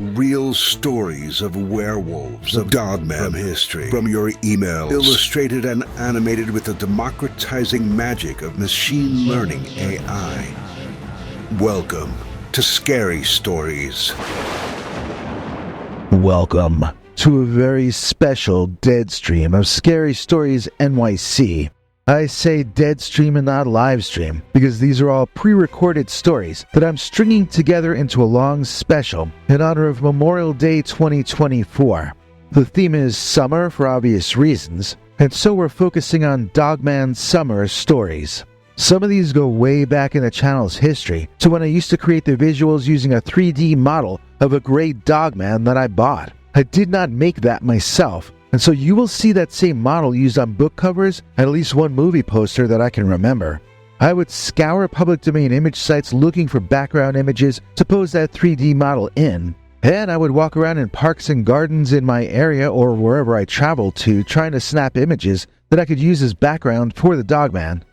Real stories of werewolves, of Dogman from history, from your emails, illustrated and animated with the democratizing magic of machine learning AI. Welcome to Scary Stories. Welcome to a very special dead stream of Scary Stories NYC. I say dead stream and not live stream because these are all pre-recorded stories that I'm stringing together into a long special in honor of Memorial Day 2024. The theme is summer for obvious reasons, and so we're focusing on Dogman summer stories. Some of these go way back in the channel's history to when I used to create the visuals using a 3D model of a gray Dogman that I bought. I did not make that myself, and so you will see that same model used on book covers and at least one movie poster that I can remember. I would scour public domain image sites looking for background images to pose that 3D model in, and I would walk around in parks and gardens in my area or wherever I traveled to trying to snap images that I could use as background for the Dogman.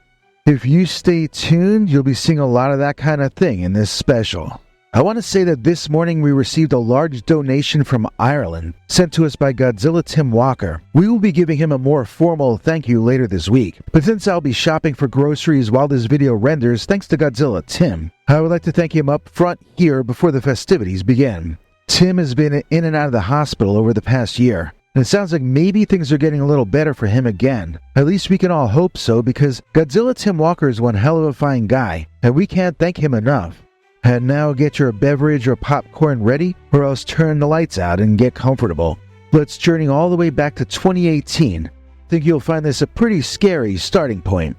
If you stay tuned, you'll be seeing a lot of that kind of thing in this special. I want to say that this morning we received a large donation from Ireland, sent to us by Godzilla Tim Walker. We will be giving him a more formal thank you later this week, but since I'll be shopping for groceries while this video renders thanks to Godzilla Tim, I would like to thank him up front here before the festivities begin. Tim has been in and out of the hospital over the past year, and it sounds like maybe things are getting a little better for him again. At least we can all hope so, because Godzilla Tim Walker is one hell of a fine guy, and we can't thank him enough. And now get your beverage or popcorn ready, or else turn the lights out and get comfortable. Let's journey all the way back to 2018. I think you'll find this a pretty scary starting point.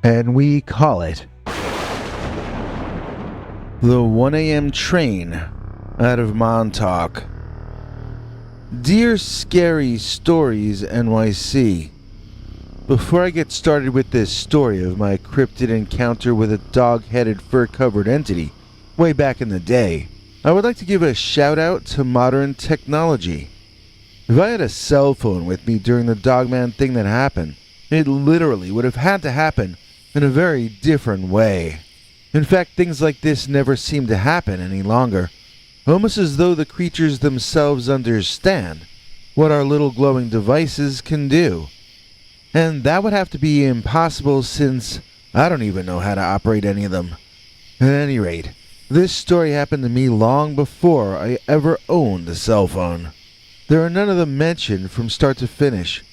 And we call it the 1 a.m. train out of Montauk. Dear Scary Stories NYC, before I get started with this story of my cryptid encounter with a dog-headed fur-covered entity way back in the day, I would like to give a shout out to modern technology. If I had a cell phone with me during the Dogman thing that happened, it literally would have had to happen in a very different way. In fact, things like this never seem to happen any longer, almost as though the creatures themselves understand what our little glowing devices can do. And that would have to be impossible since I don't even know how to operate any of them. At any rate, this story happened to me long before I ever owned a cell phone. There are none of them mentioned from start to finish.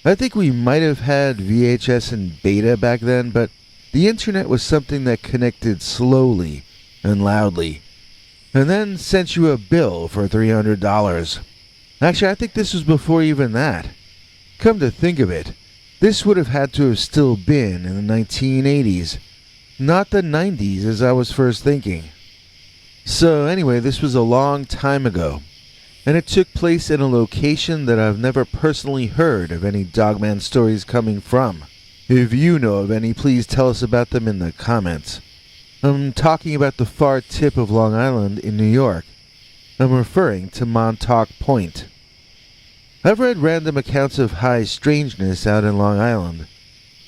I think we might have had VHS and beta back then, but the internet was something that connected slowly and loudly, and then sent you a bill for $300. Actually, I think this was before even that. Come to think of it, this would have had to have still been in the 1980s. Not the 90s as I was first thinking. So anyway, this was a long time ago, and it took place in a location that I've never personally heard of any Dogman stories coming from. If you know of any, please tell us about them in the comments. I'm talking about the far tip of Long Island in New York. I'm referring to Montauk Point. I've read random accounts of high strangeness out in Long Island.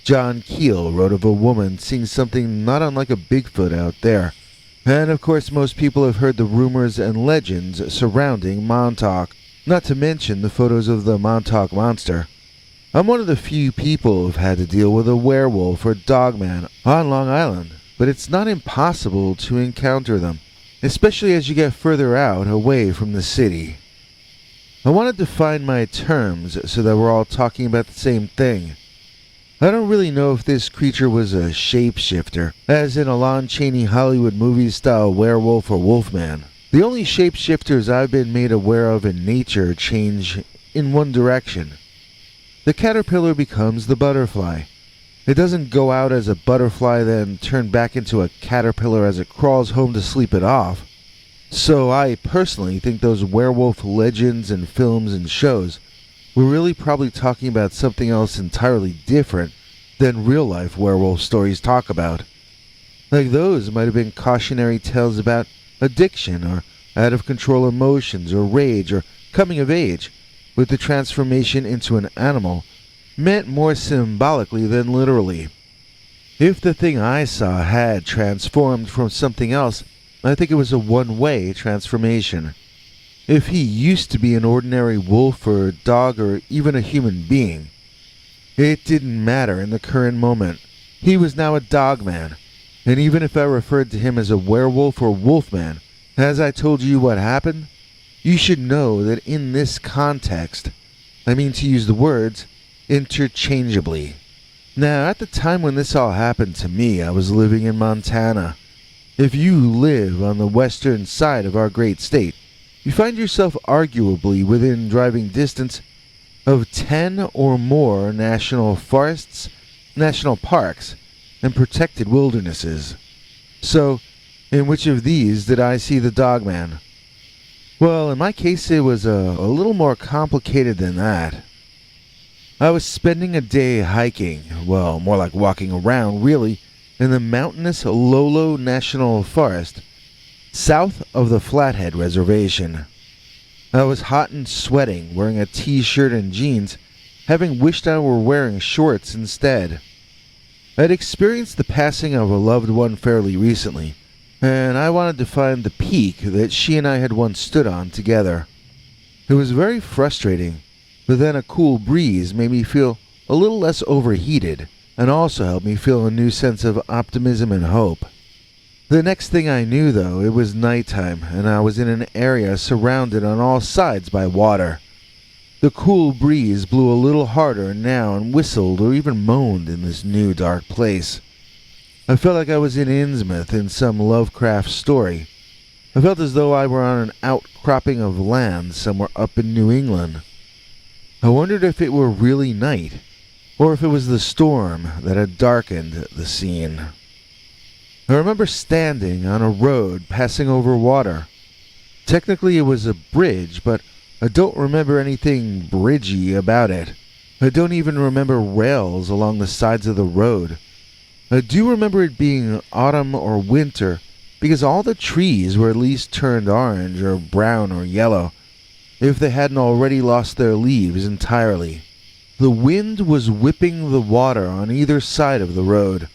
John Keel wrote of a woman seeing something not unlike a Bigfoot out there. And of course most people have heard the rumors and legends surrounding Montauk, not to mention the photos of the Montauk Monster. I'm one of the few people who've had to deal with a werewolf or dogman on Long Island, but it's not impossible to encounter them, especially as you get further out away from the city. I wanted to find my terms so that we're all talking about the same thing. I don't really know if this creature was a shapeshifter, as in a Lon Chaney Hollywood movie style werewolf or wolfman. The only shapeshifters I've been made aware of in nature change in one direction. The caterpillar becomes the butterfly. It doesn't go out as a butterfly then turn back into a caterpillar as it crawls home to sleep it off. So I personally think those werewolf legends and films and shows we're really probably talking about something else entirely different than real-life werewolf stories talk about. Like those might have been cautionary tales about addiction or out-of-control emotions or rage or coming of age, with the transformation into an animal meant more symbolically than literally. If the thing I saw had transformed from something else, I think it was a one-way transformation. if he used to be an ordinary wolf or a dog or even a human being. It didn't matter in the current moment. He was now a Dogman, and even if I referred to him as a werewolf or wolfman, as I told you what happened, you should know that in this context, I mean to use the words interchangeably. Now, at the time when this all happened to me, I was living in Montana. If you live on the western side of our great state, you find yourself arguably within driving distance of 10 or more national forests, national parks, and protected wildernesses. So, in which of these did I see the Dogman? Well, in my case it was a little more complicated than that. I was spending a day hiking, well, more like walking around, really, in the mountainous Lolo National Forest, south of the Flathead Reservation. I was hot and sweating, wearing a t-shirt and jeans, having wished I were wearing shorts instead. I'd experienced the passing of a loved one fairly recently, and I wanted to find the peak that she and I had once stood on together. It was very frustrating, but then a cool breeze made me feel a little less overheated, and also helped me feel a new sense of optimism and hope. The next thing I knew, though, it was nighttime, and I was in an area surrounded on all sides by water. The cool breeze blew a little harder now and whistled or even moaned in this new dark place. I felt like I was in Innsmouth in some Lovecraft story. I felt as though I were on an outcropping of land somewhere up in New England. I wondered if it were really night, or if it was the storm that had darkened the scene. I remember standing on a road passing over water. Technically it was a bridge, but I don't remember anything bridgy about it. I don't even remember rails along the sides of the road. I do remember it being autumn or winter, because all the trees were at least turned orange or brown or yellow, if they hadn't already lost their leaves entirely. The wind was whipping the water on either side of the road,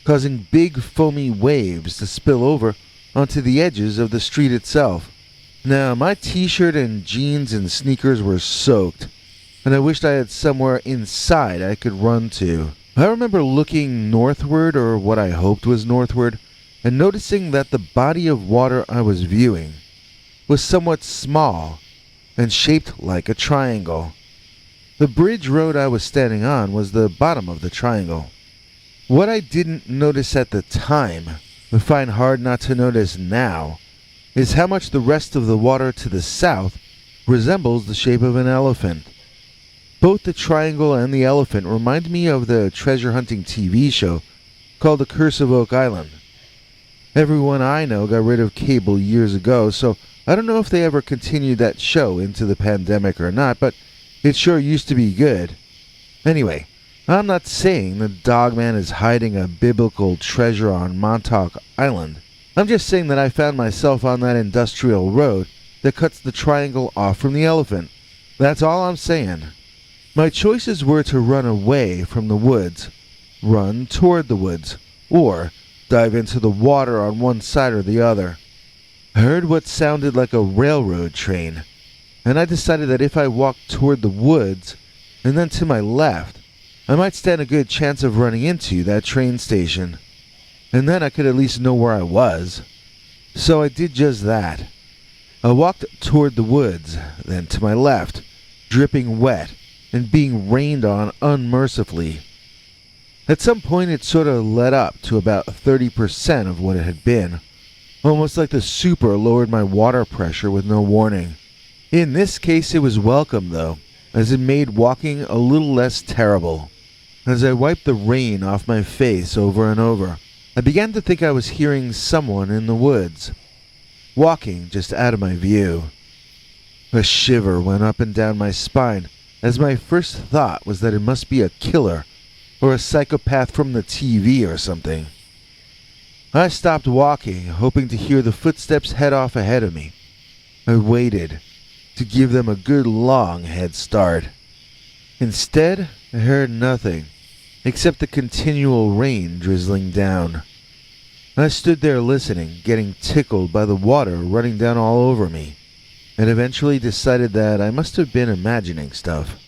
causing big foamy waves to spill over onto the edges of the street itself. Now, my t-shirt and jeans and sneakers were soaked, and I wished I had somewhere inside I could run to. I remember looking northward, or what I hoped was northward, and noticing that the body of water I was viewing was somewhat small and shaped like a triangle. The bridge road I was standing on was the bottom of the triangle. What I didn't notice at the time, but find hard not to notice now, is how much the rest of the water to the south resembles the shape of an elephant. Both the triangle and the elephant remind me of the treasure hunting TV show called The Curse of Oak Island. Everyone I know got rid of cable years ago, so I don't know if they ever continued that show into the pandemic or not, but it sure used to be good. Anyway, I'm not saying the Dogman is hiding a biblical treasure on Montauk Island. I'm just saying that I found myself on that industrial road that cuts the triangle off from the elephant. That's all I'm saying. My choices were to run away from the woods, run toward the woods, or dive into the water on one side or the other. I heard what sounded like a railroad train, and I decided that if I walked toward the woods and then to my left, I might stand a good chance of running into that train station, and then I could at least know where I was. So I did just that. I walked toward the woods, then to my left, dripping wet and being rained on unmercifully. At some point it sort of let up to about 30% of what it had been, almost like the super lowered my water pressure with no warning. In this case it was welcome though, as it made walking a little less terrible. As I wiped the rain off my face over and over, I began to think I was hearing someone in the woods, walking just out of my view. A shiver went up and down my spine, as my first thought was that it must be a killer, or a psychopath from the TV or something. I stopped walking, hoping to hear the footsteps head off ahead of me. I waited, to give them a good long head start. Instead, I heard nothing, except the continual rain drizzling down. I stood there listening, getting tickled by the water running down all over me. and eventually decided that I must have been imagining stuff.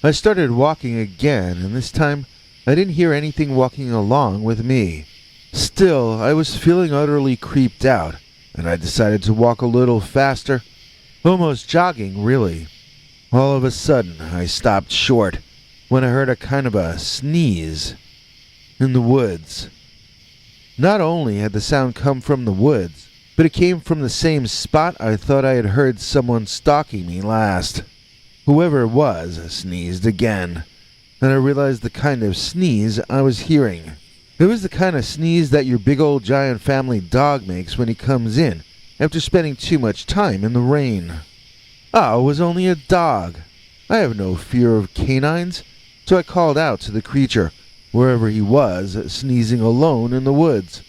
I started walking again, and this time I didn't hear anything walking along with me. Still, I was feeling utterly creeped out, and I decided to walk a little faster, almost jogging, really. All of a sudden, I stopped short when I heard a kind of a sneeze in the woods. Not only had the sound come from the woods, but it came from the same spot I thought I had heard someone stalking me last. Whoever it was sneezed again, and I realized the kind of sneeze I was hearing. It was the kind of sneeze that your big old giant family dog makes when he comes in after spending too much time in the rain. Ah, it was only a dog. I have no fear of canines, so I called out to the creature, wherever he was, sneezing alone in the woods.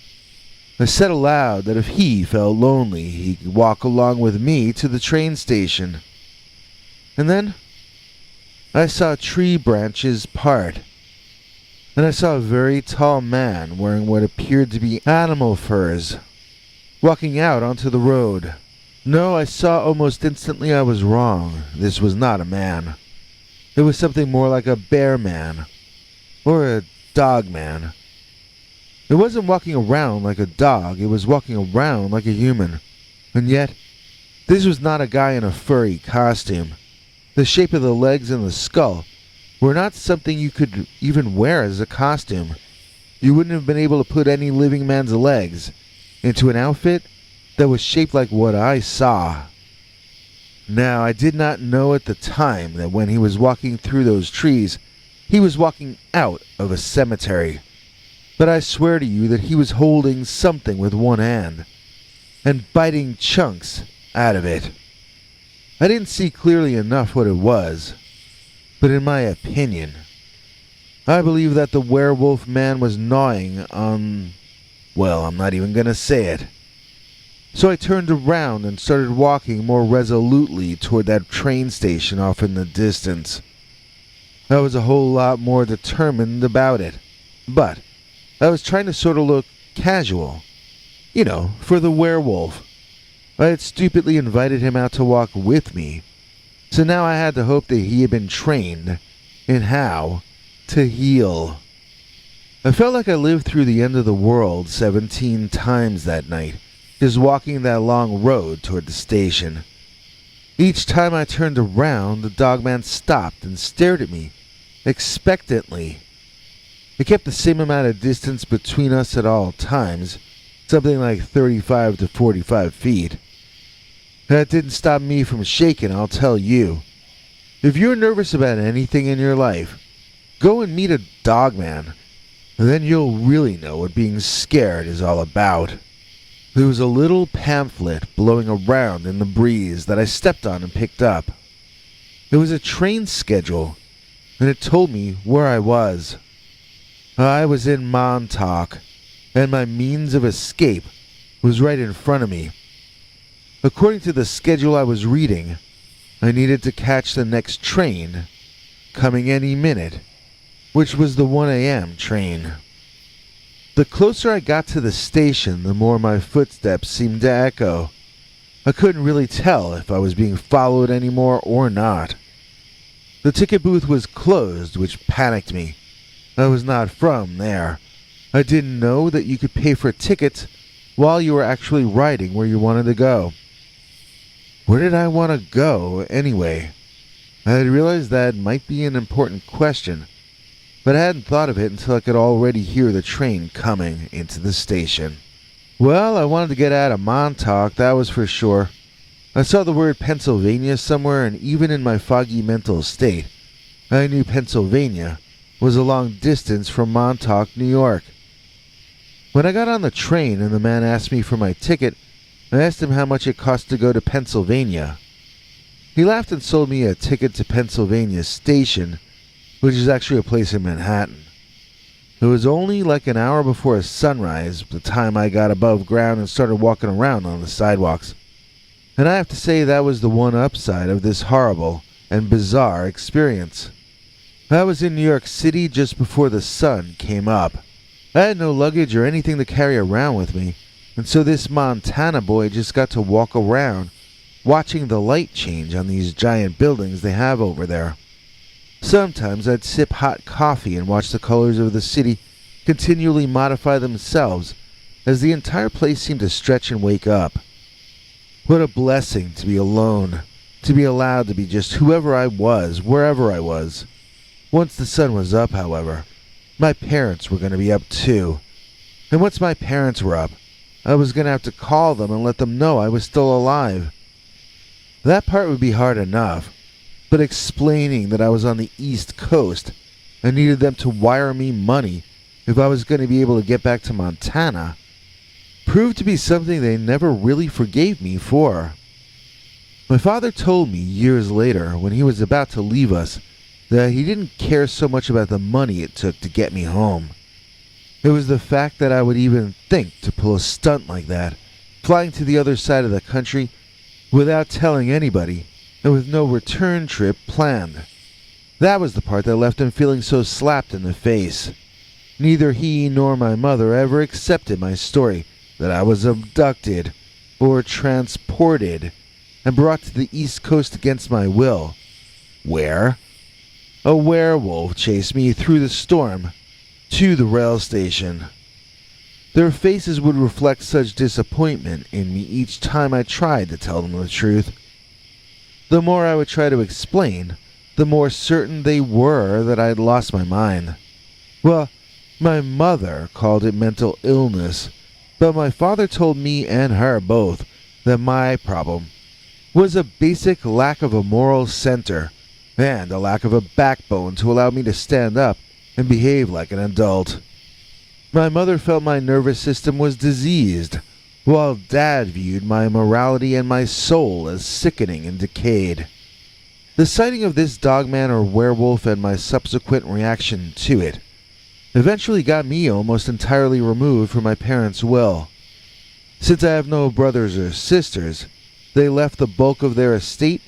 I said aloud that if he felt lonely, he could walk along with me to the train station. And then I saw tree branches part, and I saw a very tall man wearing what appeared to be animal furs, walking out onto the road. No, I saw almost instantly I was wrong. This was not a man. It was something more like a bear man, or a dog man. It wasn't walking around like a dog, it was walking around like a human. And yet, this was not a guy in a furry costume. The shape of the legs and the skull were not something you could even wear as a costume. You wouldn't have been able to put any living man's legs into an outfit that was shaped like what I saw. Now, I did not know at the time that when he was walking through those trees, he was walking out of a cemetery. But I swear to you that he was holding something with one hand and biting chunks out of it. I didn't see clearly enough what it was, but in my opinion, I believe that the werewolf man was gnawing on... well, I'm not even going to say it. So I turned around and started walking more resolutely toward that train station off in the distance. I was a whole lot more determined about it, but I was trying to sort of look casual. You know, for the werewolf. I had stupidly invited him out to walk with me, so now I had to hope that he had been trained in how to heal. I felt like I lived through the end of the world 17 times that night, just walking that long road toward the station. Each time I turned around, the dogman stopped and stared at me, expectantly. It kept the same amount of distance between us at all times, something like 35 to 45 feet. That didn't stop me from shaking, I'll tell you. If you're nervous about anything in your life, go and meet a dogman, and then you'll really know what being scared is all about. There was a little pamphlet blowing around in the breeze that I stepped on and picked up. It was a train schedule, and it told me where I was. I was in Montauk, and my means of escape was right in front of me. According to the schedule I was reading, I needed to catch the next train, coming any minute, which was the 1 a.m. train. The closer I got to the station, the more my footsteps seemed to echo. I couldn't really tell if I was being followed anymore or not. The ticket booth was closed, which panicked me. I was not from there. I didn't know that you could pay for tickets while you were actually riding where you wanted to go. Where did I want to go, anyway? I had realized that might be an important question, but I hadn't thought of it until I could already hear the train coming into the station. Well, I wanted to get out of Montauk, that was for sure. I saw the word Pennsylvania somewhere, and even in my foggy mental state, I knew Pennsylvania was a long distance from Montauk, New York. When I got on the train and the man asked me for my ticket, I asked him how much it cost to go to Pennsylvania. He laughed and sold me a ticket to Pennsylvania Station, which is actually a place in Manhattan. It was only like an hour before sunrise the time I got above ground and started walking around on the sidewalks. And I have to say that was the one upside of this horrible and bizarre experience. I was in New York City just before the sun came up. I had no luggage or anything to carry around with me, and so this Montana boy just got to walk around watching the light change on these giant buildings they have over there. Sometimes I'd sip hot coffee and watch the colors of the city continually modify themselves as the entire place seemed to stretch and wake up. What a blessing to be alone, to be allowed to be just whoever I was, wherever I was. Once the sun was up, however, my parents were going to be up too. And once my parents were up, I was going to have to call them and let them know I was still alive. That part would be hard enough, but explaining that I was on the East Coast and needed them to wire me money if I was going to be able to get back to Montana proved to be something they never really forgave me for. My father told me years later, when he was about to leave us, that he didn't care so much about the money it took to get me home. It was the fact that I would even think to pull a stunt like that, flying to the other side of the country without telling anybody and with no return trip planned. That was the part that left him feeling so slapped in the face. Neither he nor my mother ever accepted my story that I was abducted or transported and brought to the East Coast against my will, where a werewolf chased me through the storm to the rail station. Their faces would reflect such disappointment in me each time I tried to tell them the truth. The more I would try to explain, the more certain they were that I had lost my mind. Well, my mother called it mental illness, but my father told me and her both that my problem was a basic lack of a moral center and a lack of a backbone to allow me to stand up and behave like an adult. My mother felt my nervous system was diseased, while Dad viewed my morality and my soul as sickening and decayed. The sighting of this dogman or werewolf and my subsequent reaction to it eventually got me almost entirely removed from my parents' will. Since I have no brothers or sisters, they left the bulk of their estate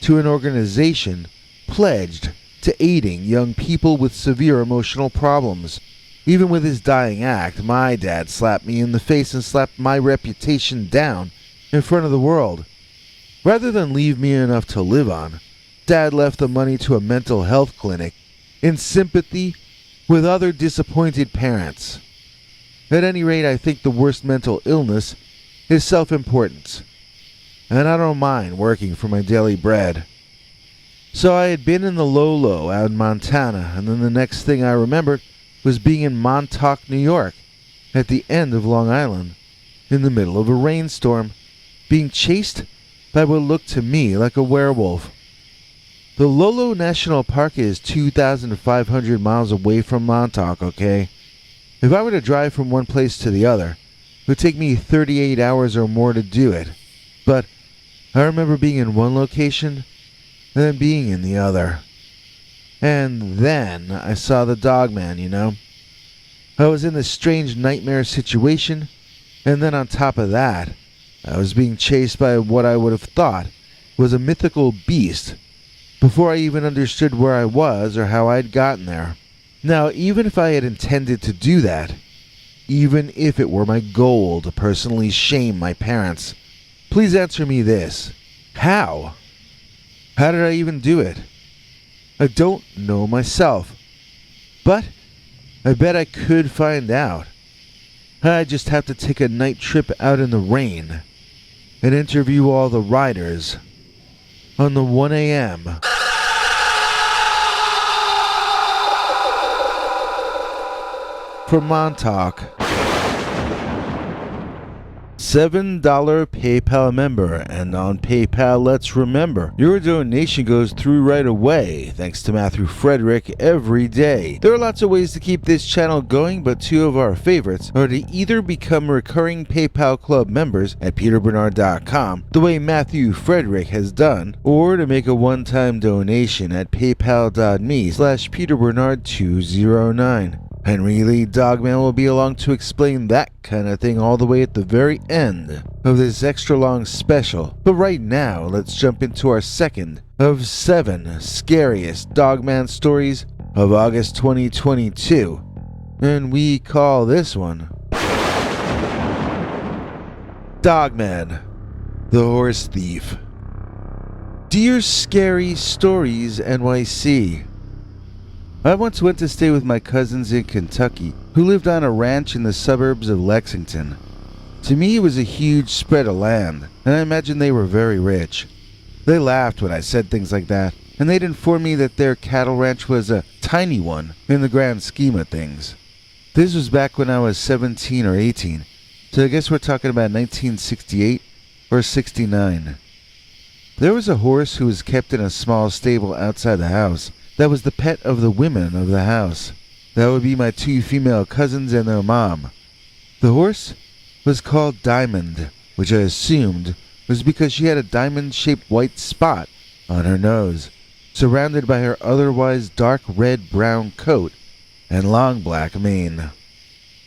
to an organization pledged to aiding young people with severe emotional problems. Even with his dying act, my dad slapped me in the face and slapped my reputation down in front of the world. Rather than leave me enough to live on, Dad left the money to a mental health clinic in sympathy with other disappointed parents. At any rate, I think the worst mental illness is self-importance, and I don't mind working for my daily bread. So I had been in the Lolo out in Montana, and then the next thing I remembered was being in Montauk, New York, at the end of Long Island, in the middle of a rainstorm, being chased by what looked to me like a werewolf. The Lolo National Park is 2,500 miles away from Montauk, okay? If I were to drive from one place to the other, it would take me 38 hours or more to do it. But I remember being in one location and then being in the other. And then I saw the Dogman, you know? I was in this strange nightmare situation, and then on top of that, I was being chased by what I would have thought was a mythical beast before I even understood where I was or how I'd gotten there. Now, even if I had intended to do that, even if it were my goal to personally shame my parents, please answer me this. How? How did I even do it? I don't know myself, but I bet I could find out. I just have to take a night trip out in the rain and interview all the riders on the 1 a.m. for Montauk. $7 PayPal member, and on PayPal, let's remember, your donation goes through right away, thanks to Matthew Frederick every day. There are lots of ways to keep this channel going, but two of our favorites are to either become recurring PayPal Club members at peterbernard.com, the way Matthew Frederick has done, or to make a one-time donation at paypal.me/peterbernard209. Henry Lee Dogman will be along to explain that kind of thing all the way at the very end of this extra long special. But right now, let's jump into our second of 7 scariest Dogman stories of August 2022. And we call this one Dogman, the Horse Thief. Dear Scary Stories NYC. I once went to stay with my cousins in Kentucky, who lived on a ranch in the suburbs of Lexington. To me, it was a huge spread of land, and I imagine they were very rich. They laughed when I said things like that, and they'd inform me that their cattle ranch was a tiny one in the grand scheme of things. This was back when I was 17 or 18, so I guess we're talking about 1968 or 69. There was a horse who was kept in a small stable outside the house that was the pet of the women of the house. That would be my two female cousins and their mom. The horse was called Diamond, which I assumed was because she had a diamond-shaped white spot on her nose, surrounded by her otherwise dark red-brown coat and long black mane.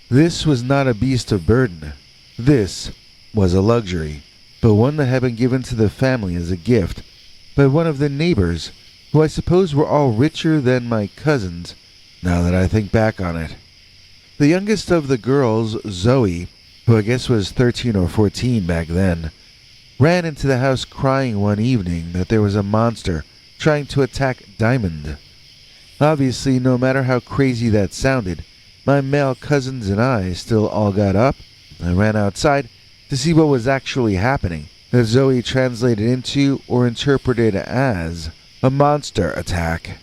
This was not a beast of burden. This was a luxury, but one that had been given to the family as a gift by one of the neighbors, who I suppose were all richer than my cousins, now that I think back on it. The youngest of the girls, Zoe, who I guess was 13 or 14 back then, ran into the house crying one evening that there was a monster trying to attack Diamond. Obviously, no matter how crazy that sounded, my male cousins and I still all got up and ran outside to see what was actually happening, that Zoe translated into or interpreted as a monster attack.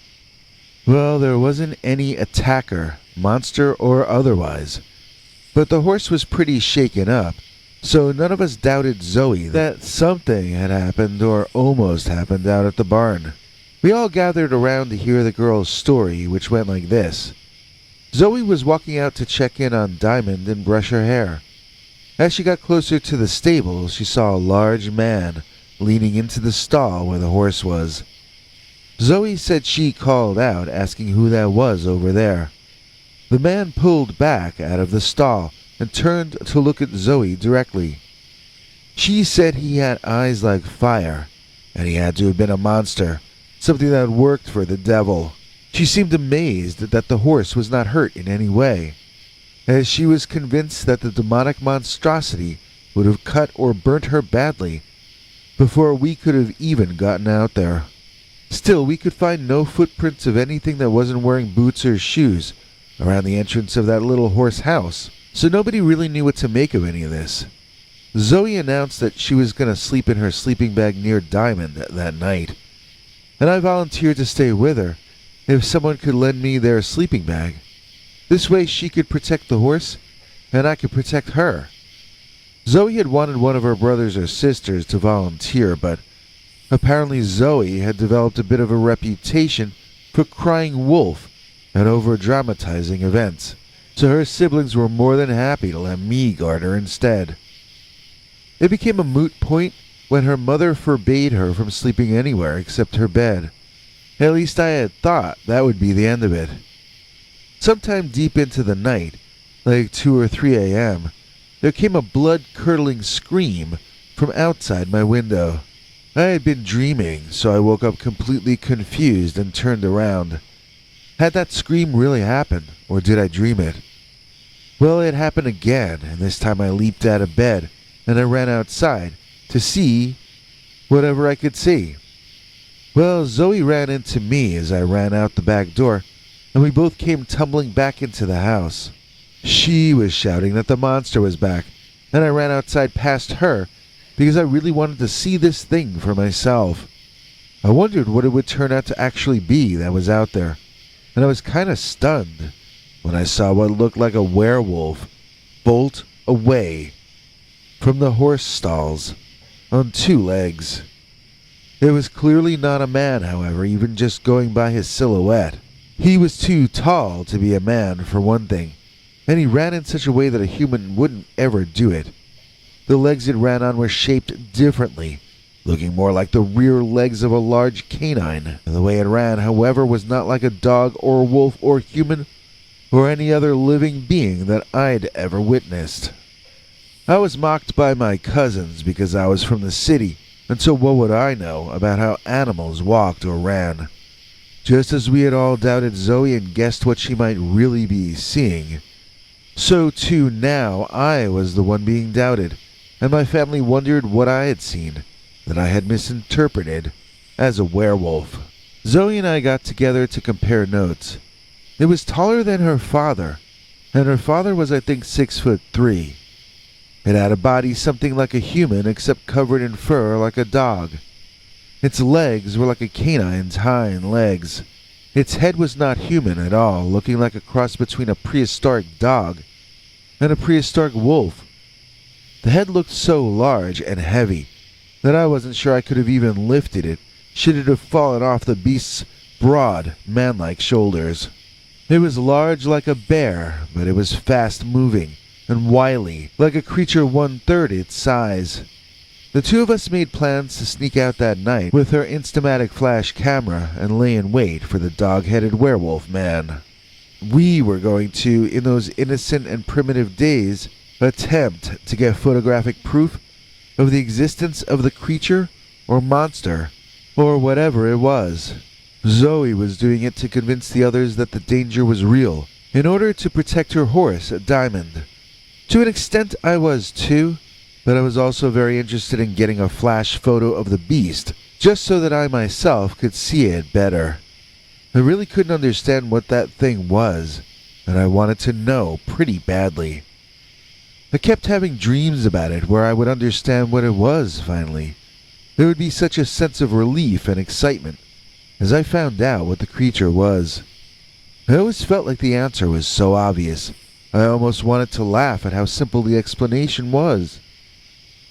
Well, there wasn't any attacker, monster or otherwise, but the horse was pretty shaken up, so none of us doubted Zoe that something had happened or almost happened out at the barn. We all gathered around to hear the girl's story, which went like this. Zoe was walking out to check in on Diamond and brush her hair. As she got closer to the stable, she saw a large man leaning into the stall where the horse was. Zoe said she called out, asking who that was over there. The man pulled back out of the stall and turned to look at Zoe directly. She said he had eyes like fire, and he had to have been a monster, something that worked for the devil. She seemed amazed that the horse was not hurt in any way, as she was convinced that the demonic monstrosity would have cut or burnt her badly before we could have even gotten out there. Still, we could find no footprints of anything that wasn't wearing boots or shoes around the entrance of that little horse house, so nobody really knew what to make of any of this. Zoe announced that she was going to sleep in her sleeping bag near Diamond that night, and I volunteered to stay with her if someone could lend me their sleeping bag. This way she could protect the horse, and I could protect her. Zoe had wanted one of her brothers or sisters to volunteer, but apparently Zoe had developed a bit of a reputation for crying wolf and over-dramatizing events, so her siblings were more than happy to let me guard her instead. It became a moot point when her mother forbade her from sleeping anywhere except her bed. At least I had thought that would be the end of it. Sometime deep into the night, like 2 or 3 a.m., there came a blood-curdling scream from outside my window. I had been dreaming, so I woke up completely confused and turned around. Had that scream really happened, or did I dream it? Well, it happened again, and this time I leaped out of bed, and I ran outside to see whatever I could see. Well, Zoe ran into me as I ran out the back door, and we both came tumbling back into the house. She was shouting that the monster was back, and I ran outside past her because I really wanted to see this thing for myself. I wondered what it would turn out to actually be that was out there, and I was kind of stunned when I saw what looked like a werewolf bolt away from the horse stalls on 2 legs. It was clearly not a man, however, even just going by his silhouette. He was too tall to be a man, for one thing, and he ran in such a way that a human wouldn't ever do it. The legs it ran on were shaped differently, looking more like the rear legs of a large canine. The way it ran, however, was not like a dog or a wolf or human or any other living being that I'd ever witnessed. I was mocked by my cousins because I was from the city, and so what would I know about how animals walked or ran? Just as we had all doubted Zoe and guessed what she might really be seeing, so too now I was the one being doubted, and my family wondered what I had seen that I had misinterpreted as a werewolf. Zoe and I got together to compare notes. It was taller than her father, and her father was I think 6'3". It had a body something like a human except covered in fur like a dog. Its legs were like a canine's hind legs. Its head was not human at all, looking like a cross between a prehistoric dog and a prehistoric wolf. The head looked so large and heavy that I wasn't sure I could have even lifted it should it have fallen off the beast's broad, man-like shoulders. It was large like a bear, but it was fast-moving and wily, like a creature 1/3 its size. The two of us made plans to sneak out that night with our Instamatic flash camera and lay in wait for the dog-headed werewolf man. We were going to, in those innocent and primitive days, attempt to get photographic proof of the existence of the creature or monster or whatever it was. Zoe was doing it to convince the others that the danger was real in order to protect her horse, Diamond. To an extent I was too, but I was also very interested in getting a flash photo of the beast, just so that I myself could see it better. I really couldn't understand what that thing was, and I wanted to know pretty badly. I kept having dreams about it where I would understand what it was finally. There would be such a sense of relief and excitement as I found out what the creature was. I always felt like the answer was so obvious. I almost wanted to laugh at how simple the explanation was.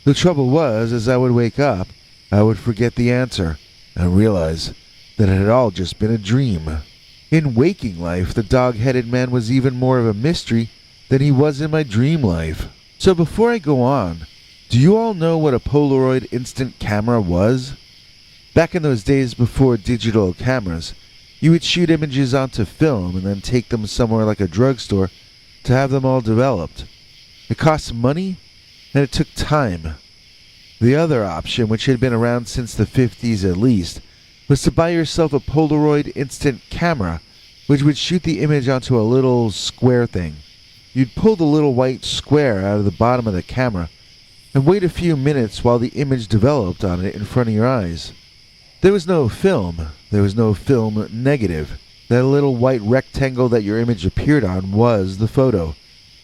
The trouble was, as I would wake up, I would forget the answer and realize that it had all just been a dream. In waking life, the dog-headed man was even more of a mystery than he was in my dream life. So before I go on, do you all know what a Polaroid instant camera was? Back in those days before digital cameras, you would shoot images onto film and then take them somewhere like a drugstore to have them all developed. It cost money, and it took time. The other option, which had been around since the 50s at least, was to buy yourself a Polaroid instant camera, which would shoot the image onto a little square thing. You'd pull the little white square out of the bottom of the camera and wait a few minutes while the image developed on it in front of your eyes. There was no film. There was no film negative. That little white rectangle that your image appeared on was the photo,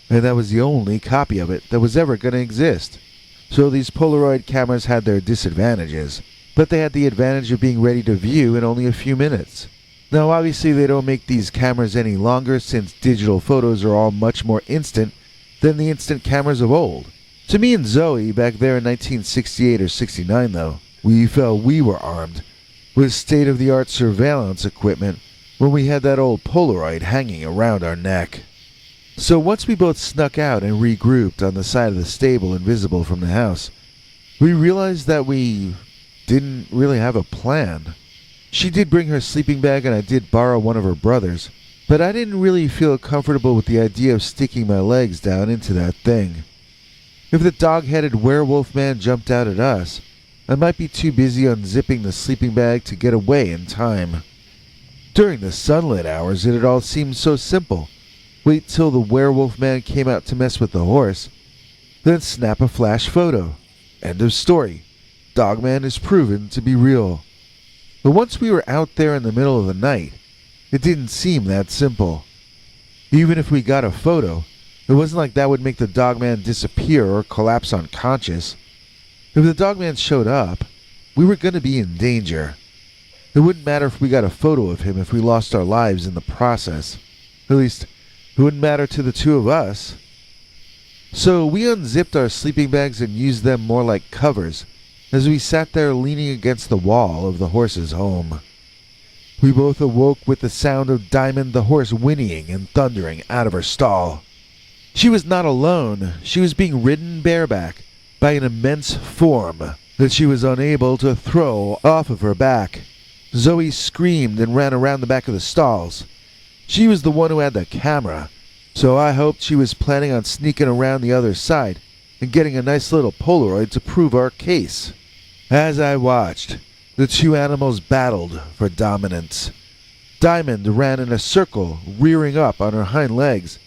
and that was the only copy of it that was ever going to exist. So these Polaroid cameras had their disadvantages, but they had the advantage of being ready to view in only a few minutes. Now obviously they don't make these cameras any longer since digital photos are all much more instant than the instant cameras of old. To me and Zoe, back there in 1968 or 69 though, we felt we were armed with state-of-the-art surveillance equipment when we had that old Polaroid hanging around our neck. So once we both snuck out and regrouped on the side of the stable invisible from the house, we realized that we didn't really have a plan. She did bring her sleeping bag and I did borrow one of her brother's, but I didn't really feel comfortable with the idea of sticking my legs down into that thing. If the dog-headed werewolf man jumped out at us, I might be too busy unzipping the sleeping bag to get away in time. During the sunlit hours it had all seemed so simple. Wait till the werewolf man came out to mess with the horse, then snap a flash photo. End of story. Dogman is proven to be real. But once we were out there in the middle of the night, it didn't seem that simple. Even if we got a photo, it wasn't like that would make the dogman disappear or collapse unconscious. If the dogman showed up, we were going to be in danger. It wouldn't matter if we got a photo of him if we lost our lives in the process. At least, it wouldn't matter to the two of us. So we unzipped our sleeping bags and used them more like covers as we sat there leaning against the wall of the horse's home. We both awoke with the sound of Diamond the horse whinnying and thundering out of her stall. She was not alone. She was being ridden bareback by an immense form that she was unable to throw off of her back. Zoe screamed and ran around the back of the stalls. She was the one who had the camera, so I hoped she was planning on sneaking around the other side and getting a nice little Polaroid to prove our case. As I watched, the two animals battled for dominance. Diamond ran in a circle, rearing up on her hind legs,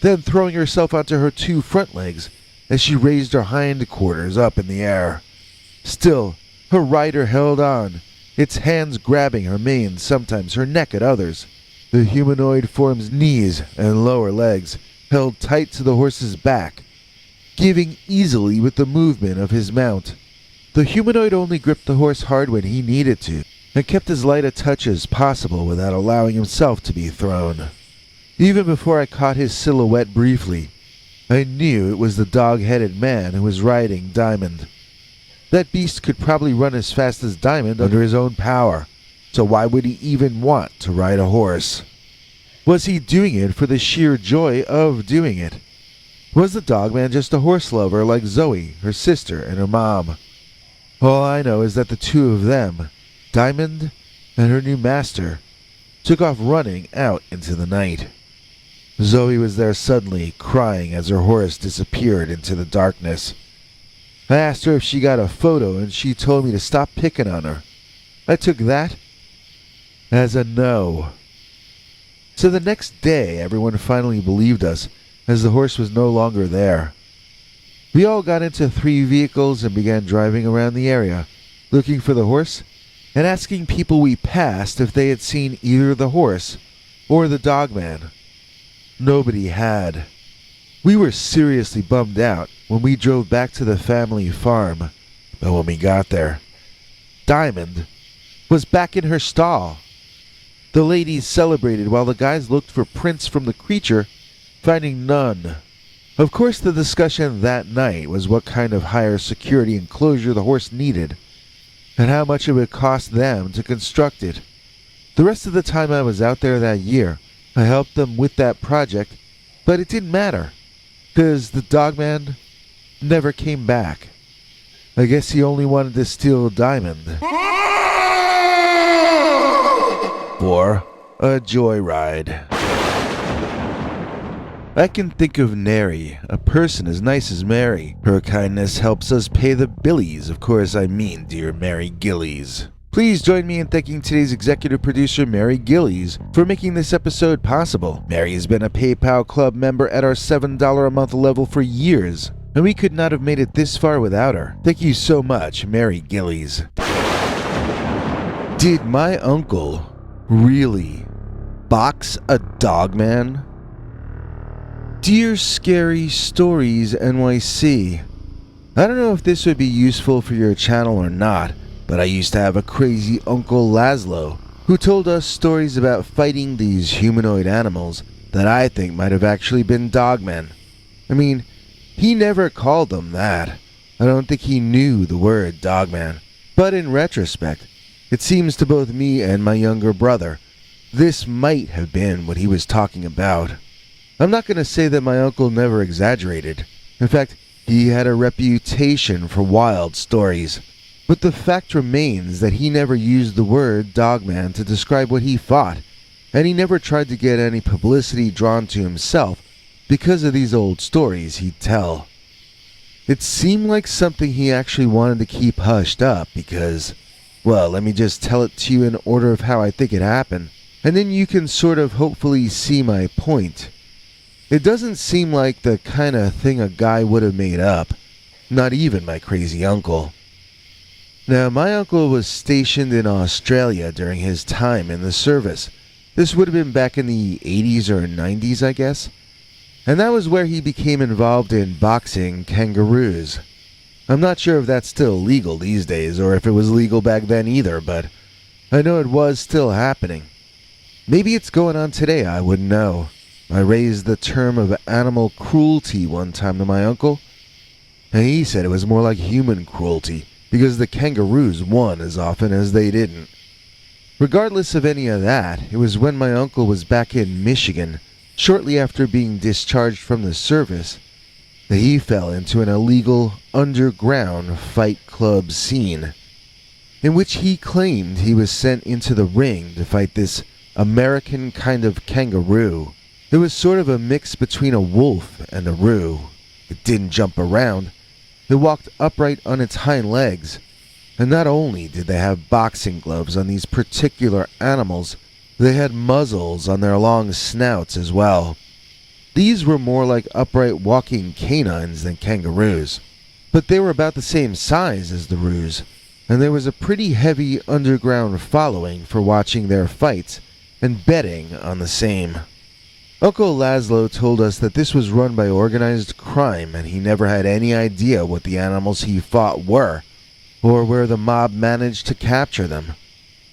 then throwing herself onto her two front legs as she raised her hind quarters up in the air. Still, her rider held on, its hands grabbing her mane, sometimes her neck at others. The humanoid form's knees and lower legs held tight to the horse's back, giving easily with the movement of his mount. The humanoid only gripped the horse hard when he needed to, and kept as light a touch as possible without allowing himself to be thrown. Even before I caught his silhouette briefly, I knew it was the dog-headed man who was riding Diamond. That beast could probably run as fast as Diamond under his own power, so why would he even want to ride a horse? Was he doing it for the sheer joy of doing it? Was the Dogman just a horse lover like Zoe, her sister, and her mom? All I know is that the two of them, Diamond and her new master, took off running out into the night. Zoe was there suddenly, crying as her horse disappeared into the darkness. I asked her if she got a photo, and she told me to stop picking on her. I took that as a no. So the next day, everyone finally believed us, as the horse was no longer there. We all got into 3 vehicles and began driving around the area, looking for the horse, and asking people we passed if they had seen either the horse or the Dogman. Nobody had. We were seriously bummed out when we drove back to the family farm, but when we got there, Diamond was back in her stall. The ladies celebrated while the guys looked for prints from the creature, finding none. Of course, the discussion that night was what kind of higher security enclosure the horse needed, and how much it would cost them to construct it. The rest of the time I was out there that year, I helped them with that project, but it didn't matter, because the Dogman never came back. I guess he only wanted to steal Diamond for a joyride. I can think of nary a person as nice as Mary. Her kindness helps us pay the billies. Of course, I mean dear Mary Gillies. Please join me in thanking today's executive producer, Mary Gillies, for making this episode possible. Mary has been a PayPal Club member at our $7 a month level for years, and we could not have made it this far without her. Thank you so much, Mary Gillies. Did my uncle really box a Dogman? Dear Scary Stories NYC, I don't know if this would be useful for your channel or not, but I used to have a crazy Uncle Lazlo who told us stories about fighting these humanoid animals that I think might have actually been Dogmen. I mean, he never called them that. I don't think he knew the word Dogman. But in retrospect, it seems to both me and my younger brother, this might have been what he was talking about. I'm not going to say that my uncle never exaggerated. In fact, he had a reputation for wild stories. But the fact remains that he never used the word Dogman to describe what he fought, and he never tried to get any publicity drawn to himself because of these old stories he'd tell. It seemed like something he actually wanted to keep hushed up because, well, let me just tell it to you in order of how I think it happened, and then you can sort of hopefully see my point. It doesn't seem like the kind of thing a guy would have made up, not even my crazy uncle. Now, my uncle was stationed in Australia during his time in the service. This would have been back in the 80s or 90s, I guess. And that was where he became involved in boxing kangaroos. I'm not sure if that's still legal these days or if it was legal back then either, but I know it was still happening. Maybe it's going on today, I wouldn't know. I raised the term of animal cruelty one time to my uncle, and he said it was more like human cruelty because the kangaroos won as often as they didn't. Regardless of any of that, it was when my uncle was back in Michigan, shortly after being discharged from the service, that he fell into an illegal underground fight club scene, in which he claimed he was sent into the ring to fight this American kind of kangaroo. It was sort of a mix between a wolf and a roo. It didn't jump around. It walked upright on its hind legs. And not only did they have boxing gloves on these particular animals, they had muzzles on their long snouts as well. These were more like upright walking canines than kangaroos. But they were about the same size as the roos, and there was a pretty heavy underground following for watching their fights and betting on the same. Uncle Lazlo told us that this was run by organized crime and he never had any idea what the animals he fought were, or where the mob managed to capture them.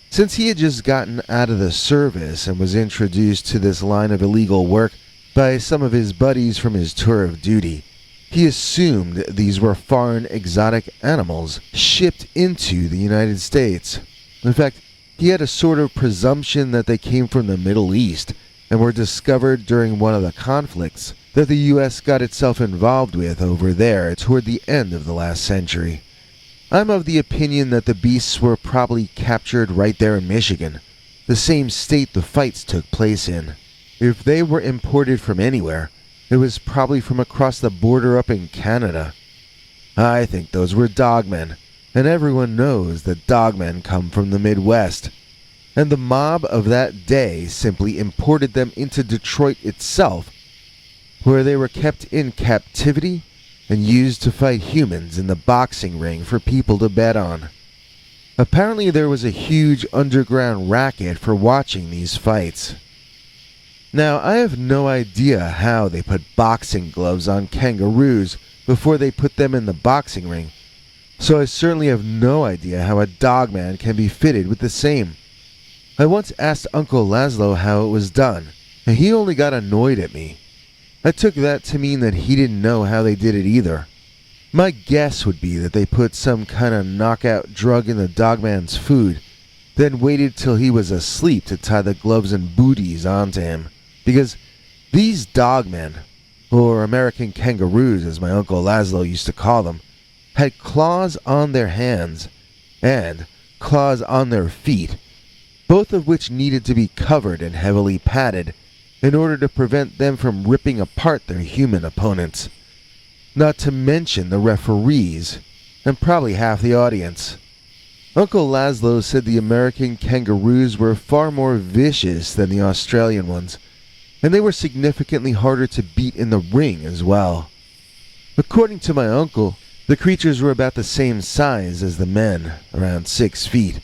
Since he had just gotten out of the service and was introduced to this line of illegal work by some of his buddies from his tour of duty, he assumed these were foreign exotic animals shipped into the United States. In fact, he had a sort of presumption that they came from the Middle East and were discovered during one of the conflicts that the U.S. got itself involved with over there toward the end of the last century. I'm of the opinion that the beasts were probably captured right there in Michigan, the same state the fights took place in. If they were imported from anywhere, it was probably from across the border up in Canada. I think those were dogmen, and everyone knows that dogmen come from the Midwest. And the mob of that day simply imported them into Detroit itself, where they were kept in captivity and used to fight humans in the boxing ring for people to bet on. Apparently there was a huge underground racket for watching these fights. Now, I have no idea how they put boxing gloves on kangaroos before they put them in the boxing ring, so I certainly have no idea how a dogman can be fitted with the same. I once asked Uncle Lazlo how it was done, and he only got annoyed at me. I took that to mean that he didn't know how they did it either. My guess would be that they put some kind of knockout drug in the dogman's food, then waited till he was asleep to tie the gloves and booties onto him, because these dogmen, or American kangaroos as my Uncle Lazlo used to call them, had claws on their hands and claws on their feet, both of which needed to be covered and heavily padded in order to prevent them from ripping apart their human opponents, not to mention the referees and probably half the audience. Uncle Lazlo said the American kangaroos were far more vicious than the Australian ones, and they were significantly harder to beat in the ring as well. According to my uncle, the creatures were about the same size as the men, around 6 feet,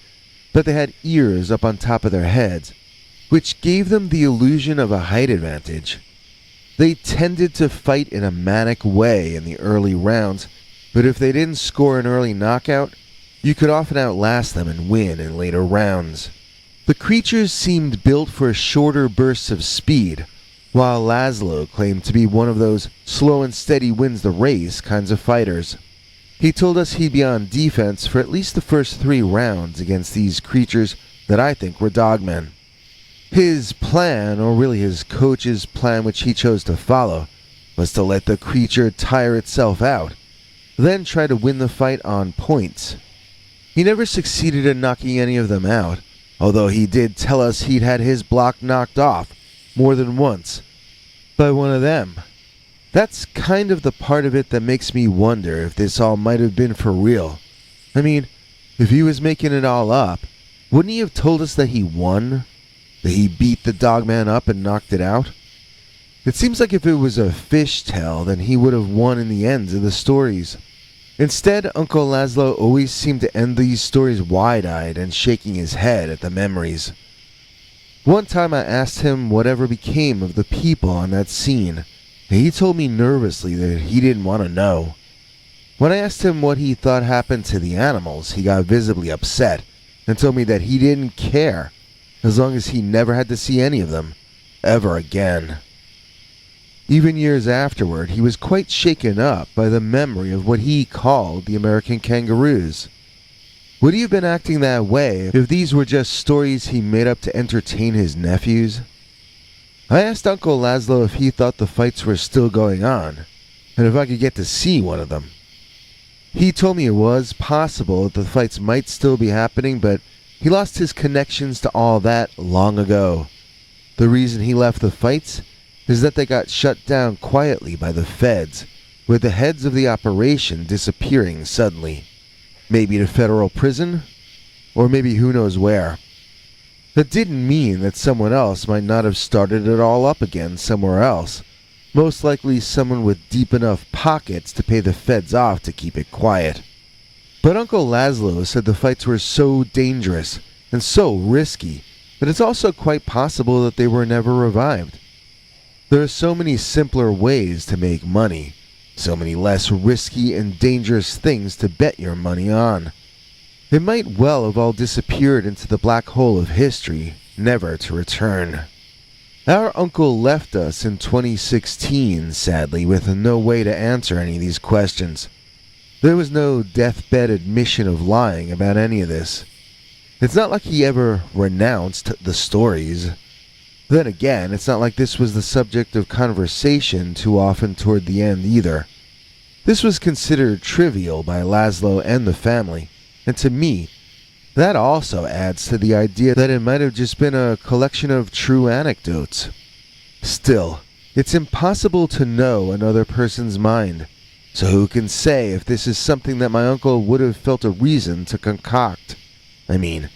but they had ears up on top of their heads, which gave them the illusion of a height advantage. They tended to fight in a manic way in the early rounds, but if they didn't score an early knockout, you could often outlast them and win in later rounds. The creatures seemed built for shorter bursts of speed, while Lazlo claimed to be one of those slow and steady wins the race kinds of fighters. He told us he'd be on defense for at least the first 3 rounds against these creatures that I think were dogmen. His plan, or really his coach's plan which he chose to follow, was to let the creature tire itself out, then try to win the fight on points. He never succeeded in knocking any of them out, although he did tell us he'd had his block knocked off more than once by one of them. That's kind of the part of it that makes me wonder if this all might have been for real. I mean, if he was making it all up, wouldn't he have told us that he won? That he beat the dogman up and knocked it out? It seems like if it was a fish tale, then he would have won in the ends of the stories. Instead, Uncle Lazlo always seemed to end these stories wide-eyed and shaking his head at the memories. One time I asked him whatever became of the people on that scene, and he told me nervously that he didn't want to know. When I asked him what he thought happened to the animals, he got visibly upset and told me that he didn't care, as long as he never had to see any of them, ever again. Even years afterward, he was quite shaken up by the memory of what he called the American kangaroos. Would he have been acting that way if these were just stories he made up to entertain his nephews? I asked Uncle Lazlo if he thought the fights were still going on, and if I could get to see one of them. He told me it was possible that the fights might still be happening, but he lost his connections to all that long ago. The reason he left the fights is that they got shut down quietly by the feds, with the heads of the operation disappearing suddenly. Maybe to federal prison, or maybe who knows where. That didn't mean that someone else might not have started it all up again somewhere else. Most likely someone with deep enough pockets to pay the feds off to keep it quiet. But Uncle Lazlo said the fights were so dangerous and so risky that it's also quite possible that they were never revived. There are so many simpler ways to make money, so many less risky and dangerous things to bet your money on. It might well have all disappeared into the black hole of history, never to return. Our uncle left us in 2016, sadly, with no way to answer any of these questions. There was no deathbed admission of lying about any of this. It's not like he ever renounced the stories. Then again, it's not like this was the subject of conversation too often toward the end either. This was considered trivial by Lazlo and the family, and to me, that also adds to the idea that it might have just been a collection of true anecdotes. Still, it's impossible to know another person's mind, so who can say if this is something that my uncle would have felt a reason to concoct? I mean,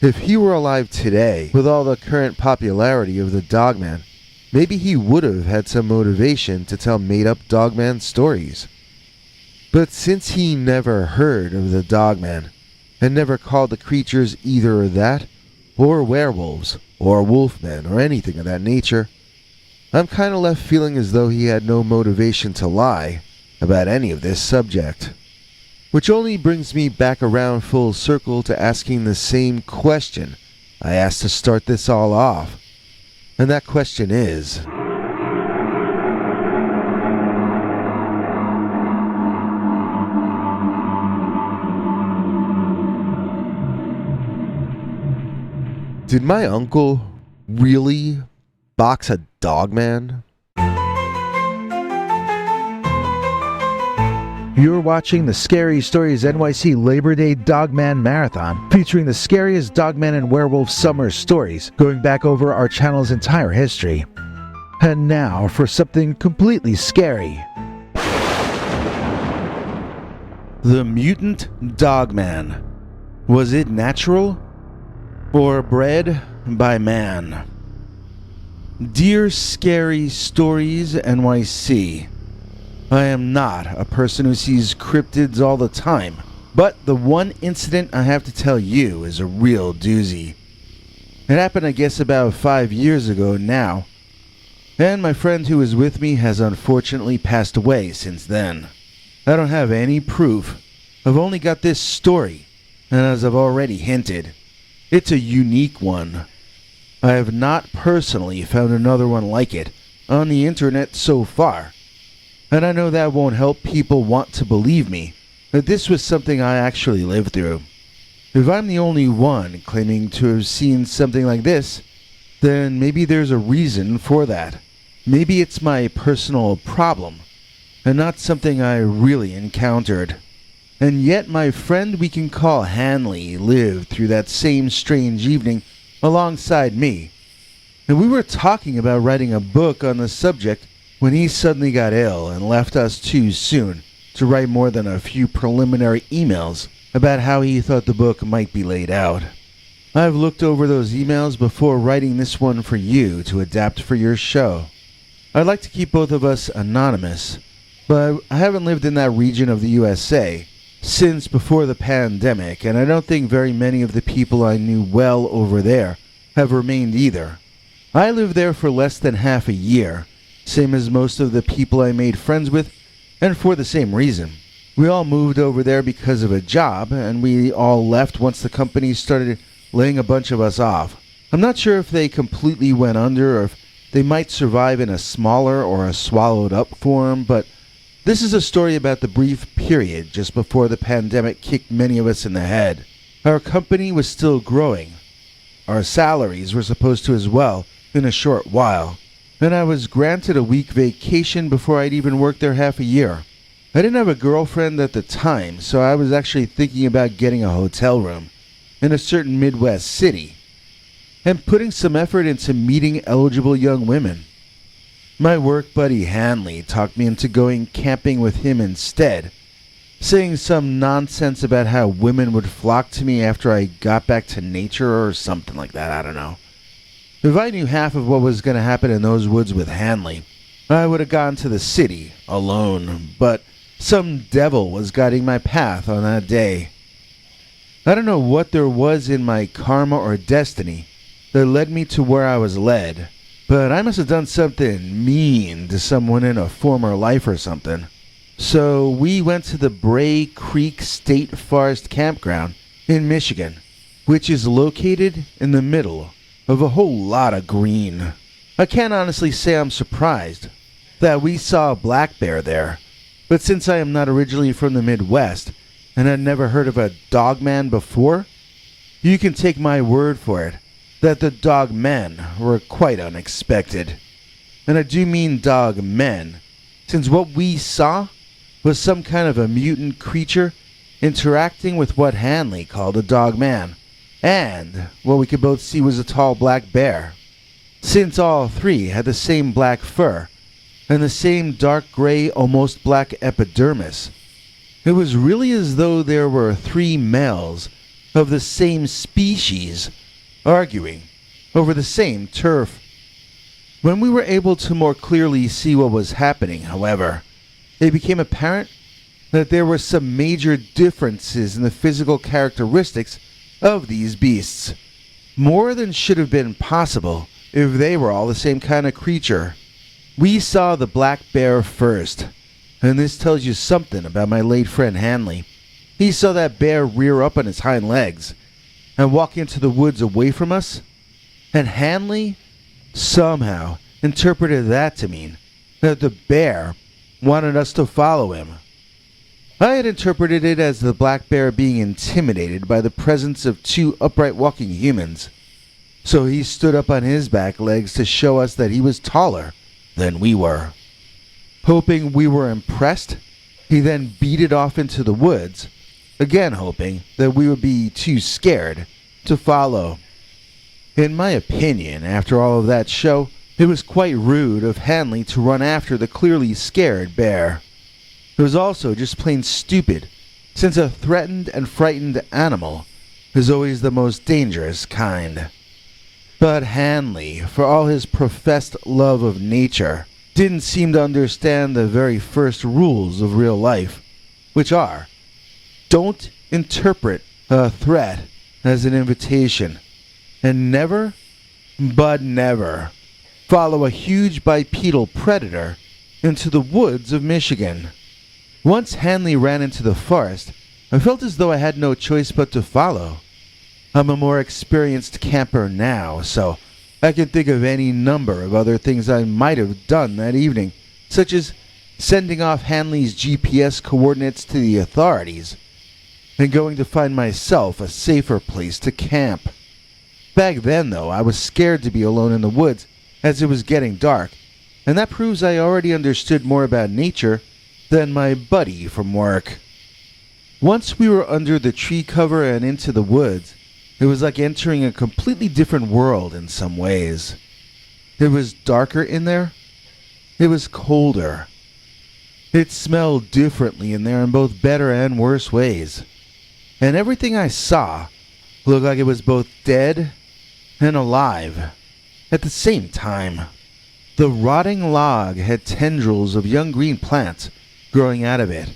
if he were alive today, with all the current popularity of the Dogman, maybe he would have had some motivation to tell made-up Dogman stories. But since he never heard of the Dogman, and never called the creatures either that, or werewolves, or wolfmen, or anything of that nature, I'm kinda left feeling as though he had no motivation to lie about any of this subject. Which only brings me back around full circle to asking the same question I asked to start this all off. And that question is, did my uncle really box a Dogman? You're watching the Scary Stories NYC Labor Day Dogman Marathon, featuring the scariest Dogman and Werewolf summer stories, going back over our channel's entire history. And now for something completely scary. The mutant Dogman. Was it natural? Or bred by man? Dear Scary Stories NYC, I am not a person who sees cryptids all the time, but the one incident I have to tell you is a real doozy. It happened, I guess, about 5 years ago now, and my friend who was with me has unfortunately passed away since then. I don't have any proof. I've only got this story, and as I've already hinted, it's a unique one. I have not personally found another one like it on the internet so far. And I know that won't help people want to believe me, that this was something I actually lived through. If I'm the only one claiming to have seen something like this, then maybe there's a reason for that. Maybe it's my personal problem, and not something I really encountered. And yet my friend we can call Hanley lived through that same strange evening alongside me. And we were talking about writing a book on the subject when he suddenly got ill and left us too soon to write more than a few preliminary emails about how he thought the book might be laid out. I've looked over those emails before writing this one for you to adapt for your show. I'd like to keep both of us anonymous, but I haven't lived in that region of the USA since before the pandemic, and I don't think very many of the people I knew well over there have remained either. I lived there for less than half a year, same as most of the people I made friends with, and for the same reason. We all moved over there because of a job, and we all left once the company started laying a bunch of us off. I'm not sure if they completely went under or if they might survive in a smaller or a swallowed-up form, but this is a story about the brief period just before the pandemic kicked many of us in the head. Our company was still growing. Our salaries were supposed to as well in a short while. And I was granted a week vacation before I'd even worked there half a year. I didn't have a girlfriend at the time, so I was actually thinking about getting a hotel room in a certain Midwest city and putting some effort into meeting eligible young women. My work buddy Hanley talked me into going camping with him instead, saying some nonsense about how women would flock to me after I got back to nature or something like that, I don't know. If I knew half of what was going to happen in those woods with Hanley, I would have gone to the city alone, but Some devil was guiding my path on that day. I don't know what there was in my karma or destiny that led me to where I was led, but I must have done something mean to someone in a former life or something. So we went to the Bray Creek State Forest Campground in Michigan, which is located in the middle of a whole lot of green. I can't honestly say I'm surprised that we saw a black bear there, but since I am not originally from the Midwest and had never heard of a Dogman before, you can take my word for it that the Dogmen were quite unexpected. And I do mean Dogmen, since what we saw was some kind of a mutant creature interacting with what Hanley called a Dogman, and what we could both see was a tall black bear. Since all three had the same black fur and the same dark gray, almost black epidermis, it was really as though there were three males of the same species arguing over the same turf. When we were able to more clearly see what was happening, however, it became apparent that there were some major differences in the physical characteristics of these beasts, more than should have been possible if they were all the same kind of creature. We saw the black bear first, and this tells you something about my late friend Hanley. He saw that bear rear up on his hind legs and walk into the woods away from us, and Hanley somehow interpreted that to mean that the bear wanted us to follow him. I had interpreted it as the black bear being intimidated by the presence of two upright walking humans, so he stood up on his back legs to show us that he was taller than we were. Hoping we were impressed, he then beat it off into the woods, again hoping that we would be too scared to follow. In my opinion, after all of that show, it was quite rude of Hanley to run after the clearly scared bear. It was also just plain stupid, since a threatened and frightened animal is always the most dangerous kind. But Hanley, for all his professed love of nature, didn't seem to understand the very first rules of real life, which are, don't interpret a threat as an invitation, and never, but never, follow a huge bipedal predator into the woods of Michigan. Once Hanley ran into the forest, I felt as though I had no choice but to follow. I'm a more experienced camper now, so I can think of any number of other things I might have done that evening, such as sending off Hanley's GPS coordinates to the authorities, and going to find myself a safer place to camp. Back then, though, I was scared to be alone in the woods, as it was getting dark, and that proves I already understood more about nature than my buddy from work. Once we were under the tree cover and into the woods, it was like entering a completely different world in some ways. It was darker in there. It was colder. It smelled differently in there in both better and worse ways. And everything I saw looked like it was both dead and alive at the same time. The rotting log had tendrils of young green plants growing out of it.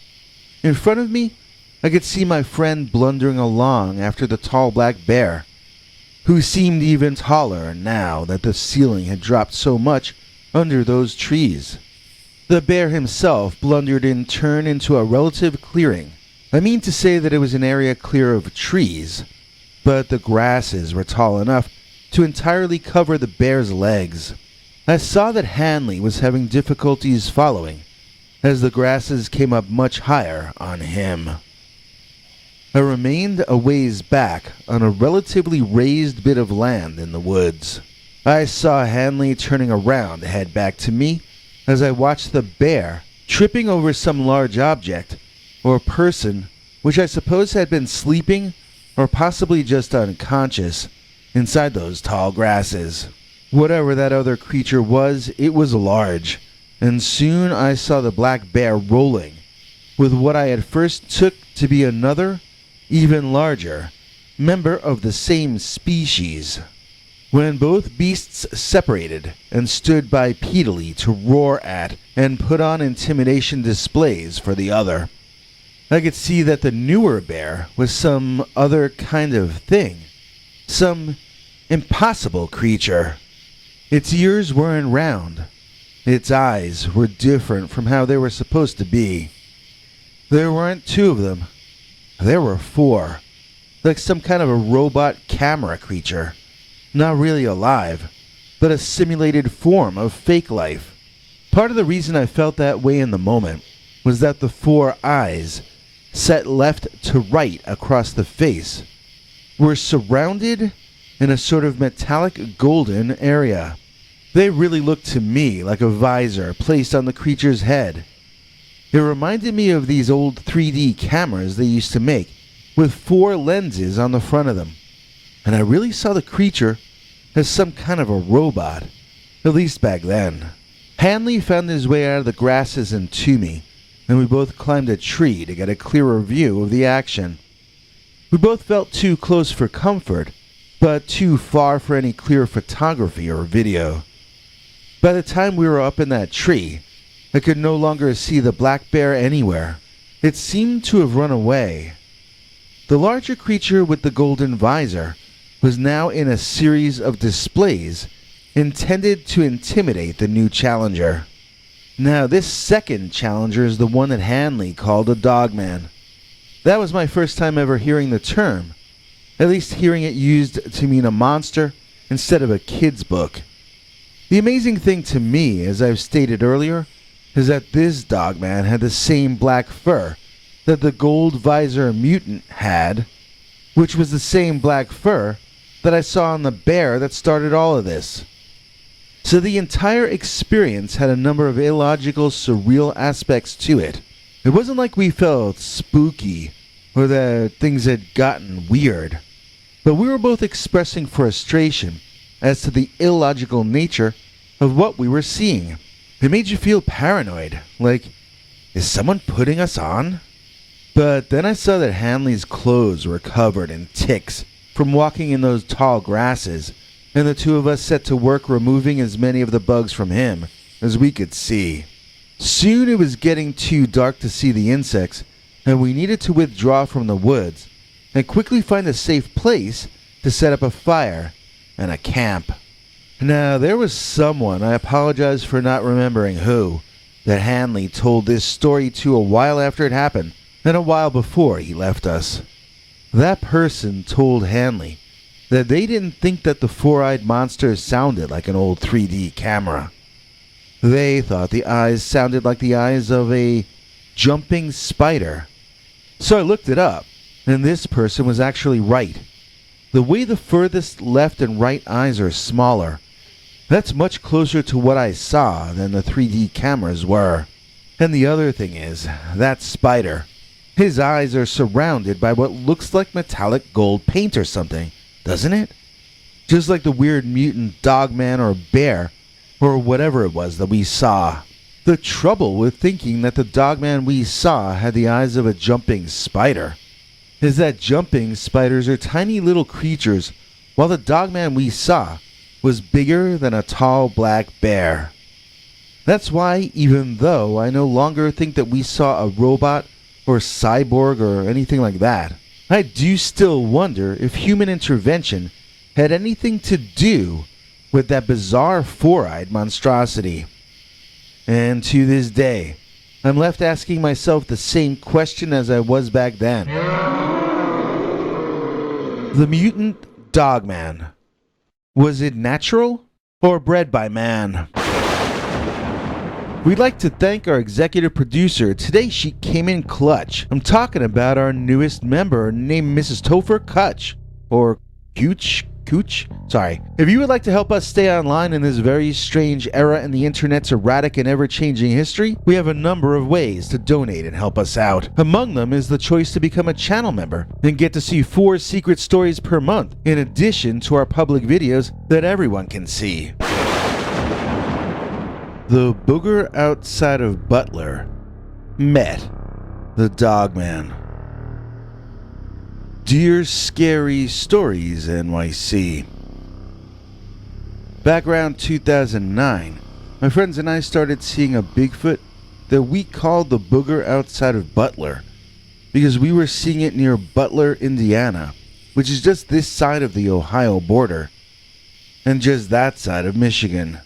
In front of me, I could see my friend blundering along after the tall black bear, who seemed even taller now that the ceiling had dropped so much under those trees. The bear himself blundered in turn into a relative clearing. I mean to say that it was an area clear of trees, but the grasses were tall enough to entirely cover the bear's legs. I saw that Hanley was having difficulties following, as the grasses came up much higher on him. I remained a ways back on a relatively raised bit of land in the woods. I saw Hanley turning around to head back to me as I watched the bear tripping over some large object or person which I suppose had been sleeping or possibly just unconscious inside those tall grasses. Whatever that other creature was, it was large, and soon I saw the black bear rolling with what I at first took to be another, even larger, member of the same species. when both beasts separated and stood bipedally to roar at and put on intimidation displays for the other. I could see that the newer bear was some other kind of thing, some impossible creature. Its ears weren't round. Its eyes were different from how they were supposed to be. There weren't two of them. There were four, like some kind of a robot camera creature. Not really alive, but a simulated form of fake life. Part of the reason I felt that way in the moment was that the four eyes, set left to right across the face, were surrounded in a sort of metallic golden area. They really looked to me like a visor placed on the creature's head. It reminded me of these old 3D cameras they used to make, with 4 lenses on the front of them. And I really saw the creature as some kind of a robot, at least back then. Hanley found his way out of the grasses and to me, and we both climbed a tree to get a clearer view of the action. We both felt too close for comfort, but too far for any clear photography or video. By the time we were up in that tree, I could no longer see the black bear anywhere. It seemed to have run away. The larger creature with the golden visor was now in a series of displays intended to intimidate the new challenger. Now, this second challenger is the one that Hanley called a Dogman. That was my first time ever hearing the term, at least hearing it used to mean a monster instead of a kid's book. The amazing thing to me, as I've stated earlier, is that this Dogman had the same black fur that the gold visor mutant had, which was the same black fur that I saw on the bear that started all of this. So the entire experience had a number of illogical, surreal aspects to it. It wasn't like we felt spooky or that things had gotten weird, but we were both expressing frustration as to the illogical nature of what we were seeing. It made you feel paranoid, like, is someone putting us on? But then I saw that Hanley's clothes were covered in ticks from walking in those tall grasses, and the two of us set to work removing as many of the bugs from him as we could see. Soon it was getting too dark to see the insects, and we needed to withdraw from the woods and quickly find a safe place to set up a fire and a camp. Now, there was someone, I apologize for not remembering who, that Hanley told this story to a while after it happened, and a while before he left us. That person told Hanley that they didn't think that the four-eyed monster sounded like an old 3D camera. They thought the eyes sounded like the eyes of a jumping spider. So I looked it up, and this person was actually right. The way the furthest left and right eyes are smaller, that's much closer to what I saw than the 3D cameras were. And the other thing is, that spider, his eyes are surrounded by what looks like metallic gold paint or something, doesn't it? Just like the weird mutant Dogman or bear, or whatever it was that we saw. The trouble with thinking that the Dogman we saw had the eyes of a jumping spider is that jumping spiders are tiny little creatures, while the Dogman we saw was bigger than a tall black bear. That's why, even though I no longer think that we saw a robot or cyborg or anything like that, I do still wonder if human intervention had anything to do with that bizarre four-eyed monstrosity. And to this day, I'm left asking myself the same question as I was back then. The mutant Dogman. Was it natural or bred by man? We'd like to thank our executive producer. Today she came in clutch. I'm talking about our newest member named Mrs. Topher Kutch. Or Cooch? Sorry. If you would like to help us stay online in this very strange era in the internet's erratic and ever-changing history, we have a number of ways to donate and help us out. Among them is the choice to become a channel member and get to see 4 secret stories per month, in addition to our public videos that everyone can see. The Booger outside of Butler met the Dogman. Dear Scary Stories NYC, Back around 2009, my friends and I started seeing a Bigfoot that we called the Booger outside of Butler, because we were seeing it near Butler, Indiana, which is just this side of the Ohio border, and just that side of Michigan.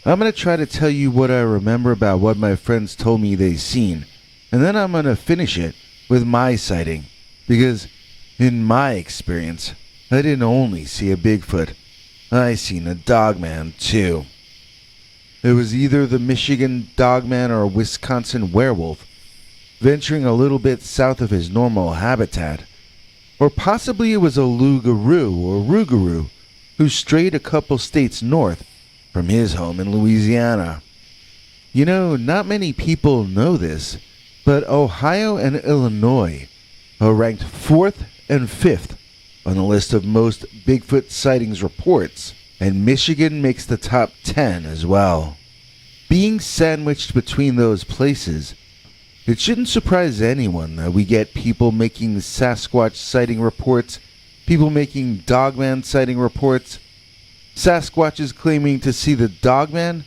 I'm going to try to tell you what I remember about what my friends told me they seen, and then I'm going to finish it with my sighting, because in my experience, I didn't only see a Bigfoot, I seen a Dogman too. It was either the Michigan Dogman or a Wisconsin Werewolf, venturing a little bit south of his normal habitat, or possibly it was a Lougarou or Rougarou who strayed a couple states north from his home in Louisiana. You know, not many people know this, but Ohio and Illinois are ranked 4th and 5th on the list of most Bigfoot sightings reports, and Michigan makes the top 10 as well. Being sandwiched between those places, it shouldn't surprise anyone that we get people making Sasquatch sighting reports, people making Dogman sighting reports, Sasquatches claiming to see the Dogman,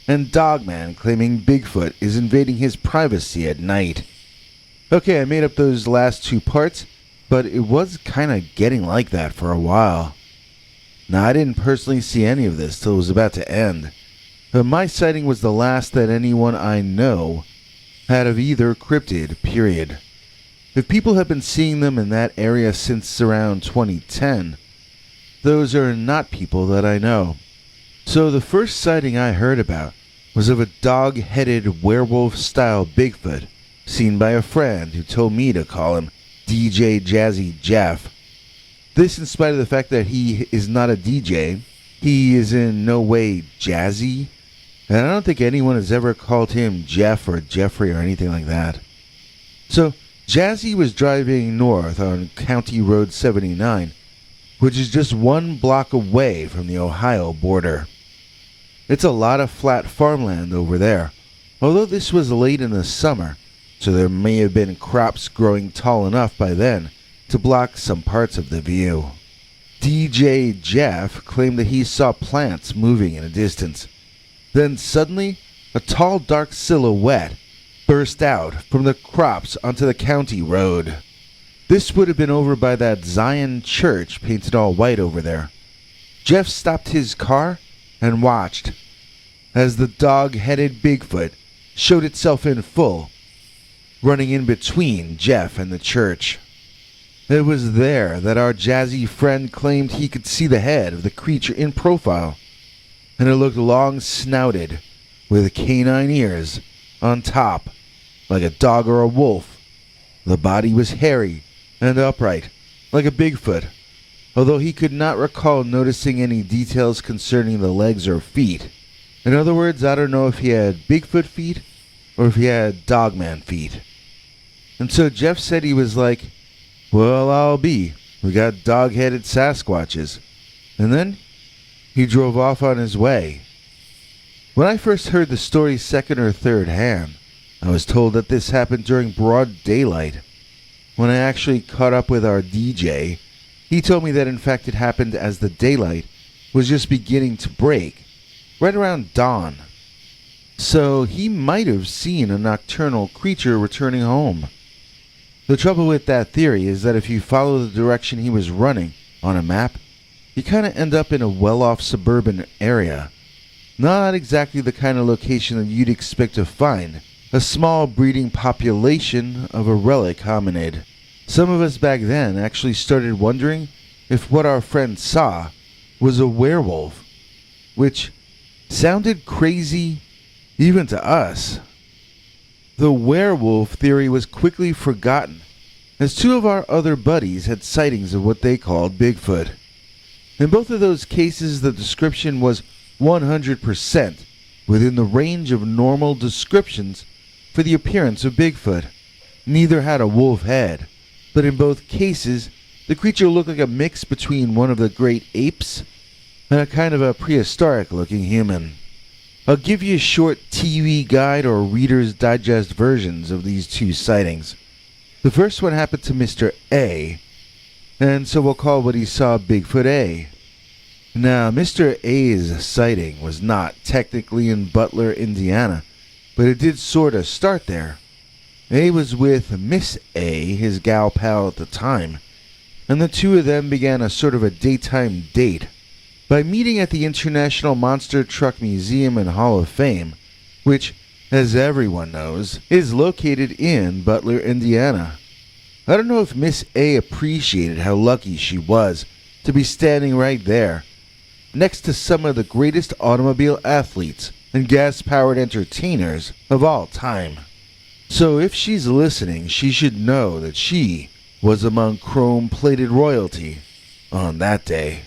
and Dogman claiming Bigfoot is invading his privacy at night. Okay, I made up those last two parts, but it was kinda getting like that for a while. Now, I didn't personally see any of this till it was about to end, but my sighting was the last that anyone I know had of either cryptid, period. If people have been seeing them in that area since around 2010, those are not people that I know. So the first sighting I heard about was of a dog-headed werewolf-style Bigfoot seen by a friend who told me to call him DJ Jazzy Jeff. This in spite of the fact that he is not a DJ, he is in no way jazzy, and I don't think anyone has ever called him Jeff or Jeffrey or anything like that. So Jazzy was driving north on County Road 79, which is just 1 block away from the Ohio border. It's a lot of flat farmland over there, although this was late in the summer, so there may have been crops growing tall enough by then to block some parts of the view. DJ Jeff claimed that he saw plants moving in a distance. Then suddenly, a tall dark silhouette burst out from the crops onto the county road. This would have been over by that Zion church painted all white over there. Jeff stopped his car and watched as the dog-headed Bigfoot showed itself in full, running in between Jeff and the church. It was there that our jazzy friend claimed he could see the head of the creature in profile, and it looked long-snouted, with canine ears on top, like a dog or a wolf. The body was hairy and upright, like a Bigfoot, although he could not recall noticing any details concerning the legs or feet. In other words, I don't know if he had Bigfoot feet or if he had Dogman feet. And so Jeff said he was like, well, I'll be. We got dog-headed Sasquatches. And then he drove off on his way. When I first heard the story second or third hand, I was told that this happened during broad daylight. When I actually caught up with our DJ, he told me that in fact it happened as the daylight was just beginning to break, right around dawn. So he might have seen a nocturnal creature returning home. The trouble with that theory is that if you follow the direction he was running on a map, you kind of end up in a well-off suburban area. Not exactly the kind of location that you'd expect to find a small breeding population of a relic hominid. Some of us back then actually started wondering if what our friend saw was a werewolf, which sounded crazy even to us. The werewolf theory was quickly forgotten, as 2 of our other buddies had sightings of what they called Bigfoot. In both of those cases, the description was 100% within the range of normal descriptions for the appearance of Bigfoot. Neither had a wolf head, but in both cases, the creature looked like a mix between one of the great apes and a kind of a prehistoric-looking human. I'll give you a short TV guide or Reader's Digest versions of these 2 sightings. The first one happened to Mr. A, and so we'll call what he saw Bigfoot A. Now, Mr. A's sighting was not technically in Butler, Indiana, but it did sorta start there. A was with Miss A, his gal pal at the time, and the two of them began a sort of a daytime date by meeting at the International Monster Truck Museum and Hall of Fame, which, as everyone knows, is located in Butler, Indiana. I don't know if Miss A appreciated how lucky she was to be standing right there, next to some of the greatest automobile athletes and gas-powered entertainers of all time. So if she's listening, she should know that she was among chrome-plated royalty on that day.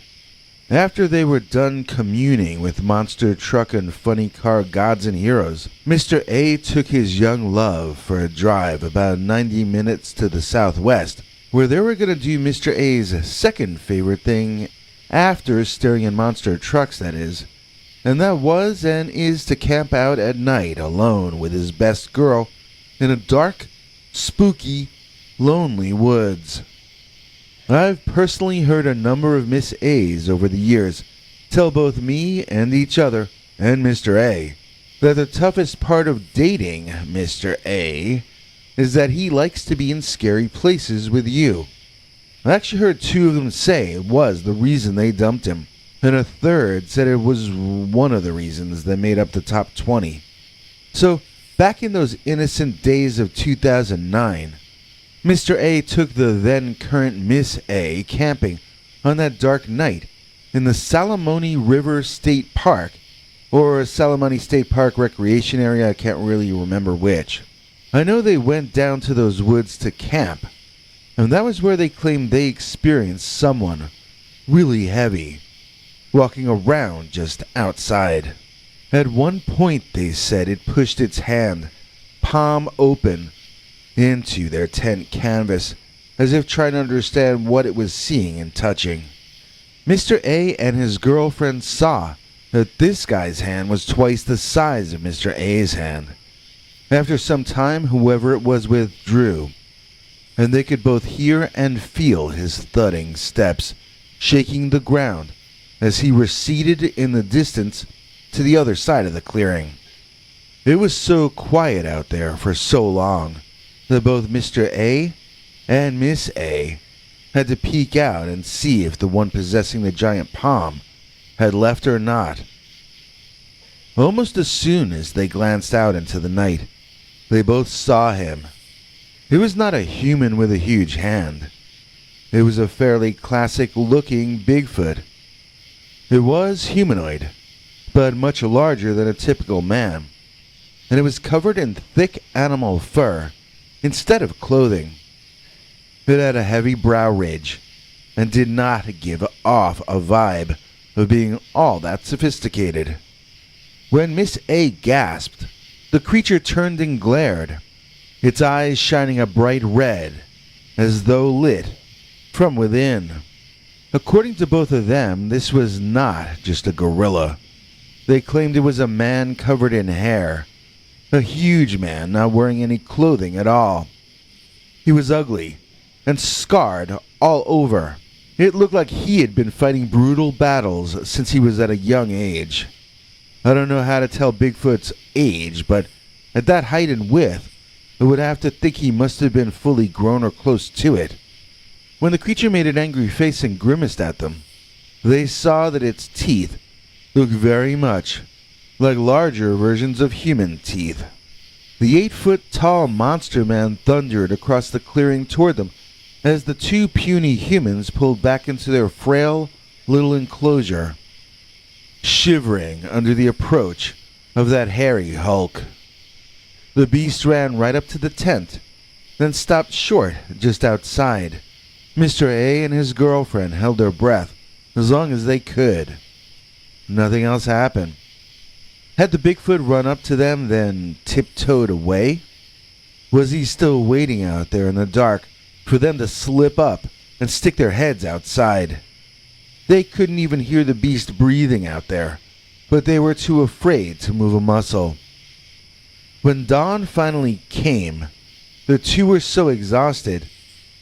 After they were done communing with monster truck and funny car gods and heroes, Mr. A took his young love for a drive about 90 minutes to the southwest, where they were going to do Mr. A's second favorite thing after staring at monster trucks, that is, and that was and is to camp out at night alone with his best girl in a dark, spooky, lonely woods. I've personally heard a number of Miss A's over the years tell both me and each other and Mr. A that the toughest part of dating Mr. A is that he likes to be in scary places with you. I actually heard two of them say it was the reason they dumped him, and a third said it was one of the reasons that made up the top 20. So, back in those innocent days of 2009, Mr. A took the then-current Miss A camping on that dark night in the Salamone River State Park, or Salamone State Park Recreation Area, I can't really remember which. I know they went down to those woods to camp, and that was where they claimed they experienced someone really heavy walking around just outside. At one point, they said it pushed its hand, palm open, into their tent canvas, as if trying to understand what it was seeing and touching. Mr. A and his girlfriend saw that this guy's hand was twice the size of Mr. A's hand. After some time, whoever it was withdrew, and they could both hear and feel his thudding steps shaking the ground as he receded in the distance to the other side of the clearing. It was so quiet out there for so long that both Mr. A and Miss A had to peek out and see if the one possessing the giant palm had left or not. Almost as soon as they glanced out into the night, they both saw him. It was not a human with a huge hand. It was a fairly classic-looking Bigfoot. It was humanoid, but much larger than a typical man, and it was covered in thick animal fur instead of clothing. It had a heavy brow ridge and did not give off a vibe of being all that sophisticated. When Miss A gasped, the creature turned and glared, its eyes shining a bright red, as though lit from within. According to both of them, this was not just a gorilla. They claimed it was a man covered in hair, a huge man not wearing any clothing at all. He was ugly and scarred all over. It looked like he had been fighting brutal battles since he was at a young age. I don't know how to tell Bigfoot's age, but at that height and width, I would have to think he must have been fully grown or close to it. When the creature made an angry face and grimaced at them, they saw that its teeth looked very much like larger versions of human teeth. The 8-foot-tall monster man thundered across the clearing toward them as the two puny humans pulled back into their frail little enclosure, shivering under the approach of that hairy hulk. The beast ran right up to the tent, then stopped short just outside. Mr. A and his girlfriend held their breath as long as they could. Nothing else happened. Had the Bigfoot run up to them, then tiptoed away? Was he still waiting out there in the dark for them to slip up and stick their heads outside? They couldn't even hear the beast breathing out there, but they were too afraid to move a muscle. When dawn finally came, the two were so exhausted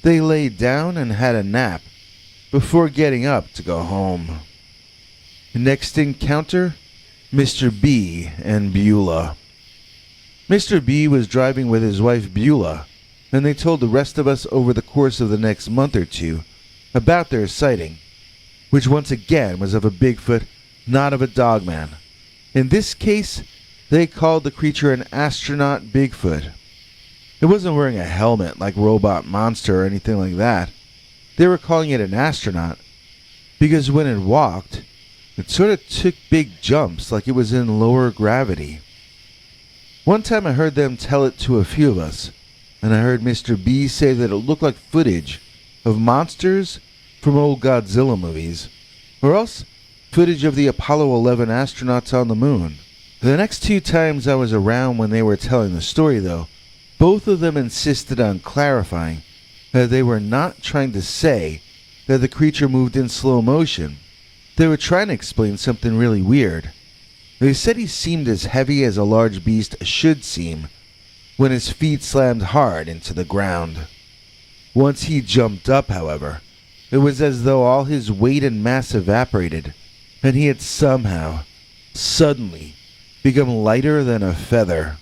they laid down and had a nap before getting up to go home. Next encounter, Mr. B and Beulah. Mr. B was driving with his wife Beulah, and they told the rest of us over the course of the next month or two about their sighting, which once again was of a Bigfoot, not of a Dogman. In this case, they called the creature an astronaut Bigfoot. It wasn't wearing a helmet like Robot Monster or anything like that. They were calling it an astronaut because when it walked, it sort of took big jumps like it was in lower gravity. One time I heard them tell it to a few of us, and I heard Mr. B say that it looked like footage of monsters from old Godzilla movies, or else footage of the Apollo 11 astronauts on the moon. The next two times I was around when they were telling the story, though, both of them insisted on clarifying that they were not trying to say that the creature moved in slow motion. They were trying to explain something really weird. They said he seemed as heavy as a large beast should seem when his feet slammed hard into the ground. Once he jumped up, however, it was as though all his weight and mass evaporated, and he had somehow, suddenly, become lighter than a feather.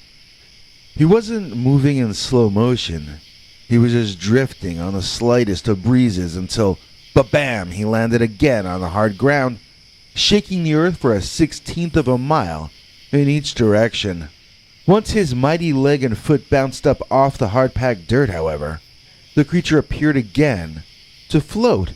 He wasn't moving in slow motion. He was just drifting on the slightest of breezes until, ba-bam, he landed again on the hard ground, shaking the earth for a 1/16 of a mile in each direction. Once his mighty leg and foot bounced up off the hard-packed dirt, however, the creature appeared again to float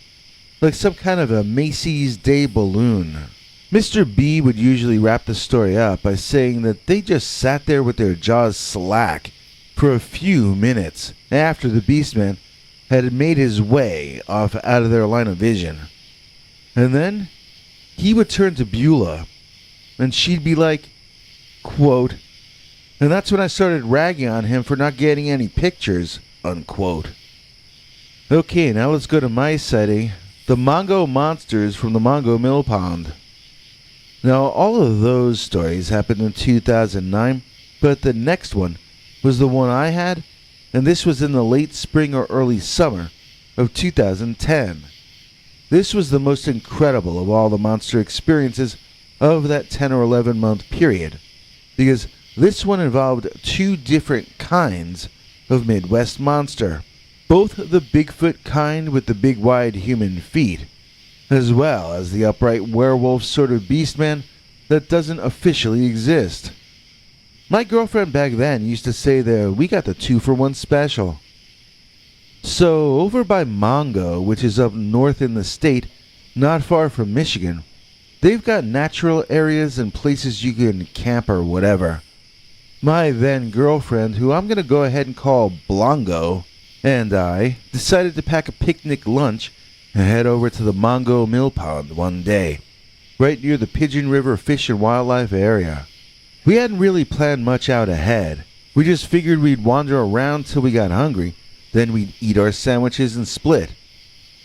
like some kind of a Macy's Day balloon. Mr. B would usually wrap the story up by saying that they just sat there with their jaws slack for a few minutes after the Beastman had made his way off out of their line of vision. And then he would turn to Beulah, and she'd be like, quote, and that's when I started ragging on him for not getting any pictures, unquote. Okay, now let's go to my sighting, the Mongo Monsters from the Mongo Mill Pond. Now, all of those stories happened in 2009, but the next one was the one I had, and this was in the late spring or early summer of 2010. This was the most incredible of all the monster experiences of that 10 or 11 month period, because this one involved two different kinds of Midwest monster, both the Bigfoot kind with the big wide human feet, as well as the upright werewolf sort of beastman that doesn't officially exist. My girlfriend back then used to say that we got the 2-for-1 special. So over by Mongo, which is up north in the state, not far from Michigan, they've got natural areas and places you can camp or whatever. My then girlfriend, who I'm going to go ahead and call Blongo, and I decided to pack a picnic lunch and head over to the Mongo Mill Pond one day, right near the Pigeon River Fish and Wildlife area. We hadn't really planned much out ahead. We just figured we'd wander around till we got hungry, then we'd eat our sandwiches and split.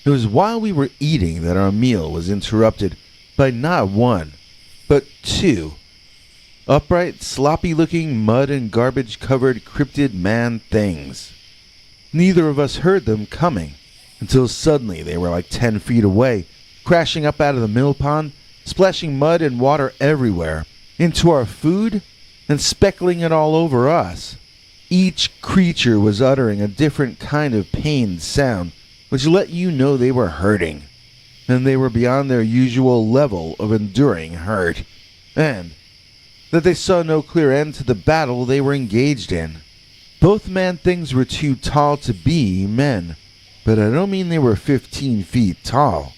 It was while we were eating that our meal was interrupted by not one, but two upright, sloppy-looking, mud and garbage-covered cryptid man things. Neither of us heard them coming, until suddenly they were like 10 feet away, crashing up out of the mill pond, splashing mud and water everywhere, into our food, and speckling it all over us. Each creature was uttering a different kind of pained sound, which let you know they were hurting, and they were beyond their usual level of enduring hurt, and that they saw no clear end to the battle they were engaged in. Both man-things were too tall to be men, but I don't mean they were 15 feet tall.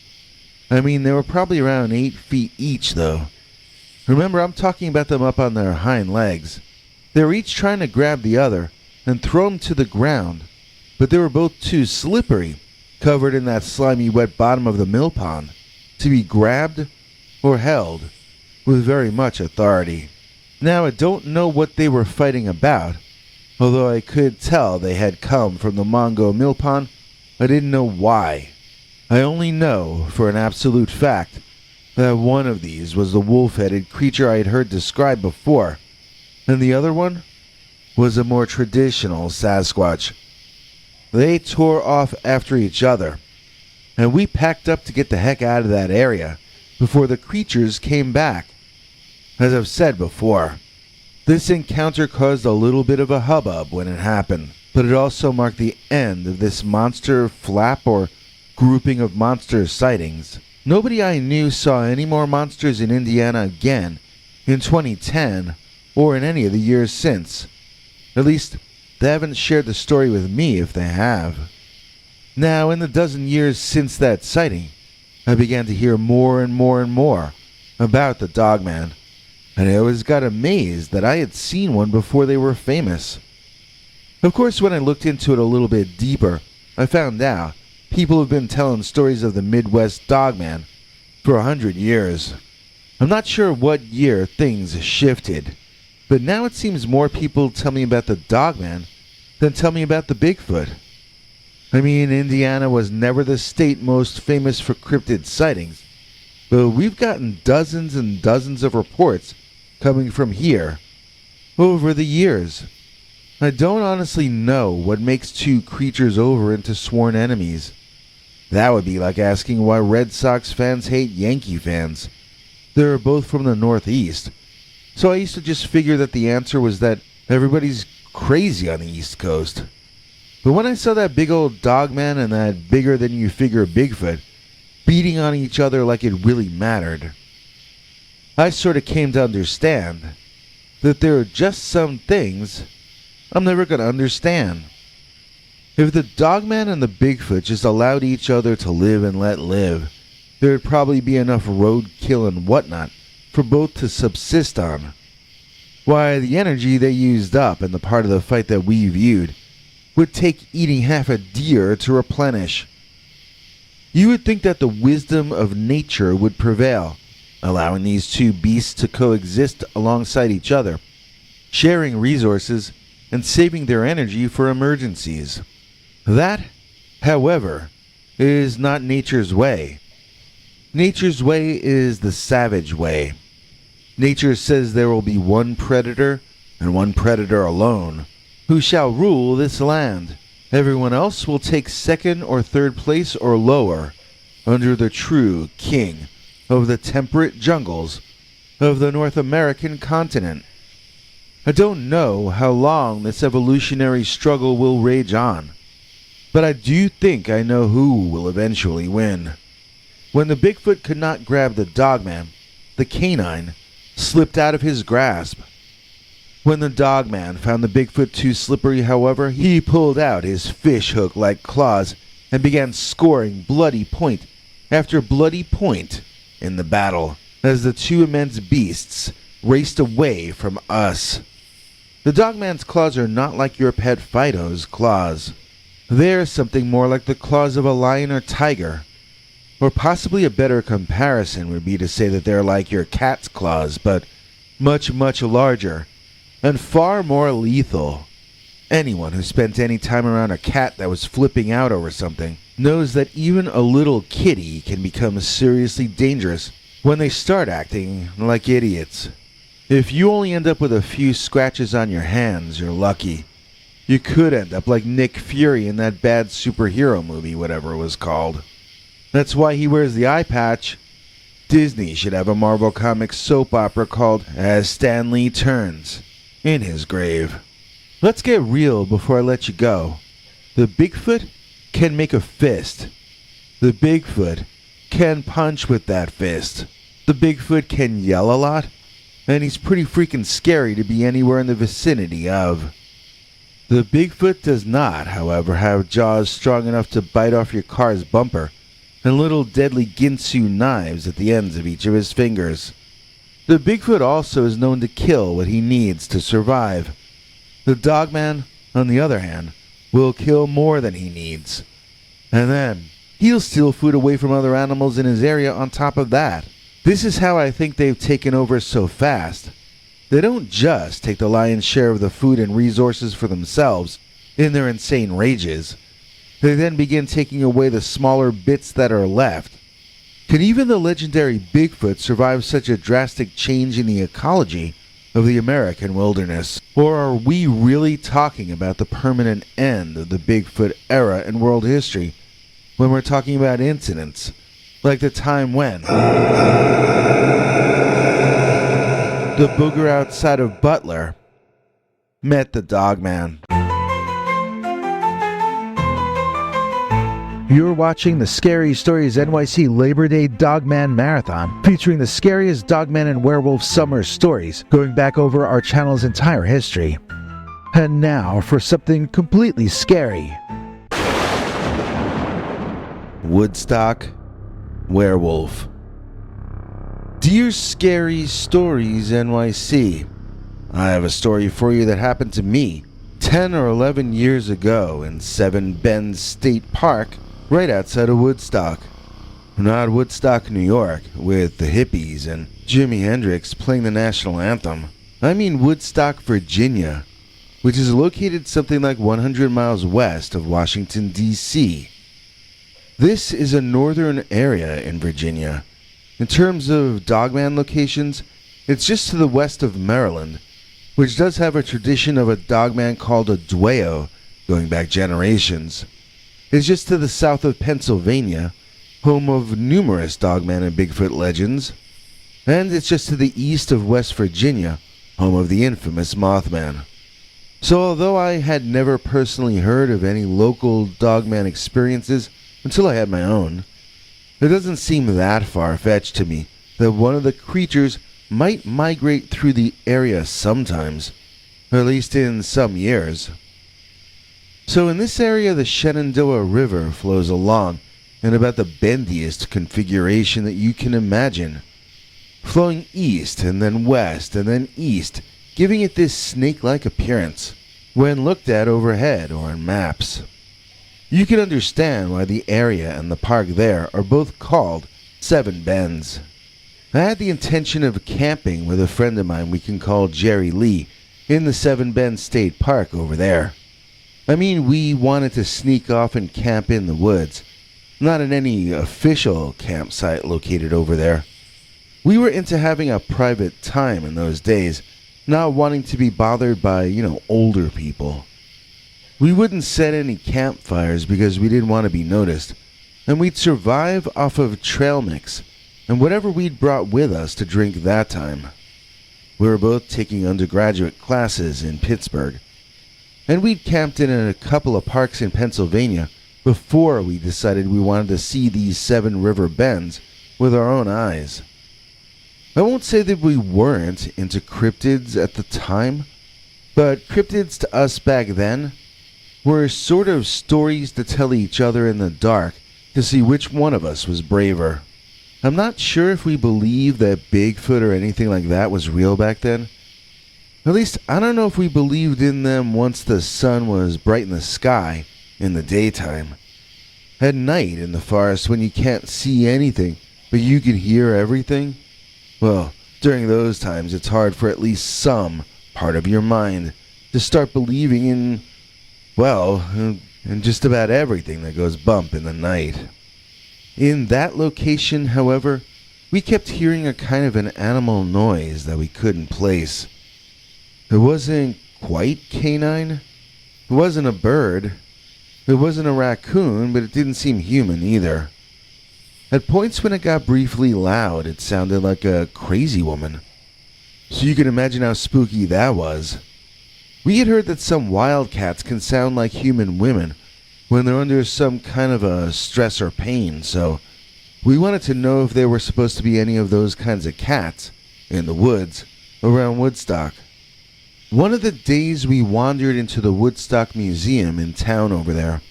I mean they were probably around 8 feet each, though. Remember, I'm talking about them up on their hind legs. They were each trying to grab the other and throw him to the ground, but they were both too slippery, covered in that slimy wet bottom of the mill pond, to be grabbed or held with very much authority. Now, I don't know what they were fighting about, although I could tell they had come from the Mongo Mill Pond. I didn't know why. I only know, for an absolute fact, that one of these was the wolf-headed creature I had heard described before, and the other one was a more traditional Sasquatch. They tore off after each other, and we packed up to get the heck out of that area, before the creatures came back. As I've said before, this encounter caused a little bit of a hubbub when it happened, but it also marked the end of this monster flap or grouping of monster sightings. Nobody I knew saw any more monsters in Indiana again in 2010 or in any of the years since. At least, they haven't shared the story with me if they have. Now, in the dozen years since that sighting, I began to hear more and more and more about the Dogman, and I always got amazed that I had seen one before they were famous. Of course, when I looked into it a little bit deeper, I found out people have been telling stories of the Midwest Dogman for 100 years. I'm not sure what year things shifted, but now it seems more people tell me about the Dogman than tell me about the Bigfoot. I mean, Indiana was never the state most famous for cryptid sightings, but we've gotten dozens and dozens of reports coming from here over the years. I don't honestly know what makes two creatures over into sworn enemies. That would be like asking why Red Sox fans hate Yankee fans. They're both from the Northeast, so I used to just figure that the answer was that everybody's crazy on the East Coast. But when I saw that big old Dogman and that bigger-than-you-figure Bigfoot beating on each other like it really mattered, I sort of came to understand that there are just some things I'm never going to understand. If the Dogman and the Bigfoot just allowed each other to live and let live, there would probably be enough roadkill and whatnot for both to subsist on. Why, the energy they used up in the part of the fight that we viewed would take eating half a deer to replenish. You would think that the wisdom of nature would prevail, allowing these two beasts to coexist alongside each other, sharing resources and saving their energy for emergencies. That, however, is not nature's way. Nature's way is the savage way. Nature says there will be one predator, and one predator alone, who shall rule this land. Everyone else will take second or third place or lower under the true king of the temperate jungles of the North American continent. I don't know how long this evolutionary struggle will rage on, but I do think I know who will eventually win. When the Bigfoot could not grab the Dogman, the canine slipped out of his grasp. When the Dogman found the Bigfoot too slippery, however, he pulled out his fishhook-like claws and began scoring bloody point after bloody point in the battle as the two immense beasts raced away from us. The Dogman's claws are not like your pet Fido's claws. They're something more like the claws of a lion or tiger. Or possibly a better comparison would be to say that they're like your cat's claws, but much, much larger and far more lethal. Anyone who spent any time around a cat that was flipping out over something knows that even a little kitty can become seriously dangerous when they start acting like idiots. If you only end up with a few scratches on your hands, you're lucky. You could end up like Nick Fury in that bad superhero movie, whatever it was called. That's why he wears the eye patch. Disney should have a Marvel Comics soap opera called As Stan Lee Turns in His Grave. Let's get real before I let you go. The Bigfoot can make a fist. The Bigfoot can punch with that fist. The Bigfoot can yell a lot, and he's pretty freaking scary to be anywhere in the vicinity of. The Bigfoot does not, however, have jaws strong enough to bite off your car's bumper and little deadly Ginsu knives at the ends of each of his fingers. The Bigfoot also is known to kill what he needs to survive. The Dogman, on the other hand, will kill more than he needs. And then, he'll steal food away from other animals in his area on top of that. This is how I think they've taken over so fast. They don't just take the lion's share of the food and resources for themselves in their insane rages. They then begin taking away the smaller bits that are left. Can even the legendary Bigfoot survive such a drastic change in the ecology of the American wilderness? Or are we really talking about the permanent end of the Bigfoot era in world history when we're talking about incidents Like the time when the Booger outside of Butler met the Dogman. You're watching the Scary Stories NYC Labor Day Dogman Marathon, featuring the scariest Dogman and Werewolf summer stories, going back over our channel's entire history. And now for something completely scary. Woodstock Werewolf. Dear Scary Stories NYC, I have a story for you that happened to me 10 or 11 years ago in Seven Bends State Park, right outside of Woodstock. Not Woodstock, New York, with the hippies and Jimi Hendrix playing the national anthem. I mean Woodstock, Virginia, which is located something like 100 miles west of Washington, D.C. This is a northern area in Virginia. In terms of Dogman locations, it's just to the west of Maryland, which does have a tradition of a Dogman called a Dweo, going back generations. It's just to the south of Pennsylvania, home of numerous Dogman and Bigfoot legends. And it's just to the east of West Virginia, home of the infamous Mothman. So although I had never personally heard of any local Dogman experiences until I had my own, it doesn't seem that far-fetched to me that one of the creatures might migrate through the area sometimes, or at least in some years. So in this area, the Shenandoah River flows along in about the bendiest configuration that you can imagine, flowing east and then west and then east, giving it this snake-like appearance when looked at overhead or on maps. You can understand why the area and the park there are both called Seven Bends. I had the intention of camping with a friend of mine we can call Jerry Lee in the Seven Bends State Park over there. I mean, we wanted to sneak off and camp in the woods, not in any official campsite located over there. We were into having a private time in those days, not wanting to be bothered by, older people. We wouldn't set any campfires because we didn't want to be noticed, and we'd survive off of trail mix and whatever we'd brought with us to drink that time. We were both taking undergraduate classes in Pittsburgh, and we'd camped in a couple of parks in Pennsylvania before we decided we wanted to see these Seven River Bends with our own eyes. I won't say that we weren't into cryptids at the time, but cryptids to us back then were sort of stories to tell each other in the dark to see which one of us was braver. I'm not sure if we believed that Bigfoot or anything like that was real back then. At least, I don't know if we believed in them once the sun was bright in the sky in the daytime. At night in the forest when you can't see anything, but you can hear everything, well, during those times it's hard for at least some part of your mind to start believing in, in just about everything that goes bump in the night. In that location, however, we kept hearing a kind of an animal noise that we couldn't place. It wasn't quite canine. It wasn't a bird. It wasn't a raccoon, but it didn't seem human either. At points when it got briefly loud, it sounded like a crazy woman. So you can imagine how spooky that was. We had heard that some wildcats can sound like human women when they're under some kind of a stress or pain, so we wanted to know if there were supposed to be any of those kinds of cats in the woods around Woodstock. One of the days we wandered into the Woodstock Museum in town over there,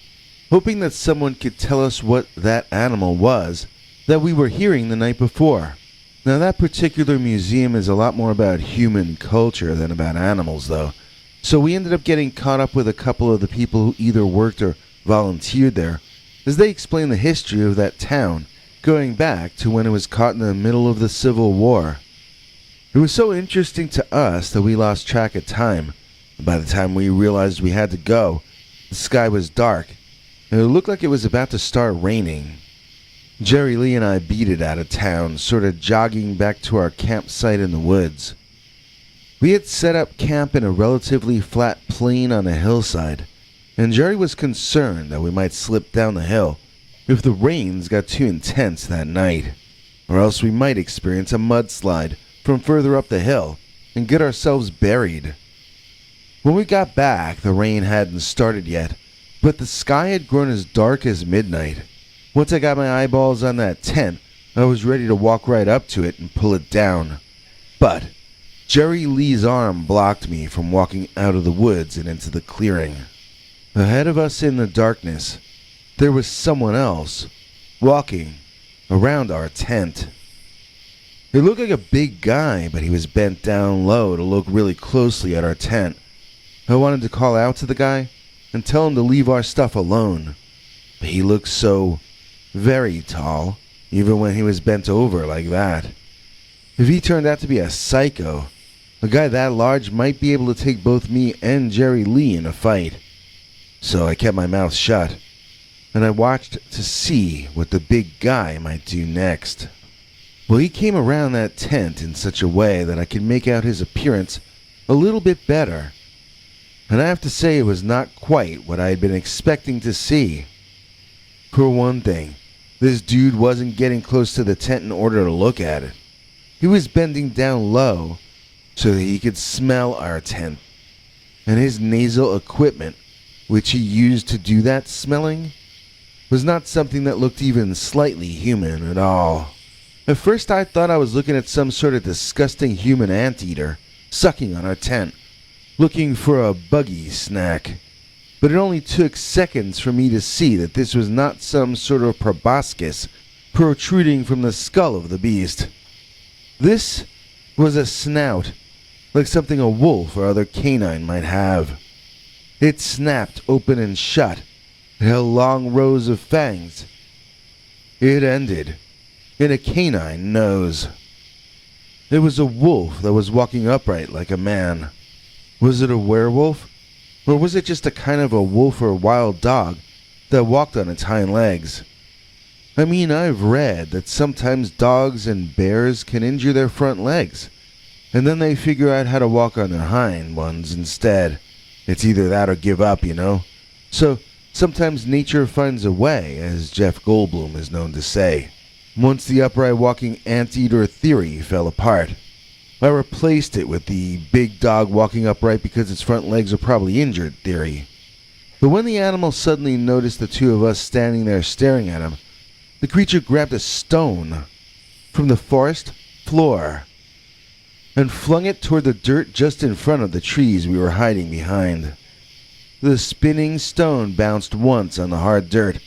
hoping that someone could tell us what that animal was that we were hearing the night before. Now that particular museum is a lot more about human culture than about animals though, so we ended up getting caught up with a couple of the people who either worked or volunteered there, as they explained the history of that town, going back to when it was caught in the middle of the Civil War. It was so interesting to us that we lost track of time. By the time we realized we had to go, the sky was dark, and it looked like it was about to start raining. Jerry Lee and I beat it out of town, sort of jogging back to our campsite in the woods. We had set up camp in a relatively flat plain on a hillside, and Jerry was concerned that we might slip down the hill if the rains got too intense that night, or else we might experience a mudslide from further up the hill and get ourselves buried. When we got back, the rain hadn't started yet, but the sky had grown as dark as midnight. Once I got my eyeballs on that tent, I was ready to walk right up to it and pull it down. But Jerry Lee's arm blocked me from walking out of the woods and into the clearing. Ahead of us in the darkness, there was someone else walking around our tent. He looked like a big guy, but he was bent down low to look really closely at our tent. I wanted to call out to the guy and tell him to leave our stuff alone, but he looked so very tall, even when he was bent over like that. If he turned out to be a psycho, a guy that large might be able to take both me and Jerry Lee in a fight. So I kept my mouth shut, and I watched to see what the big guy might do next. Well, he came around that tent in such a way that I could make out his appearance a little bit better. And I have to say it was not quite what I had been expecting to see. For one thing, this dude wasn't getting close to the tent in order to look at it. He was bending down low so that he could smell our tent. And his nasal equipment, which he used to do that smelling, was not something that looked even slightly human at all. At first I thought I was looking at some sort of disgusting human anteater sucking on our tent, looking for a buggy snack. But it only took seconds for me to see that this was not some sort of proboscis protruding from the skull of the beast. This was a snout, like something a wolf or other canine might have. It snapped open and shut. It held long rows of fangs. It ended in a canine nose. It was a wolf that was walking upright like a man. Was it a werewolf? Or was it just a kind of a wolf or wild dog that walked on its hind legs? I mean, I've read that sometimes dogs and bears can injure their front legs, and then they figure out how to walk on their hind ones instead. It's either that or give up, you know? So sometimes nature finds a way, as Jeff Goldblum is known to say. Once the upright walking anteater theory fell apart, I replaced it with the big dog walking upright because its front legs are probably injured theory. But when the animal suddenly noticed the two of us standing there staring at him, the creature grabbed a stone from the forest floor and flung it toward the dirt just in front of the trees we were hiding behind. The spinning stone bounced once on the hard dirt,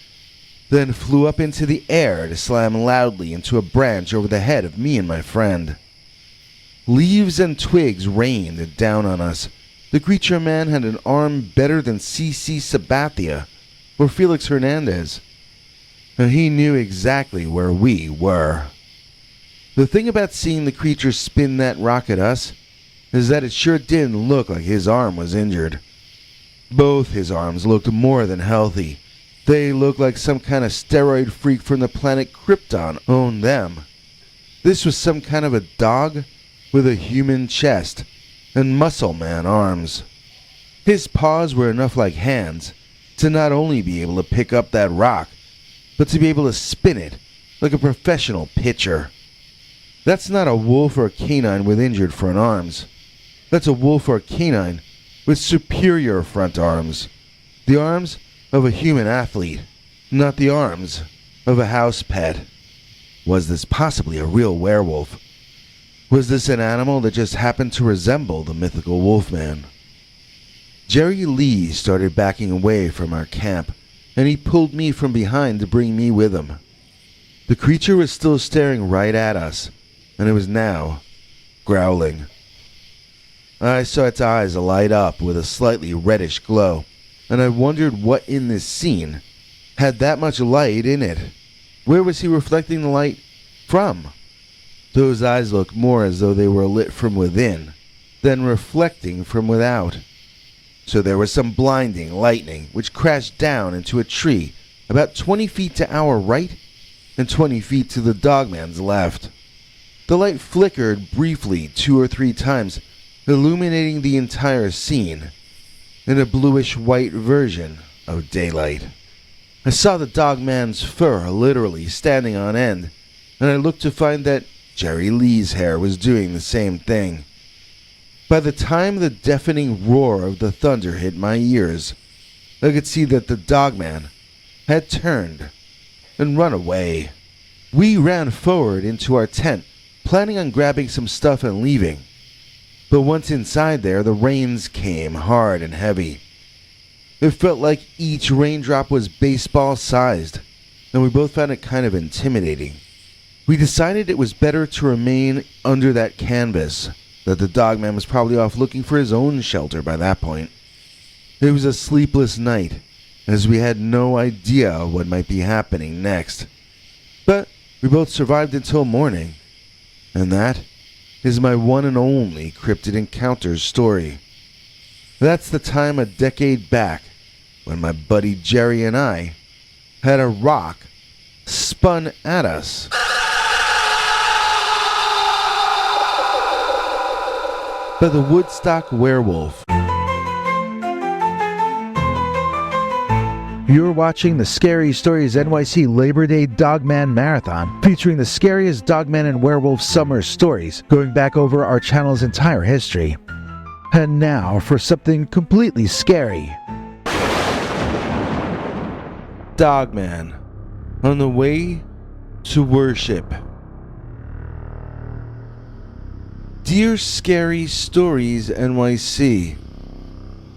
then flew up into the air to slam loudly into a branch over the head of me and my friend. Leaves and twigs rained down on us. The creature man had an arm better than C.C. Sabathia or Felix Hernandez, and he knew exactly where we were. The thing about seeing the creature spin that rock at us is that it sure didn't look like his arm was injured. Both his arms looked more than healthy. They looked like some kind of steroid freak from the planet Krypton owned them. This was some kind of a dog with a human chest and muscle man arms. His paws were enough like hands to not only be able to pick up that rock, but to be able to spin it like a professional pitcher. That's not a wolf or a canine with injured front arms. That's a wolf or a canine with superior front arms. The arms of a human athlete, not the arms of a house pet. Was this possibly a real werewolf? Was this an animal that just happened to resemble the mythical Wolfman? Jerry Lee started backing away from our camp, and he pulled me from behind to bring me with him. The creature was still staring right at us, and it was now growling. I saw its eyes light up with a slightly reddish glow, and I wondered what in this scene had that much light in it. Where was he reflecting the light from? Those eyes looked more as though they were lit from within than reflecting from without. So there was some blinding lightning which crashed down into a tree about 20 feet to our right and 20 feet to the Dogman's left. The light flickered briefly 2 or 3 times, illuminating the entire scene in a bluish-white version of daylight. I saw the Dogman's fur literally standing on end, and I looked to find that Jerry Lee's hair was doing the same thing. By the time the deafening roar of the thunder hit my ears, I could see that the Dogman had turned and run away. We ran forward into our tent, planning on grabbing some stuff and leaving. But once inside there, the rains came hard and heavy. It felt like each raindrop was baseball-sized, and we both found it kind of intimidating. We decided it was better to remain under that canvas, that the Dogman was probably off looking for his own shelter by that point. It was a sleepless night, as we had no idea what might be happening next. But we both survived until morning, and that is my one and only cryptid encounters story. That's the time a decade back when my buddy Jerry and I had a rock spun at us. By the Woodstock Werewolf. You're watching the Scary Stories NYC Labor Day Dogman Marathon, featuring the scariest Dogman and Werewolf summer stories, going back over our channel's entire history. And now for something completely scary. Dogman, on the way to worship. Dear Scary Stories NYC,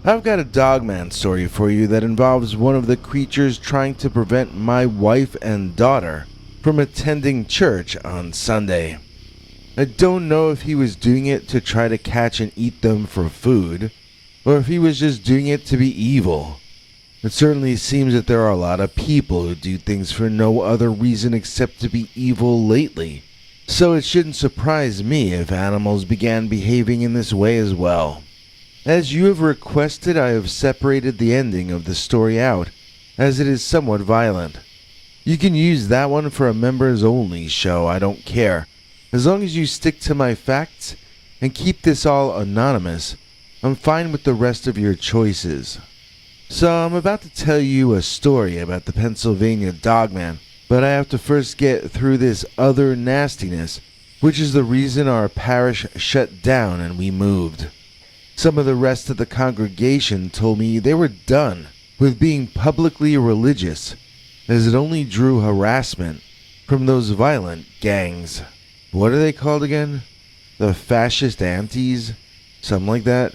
I've got a Dogman story for you that involves one of the creatures trying to prevent my wife and daughter from attending church on Sunday. I don't know if he was doing it to try to catch and eat them for food, or if he was just doing it to be evil. It certainly seems that there are a lot of people who do things for no other reason except to be evil lately, so it shouldn't surprise me if animals began behaving in this way as well. As you have requested, I have separated the ending of the story out, as it is somewhat violent. You can use that one for a members-only show, I don't care. As long as you stick to my facts and keep this all anonymous, I'm fine with the rest of your choices. So I'm about to tell you a story about the Pennsylvania Dogman, but I have to first get through this other nastiness, which is the reason our parish shut down and we moved. Some of the rest of the congregation told me they were done with being publicly religious, as it only drew harassment from those violent gangs. What are they called again? The fascist aunties? Something like that?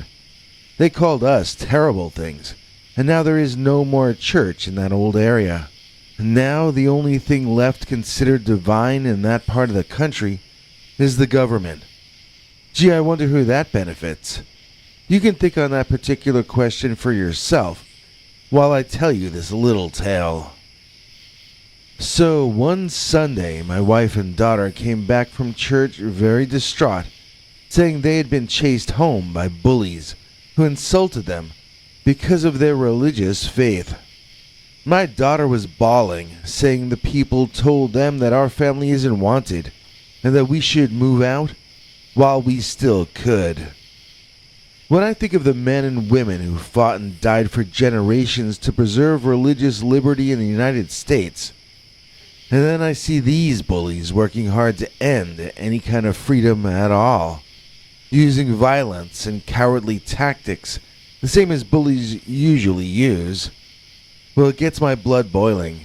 They called us terrible things, and now there is no more church in that old area. Now the only thing left considered divine in that part of the country is the government. Gee, I wonder who that benefits. You can think on that particular question for yourself while I tell you this little tale. So one Sunday, my wife and daughter came back from church very distraught, saying they had been chased home by bullies who insulted them because of their religious faith. My daughter was bawling, saying the people told them that our family isn't wanted and that we should move out while we still could. When I think of the men and women who fought and died for generations to preserve religious liberty in the United States, and then I see these bullies working hard to end any kind of freedom at all, using violence and cowardly tactics, the same as bullies usually use, well, it gets my blood boiling.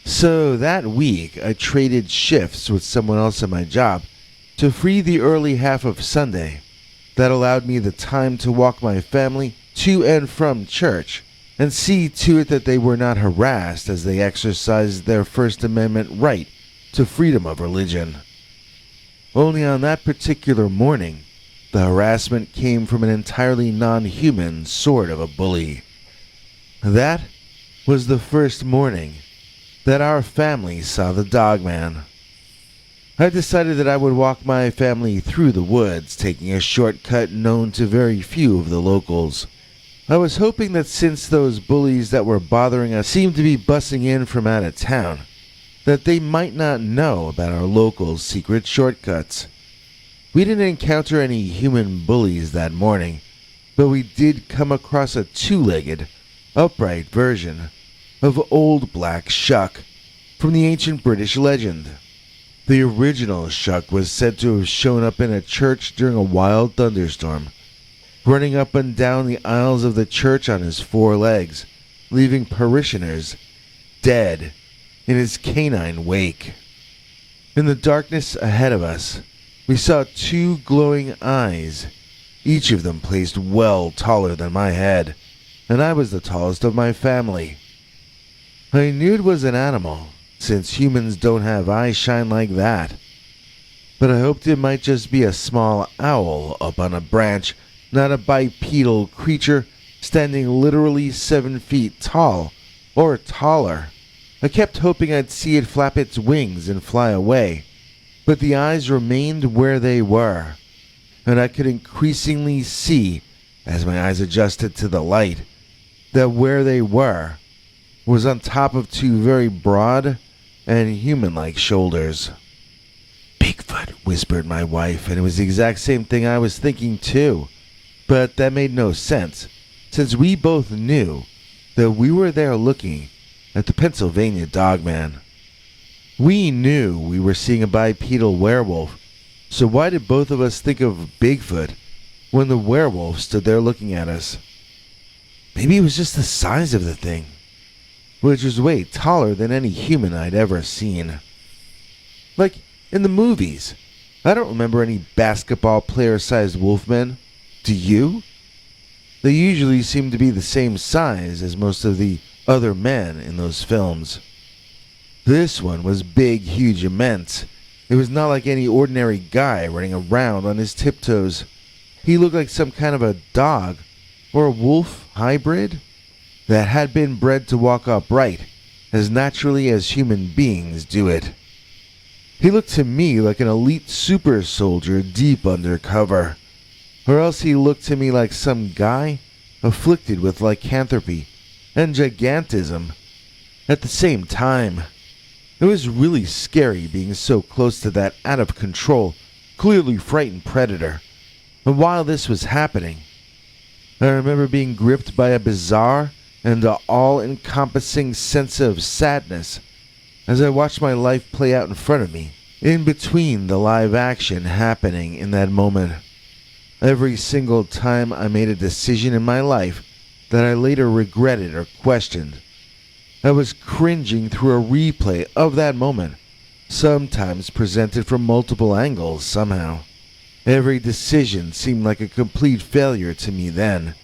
So that week, I traded shifts with someone else at my job to free the early half of Sunday. That allowed me the time to walk my family to and from church and see to it that they were not harassed as they exercised their First Amendment right to freedom of religion. Only on that particular morning, the harassment came from an entirely non-human sort of a bully. That was the first morning that our family saw the Dogman. I decided that I would walk my family through the woods, taking a shortcut known to very few of the locals. I was hoping that since those bullies that were bothering us seemed to be bussing in from out of town, that they might not know about our local secret shortcuts. We didn't encounter any human bullies that morning, but we did come across a two-legged, upright version of old black shuck from the ancient British legend. The original shuck was said to have shown up in a church during a wild thunderstorm, running up and down the aisles of the church on his 4 legs, leaving parishioners dead in his canine wake. In the darkness ahead of us, we saw 2 glowing eyes, each of them placed well taller than my head, and I was the tallest of my family. I knew it was an animal, since humans don't have eyes shine like that, but I hoped it might just be a small owl up on a branch, not a bipedal creature standing literally 7 feet tall, or taller. I kept hoping I'd see it flap its wings and fly away, but the eyes remained where they were, and I could increasingly see, as my eyes adjusted to the light, that where they were was on top of 2 very broad and human-like shoulders. "Bigfoot," whispered my wife, and it was the exact same thing I was thinking too. But that made no sense, since we both knew that we were there looking at the Pennsylvania Dogman. We knew we were seeing a bipedal werewolf, so why did both of us think of Bigfoot when the werewolf stood there looking at us? Maybe it was just the size of the thing, which was way taller than any human I'd ever seen. Like in the movies. I don't remember any basketball player-sized wolfmen. Do you? They usually seem to be the same size as most of the other men in those films. This one was big, huge, immense. It was not like any ordinary guy running around on his tiptoes. He looked like some kind of a dog or a wolf hybrid that had been bred to walk upright, as naturally as human beings do it. He looked to me like an elite super soldier deep undercover, or else he looked to me like some guy afflicted with lycanthropy and gigantism at the same time. It was really scary being so close to that out-of-control, clearly frightened predator. And while this was happening, I remember being gripped by a bizarre and all-encompassing sense of sadness as I watched my life play out in front of me, in between the live action happening in that moment. Every single time I made a decision in my life that I later regretted or questioned, I was cringing through a replay of that moment, sometimes presented from multiple angles somehow. Every decision seemed like a complete failure to me then,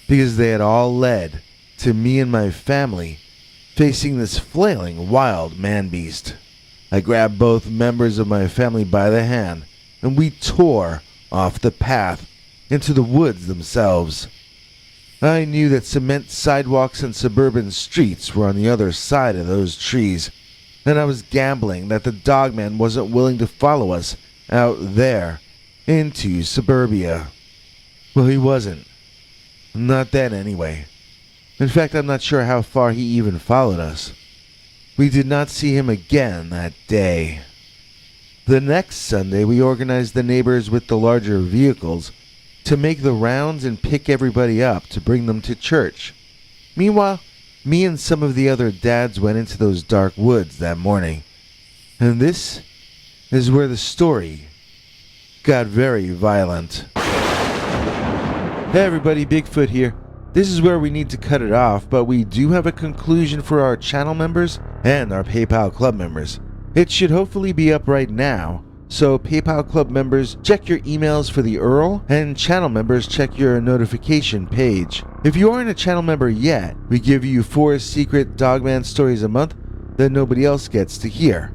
because they had all led to me and my family facing this flailing wild man-beast. I grabbed both members of my family by the hand, and we tore off the path into the woods themselves. I knew that cement sidewalks and suburban streets were on the other side of those trees, and I was gambling that the Dogman wasn't willing to follow us out there into suburbia. Well, he wasn't. Not then, anyway. In fact, I'm not sure how far he even followed us. We did not see him again that day. The next Sunday, we organized the neighbors with the larger vehicles to make the rounds and pick everybody up to bring them to church. Meanwhile, me and some of the other dads went into those dark woods that morning. And this is where the story got very violent. Hey everybody, Bigfoot here. This is where we need to cut it off, but we do have a conclusion for our channel members and our PayPal Club members. It should hopefully be up right now, so PayPal Club members, check your emails for the URL, and channel members, check your notification page. If you aren't a channel member yet, we give you 4 secret Dogman stories a month that nobody else gets to hear.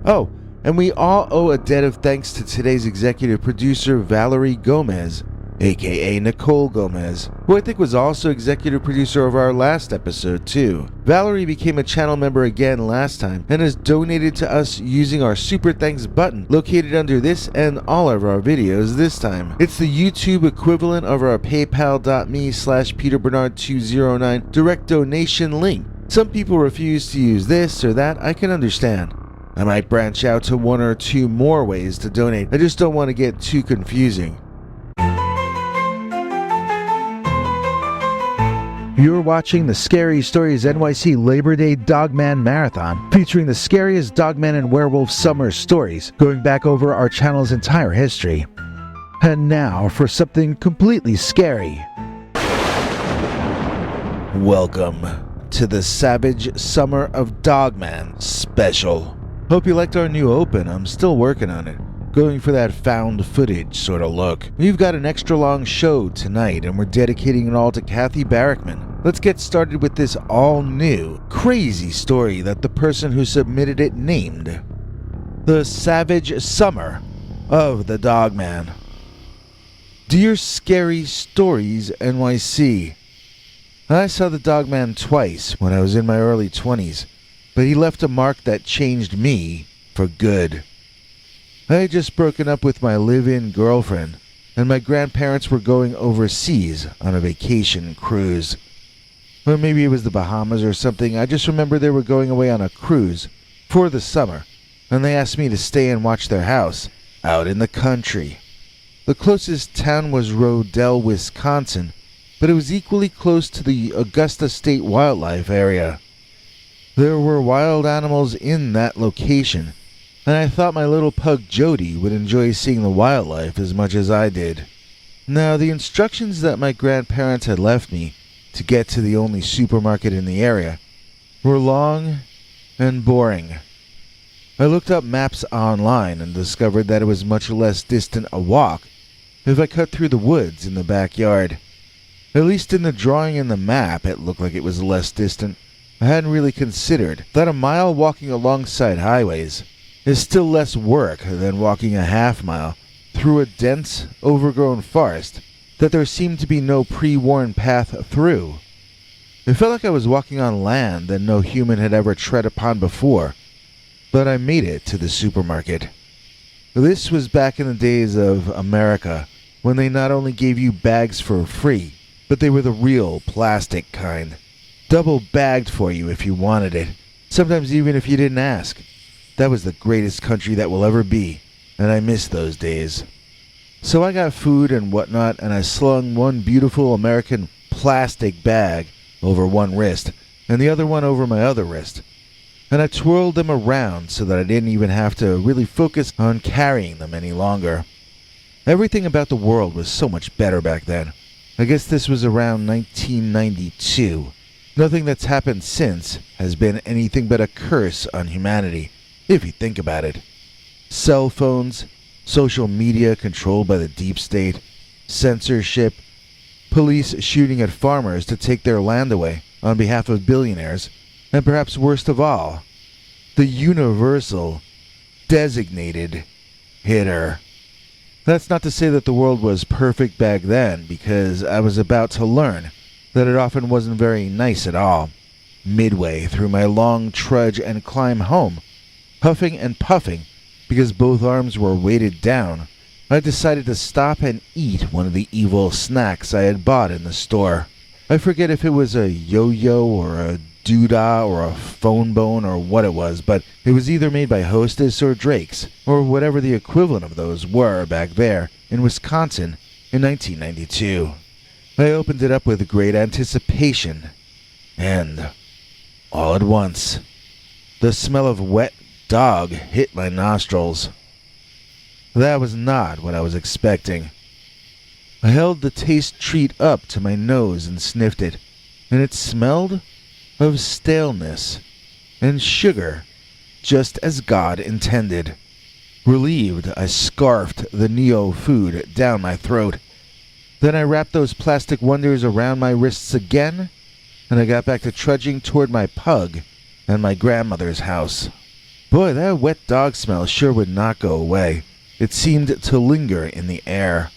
Oh, and we all owe a debt of thanks to today's executive producer, Valerie Gomez, aka Nicole Gomez, who I think was also executive producer of our last episode too. Valerie became a channel member again last time and has donated to us using our super thanks button located under this and all of our videos this time. It's the YouTube equivalent of our paypal.me/PeterBernard209 direct donation link. Some people refuse to use this or that. I can understand. I might branch out to 1 or 2 more ways to donate. I just don't want to get too confusing. You're watching the Scary Stories NYC Labor Day Dogman Marathon, featuring the scariest Dogman and Werewolf summer stories, going back over our channel's entire history. And now for something completely scary. Welcome to the Savage Summer of Dogman special. Hope you liked our new open. I'm still working on it. Going for that found footage sort of look. We've got an extra long show tonight and we're dedicating it all to Kathy Barrickman. Let's get started with this all new, crazy story that the person who submitted it named The Savage Summer of the Dogman. Dear Scary Stories NYC, I saw the Dogman twice when I was in my early 20s, but he left a mark that changed me for good. I had just broken up with my live-in girlfriend, and my grandparents were going overseas on a vacation cruise. Or maybe it was the Bahamas or something. I just remember they were going away on a cruise for the summer, and they asked me to stay and watch their house out in the country. The closest town was Rodell, Wisconsin, but it was equally close to the Augusta State Wildlife Area. There were wild animals in that location, and I thought my little pug Jody would enjoy seeing the wildlife as much as I did. Now, the instructions that my grandparents had left me to get to the only supermarket in the area were long and boring. I looked up maps online and discovered that it was much less distant a walk if I cut through the woods in the backyard. At least in the drawing in the map, it looked like it was less distant. I hadn't really considered that a mile walking alongside highways is still less work than walking a half mile through a dense, overgrown forest that there seemed to be no pre-worn path through. It felt like I was walking on land that no human had ever tread upon before, but I made it to the supermarket. This was back in the days of America, when they not only gave you bags for free, but they were the real plastic kind. Double bagged for you if you wanted it, sometimes even if you didn't ask. That was the greatest country that will ever be, and I miss those days. So I got food and whatnot, and I slung one beautiful American plastic bag over one wrist, and the other one over my other wrist. And I twirled them around so that I didn't even have to really focus on carrying them any longer. Everything about the world was so much better back then. I guess this was around 1992. Nothing that's happened since has been anything but a curse on humanity, if you think about it. Cell phones, social media controlled by the deep state, censorship, police shooting at farmers to take their land away on behalf of billionaires, and perhaps worst of all, the universal, designated hitter. That's not to say that the world was perfect back then, because I was about to learn that it often wasn't very nice at all. Midway through my long trudge and climb home, huffing and puffing because both arms were weighted down, I decided to stop and eat one of the evil snacks I had bought in the store. I forget if it was a yo-yo or a doodah or a phone bone or what it was, but it was either made by Hostess or Drake's, or whatever the equivalent of those were back there in Wisconsin in 1992. I opened it up with great anticipation, and all at once, the smell of wet dog hit my nostrils. That was not what I was expecting. I held the taste treat up to my nose and sniffed it, and it smelled of staleness and sugar, just as God intended. Relieved, I scarfed the Neo food down my throat. Then I wrapped those plastic wonders around my wrists again, and I got back to trudging toward my pug and my grandmother's house. Boy, that wet dog smell sure would not go away. It seemed to linger in the air.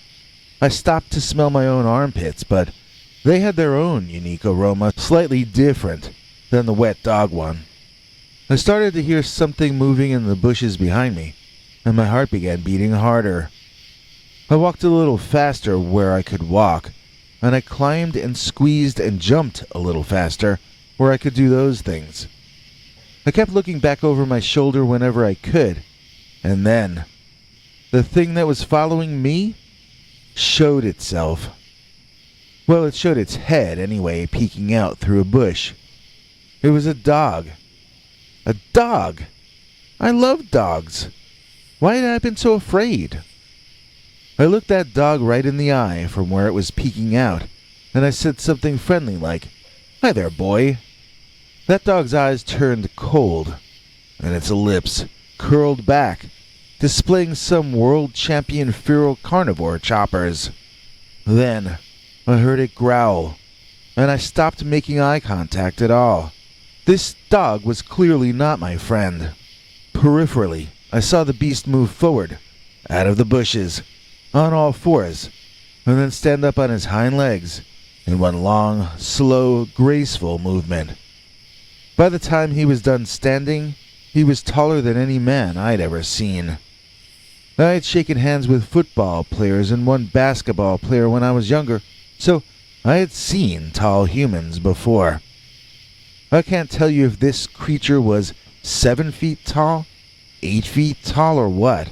I stopped to smell my own armpits, but they had their own unique aroma, slightly different than the wet dog one. I started to hear something moving in the bushes behind me, and my heart began beating harder. I walked a little faster where I could walk, and I climbed and squeezed and jumped a little faster where I could do those things. I kept looking back over my shoulder whenever I could, and then the thing that was following me showed itself. Well, it showed its head anyway, peeking out through a bush. It was a dog. A dog! I love dogs. Why had I been so afraid? I looked that dog right in the eye from where it was peeking out, and I said something friendly like, "Hi there, boy." That dog's eyes turned cold, and its lips curled back, displaying some world champion feral carnivore choppers. Then I heard it growl, and I stopped making eye contact at all. This dog was clearly not my friend. Peripherally, I saw the beast move forward, out of the bushes, on all fours, and then stand up on his hind legs in one long, slow, graceful movement. By the time he was done standing, he was taller than any man I'd ever seen. I had shaken hands with football players and one basketball player when I was younger, so I had seen tall humans before. I can't tell you if this creature was 7 feet tall, 8 feet tall, or what,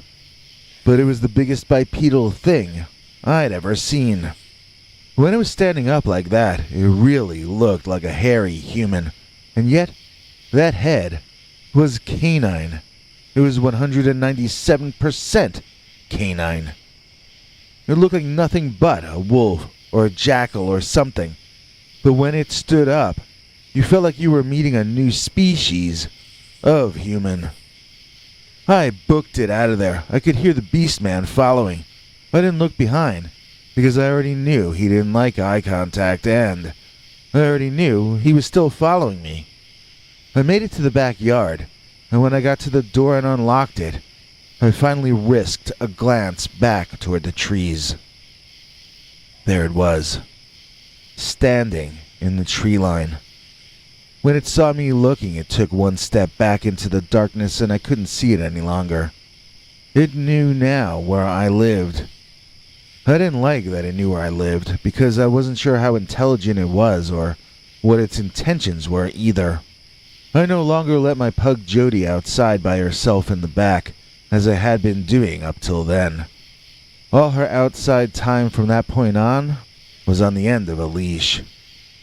but it was the biggest bipedal thing I'd ever seen. When it was standing up like that, it really looked like a hairy human, and yet that head was canine. It was 197% canine. It looked like nothing but a wolf or a jackal or something, but when it stood up, you felt like you were meeting a new species of human. I booked it out of there. I could hear the beast man following. I didn't look behind, because I already knew he didn't like eye contact, and I already knew he was still following me. I made it to the backyard, and when I got to the door and unlocked it, I finally risked a glance back toward the trees. There it was, standing in the tree line. When it saw me looking, it took one step back into the darkness and I couldn't see it any longer. It knew now where I lived. I didn't like that it knew where I lived because I wasn't sure how intelligent it was or what its intentions were either. I no longer let my pug Jody outside by herself in the back, as I had been doing up till then. All her outside time from that point on was on the end of a leash.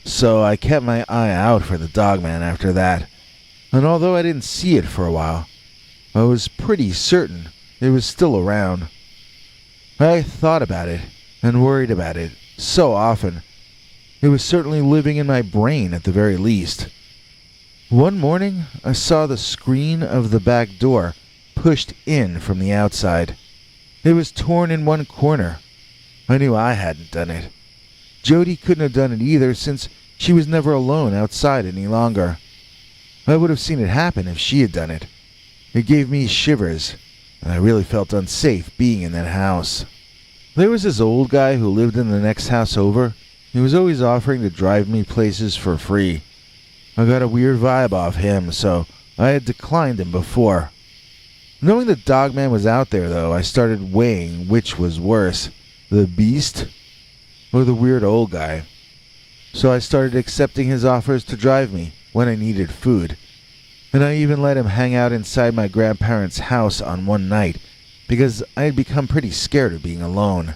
So I kept my eye out for the Dogman after that, and although I didn't see it for a while, I was pretty certain it was still around. I thought about it and worried about it so often. It was certainly living in my brain at the very least. One morning, I saw the screen of the back door pushed in from the outside. It was torn in one corner. I knew I hadn't done it. Jody couldn't have done it either, since she was never alone outside any longer. I would have seen it happen if she had done it. It gave me shivers, and I really felt unsafe being in that house. There was this old guy who lived in the next house over. He was always offering to drive me places for free. I got a weird vibe off him, so I had declined him before. Knowing the Dogman was out there, though, I started weighing which was worse, the beast or the weird old guy. So I started accepting his offers to drive me when I needed food, and I even let him hang out inside my grandparents' house on one night because I had become pretty scared of being alone.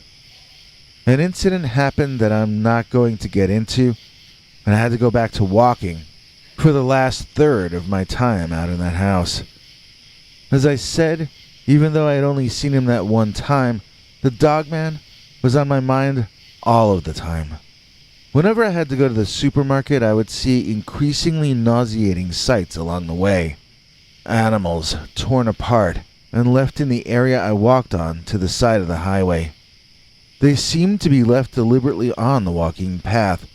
An incident happened that I'm not going to get into, and I had to go back to walking for the last third of my time out in that house. As I said, even though I had only seen him that one time, the Dogman was on my mind all of the time. Whenever I had to go to the supermarket, I would see increasingly nauseating sights along the way. Animals torn apart and left in the area I walked on to the side of the highway. They seemed to be left deliberately on the walking path,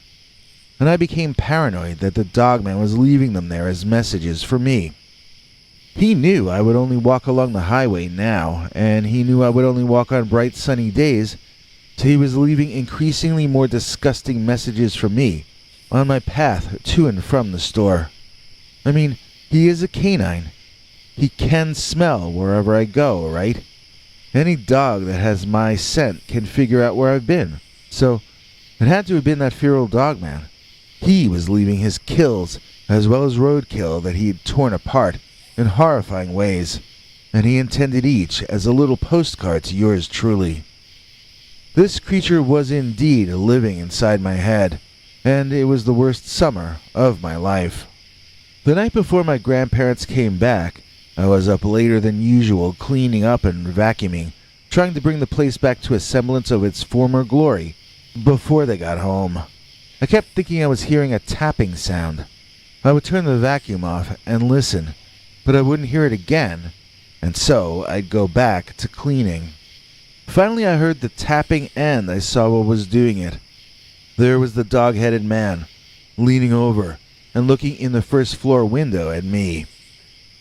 and I became paranoid that the Dogman was leaving them there as messages for me. He knew I would only walk along the highway now, and he knew I would only walk on bright sunny days, so he was leaving increasingly more disgusting messages for me on my path to and from the store. I mean, he is a canine. He can smell wherever I go, right? Any dog that has my scent can figure out where I've been, so it had to have been that feral Dogman. He was leaving his kills, as well as roadkill that he had torn apart in horrifying ways, and he intended each as a little postcard to yours truly. This creature was indeed living inside my head, and it was the worst summer of my life. The night before my grandparents came back, I was up later than usual cleaning up and vacuuming, trying to bring the place back to a semblance of its former glory before they got home. I kept thinking I was hearing a tapping sound. I would turn the vacuum off and listen, but I wouldn't hear it again, and so I'd go back to cleaning. Finally I heard the tapping and I saw what was doing it. There was the dog-headed man, leaning over and looking in the first floor window at me.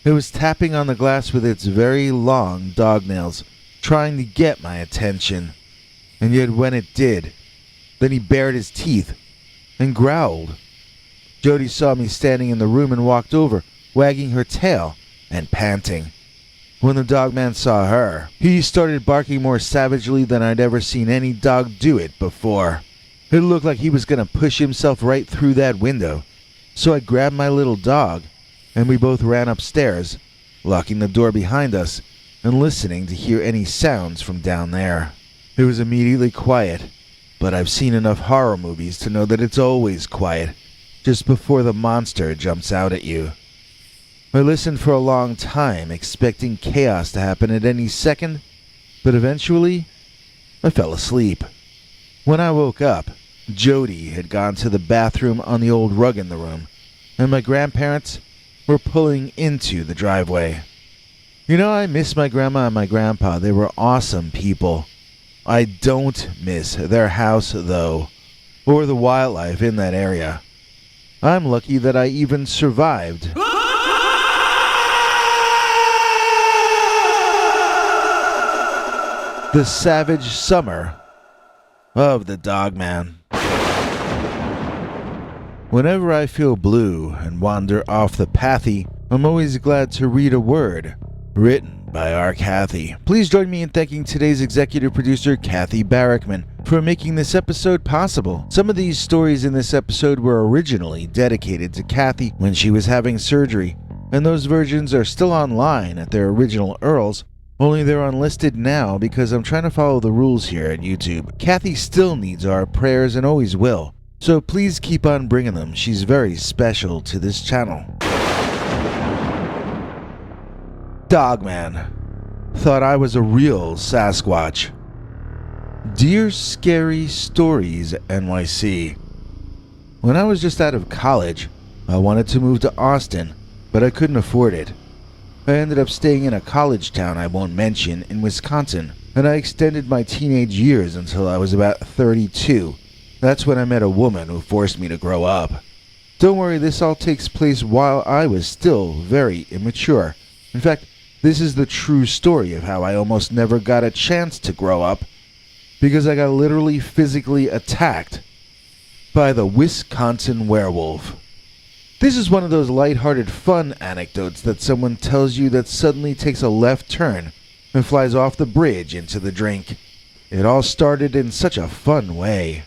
It was tapping on the glass with its very long dog nails, trying to get my attention. And yet when it did, then he bared his teeth and growled. Jody saw me standing in the room and walked over, wagging her tail and panting. When the dogman saw her, he started barking more savagely than I'd ever seen any dog do it before. It looked like he was going to push himself right through that window. So I grabbed my little dog, and we both ran upstairs, locking the door behind us and listening to hear any sounds from down there. It was immediately quiet, but I've seen enough horror movies to know that it's always quiet just before the monster jumps out at you. I listened for a long time, expecting chaos to happen at any second, but eventually, I fell asleep. When I woke up, Jody had gone to the bathroom on the old rug in the room, and my grandparents were pulling into the driveway. You know, I miss my grandma and my grandpa. They were awesome people. I don't miss their house, though, or the wildlife in that area. I'm lucky that I even survived. The savage summer of the Dogman. Whenever I feel blue and wander off the pathy, I'm always glad to read a word written by our Kathy. Please join me in thanking today's executive producer, Kathy Barrickman, for making this episode possible. Some of these stories in this episode were originally dedicated to Kathy when she was having surgery, and those versions are still online at their original URLs. Only they're unlisted now because I'm trying to follow the rules here at YouTube. Kathy still needs our prayers and always will, so please keep on bringing them. She's very special to this channel. Dogman thought I was a real Sasquatch. Dear Scary Stories NYC. When I was just out of college, I wanted to move to Austin, but I couldn't afford it. I ended up staying in a college town I won't mention in Wisconsin, and I extended my teenage years until I was about 32. That's when I met a woman who forced me to grow up. Don't worry, this all takes place while I was still very immature. In fact, this is the true story of how I almost never got a chance to grow up, because I got literally physically attacked by the Wisconsin werewolf. This is one of those lighthearted fun anecdotes that someone tells you that suddenly takes a left turn and flies off the bridge into the drink. It all started in such a fun way.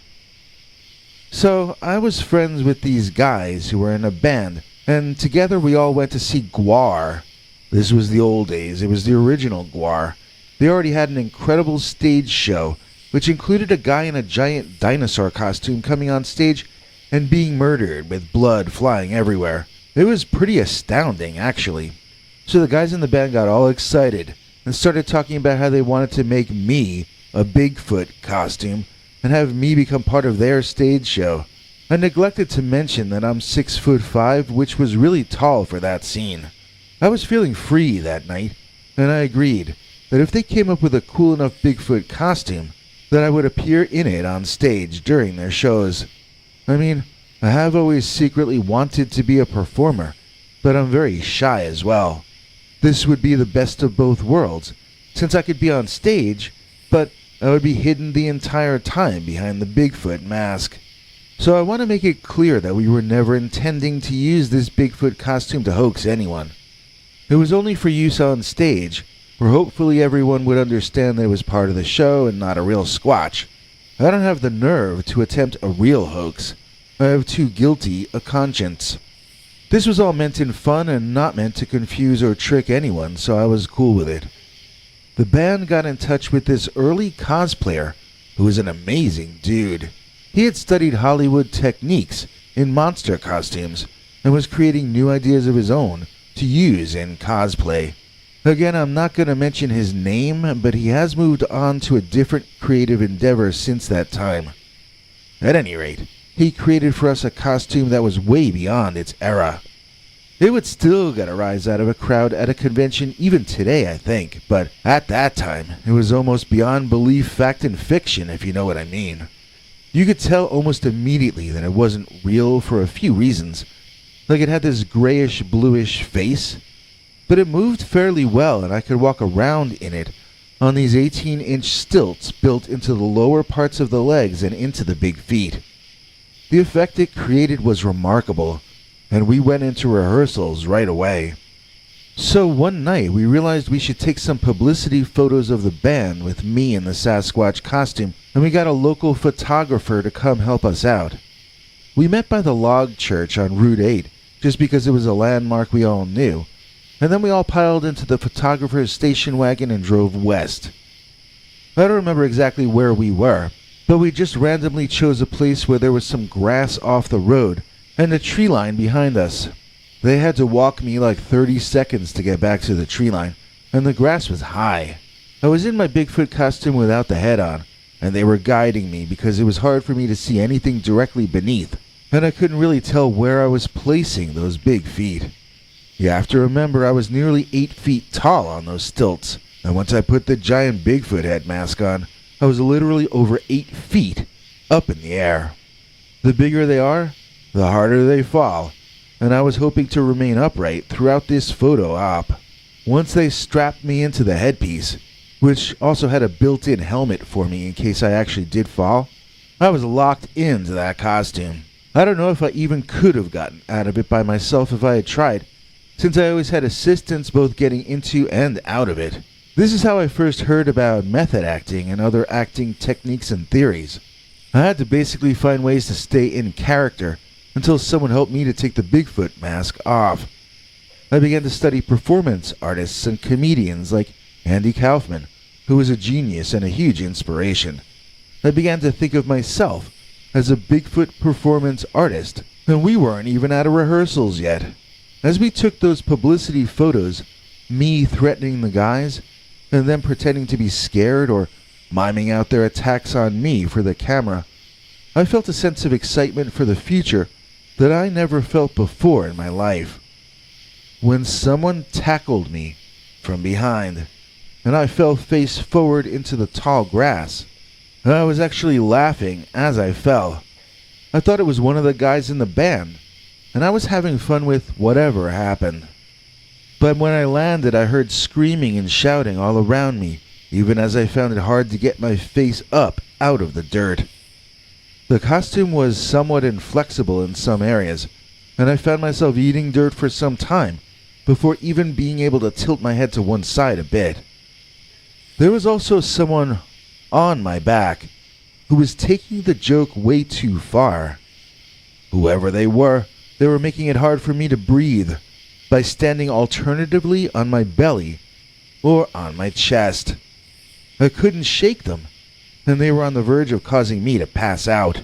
So, I was friends with these guys who were in a band, and together we all went to see Gwar. This was the old days. It was the original Gwar. They already had an incredible stage show, which included a guy in a giant dinosaur costume coming on stage and being murdered with blood flying everywhere. It was pretty astounding, actually. So the guys in the band got all excited and started talking about how they wanted to make me a Bigfoot costume and have me become part of their stage show. I neglected to mention that I'm 6'5", which was really tall for that scene. I was feeling free that night, and I agreed that if they came up with a cool enough Bigfoot costume, that I would appear in it on stage during their shows. I mean, I have always secretly wanted to be a performer, but I'm very shy as well. This would be the best of both worlds, since I could be on stage, but I would be hidden the entire time behind the Bigfoot mask. So I want to make it clear that we were never intending to use this Bigfoot costume to hoax anyone. It was only for use on stage, where hopefully everyone would understand that it was part of the show and not a real Squatch. I don't have the nerve to attempt a real hoax. I have too guilty a conscience. This was all meant in fun and not meant to confuse or trick anyone, so I was cool with it. The band got in touch with this early cosplayer who was an amazing dude. He had studied Hollywood techniques in monster costumes and was creating new ideas of his own to use in cosplay. Again, I'm not going to mention his name, but he has moved on to a different creative endeavor since that time. At any rate, he created for us a costume that was way beyond its era. It would still get a rise out of a crowd at a convention even today, I think, but at that time, it was almost beyond belief, fact, and fiction, if you know what I mean. You could tell almost immediately that it wasn't real for a few reasons. Like it had this grayish-bluish face, but it moved fairly well and I could walk around in it on these 18-inch stilts built into the lower parts of the legs and into the big feet. The effect it created was remarkable, and we went into rehearsals right away. So one night we realized we should take some publicity photos of the band with me in the Sasquatch costume, and we got a local photographer to come help us out. We met by the log church on Route 8, just because it was a landmark we all knew, and then we all piled into the photographer's station wagon and drove west. I don't remember exactly where we were, but we just randomly chose a place where there was some grass off the road and a tree line behind us. They had to walk me like 30 seconds to get back to the tree line, and the grass was high. I was in my Bigfoot costume without the head on, and they were guiding me because it was hard for me to see anything directly beneath, and I couldn't really tell where I was placing those big feet. You have to remember I was nearly 8 feet tall on those stilts, and once I put the giant Bigfoot head mask on, I was literally over 8 feet up in the air. The bigger they are, the harder they fall, and I was hoping to remain upright throughout this photo op. Once they strapped me into the headpiece, which also had a built-in helmet for me in case I actually did fall, I was locked into that costume. I don't know if I even could have gotten out of it by myself if I had tried, since I always had assistance both getting into and out of it. This is how I first heard about method acting and other acting techniques and theories. I had to basically find ways to stay in character until someone helped me to take the Bigfoot mask off. I began to study performance artists and comedians like Andy Kaufman, who was a genius and a huge inspiration. I began to think of myself as a Bigfoot performance artist, and we weren't even out of rehearsals yet. As we took those publicity photos, me threatening the guys, and them pretending to be scared or miming out their attacks on me for the camera, I felt a sense of excitement for the future that I never felt before in my life. When someone tackled me from behind, and I fell face forward into the tall grass, I was actually laughing as I fell. I thought it was one of the guys in the band, and I was having fun with whatever happened. But when I landed, I heard screaming and shouting all around me, even as I found it hard to get my face up out of the dirt. The costume was somewhat inflexible in some areas, and I found myself eating dirt for some time before even being able to tilt my head to one side a bit. There was also someone on my back who was taking the joke way too far. Whoever they were making it hard for me to breathe by standing alternatively on my belly or on my chest. I couldn't shake them, and they were on the verge of causing me to pass out.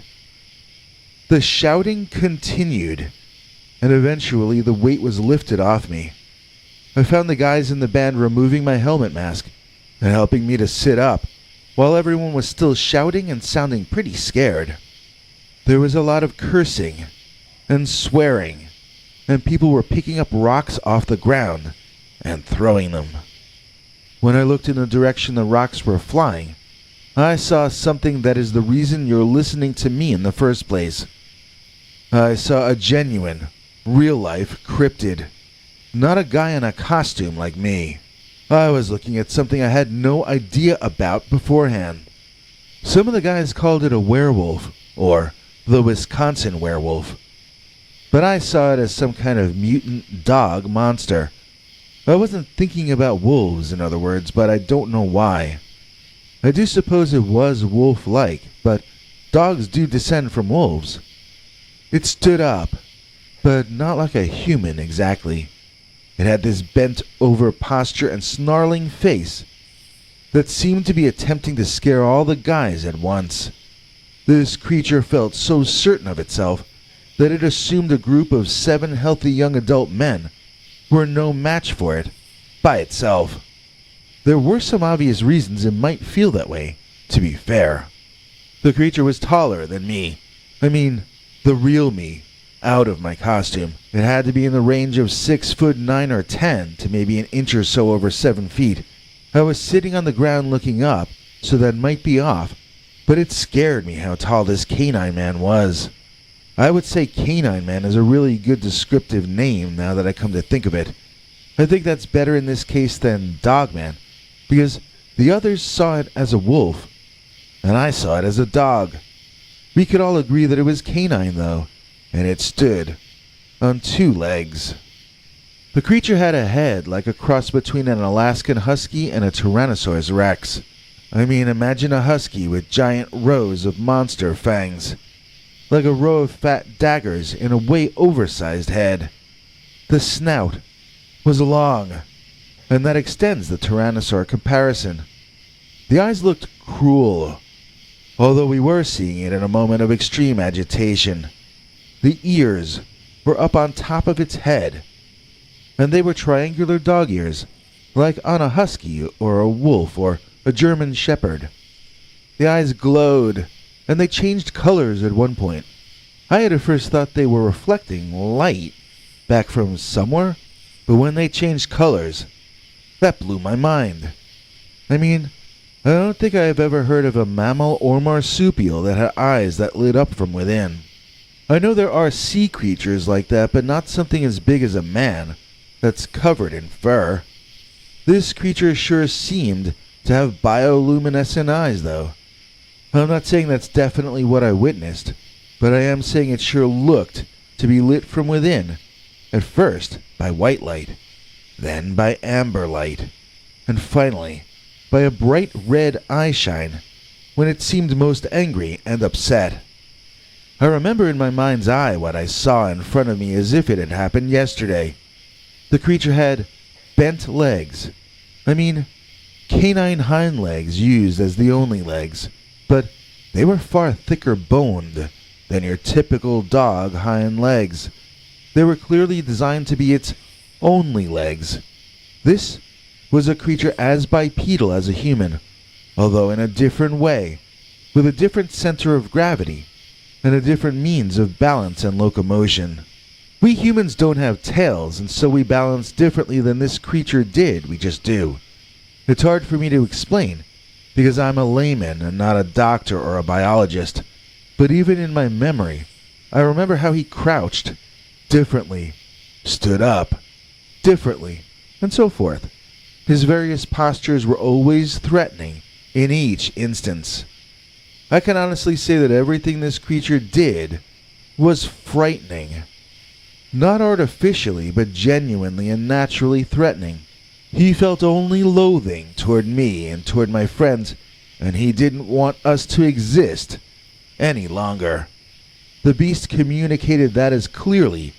The shouting continued, and eventually the weight was lifted off me. I found the guys in the band removing my helmet mask and helping me to sit up, while everyone was still shouting and sounding pretty scared. There was a lot of cursing and swearing, and people were picking up rocks off the ground and throwing them. When I looked in the direction the rocks were flying, I saw something that is the reason you're listening to me in the first place. I saw a genuine, real-life cryptid, not a guy in a costume like me. I was looking at something I had no idea about beforehand. Some of the guys called it a werewolf, or the Wisconsin werewolf, but I saw it as some kind of mutant dog monster. I wasn't thinking about wolves, in other words, but I don't know why. I do suppose it was wolf-like, but dogs do descend from wolves. It stood up, but not like a human exactly. It had this bent-over posture and snarling face. that seemed to be attempting to scare all the guys at once. This creature felt so certain of itself that it assumed a group of 7 healthy young adult men were no match for it by itself. There were some obvious reasons it might feel that way, to be fair. The creature was taller than me. I mean, the real me, out of my costume. It had to be in the range of 6'9" or 10 to maybe an inch or so over 7 feet. I was sitting on the ground looking up, so that might be off, but it scared me how tall this canine man was. I would say canine man is a really good descriptive name now that I come to think of it. I think that's better in this case than Dogman, because the others saw it as a wolf, and I saw it as a dog. We could all agree that it was canine, though, and it stood on 2 legs. The creature had a head like a cross between an Alaskan husky and a Tyrannosaurus rex. I mean, imagine a husky with giant rows of monster fangs, like a row of fat daggers in a way oversized head. The snout was long, and that extends the Tyrannosaur comparison. The eyes looked cruel, although we were seeing it in a moment of extreme agitation. The ears were up on top of its head, and they were triangular dog ears, like on a husky or a wolf or a German shepherd. The eyes glowed, and they changed colors at one point. I had at first thought they were reflecting light back from somewhere, but when they changed colors, that blew my mind. I mean, I don't think I have ever heard of a mammal or marsupial that had eyes that lit up from within. I know there are sea creatures like that, but not something as big as a man that's covered in fur. This creature sure seemed to have bioluminescent eyes, though. I'm not saying that's definitely what I witnessed, but I am saying it sure looked to be lit from within, at first by white light, then by amber light, and finally by a bright red eyeshine when it seemed most angry and upset. I remember in my mind's eye what I saw in front of me as if it had happened yesterday. The creature had bent legs. I mean, canine hind legs used as the only legs, but they were far thicker boned than your typical dog hind legs. They were clearly designed to be its only legs. This was a creature as bipedal as a human, although in a different way, with a different center of gravity and a different means of balance and locomotion. We humans don't have tails, and so we balance differently than this creature did. We just do. It's hard for me to explain, because I'm a layman and not a doctor or a biologist, but even in my memory, I remember how he crouched differently, stood up differently, and so forth. His various postures were always threatening in each instance. I can honestly say that everything this creature did was frightening. Not artificially, but genuinely and naturally threatening. He felt only loathing toward me and toward my friends, and he didn't want us to exist any longer. The beast communicated that as clearly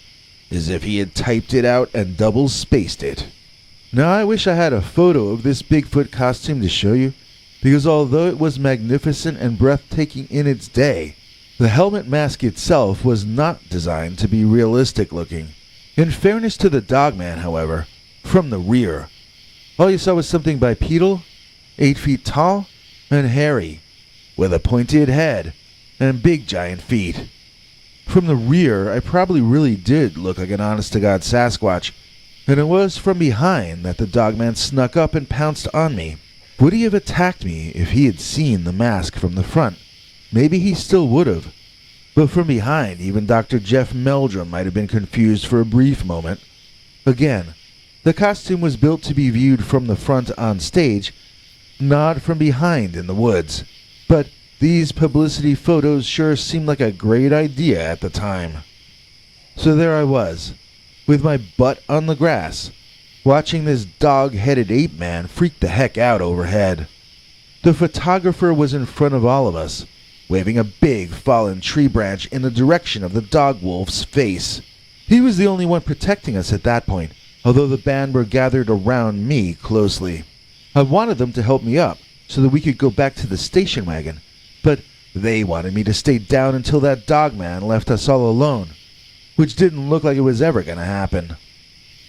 as if he had typed it out and double-spaced it. Now I wish I had a photo of this Bigfoot costume to show you, because although it was magnificent and breathtaking in its day, the helmet mask itself was not designed to be realistic looking. In fairness to the Dogman, however, from the rear, all you saw was something bipedal, 8 feet tall, and hairy, with a pointed head and big giant feet. From the rear, I probably really did look like an honest-to-God Sasquatch, and it was from behind that the Dogman snuck up and pounced on me. Would he have attacked me if he had seen the mask from the front? Maybe he still would have. But from behind, even Dr. Jeff Meldrum might have been confused for a brief moment. Again, the costume was built to be viewed from the front on stage, not from behind in the woods. But these publicity photos sure seemed like a great idea at the time. So there I was, with my butt on the grass, watching this dog-headed ape man freak the heck out overhead. The photographer was in front of all of us, waving a big fallen tree branch in the direction of the dog wolf's face. He was the only one protecting us at that point, although the band were gathered around me closely. I wanted them to help me up so that we could go back to the station wagon, but they wanted me to stay down until that Dogman left us all alone, which didn't look like it was ever going to happen.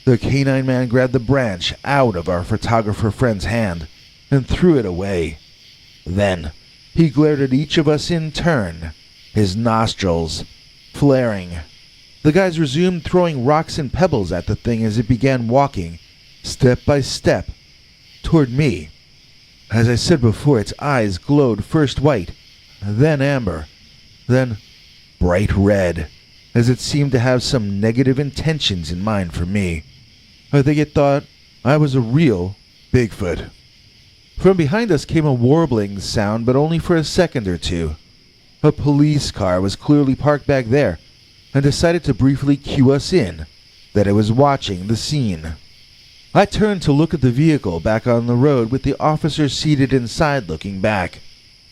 The canine man grabbed the branch out of our photographer friend's hand and threw it away. Then he glared at each of us in turn, his nostrils flaring. The guys resumed throwing rocks and pebbles at the thing as it began walking, step by step, toward me. As I said before, its eyes glowed first white, then amber, then bright red, as it seemed to have some negative intentions in mind for me. I think it thought I was a real Bigfoot. From behind us came a warbling sound, but only for a second or two. A police car was clearly parked back there, and decided to briefly cue us in, that it was watching the scene. I turned to look at the vehicle back on the road with the officer seated inside looking back.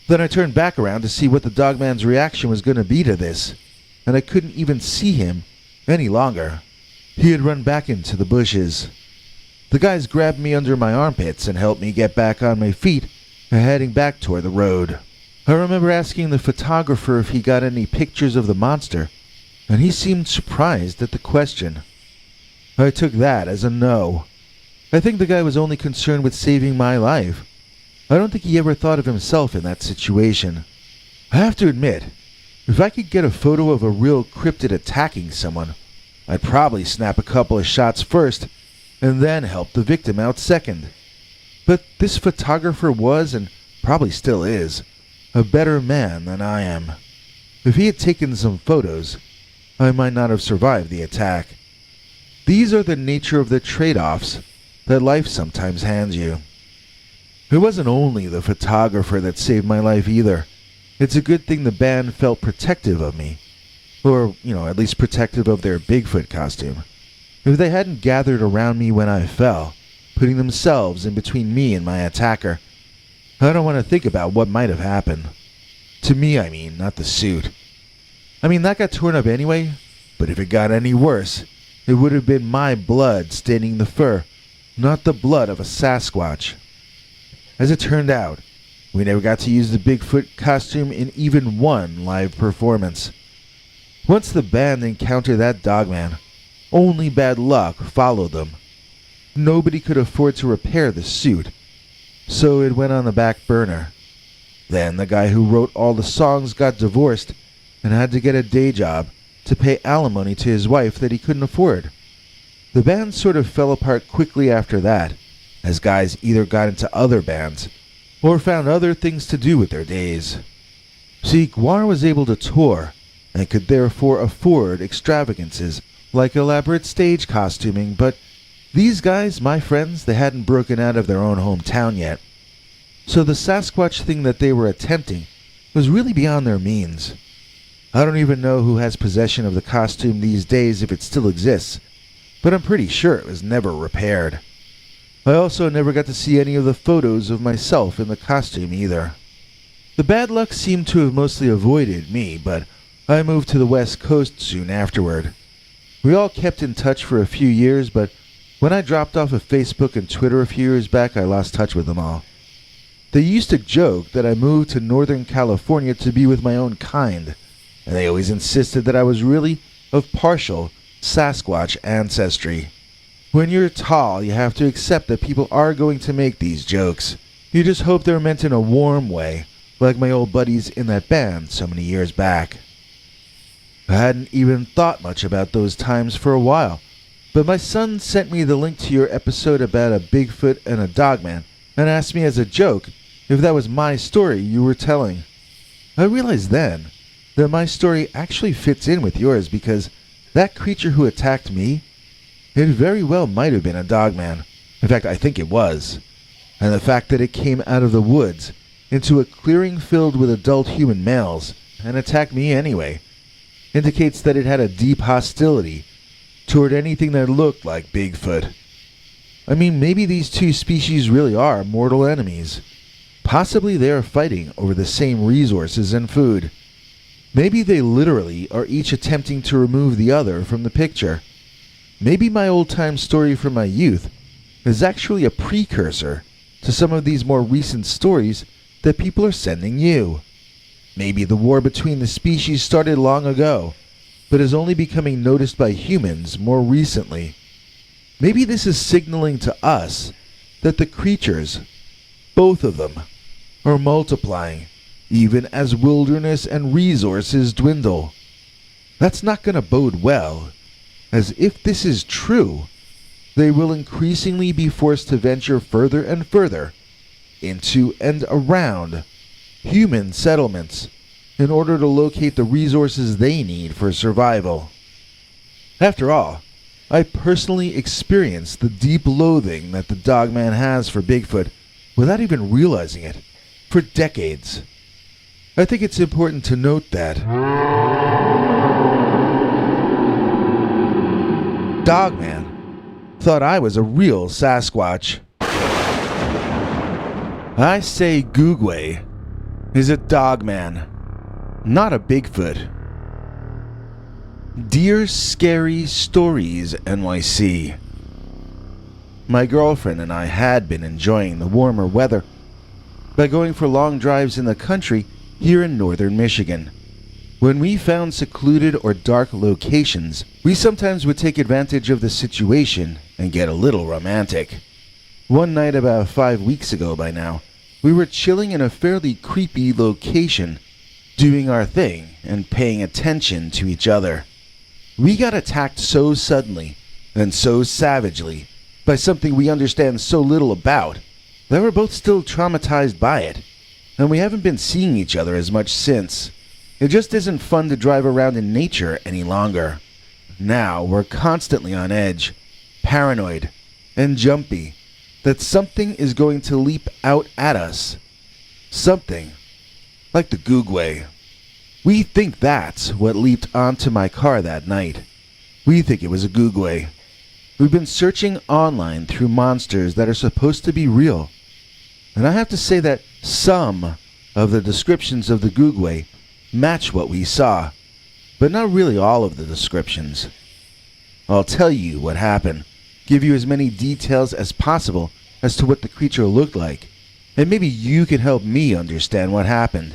Then I turned back around to see what the Dogman's reaction was going to be to this, and I couldn't even see him any longer. He had run back into the bushes. The guys grabbed me under my armpits and helped me get back on my feet, heading back toward the road. I remember asking the photographer if he got any pictures of the monster, and he seemed surprised at the question. I took that as a no. I think the guy was only concerned with saving my life. I don't think he ever thought of himself in that situation. I have to admit, if I could get a photo of a real cryptid attacking someone, I'd probably snap a couple of shots first, and then help the victim out second. But this photographer was, and probably still is, a better man than I am. If he had taken some photos, I might not have survived the attack. These are the nature of the trade-offs that life sometimes hands you. It wasn't only the photographer that saved my life either. It's a good thing the band felt protective of me. Or, at least protective of their Bigfoot costume. If they hadn't gathered around me when I fell, putting themselves in between me and my attacker, I don't want to think about what might have happened. To me, I mean, not the suit. That got torn up anyway, but if it got any worse, it would have been my blood staining the fur, not the blood of a Sasquatch. As it turned out, we never got to use the Bigfoot costume in even one live performance. Once the band encountered that Dogman, only bad luck followed them. Nobody could afford to repair the suit, so it went on the back burner. Then the guy who wrote all the songs got divorced and had to get a day job to pay alimony to his wife that he couldn't afford. The band sort of fell apart quickly after that, as guys either got into other bands or found other things to do with their days. See, Guar was able to tour and could therefore afford extravagances like elaborate stage costuming, but these guys, my friends, they hadn't broken out of their own hometown yet. So the Sasquatch thing that they were attempting was really beyond their means. I don't even know who has possession of the costume these days if it still exists, but I'm pretty sure it was never repaired. I also never got to see any of the photos of myself in the costume either. The bad luck seemed to have mostly avoided me, but I moved to the West Coast soon afterward. We all kept in touch for a few years, but when I dropped off of Facebook and Twitter a few years back, I lost touch with them all. They used to joke that I moved to Northern California to be with my own kind, and they always insisted that I was really of partial Sasquatch ancestry. When you're tall, you have to accept that people are going to make these jokes. You just hope they're meant in a warm way, like my old buddies in that band so many years back. I hadn't even thought much about those times for a while, but my son sent me the link to your episode about a Bigfoot and a Dogman, and asked me as a joke if that was my story you were telling. I realized then that my story actually fits in with yours because that creature who attacked me, it very well might have been a Dogman. In fact, I think it was. And the fact that it came out of the woods into a clearing filled with adult human males and attacked me anyway indicates that it had a deep hostility toward anything that looked like Bigfoot. Maybe these two species really are mortal enemies. Possibly they are fighting over the same resources and food. Maybe they literally are each attempting to remove the other from the picture. Maybe my old-time story from my youth is actually a precursor to some of these more recent stories that people are sending you. Maybe the war between the species started long ago, but is only becoming noticed by humans more recently. Maybe this is signaling to us that the creatures, both of them, are multiplying, even as wilderness and resources dwindle. That's not going to bode well, as if this is true, they will increasingly be forced to venture further and further into and around human settlements in order to locate the resources they need for survival. After all, I personally experienced the deep loathing that the Dogman has for Bigfoot without even realizing it for decades. I think it's important to note that Dogman thought I was a real Sasquatch. I say Googway is a Dogman, not a Bigfoot. Dear Scary Stories NYC, my girlfriend and I had been enjoying the warmer weather by going for long drives in the country here in northern Michigan. When we found secluded or dark locations, we sometimes would take advantage of the situation and get a little romantic. One night about 5 weeks ago by now, we were chilling in a fairly creepy location, doing our thing and paying attention to each other. We got attacked so suddenly and so savagely by something we understand so little about that we're both still traumatized by it, and we haven't been seeing each other as much since. It just isn't fun to drive around in nature any longer. Now we're constantly on edge, paranoid, and jumpy that something is going to leap out at us. Something like the Googway. We think that's what leaped onto my car that night. We think it was a Googway. We've been searching online through monsters that are supposed to be real, and I have to say that some of the descriptions of the Googway match what we saw, but not really all of the descriptions. I'll tell you what happened, give you as many details as possible as to what the creature looked like, and maybe you can help me understand what happened.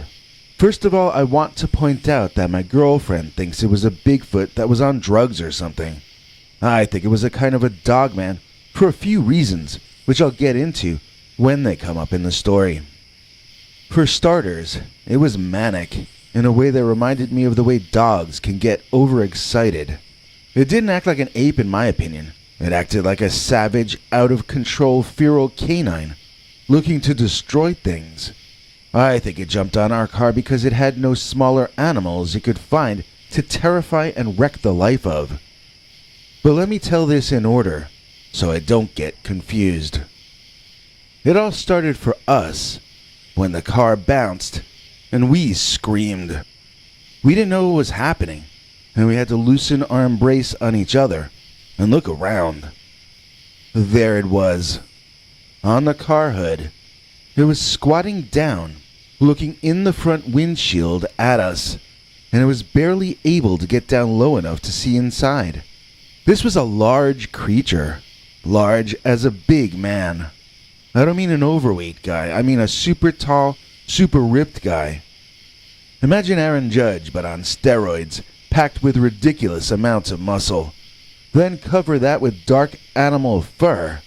First of all, I want to point out that my girlfriend thinks it was a Bigfoot that was on drugs or something. I think it was a kind of a Dogman for a few reasons, which I'll get into when they come up in the story. For starters, it was manic in a way that reminded me of the way dogs can get overexcited. It didn't act like an ape in my opinion. It acted like a savage, out-of-control feral canine, looking to destroy things. I think it jumped on our car because it had no smaller animals it could find to terrify and wreck the life of. But let me tell this in order, so I don't get confused. It all started for us when the car bounced and we screamed. We didn't know what was happening, and we had to loosen our embrace on each other and look around. There it was, on the car hood. It was squatting down, looking in the front windshield at us, and it was barely able to get down low enough to see inside. This was a large creature, large as a big man. I don't mean an overweight guy, I mean a super tall, super ripped guy. Imagine Aaron Judge, but on steroids, packed with ridiculous amounts of muscle. Then cover that with dark animal fur,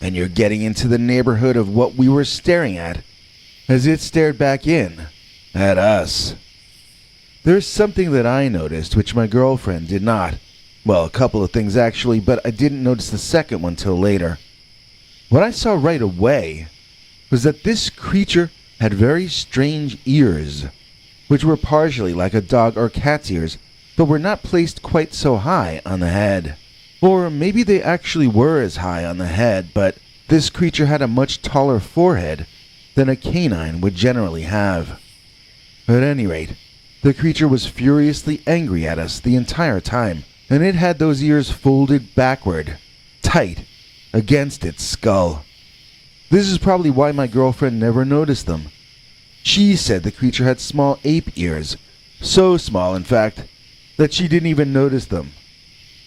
and you're getting into the neighborhood of what we were staring at, as it stared back in at us. There's something that I noticed which my girlfriend did not. Well, a couple of things actually, but I didn't notice the second one till later. What I saw right away was that this creature had very strange ears, which were partially like a dog or cat's ears, but were not placed quite so high on the head. Or maybe they actually were as high on the head, but this creature had a much taller forehead than a canine would generally have. At any rate, the creature was furiously angry at us the entire time, and it had those ears folded backward, tight, against its skull. This is probably why my girlfriend never noticed them. She said the creature had small ape ears, so small in fact, that she didn't even notice them.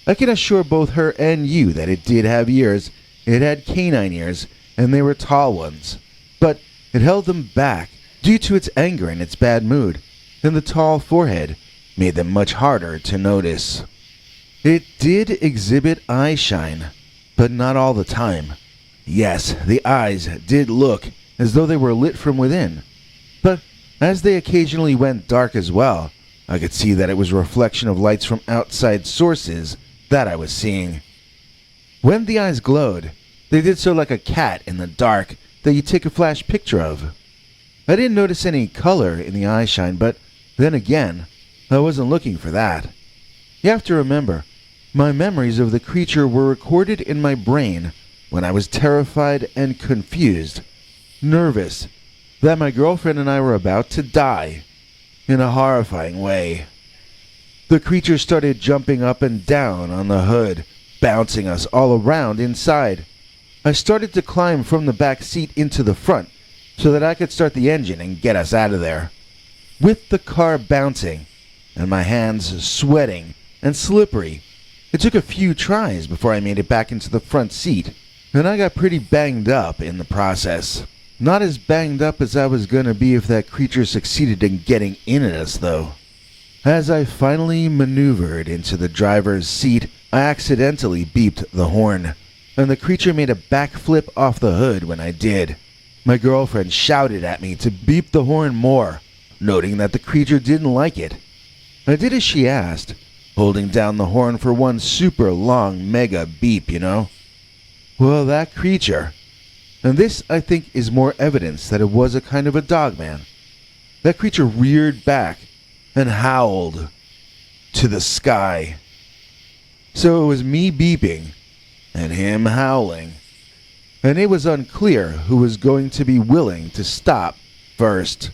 I can assure both her and you that it did have ears, it had canine ears, and they were tall ones. But it held them back due to its anger and its bad mood, and the tall forehead made them much harder to notice. It did exhibit eye shine, but not all the time. Yes, the eyes did look as though they were lit from within, but as they occasionally went dark as well, I could see that it was a reflection of lights from outside sources that I was seeing. When the eyes glowed, they did so like a cat in the dark that you take a flash picture of. I didn't notice any color in the eye shine, but then again, I wasn't looking for that. You have to remember, my memories of the creature were recorded in my brain when I was terrified and confused, nervous, that my girlfriend and I were about to die in a horrifying way. The creature started jumping up and down on the hood, bouncing us all around inside. I started to climb from the back seat into the front so that I could start the engine and get us out of there. With the car bouncing and my hands sweating and slippery, it took a few tries before I made it back into the front seat, and I got pretty banged up in the process. Not as banged up as I was gonna be if that creature succeeded in getting in at us, though. As I finally maneuvered into the driver's seat, I accidentally beeped the horn, and the creature made a backflip off the hood when I did. My girlfriend shouted at me to beep the horn more, noting that the creature didn't like it. I did as she asked, holding down the horn for one super long mega beep, you know? Well, that creature, and this I think is more evidence that it was a kind of a dogman. That creature reared back and howled to the sky. So it was me beeping and him howling, and it was unclear who was going to be willing to stop first.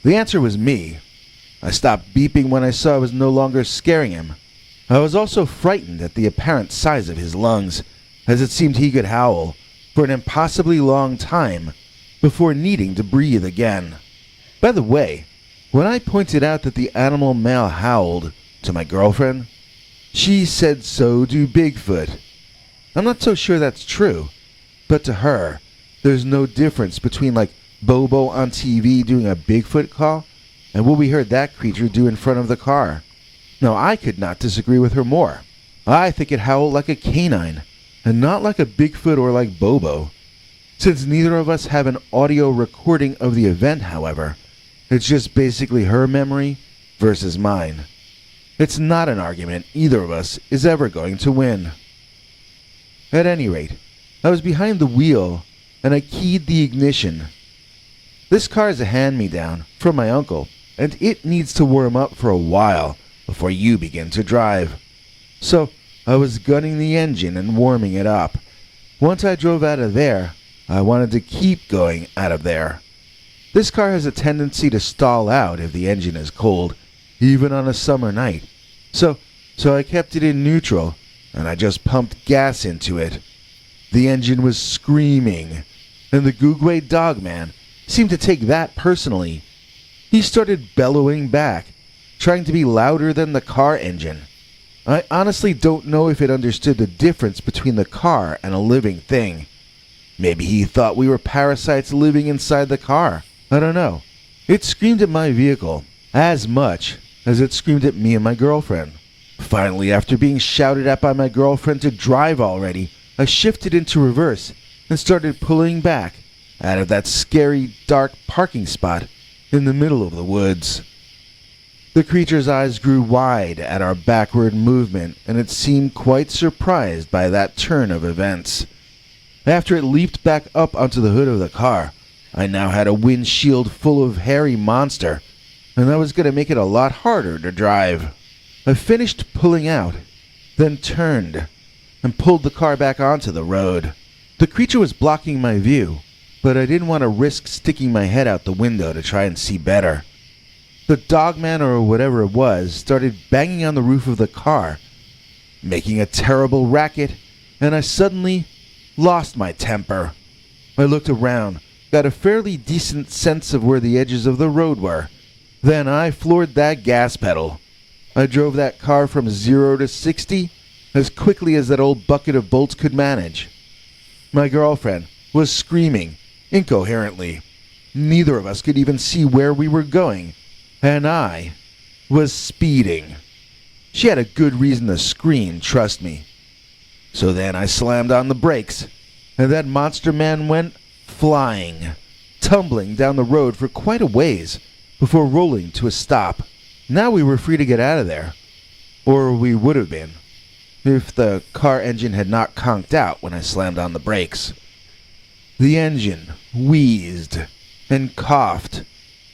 The answer was me. I stopped beeping when I saw I was no longer scaring him. I was also frightened at the apparent size of his lungs, as it seemed he could howl for an impossibly long time before needing to breathe again. By the way, when I pointed out that the animal male howled to my girlfriend, she said so do Bigfoot. I'm not so sure that's true, but to her, there's no difference between like Bobo on TV doing a Bigfoot call and what we heard that creature do in front of the car. Now, I could not disagree with her more. I think it howled like a canine, and not like a Bigfoot or like Bobo. Since neither of us have an audio recording of the event, however, it's just basically her memory versus mine. It's not an argument either of us is ever going to win. At any rate, I was behind the wheel, and I keyed the ignition. This car is a hand-me-down from my uncle, and it needs to warm up for a while before you begin to drive. So I was gunning the engine and warming it up. Once I drove out of there, I wanted to keep going out of there. This car has a tendency to stall out if the engine is cold, even on a summer night. So I kept it in neutral, and I just pumped gas into it. The engine was screaming, and the Googway Dogman seemed to take that personally. He started bellowing back, trying to be louder than the car engine. I honestly don't know if it understood the difference between the car and a living thing. Maybe he thought we were parasites living inside the car. I don't know. It screamed at my vehicle as much as it screamed at me and my girlfriend. Finally, after being shouted at by my girlfriend to drive already, I shifted into reverse and started pulling back out of that scary, dark parking spot in the middle of the woods. The creature's eyes grew wide at our backward movement, and it seemed quite surprised by that turn of events. After it leaped back up onto the hood of the car, I now had a windshield full of hairy monster, and that was going to make it a lot harder to drive. I finished pulling out, then turned, and pulled the car back onto the road. The creature was blocking my view, but I didn't want to risk sticking my head out the window to try and see better. The dogman, or whatever it was, started banging on the roof of the car, making a terrible racket, and I suddenly lost my temper. I looked around, got a fairly decent sense of where the edges of the road were. Then I floored that gas pedal. I drove that car from 0 to 60 as quickly as that old bucket of bolts could manage. My girlfriend was screaming incoherently. Neither of us could even see where we were going, and I was speeding. She had a good reason to scream, trust me. So then I slammed on the brakes, and that monster man went flying, tumbling down the road for quite a ways before rolling to a stop. Now we were free to get out of there. Or we would have been, if the car engine had not conked out when I slammed on the brakes. The engine wheezed and coughed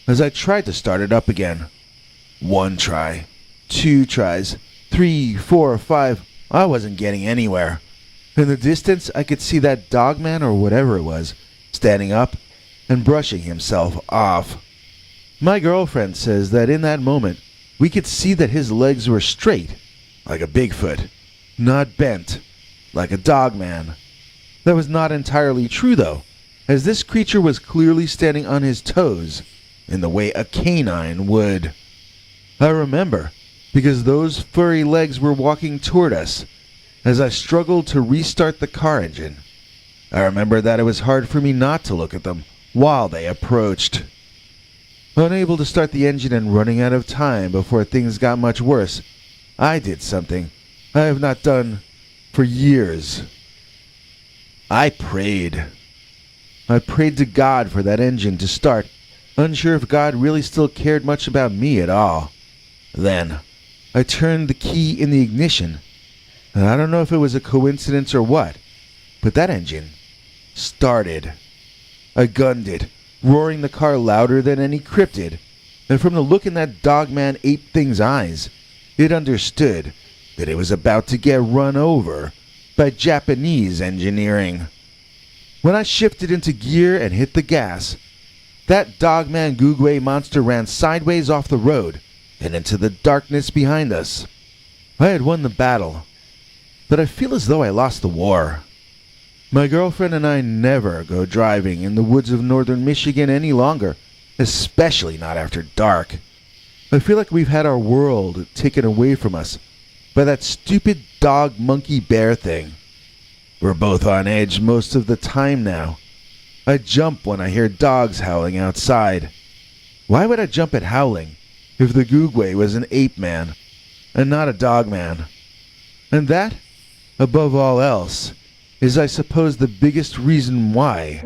as I tried to start it up again. 1 try, 2 tries, 3, 4, 5. I wasn't getting anywhere. In the distance, I could see that Dogman or whatever it was, standing up and brushing himself off. My girlfriend says that in that moment, we could see that his legs were straight, like a Bigfoot, not bent, like a Dogman. That was not entirely true, though, as this creature was clearly standing on his toes, in the way a canine would. I remember, because those furry legs were walking toward us, as I struggled to restart the car engine. I remember that it was hard for me not to look at them while they approached. Unable to start the engine and running out of time before things got much worse, I did something I have not done for years. I prayed. I prayed to God for that engine to start, unsure if God really still cared much about me at all. Then, I turned the key in the ignition, and I don't know if it was a coincidence or what, but that engine started. I gunned it, roaring the car louder than any cryptid, and from the look in that Dogman ape thing's eyes, it understood that it was about to get run over by Japanese engineering. When I shifted into gear and hit the gas, that Dogman Googway monster ran sideways off the road and into the darkness behind us. I had won the battle, but I feel as though I lost the war. My girlfriend and I never go driving in the woods of northern Michigan any longer, especially not after dark. I feel like we've had our world taken away from us by that stupid dog-monkey-bear thing. We're both on edge most of the time now. I jump when I hear dogs howling outside. Why would I jump at howling if the Googway was an ape man and not a dog man? And that, above all else, is I suppose the biggest reason why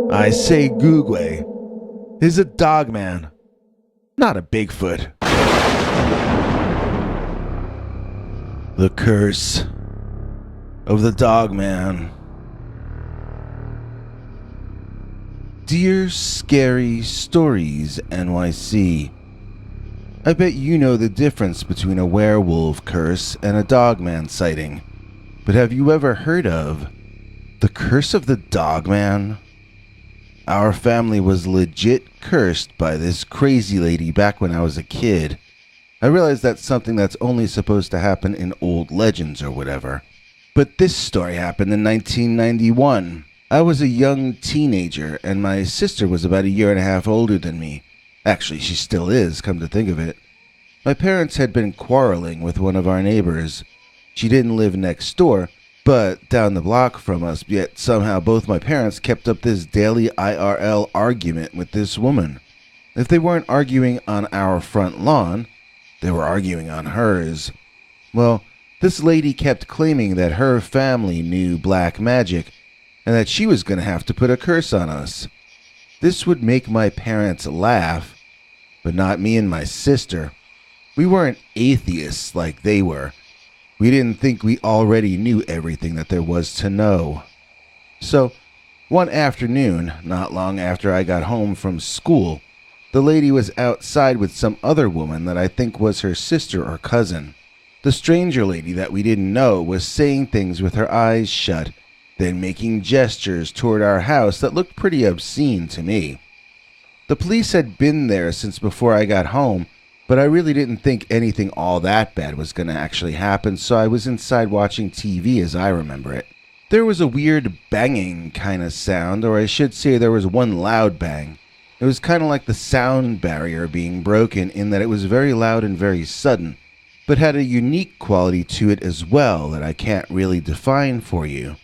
I say Googway is a dog man, not a Bigfoot. The curse of the Dogman. Dear Scary Stories NYC, I bet you know the difference between a werewolf curse and a Dogman sighting. But have you ever heard of the curse of the Dogman? Our family was legit cursed by this crazy lady back when I was a kid. I realize that's something that's only supposed to happen in old legends or whatever. But this story happened in 1991. I was a young teenager, and my sister was about 1.5 years older than me. Actually, she still is, come to think of it. My parents had been quarreling with one of our neighbors. She didn't live next door, but down the block from us, yet somehow both my parents kept up this daily IRL argument with this woman. If they weren't arguing on our front lawn, they were arguing on hers. Well, this lady kept claiming that her family knew black magic, and that she was going to have to put a curse on us. This would make my parents laugh, but not me and my sister. We weren't atheists like they were. We didn't think we already knew everything that there was to know. So, one afternoon, not long after I got home from school, the lady was outside with some other woman that I think was her sister or cousin. The stranger lady that we didn't know was saying things with her eyes shut, then making gestures toward our house that looked pretty obscene to me. The police had been there since before I got home, but I really didn't think anything all that bad was going to actually happen, so I was inside watching TV as I remember it. There was a weird banging kind of sound, or I should say there was one loud bang. It was kind of like the sound barrier being broken in that it was very loud and very sudden. but had a unique quality to it as well that I can't really define for you.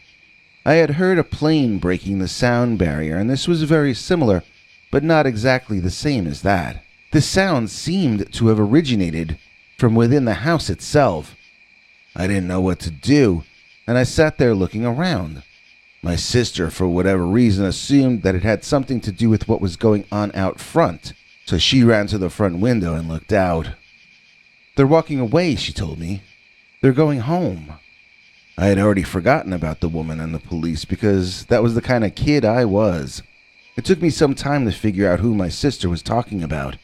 I had heard a plane breaking the sound barrier, and this was very similar, but not exactly the same as that. The sound seemed to have originated from within the house itself. I didn't know what to do, and I sat there looking around. My sister, for whatever reason, assumed that it had something to do with what was going on out front, so she ran to the front window and looked out. "They're walking away," she told me. "They're going home." I had already forgotten about the woman and the police because that was the kind of kid I was. It took me some time to figure out who my sister was talking about.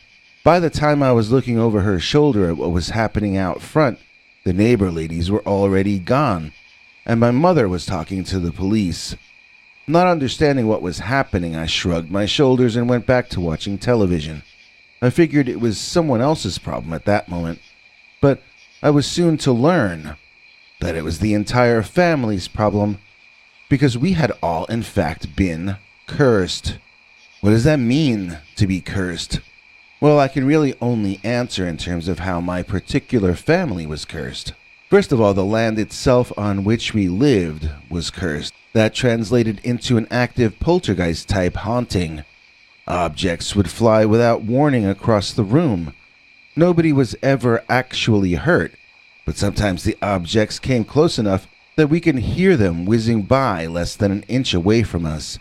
By the time I was looking over her shoulder at what was happening out front, the neighbor ladies were already gone, and my mother was talking to the police. Not understanding what was happening, I shrugged my shoulders and went back to watching television. I figured it was someone else's problem at that moment, but I was soon to learn that it was the entire family's problem, because we had all in fact been cursed. What does that mean, to be cursed? Well, I can really only answer in terms of how my particular family was cursed. First of all, the land itself on which we lived was cursed. That translated into an active poltergeist-type haunting. Objects would fly without warning across the room. Nobody was ever actually hurt, but sometimes the objects came close enough that we could hear them whizzing by less than an inch away from us.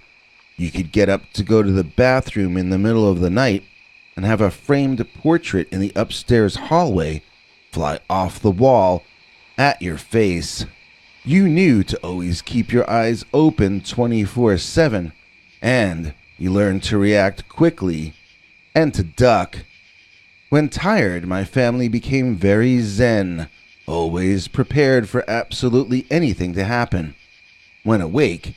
You could get up to go to the bathroom in the middle of the night and have a framed portrait in the upstairs hallway fly off the wall at your face. You knew to always keep your eyes open 24/7, and you learned to react quickly and to duck. When tired, my family became very zen, always prepared for absolutely anything to happen. When awake,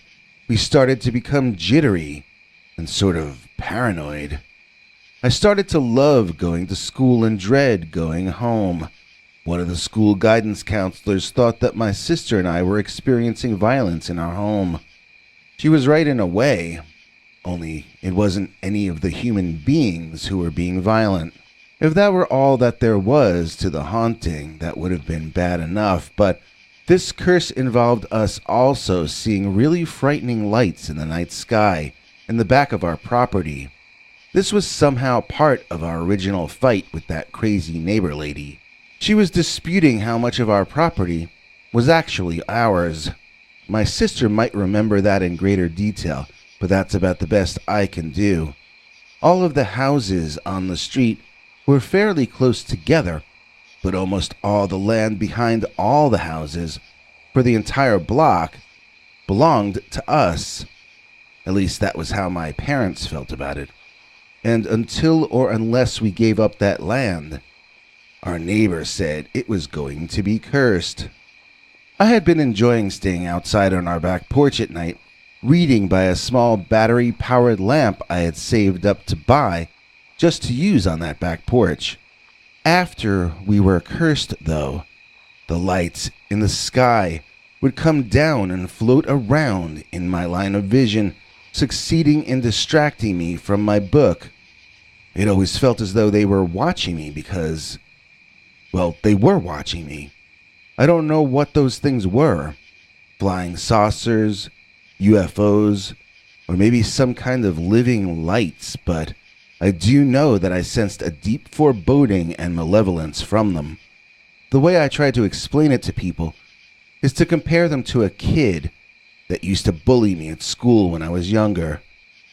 we started to become jittery and sort of paranoid. I started to love going to school and dread going home. One of the school guidance counselors thought that my sister and I were experiencing violence in our home. She was right in a way, only it wasn't any of the human beings who were being violent. If that were all that there was to the haunting, that would have been bad enough, but this curse involved us also seeing really frightening lights in the night sky in the back of our property. This was somehow part of our original fight with that crazy neighbor lady. She was disputing how much of our property was actually ours. My sister might remember that in greater detail, but that's about the best I can do. All of the houses on the street were fairly close together, but almost all the land behind all the houses for the entire block belonged to us. At least that was how my parents felt about it. And until or unless we gave up that land, our neighbor said it was going to be cursed. I had been enjoying staying outside on our back porch at night, reading by a small battery-powered lamp I had saved up to buy just to use on that back porch. After we were cursed, though, the lights in the sky would come down and float around in my line of vision, succeeding in distracting me from my book. It always felt as though they were watching me because, well, they were watching me. I don't know what those things were. Flying saucers, UFOs, or maybe some kind of living lights, but I do know that I sensed a deep foreboding and malevolence from them. The way I try to explain it to people is to compare them to a kid that used to bully me at school when I was younger.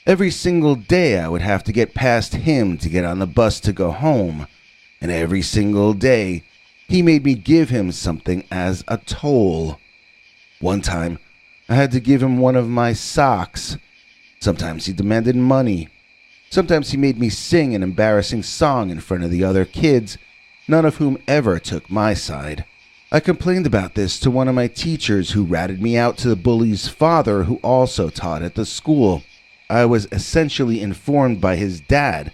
Every single day I would have to get past him to get on the bus to go home, and every single day he made me give him something as a toll. One time, I had to give him one of my socks. Sometimes he demanded money. Sometimes he made me sing an embarrassing song in front of the other kids, none of whom ever took my side. I complained about this to one of my teachers, who ratted me out to the bully's father, who also taught at the school. I was essentially informed by his dad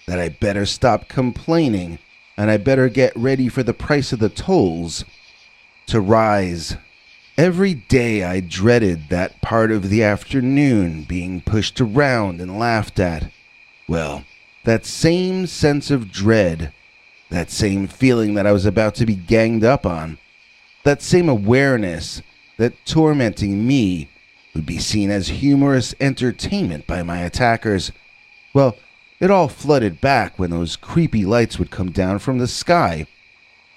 that I better stop complaining and I better get ready for the price of the tolls to rise. Every day I dreaded that part of the afternoon, being pushed around and laughed at. Well, that same sense of dread That same feeling that I was about to be ganged up on. That same awareness that tormenting me would be seen as humorous entertainment by my attackers. Well, it all flooded back when those creepy lights would come down from the sky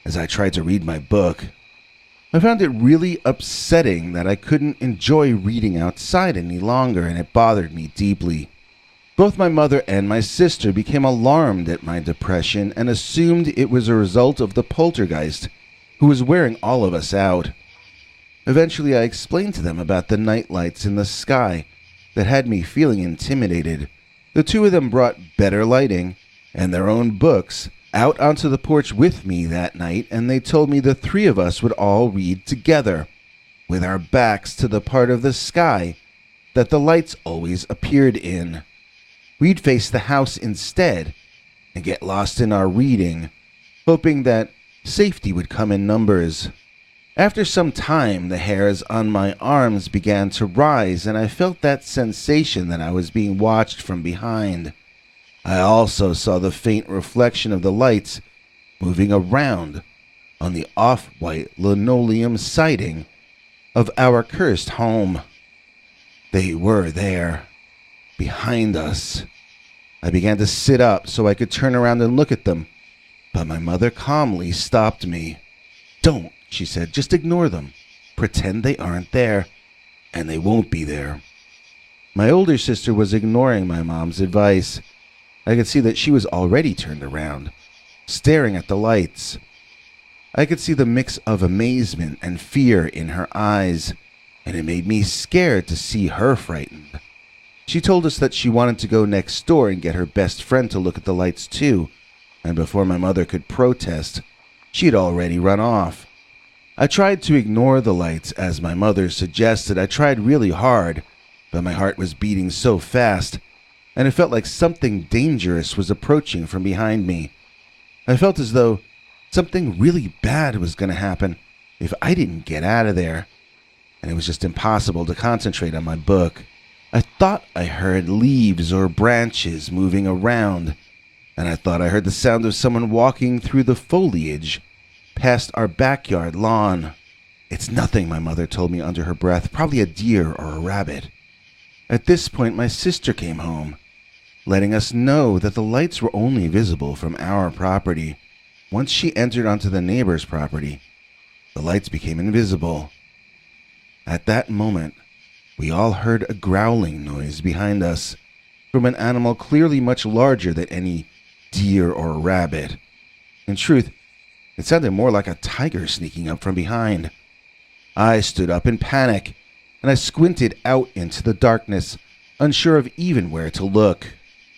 as I tried to read my book. I found it really upsetting that I couldn't enjoy reading outside any longer, and it bothered me deeply. Both my mother and my sister became alarmed at my depression and assumed it was a result of the poltergeist who was wearing all of us out. Eventually, I explained to them about the night lights in the sky that had me feeling intimidated. The two of them brought better lighting and their own books out onto the porch with me that night, and they told me the three of us would all read together, with our backs to the part of the sky that the lights always appeared in. We'd face the house instead and get lost in our reading, hoping that safety would come in numbers. After some time, the hairs on my arms began to rise, and I felt that sensation that I was being watched from behind. I also saw the faint reflection of the lights moving around on the off-white linoleum siding of our cursed home. They were there, behind us. I began to sit up so I could turn around and look at them, but my mother calmly stopped me. "Don't," she said, "just ignore them. Pretend they aren't there, and they won't be there." My older sister was ignoring my mom's advice. I could see that she was already turned around, staring at the lights. I could see the mix of amazement and fear in her eyes, and it made me scared to see her frightened. She told us that she wanted to go next door and get her best friend to look at the lights too, and before my mother could protest, she had already run off. I tried to ignore the lights as my mother suggested. I tried really hard, but my heart was beating so fast, and it felt like something dangerous was approaching from behind me. I felt as though something really bad was going to happen if I didn't get out of there, and it was just impossible to concentrate on my book. I thought I heard leaves or branches moving around, and I thought I heard the sound of someone walking through the foliage past our backyard lawn. "It's nothing," my mother told me under her breath, "probably a deer or a rabbit." At this point, my sister came home, letting us know that the lights were only visible from our property. Once she entered onto the neighbor's property, the lights became invisible. At that moment, we all heard a growling noise behind us from an animal clearly much larger than any deer or rabbit. In truth, it sounded more like a tiger sneaking up from behind. I stood up in panic, and I squinted out into the darkness, unsure of even where to look.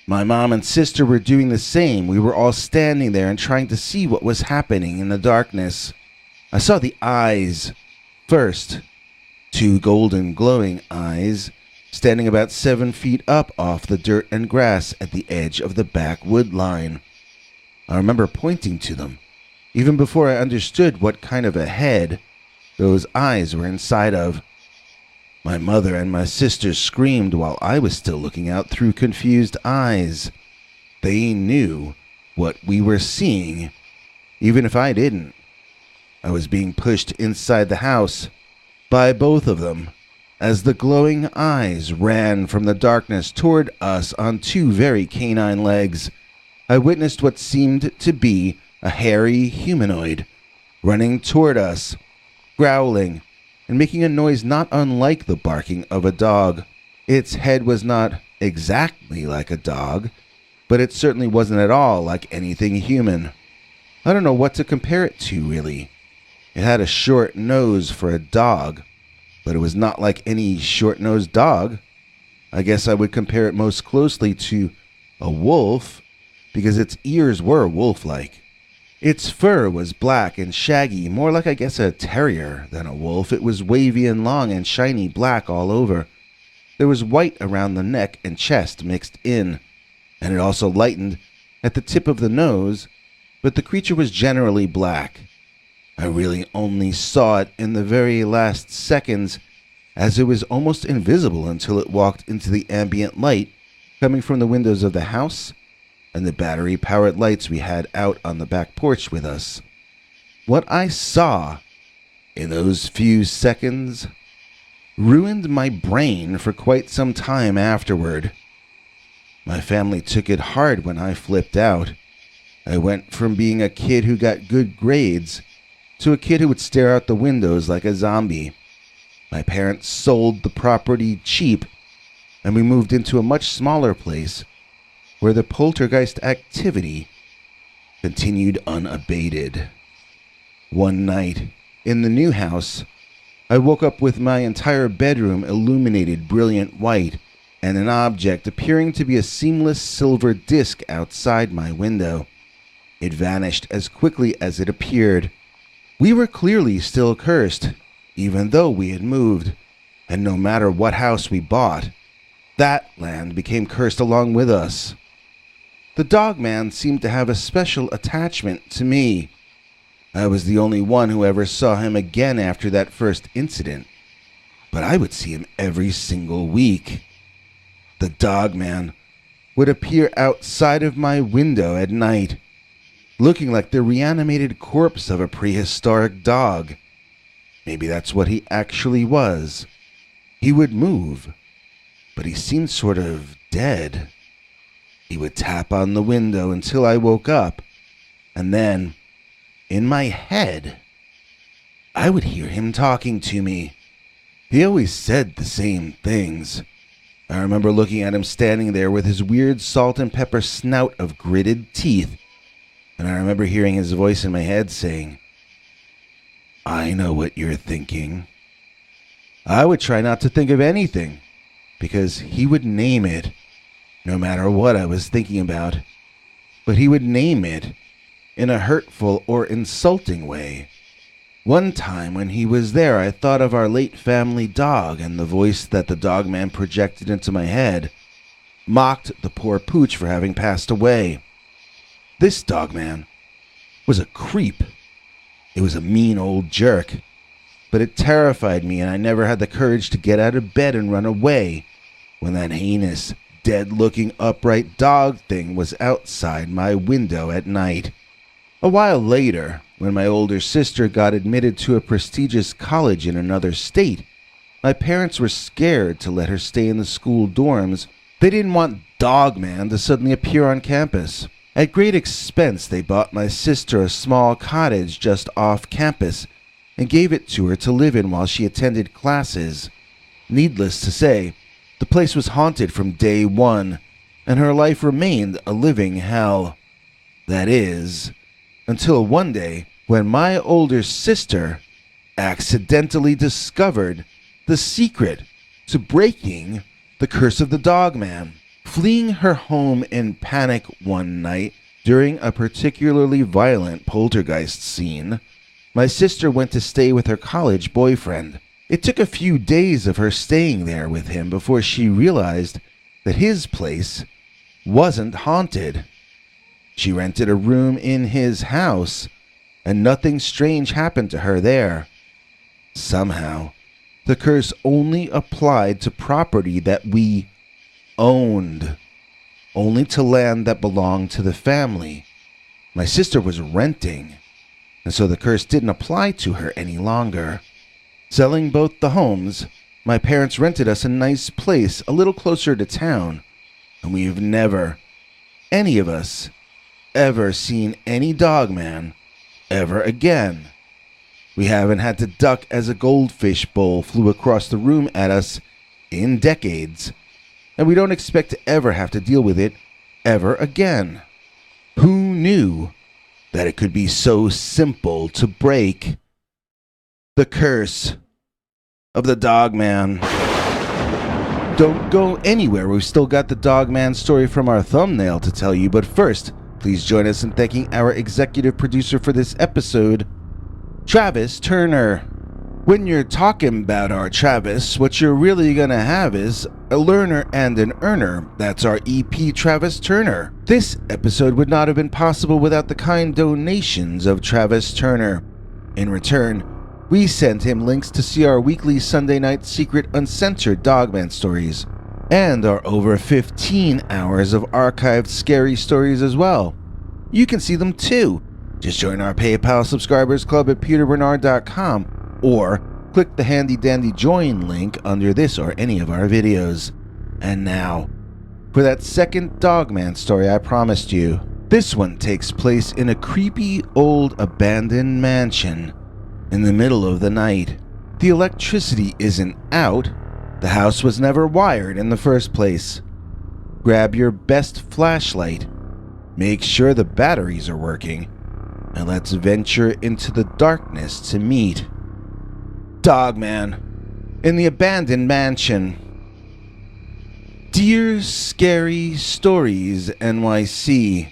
My mom and sister were doing the same. We were all standing there and trying to see what was happening in the darkness. I saw the eyes first. Two golden glowing eyes standing about 7 feet up off the dirt and grass at the edge of the back wood line. I remember pointing to them, even before I understood what kind of a head those eyes were inside of. My mother and my sister screamed while I was still looking out through confused eyes. They knew what we were seeing, even if I didn't. I was being pushed inside the house by both of them as the glowing eyes ran from the darkness toward us on two very canine legs. I witnessed what seemed to be a hairy humanoid running toward us, growling and making a noise not unlike the barking of a dog. Its head was not exactly like a dog, but it certainly wasn't at all like anything human. I don't know what to compare it to, really. It had a short nose for a dog, but it was not like any short-nosed dog. I guess I would compare it most closely to a wolf, because its ears were wolf-like. Its fur was black and shaggy, more like, I guess, a terrier than a wolf. It was wavy and long and shiny black all over. There was white around the neck and chest mixed in, and it also lightened at the tip of the nose, but the creature was generally black. I really only saw it in the very last seconds, as it was almost invisible until it walked into the ambient light coming from the windows of the house and the battery-powered lights we had out on the back porch with us. What I saw in those few seconds ruined my brain for quite some time afterward. My family took it hard when I flipped out. I went from being a kid who got good grades to a kid who would stare out the windows like a zombie. My parents sold the property cheap, and we moved into a much smaller place where the poltergeist activity continued unabated. One night, in the new house, I woke up with my entire bedroom illuminated brilliant white and an object appearing to be a seamless silver disc outside my window. It vanished as quickly as it appeared. We were clearly still cursed, even though we had moved, and no matter what house we bought, that land became cursed along with us. The Dogman seemed to have a special attachment to me. I was the only one who ever saw him again after that first incident, but I would see him every single week. The Dogman would appear outside of my window at night, looking like the reanimated corpse of a prehistoric dog. Maybe that's what he actually was. He would move, but he seemed sort of dead. He would tap on the window until I woke up, and then, in my head, I would hear him talking to me. He always said the same things. I remember looking at him standing there with his weird salt and pepper snout of gritted teeth, and I remember hearing his voice in my head saying, "I know what you're thinking." I would try not to think of anything, because he would name it, no matter what I was thinking about. But he would name it in a hurtful or insulting way. One time when he was there, I thought of our late family dog, and the voice that the Dogman projected into my head mocked the poor pooch for having passed away. This Dogman was a creep. It was a mean old jerk, but it terrified me, and I never had the courage to get out of bed and run away when that heinous, dead-looking upright dog thing was outside my window at night. A while later, when my older sister got admitted to a prestigious college in another state, my parents were scared to let her stay in the school dorms. They didn't want Dogman to suddenly appear on campus. At great expense, they bought my sister a small cottage just off campus and gave it to her to live in while she attended classes. Needless to say, the place was haunted from day one, and her life remained a living hell. That is, until one day when my older sister accidentally discovered the secret to breaking the curse of the Dogman. Fleeing her home in panic one night during a particularly violent poltergeist scene, my sister went to stay with her college boyfriend. It took a few days of her staying there with him before she realized that his place wasn't haunted. She rented a room in his house, and nothing strange happened to her there. Somehow, the curse only applied to property that we owned, only to land that belonged to the family. My sister was renting, and so the curse didn't apply to her any longer. Selling both the homes, my parents rented us a nice place a little closer to town, and we've never, any of us, ever seen any Dogman ever again. We haven't had to duck as a goldfish bowl flew across the room at us in decades, and we don't expect to ever have to deal with it ever again. Who knew that it could be so simple to break the curse of the Dogman? Don't go anywhere. We've still got the Dogman story from our thumbnail to tell you, but first, please join us in thanking our executive producer for this episode, Travis Turner. When you're talking about our Travis, what you're really gonna have is a learner and an earner. That's our EP Travis Turner. This episode would not have been possible without the kind donations of Travis Turner. In return, we sent him links to see our weekly Sunday night secret uncensored Dogman stories. and our over 15 hours of archived scary stories as well. You can see them too. Just join our PayPal subscribers club at peterbernard.com or click the handy dandy join link under this or any of our videos. And now, for that second Dogman story I promised you. This one takes place in a creepy old abandoned mansion in the middle of the night. The electricity isn't out. The house was never wired in the first place. Grab your best flashlight, make sure the batteries are working, and let's venture into the darkness to meet Dogman in the abandoned mansion. Dear Scary Stories NYC,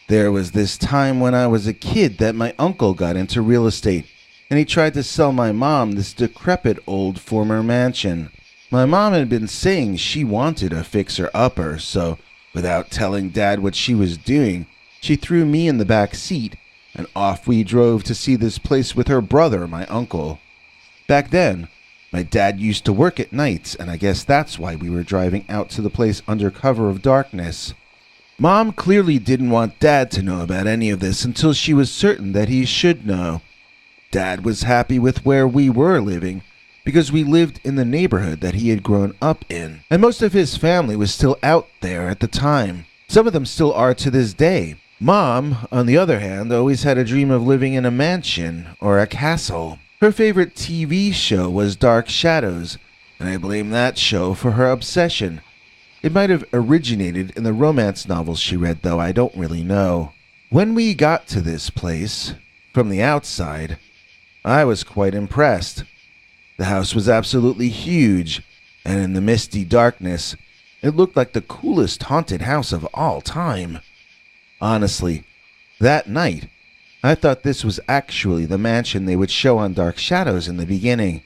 there was this time when I was a kid that my uncle got into real estate, and he tried to sell my mom this decrepit old former mansion. My mom had been saying she wanted a fixer-upper, so without telling Dad what she was doing, she threw me in the back seat, and off we drove to see this place with her brother, my uncle. Back then, my dad used to work at nights, and I guess that's why we were driving out to the place under cover of darkness. Mom clearly didn't want Dad to know about any of this until she was certain that he should know. Dad was happy with where we were living because we lived in the neighborhood that he had grown up in, and most of his family was still out there at the time. Some of them still are to this day. Mom, on the other hand, always had a dream of living in a mansion or a castle. Her favorite TV show was Dark Shadows, and I blame that show for her obsession. It might have originated in the romance novels she read, though I don't really know. When we got to this place, from the outside, I was quite impressed. The house was absolutely huge, and in the misty darkness, it looked like the coolest haunted house of all time. Honestly, that night, I thought this was actually the mansion they would show on Dark Shadows in the beginning.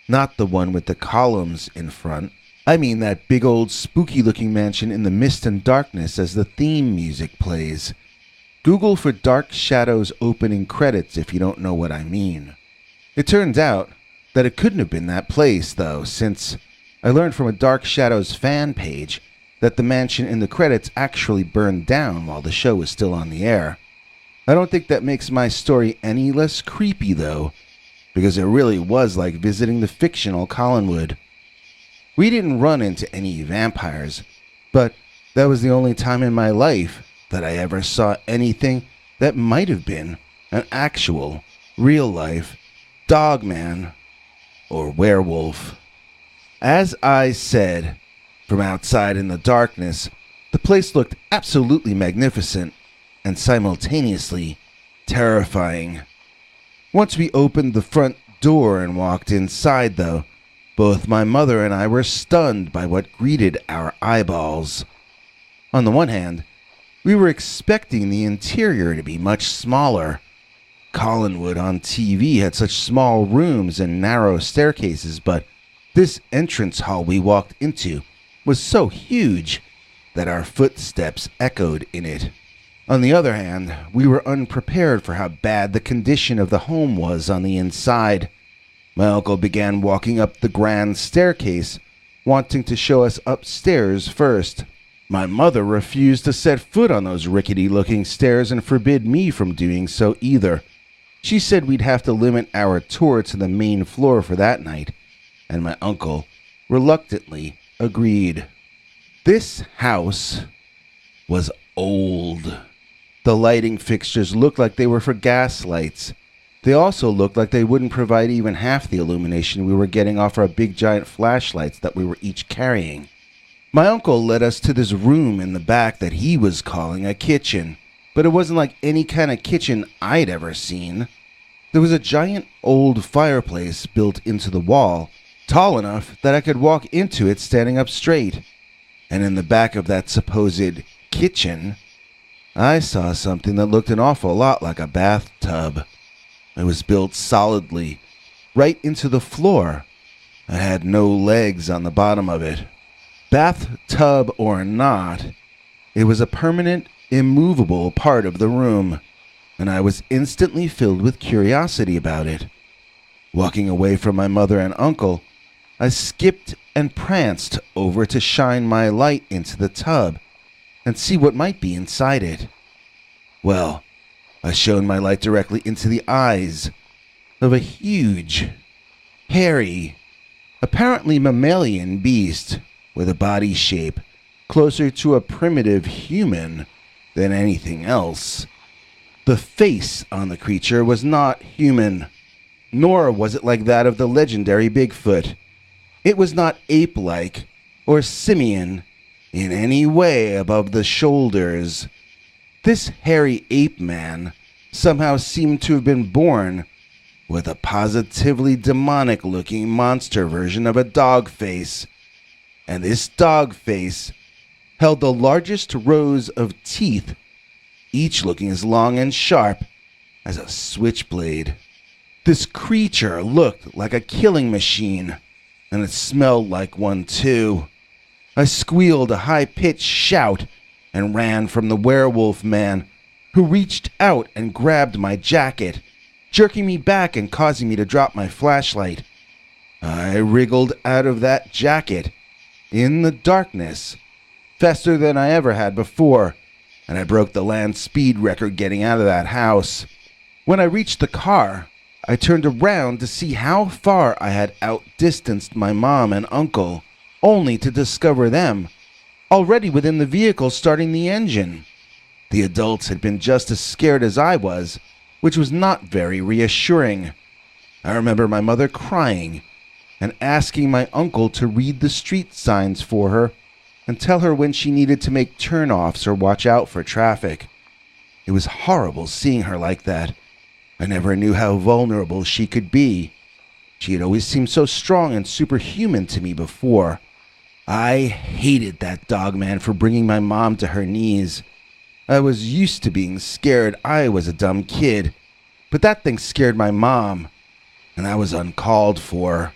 Not the one with the columns in front. I mean that big old spooky-looking mansion in the mist and darkness as the theme music plays. Google for Dark Shadows opening credits if you don't know what I mean. It turns out that it couldn't have been that place, though, since I learned from a Dark Shadows fan page that the mansion in the credits actually burned down while the show was still on the air. I don't think that makes my story any less creepy, though, because it really was like visiting the fictional Collinwood. We didn't run into any vampires, but that was the only time in my life that I ever saw anything that might have been an actual, real-life Dogman or werewolf. As I said, from outside in the darkness, the place looked absolutely magnificent and simultaneously terrifying. Once we opened the front door and walked inside, though, both my mother and I were stunned by what greeted our eyeballs. On the one hand, we were expecting the interior to be much smaller. Collinwood on TV had such small rooms and narrow staircases, but this entrance hall we walked into was so huge that our footsteps echoed in it. On the other hand, we were unprepared for how bad the condition of the home was on the inside. My uncle began walking up the grand staircase, wanting to show us upstairs first. My mother refused to set foot on those rickety-looking stairs and forbid me from doing so either. She said we'd have to limit our tour to the main floor for that night, and my uncle reluctantly agreed. This house was old. The lighting fixtures looked like they were for gas lights. They also looked like they wouldn't provide even half the illumination we were getting off our big giant flashlights that we were each carrying. My uncle led us to this room in the back that he was calling a kitchen, but it wasn't like any kind of kitchen I'd ever seen. There was a giant old fireplace built into the wall, tall enough that I could walk into it standing up straight. And in the back of that supposed kitchen, I saw something that looked an awful lot like a bathtub. It was built solidly, right into the floor. It had no legs on the bottom of it. Bathtub or not, it was a permanent, immovable part of the room, and I was instantly filled with curiosity about it. Walking away from my mother and uncle, I skipped and pranced over to shine my light into the tub and see what might be inside it. Well, I shone my light directly into the eyes of a huge, hairy, apparently mammalian beast with a body shape closer to a primitive human than anything else. The face on the creature was not human, nor was it like that of the legendary Bigfoot. It was not ape-like or simian in any way above the shoulders. This hairy ape man somehow seemed to have been born with a positively demonic-looking monster version of a dog face, and this dog face held the largest rows of teeth, each looking as long and sharp as a switchblade. This creature looked like a killing machine, and it smelled like one too. I squealed a high-pitched shout and ran from the werewolf man, who reached out and grabbed my jacket, jerking me back and causing me to drop my flashlight. I wriggled out of that jacket in the darkness faster than I ever had before, and I broke the land speed record getting out of that house. When I reached the car, I turned around to see how far I had outdistanced my mom and uncle, only to discover them already within the vehicle starting the engine. The adults had been just as scared as I was, which was not very reassuring. I remember my mother crying and asking my uncle to read the street signs for her and tell her when she needed to make turn-offs or watch out for traffic. It was horrible seeing her like that. I never knew how vulnerable she could be. She had always seemed so strong and superhuman to me before. I hated that Dogman for bringing my mom to her knees. I was used to being scared I was a dumb kid, but that thing scared my mom, and that was uncalled for.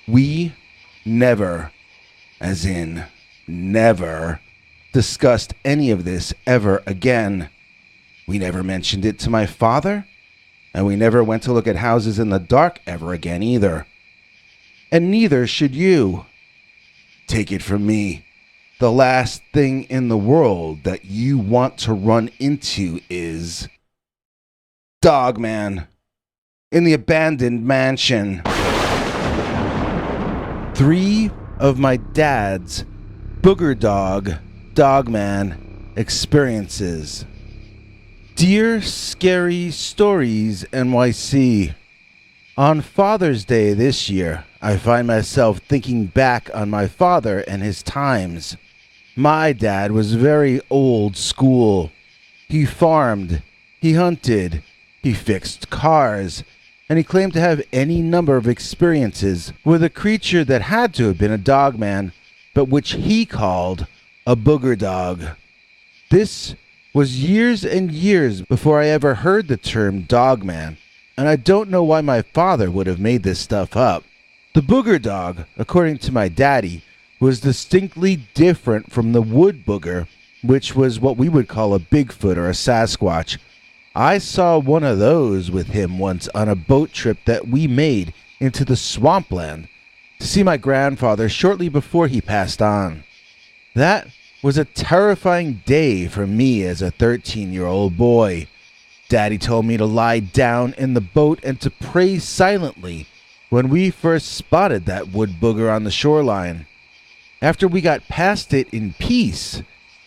We never, as in never, discussed any of this ever again. We never mentioned it to my father, and we never went to look at houses in the dark ever again either. And neither should you. Take it from me, the last thing in the world that you want to run into is Dogman in the abandoned mansion. 3 of my dad's Booger Dog, Dogman experiences. Dear Scary Stories NYC, on Father's Day this year, I find myself thinking back on my father and his times. My dad was very old school. He farmed, he hunted, he fixed cars, and he claimed to have any number of experiences with a creature that had to have been a dogman, but which he called a booger dog. This was years and years before I ever heard the term dogman, and I don't know why my father would have made this stuff up. The booger dog, according to my daddy, was distinctly different from the wood booger, which was what we would call a Bigfoot or a Sasquatch. I saw one of those with him once on a boat trip that we made into the swampland to see my grandfather shortly before he passed on. That was a terrifying day for me as a 13-year-old boy. Daddy told me to lie down in the boat and to pray silently when we first spotted that wood booger on the shoreline. After we got past it in peace,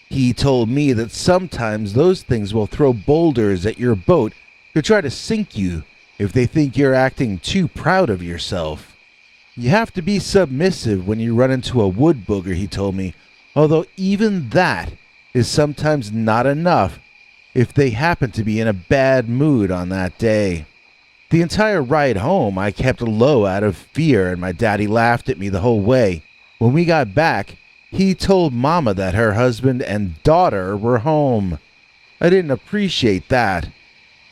he told me that sometimes those things will throw boulders at your boat to try to sink you if they think you're acting too proud of yourself. You have to be submissive when you run into a wood booger, he told me, although even that is sometimes not enough if they happen to be in a bad mood on that day. The entire ride home, I kept low out of fear, and my daddy laughed at me the whole way. When we got back, he told Mama that her husband and daughter were home. I didn't appreciate that.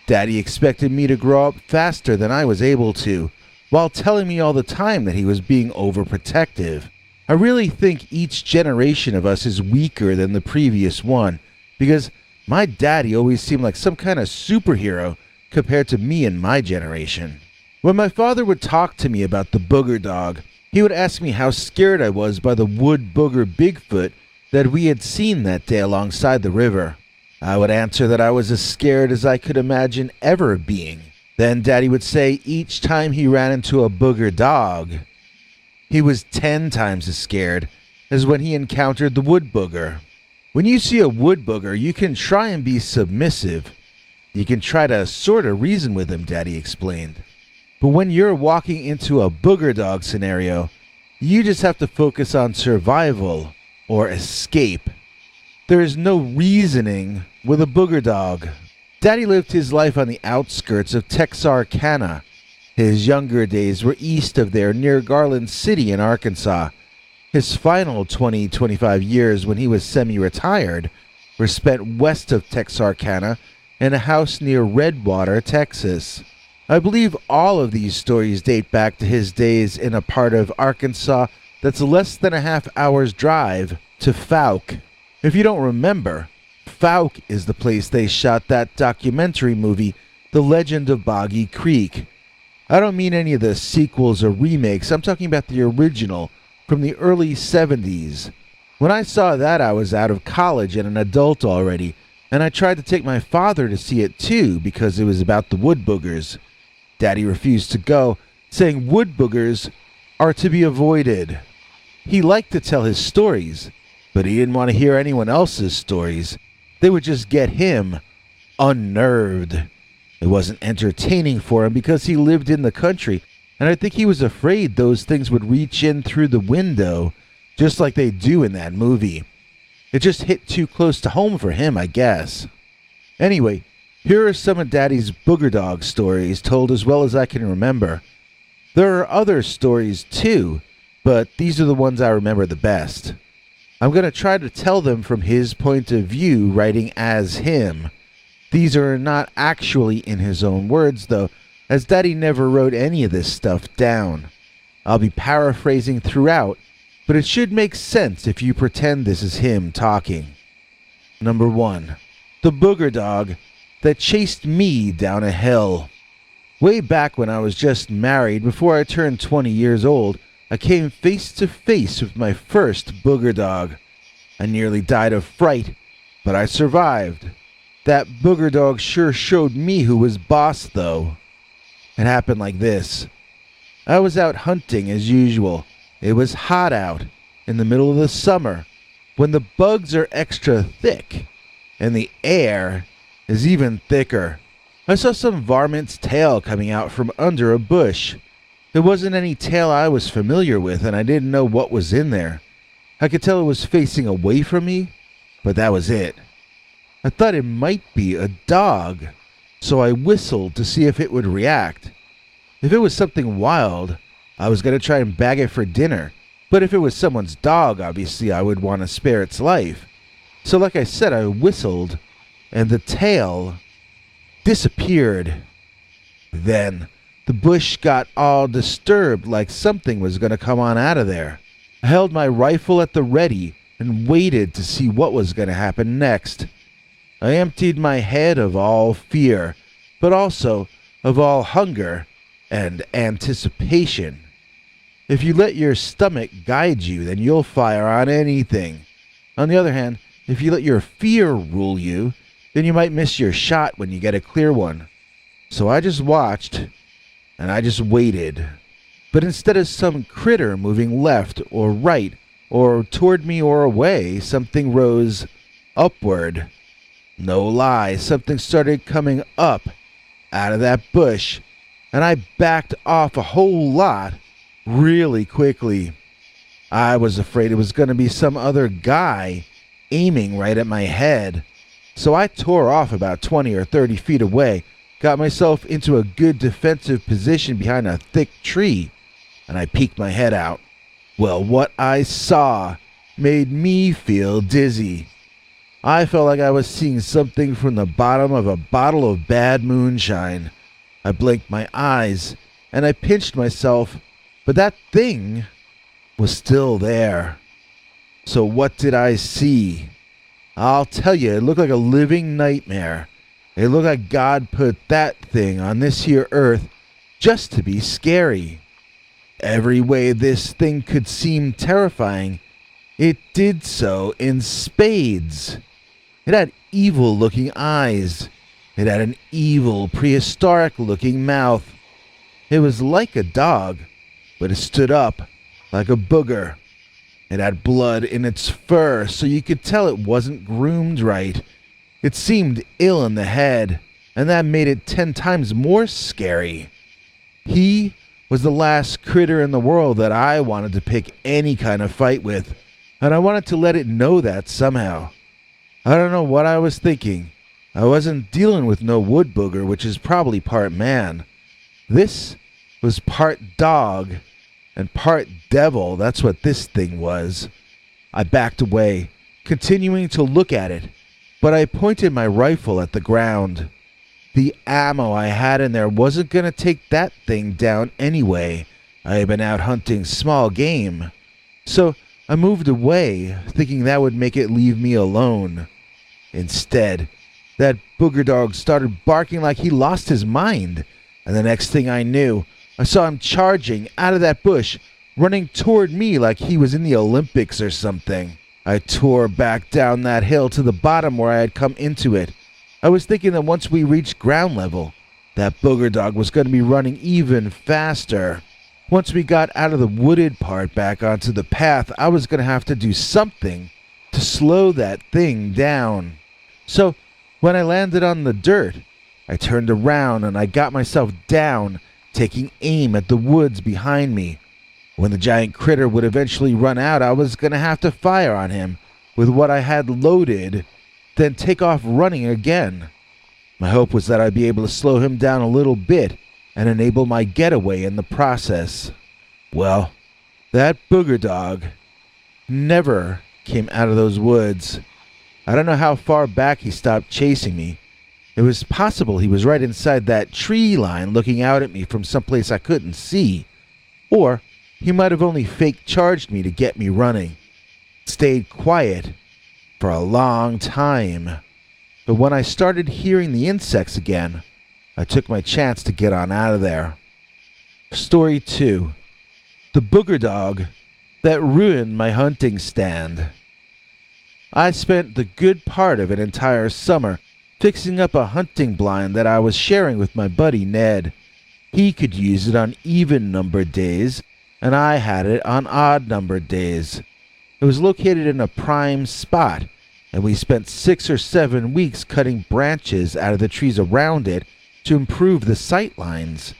Daddy expected me to grow up faster than I was able to, while telling me all the time that he was being overprotective. I really think each generation of us is weaker than the previous one, because my daddy always seemed like some kind of superhero compared to me and my generation. When my father would talk to me about the booger dog, He would ask me how scared I was by the wood booger Bigfoot that we had seen that day alongside the river. I would answer that I was as scared as I could imagine ever being. Then Daddy would say each time he ran into a booger dog, he was 10 times as scared as when he encountered the wood booger. When you see a wood booger, you can try and be submissive. You can try to sort of reason with him, Daddy explained. But when you're walking into a booger dog scenario, you just have to focus on survival or escape. There is no reasoning with a booger dog. Daddy lived his life on the outskirts of Texarkana. His younger days were east of there near Garland City in Arkansas. His final 25 years when he was semi-retired were spent west of Texarkana in a house near Redwater, Texas. I believe all of these stories date back to his days in a part of Arkansas that's less than a half-hour's drive to Fouke. If you don't remember, Fouke is the place they shot that documentary movie, The Legend of Boggy Creek. I don't mean any of the sequels or remakes. I'm talking about the original from the early 70s. When I saw that, I was out of college and an adult already, and I tried to take my father to see it too because it was about the wood boogers. Daddy refused to go, saying wood boogers are to be avoided. He liked to tell his stories, but he didn't want to hear anyone else's stories. They would just get him unnerved. It wasn't entertaining for him because he lived in the country, and I think he was afraid those things would reach in through the window, just like they do in that movie. It just hit too close to home for him, I guess. Anyway, here are some of Daddy's booger dog stories told as well as I can remember. There are other stories too, but these are the ones I remember the best. I'm going to try to tell them from his point of view, writing as him. These are not actually in his own words, though, as Daddy never wrote any of this stuff down. I'll be paraphrasing throughout, but it should make sense if you pretend this is him talking. Number 1. The booger dog that chased me down a hill. Way back when I was just married, before I turned 20 years old, I came face to face with my first booger dog. I nearly died of fright, but I survived. That booger dog sure showed me who was boss, though. It happened like this. I was out hunting as usual. It was hot out, in the middle of the summer, when the bugs are extra thick, and the air is even thicker. I saw some varmint's tail coming out from under a bush. There wasn't any tail I was familiar with, and I didn't know what was in there. I could tell it was facing away from me, but that was it. I thought it might be a dog, so I whistled to see if it would react. If it was something wild, I was going to try and bag it for dinner, but if it was someone's dog, obviously I would want to spare its life. So like I said, I whistled, and the tail disappeared. Then the bush got all disturbed like something was going to come on out of there. I held my rifle at the ready and waited to see what was going to happen next. I emptied my head of all fear, but also of all hunger and anticipation. If you let your stomach guide you, then you'll fire on anything. On the other hand, if you let your fear rule you, then you might miss your shot when you get a clear one. So I just watched, and I just waited. But instead of some critter moving left or right, or toward me or away, something rose upward. No lie, something started coming up out of that bush, and I backed off a whole lot really quickly. I was afraid it was going to be some other guy aiming right at my head. So I tore off about 20 or 30 feet away, got myself into a good defensive position behind a thick tree, and I peeked my head out. Well, what I saw made me feel dizzy. I felt like I was seeing something from the bottom of a bottle of bad moonshine. I blinked my eyes, and I pinched myself, but that thing was still there. So what did I see? I'll tell you, it looked like a living nightmare. It looked like God put that thing on this here earth just to be scary. every way this thing could seem terrifying, it did so in spades. It had evil-looking eyes. It had an evil, prehistoric-looking mouth. It was like a dog, but it stood up like a booger. It had blood in its fur, so you could tell it wasn't groomed right. It seemed ill in the head, and that made it 10 times more scary. He was the last critter in the world that I wanted to pick any kind of fight with, and I wanted to let it know that somehow. I don't know what I was thinking. I wasn't dealing with no wood booger, which is probably part man. This was part dog and part devil. That's what this thing was. I backed away, continuing to look at it, but I pointed my rifle at the ground. The ammo I had in there wasn't going to take that thing down anyway. I had been out hunting small game. So I moved away, thinking that would make it leave me alone. Instead, that booger dog started barking like he lost his mind, and the next thing I knew, I saw him charging out of that bush, running toward me like he was in the Olympics or something. I tore back down that hill to the bottom where I had come into it. I was thinking that once we reached ground level, that booger dog was going to be running even faster. Once we got out of the wooded part back onto the path, I was going to have to do something to slow that thing down. So, when I landed on the dirt, I turned around and I got myself down, taking aim at the woods behind me. When the giant critter would eventually run out, I was going to have to fire on him with what I had loaded, then take off running again. My hope was that I'd be able to slow him down a little bit and enable my getaway in the process. Well, that booger dog never came out of those woods. I don't know how far back he stopped chasing me. It was possible he was right inside that tree line looking out at me from someplace I couldn't see. Or he might have only fake charged me to get me running. Stayed quiet for a long time. But when I started hearing the insects again, I took my chance to get on out of there. Story 2. The booger dog that ruined my hunting stand. I spent the good part of an entire summer fixing up a hunting blind that I was sharing with my buddy Ned. He could use it on even-numbered days, and I had it on odd-numbered days. It was located in a prime spot, and we spent 6 or 7 weeks cutting branches out of the trees around it to improve the sight lines.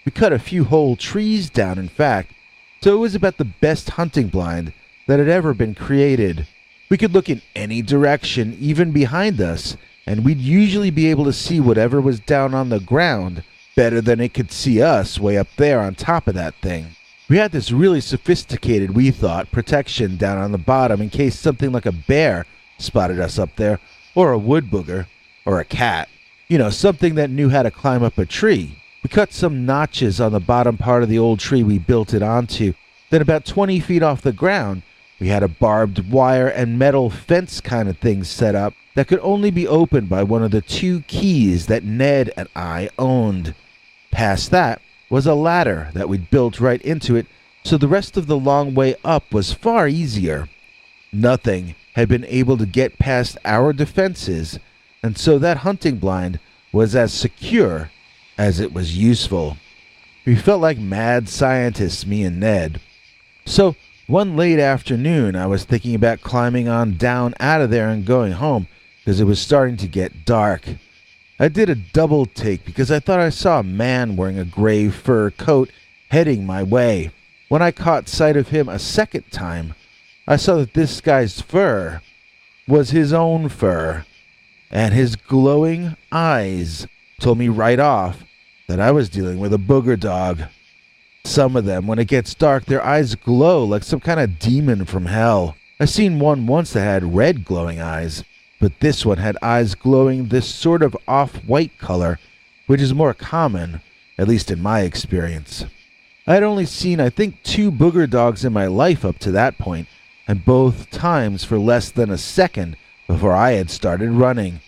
We cut a few whole trees down, in fact, so it was about the best hunting blind that had ever been created. We could look in any direction, even behind us, and we'd usually be able to see whatever was down on the ground better than it could see us way up there on top of that thing. We had this really sophisticated, we thought, protection down on the bottom in case something like a bear spotted us up there, or a wood booger, or a cat. You know, something that knew how to climb up a tree. We cut some notches on the bottom part of the old tree we built it onto. Then about 20 feet off the ground, we had a barbed wire and metal fence kind of thing set up that could only be opened by one of the 2 keys that Ned and I owned. Past that was a ladder that we'd built right into it, so the rest of the long way up was far easier. Nothing had been able to get past our defenses, and so that hunting blind was as secure as it was useful. We felt like mad scientists, me and Ned. So, one late afternoon, I was thinking about climbing on down out of there and going home, because it was starting to get dark. I did a double take because I thought I saw a man wearing a gray fur coat heading my way. When I caught sight of him a second time, I saw that this guy's fur was his own fur, and his glowing eyes told me right off that I was dealing with a booger dog. Some of them, when it gets dark, their eyes glow like some kind of demon from hell. I seen one once that had red glowing eyes, but this one had eyes glowing this sort of off-white color, which is more common, at least in my experience. I had only seen, I think, 2 booger dogs in my life up to that point, and both times for less than a second before I had started running.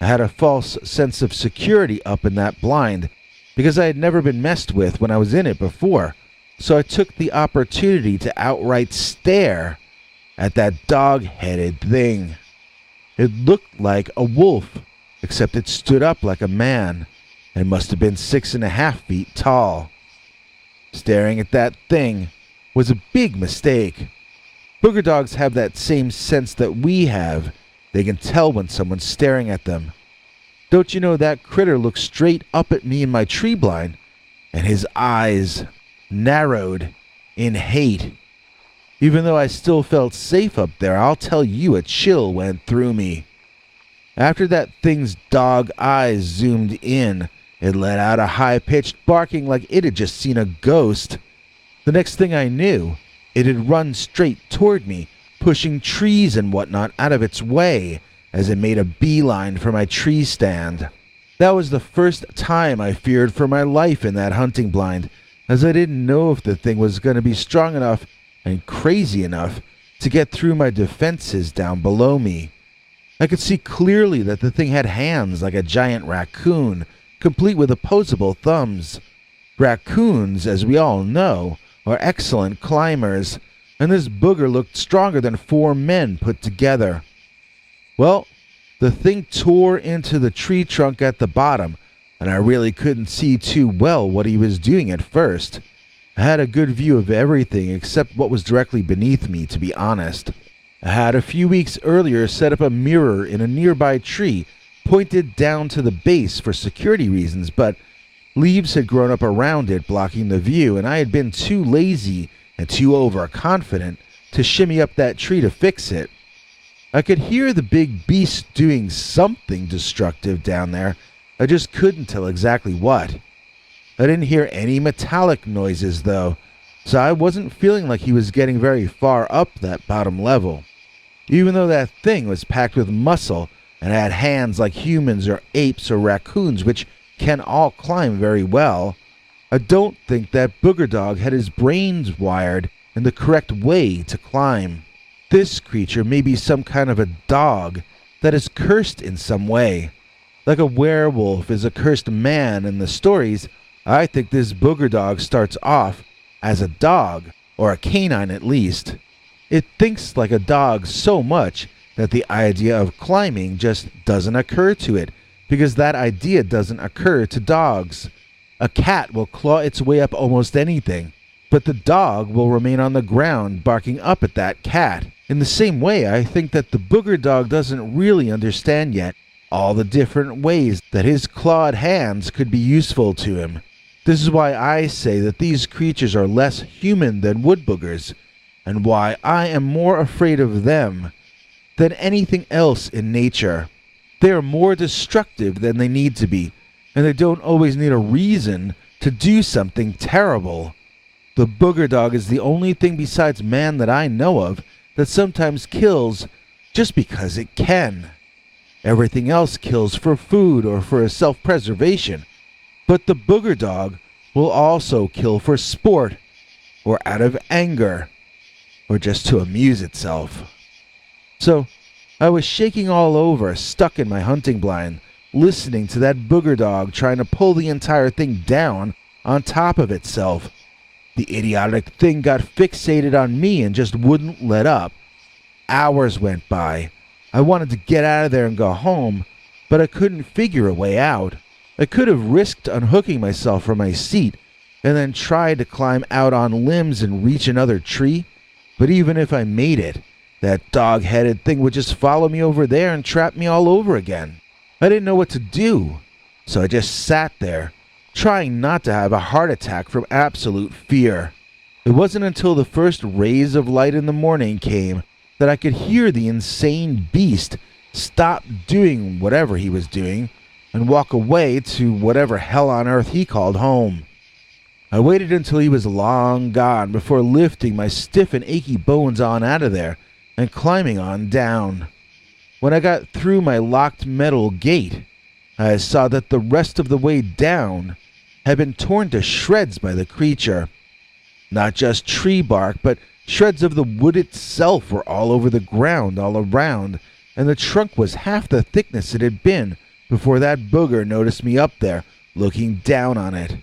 I had a false sense of security up in that blind, because I had never been messed with when I was in it before. so I took the opportunity to outright stare at that dog-headed thing. It looked like a wolf, except it stood up like a man and must have been 6.5 feet tall. Staring at that thing was a big mistake. Booger dogs have that same sense that we have. They can tell when someone's staring at them. Don't you know that critter looked straight up at me in my tree blind, and his eyes narrowed in hate. Even though I still felt safe up there, I'll tell you a chill went through me. After that thing's dog eyes zoomed in, it let out a high-pitched barking like it had just seen a ghost. The next thing I knew, it had run straight toward me, pushing trees and whatnot out of its way as it made a beeline for my tree stand. That was the first time I feared for my life in that hunting blind, as I didn't know if the thing was going to be strong enough and crazy enough to get through my defenses down below me. I could see clearly that the thing had hands like a giant raccoon, complete with opposable thumbs. Raccoons, as we all know, are excellent climbers, and this booger looked stronger than 4 men put together. Well, the thing tore into the tree trunk at the bottom, and I really couldn't see too well what he was doing at first. I had a good view of everything except what was directly beneath me, to be honest. I had a few weeks earlier set up a mirror in a nearby tree, pointed down to the base for security reasons, but leaves had grown up around it, blocking the view, and I had been too lazy and too overconfident to shimmy up that tree to fix it. I could hear the big beast doing something destructive down there. I just couldn't tell exactly what. I didn't hear any metallic noises, though, so I wasn't feeling like he was getting very far up that bottom level. Even though that thing was packed with muscle and had hands like humans or apes or raccoons, which can all climb very well, I don't think that booger dog had his brains wired in the correct way to climb. This creature may be some kind of a dog that is cursed in some way. Like a werewolf is a cursed man in the stories, I think this booger dog starts off as a dog, or a canine at least. It thinks like a dog so much that the idea of climbing just doesn't occur to it, because that idea doesn't occur to dogs. A cat will claw its way up almost anything, but the dog will remain on the ground barking up at that cat. In the same way, I think that the booger dog doesn't really understand yet all the different ways that his clawed hands could be useful to him. This is why I say that these creatures are less human than wood boogers, and why I am more afraid of them than anything else in nature. They are more destructive than they need to be, and they don't always need a reason to do something terrible. The booger dog is the only thing besides man that I know of that sometimes kills just because it can. Everything else kills for food or for self-preservation, but the booger dog will also kill for sport, or out of anger, or just to amuse itself. So, I was shaking all over, stuck in my hunting blind, listening to that booger dog trying to pull the entire thing down on top of itself. The idiotic thing got fixated on me and just wouldn't let up. Hours went by. I wanted to get out of there and go home, but I couldn't figure a way out. I could have risked unhooking myself from my seat and then tried to climb out on limbs and reach another tree, but even if I made it, that dog-headed thing would just follow me over there and trap me all over again. I didn't know what to do, so I just sat there, trying not to have a heart attack from absolute fear. It wasn't until the first rays of light in the morning came that I could hear the insane beast stop doing whatever he was doing and walk away to whatever hell on earth he called home. I waited until he was long gone before lifting my stiff and achy bones on out of there and climbing on down. When I got through my locked metal gate, I saw that the rest of the way down had been torn to shreds by the creature. Not just tree bark, but shreds of the wood itself were all over the ground all around, and the trunk was half the thickness it had been before that booger noticed me up there, looking down on it.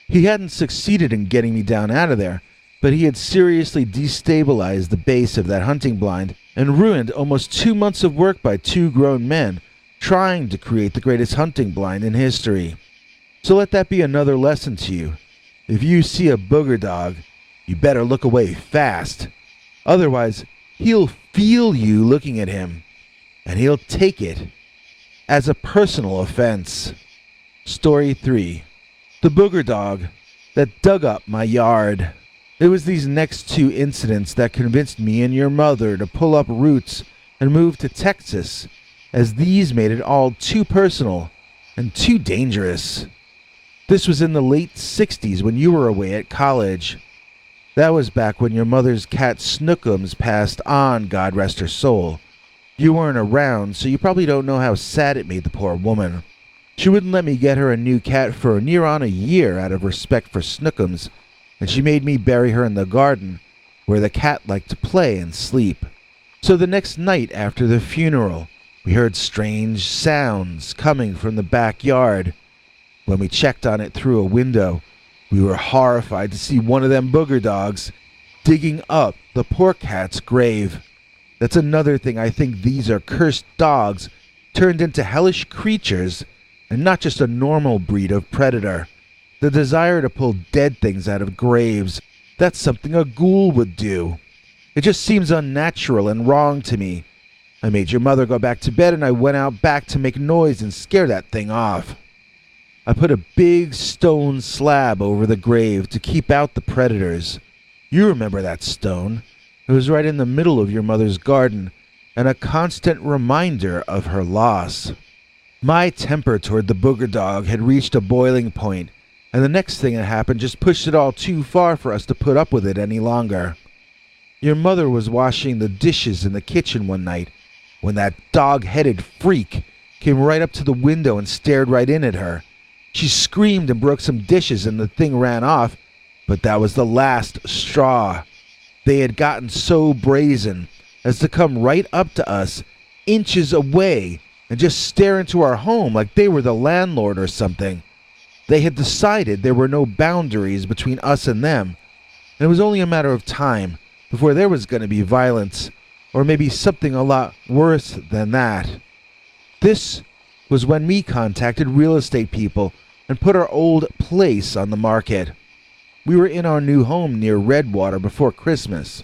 He hadn't succeeded in getting me down out of there, but he had seriously destabilized the base of that hunting blind and ruined almost 2 months of work by 2 grown men trying to create the greatest hunting blind in history. So let that be another lesson to you. If you see a booger dog, you better look away fast. Otherwise, he'll feel you looking at him, and he'll take it as a personal offense. Story 3. The booger dog that dug up my yard. It was these next 2 incidents that convinced me and your mother to pull up roots and move to Texas, as these made it all too personal and too dangerous. This was in the late 60s when you were away at college. That was back when your mother's cat Snookums passed on, God rest her soul. You weren't around, so you probably don't know how sad it made the poor woman. She wouldn't let me get her a new cat for near on a year out of respect for Snookums, and she made me bury her in the garden, where the cat liked to play and sleep. So the next night after the funeral, we heard strange sounds coming from the backyard. When we checked on it through a window, we were horrified to see one of them booger dogs digging up the poor cat's grave. That's another thing I think these are cursed dogs turned into hellish creatures and not just a normal breed of predator. The desire to pull dead things out of graves, that's something a ghoul would do. It just seems unnatural and wrong to me. I made your mother go back to bed and I went out back to make noise and scare that thing off. I put a big stone slab over the grave to keep out the predators. You remember that stone. It was right in the middle of your mother's garden and a constant reminder of her loss. My temper toward the booger dog had reached a boiling point, and the next thing that happened just pushed it all too far for us to put up with it any longer. Your mother was washing the dishes in the kitchen one night when that dog-headed freak came right up to the window and stared right in at her. She screamed and broke some dishes and the thing ran off, but that was the last straw. They had gotten so brazen as to come right up to us, inches away, and just stare into our home like they were the landlord or something. They had decided there were no boundaries between us and them, and it was only a matter of time before there was going to be violence, or maybe something a lot worse than that. This was when we contacted real estate people and put our old place on the market. We were in our new home near Redwater before Christmas.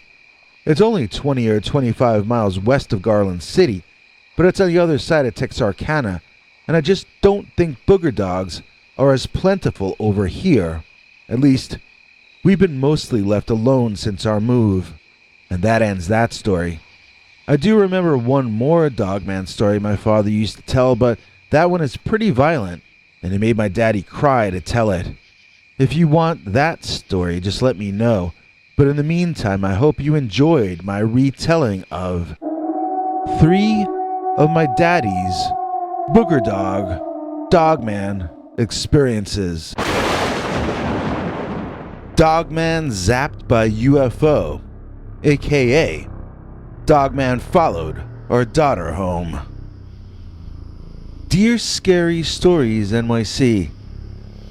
It's only 20 or 25 miles west of Garland City, but it's on the other side of Texarkana, and I just don't think booger dogs are as plentiful over here. At least, we've been mostly left alone since our move. And that ends that story. I do remember one more Dogman story my father used to tell, but that one is pretty violent, and it made my daddy cry to tell it. If you want that story, just let me know. But in the meantime, I hope you enjoyed my retelling of 3 of my daddy's booger Dogman experiences. Dogman zapped by UFO, aka Dogman followed our daughter home. Dear Scary Stories NYC,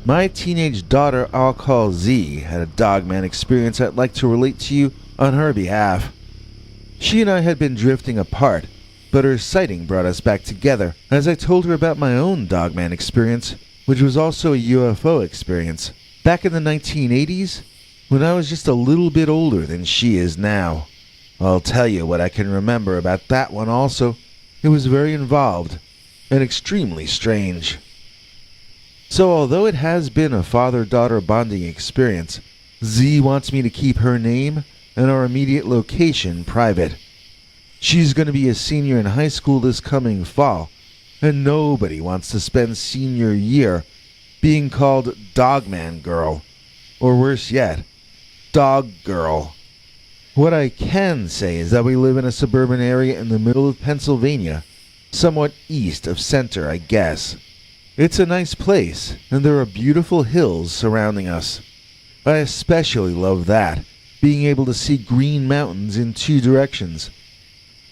my teenage daughter I'll call Z had a Dogman experience I'd like to relate to you on her behalf. She and I had been drifting apart, but her sighting brought us back together as I told her about my own Dogman experience, which was also a UFO experience, back in the 1980s, when I was just a little bit older than she is now. I'll tell you what I can remember about that one also. It was very involved and extremely strange. So although it has been a father-daughter bonding experience, Z wants me to keep her name and our immediate location private. She's going to be a senior in high school this coming fall, and nobody wants to spend senior year being called Dogman Girl, or worse yet, Dog Girl. What I can say is that we live in a suburban area in the middle of Pennsylvania, somewhat east of center, I guess. It's a nice place, and there are beautiful hills surrounding us. I especially love that, being able to see green mountains in 2 directions.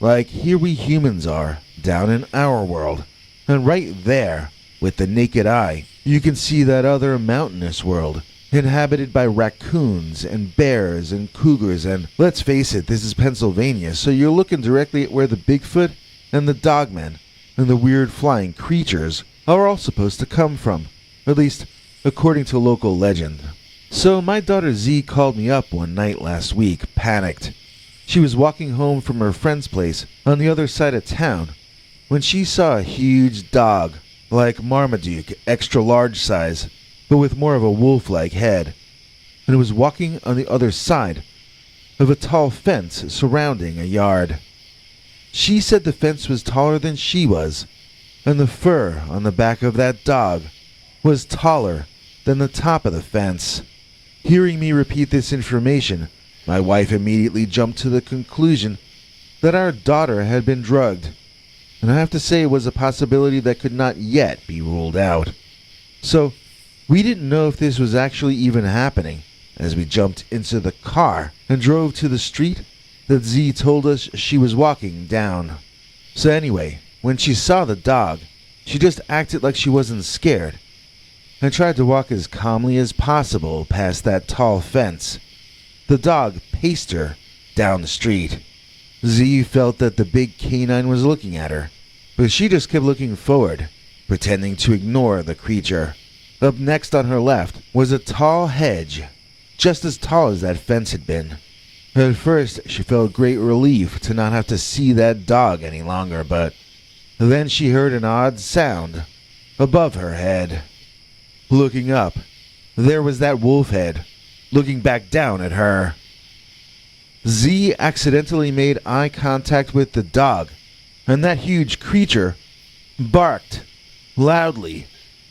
Like here we humans are, down in our world. And right there, with the naked eye, you can see that other mountainous world, inhabited by raccoons and bears and cougars, and let's face it, this is Pennsylvania, so you're looking directly at where the Bigfoot and the Dogman and the weird flying creatures are all supposed to come from, at least according to local legend. So my daughter Z called me up one night last week, panicked. She was walking home from her friend's place on the other side of town when she saw a huge dog, like Marmaduke, extra large size, but with more of a wolf-like head, and it was walking on the other side of a tall fence surrounding a yard. She said the fence was taller than she was, and the fur on the back of that dog was taller than the top of the fence. Hearing me repeat this information, my wife immediately jumped to the conclusion that our daughter had been drugged, and I have to say it was a possibility that could not yet be ruled out. So, we didn't know if this was actually even happening as we jumped into the car and drove to the street that Z told us she was walking down. So anyway, when she saw the dog, she just acted like she wasn't scared and tried to walk as calmly as possible past that tall fence. The dog paced her down the street. Z felt that the big canine was looking at her, but she just kept looking forward, pretending to ignore the creature. Up next on her left was a tall hedge, just as tall as that fence had been. At first, she felt great relief to not have to see that dog any longer, but then she heard an odd sound above her head. Looking up, there was that wolf head, looking back down at her. Z accidentally made eye contact with the dog, and that huge creature barked loudly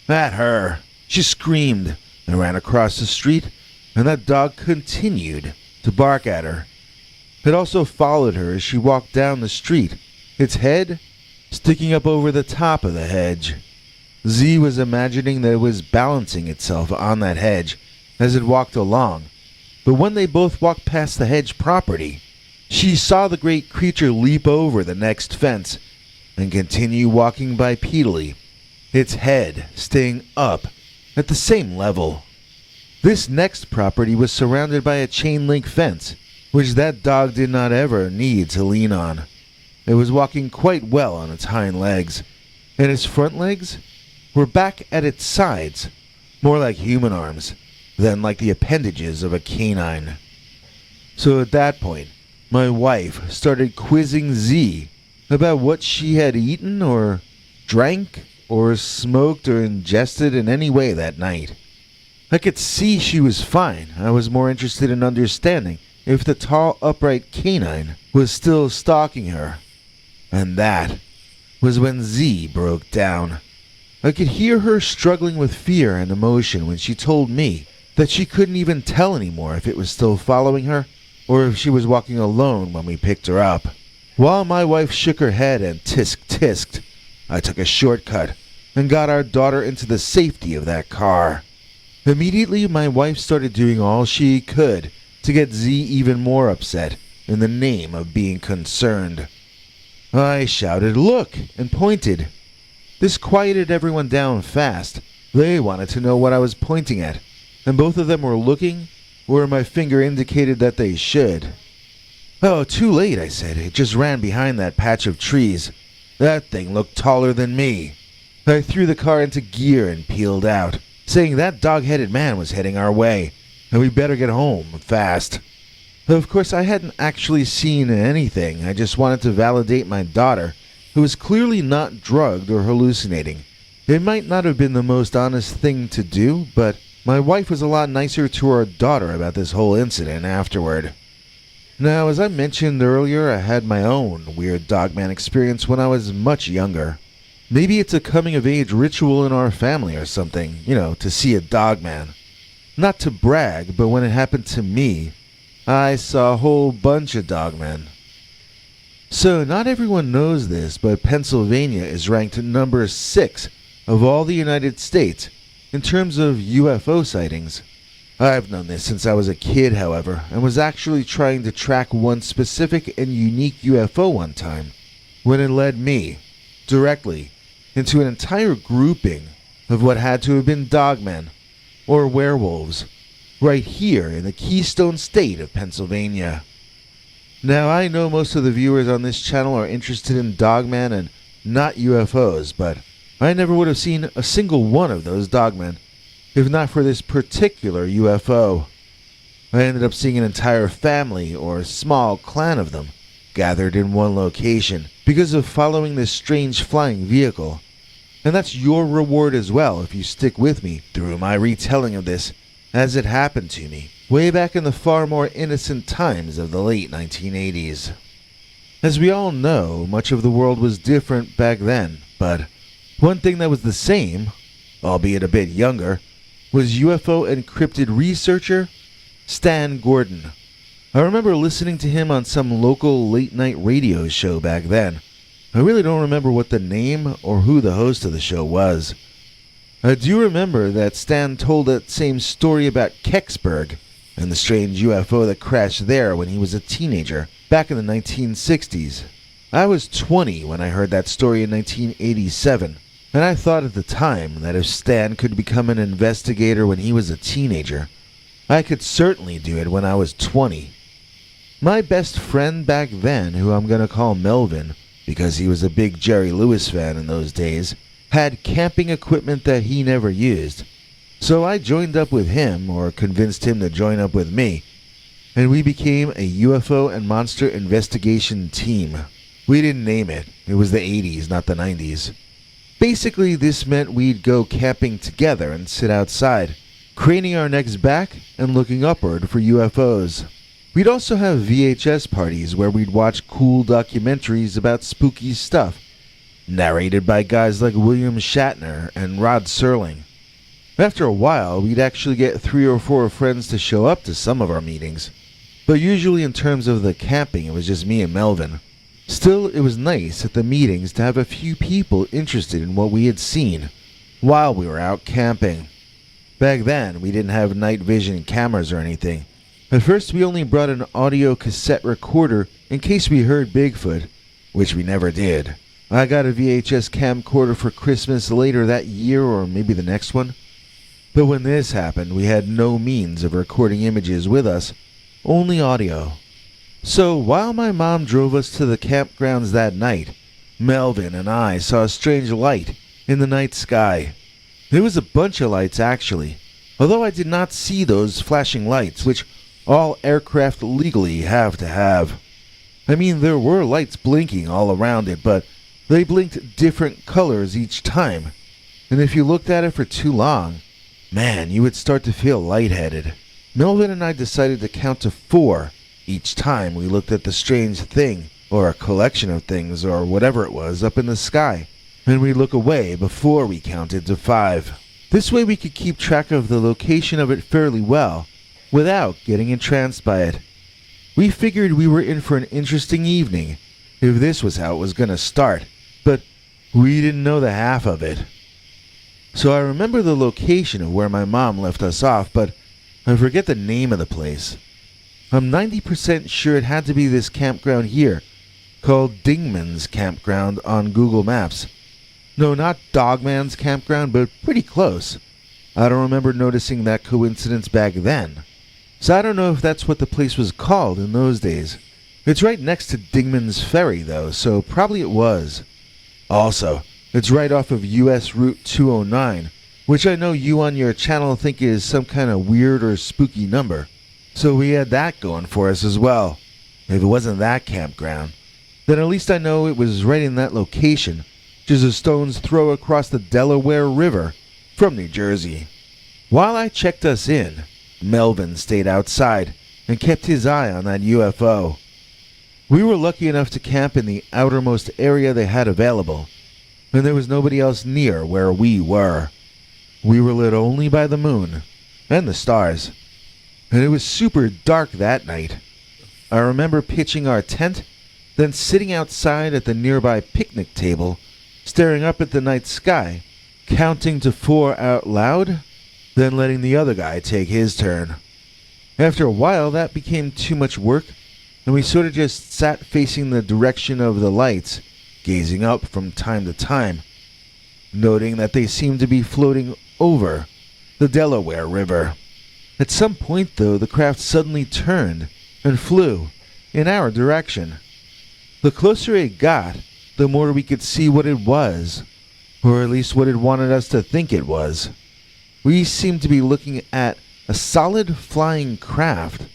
at her. She screamed and ran across the street, and that dog continued to bark at her. It also followed her as she walked down the street, its head sticking up over the top of the hedge. Z was imagining that it was balancing itself on that hedge as it walked along, but when they both walked past the hedge property, she saw the great creature leap over the next fence and continue walking bipedally, its head staying up at the same level. This next property was surrounded by a chain-link fence, which that dog did not ever need to lean on. It was walking quite well on its hind legs, and its front legs were back at its sides, more like human arms than like the appendages of a canine. So at that point, my wife started quizzing Z about what she had eaten or drank or smoked or ingested in any way that night. I could see she was fine. I was more interested in understanding if the tall, upright canine was still stalking her. And that was when Z broke down. I could hear her struggling with fear and emotion when she told me that she couldn't even tell anymore if it was still following her or if she was walking alone when we picked her up. While my wife shook her head and tisk-tisked, I took a shortcut and got our daughter into the safety of that car. Immediately, my wife started doing all she could to get Z even more upset in the name of being concerned. I shouted, "Look!" and pointed. This quieted everyone down fast. They wanted to know what I was pointing at, and both of them were looking where my finger indicated that they should. "Oh, too late," I said. "It just ran behind that patch of trees. That thing looked taller than me." I threw the car into gear and peeled out, saying that dog-headed man was heading our way, and we better get home fast. Of course, I hadn't actually seen anything. I just wanted to validate my daughter, who was clearly not drugged or hallucinating. It might not have been the most honest thing to do, but my wife was a lot nicer to our daughter about this whole incident afterward. Now, as I mentioned earlier, I had my own weird Dogman experience when I was much younger. Maybe it's a coming-of-age ritual in our family or something, to see a Dogman. Not to brag, but when it happened to me, I saw a whole bunch of Dogmen. So, not everyone knows this, but Pennsylvania is ranked number 6 of all the United States in terms of UFO sightings. I've known this since I was a kid, however, and was actually trying to track one specific and unique UFO one time, when it led me, directly, into an entire grouping of what had to have been dogmen, or werewolves, right here in the Keystone State of Pennsylvania. Now, I know most of the viewers on this channel are interested in Dogman and not UFOs, but I never would have seen a single one of those Dogmen if not for this particular UFO. I ended up seeing an entire family, or small clan of them, gathered in one location because of following this strange flying vehicle. And that's your reward as well if you stick with me through my retelling of this as it happened to me way back in the far more innocent times of the late 1980s. As we all know, much of the world was different back then, but one thing that was the same, albeit a bit younger, was UFO encrypted researcher Stan Gordon. I remember listening to him on some local late-night radio show back then. I really don't remember what the name or who the host of the show was. I do remember that Stan told that same story about Kecksburg and the strange UFO that crashed there when he was a teenager back in the 1960s. I was 20 when I heard that story in 1987, and I thought at the time that if Stan could become an investigator when he was a teenager, I could certainly do it when I was 20. My best friend back then, who I'm going to call Melvin, because he was a big Jerry Lewis fan in those days, had camping equipment that he never used. So I joined up with him, or convinced him to join up with me, and we became a UFO and monster investigation team. We didn't name it. It was the 80s, not the 90s. Basically, this meant we'd go camping together and sit outside, craning our necks back and looking upward for UFOs. We'd also have VHS parties where we'd watch cool documentaries about spooky stuff, narrated by guys like William Shatner and Rod Serling. After a while, we'd actually get 3 or 4 friends to show up to some of our meetings, but usually in terms of the camping, it was just me and Melvin. Still, it was nice at the meetings to have a few people interested in what we had seen while we were out camping. Back then, we didn't have night vision cameras or anything. At first, we only brought an audio cassette recorder in case we heard Bigfoot, which we never did. I got a VHS camcorder for Christmas later that year, or maybe the next one. But when this happened, we had no means of recording images with us, only audio. So while my mom drove us to the campgrounds that night, Melvin and I saw a strange light in the night sky. There was a bunch of lights actually, although I did not see those flashing lights which all aircraft legally have to have. I mean, there were lights blinking all around it, but they blinked different colors each time, and if you looked at it for too long, man, you would start to feel lightheaded. Melvin and I decided to count to 4 each time we looked at the strange thing, or a collection of things, or whatever it was, up in the sky, and we'd look away before we counted to 5. This way we could keep track of the location of it fairly well, without getting entranced by it. We figured we were in for an interesting evening, if this was how it was going to start, but we didn't know the half of it. So I remember the location of where my mom left us off, but I forget the name of the place. I'm 90% sure it had to be this campground here, called Dingman's Campground on Google Maps. No, not Dogman's Campground, but pretty close. I don't remember noticing that coincidence back then. So I don't know if that's what the place was called in those days. It's right next to Dingman's Ferry, though, so probably it was. Also, it's right off of US Route 209, which I know you on your channel think is some kind of weird or spooky number. So we had that going for us as well. If it wasn't that campground, then at least I know it was right in that location, just a stone's throw across the Delaware River from New Jersey. While I checked us in, Melvin stayed outside and kept his eye on that UFO. We were lucky enough to camp in the outermost area they had available, and there was nobody else near where we were. We were lit only by the moon and the stars, and it was super dark that night. I remember pitching our tent, then sitting outside at the nearby picnic table, staring up at the night sky, counting to 4 out loud, then letting the other guy take his turn. After a while, that became too much work, and we sort of just sat facing the direction of the lights, gazing up from time to time, noting that they seemed to be floating over the Delaware River. At some point, though, the craft suddenly turned and flew in our direction. The closer it got, the more we could see what it was, or at least what it wanted us to think it was. We seemed to be looking at a solid flying craft,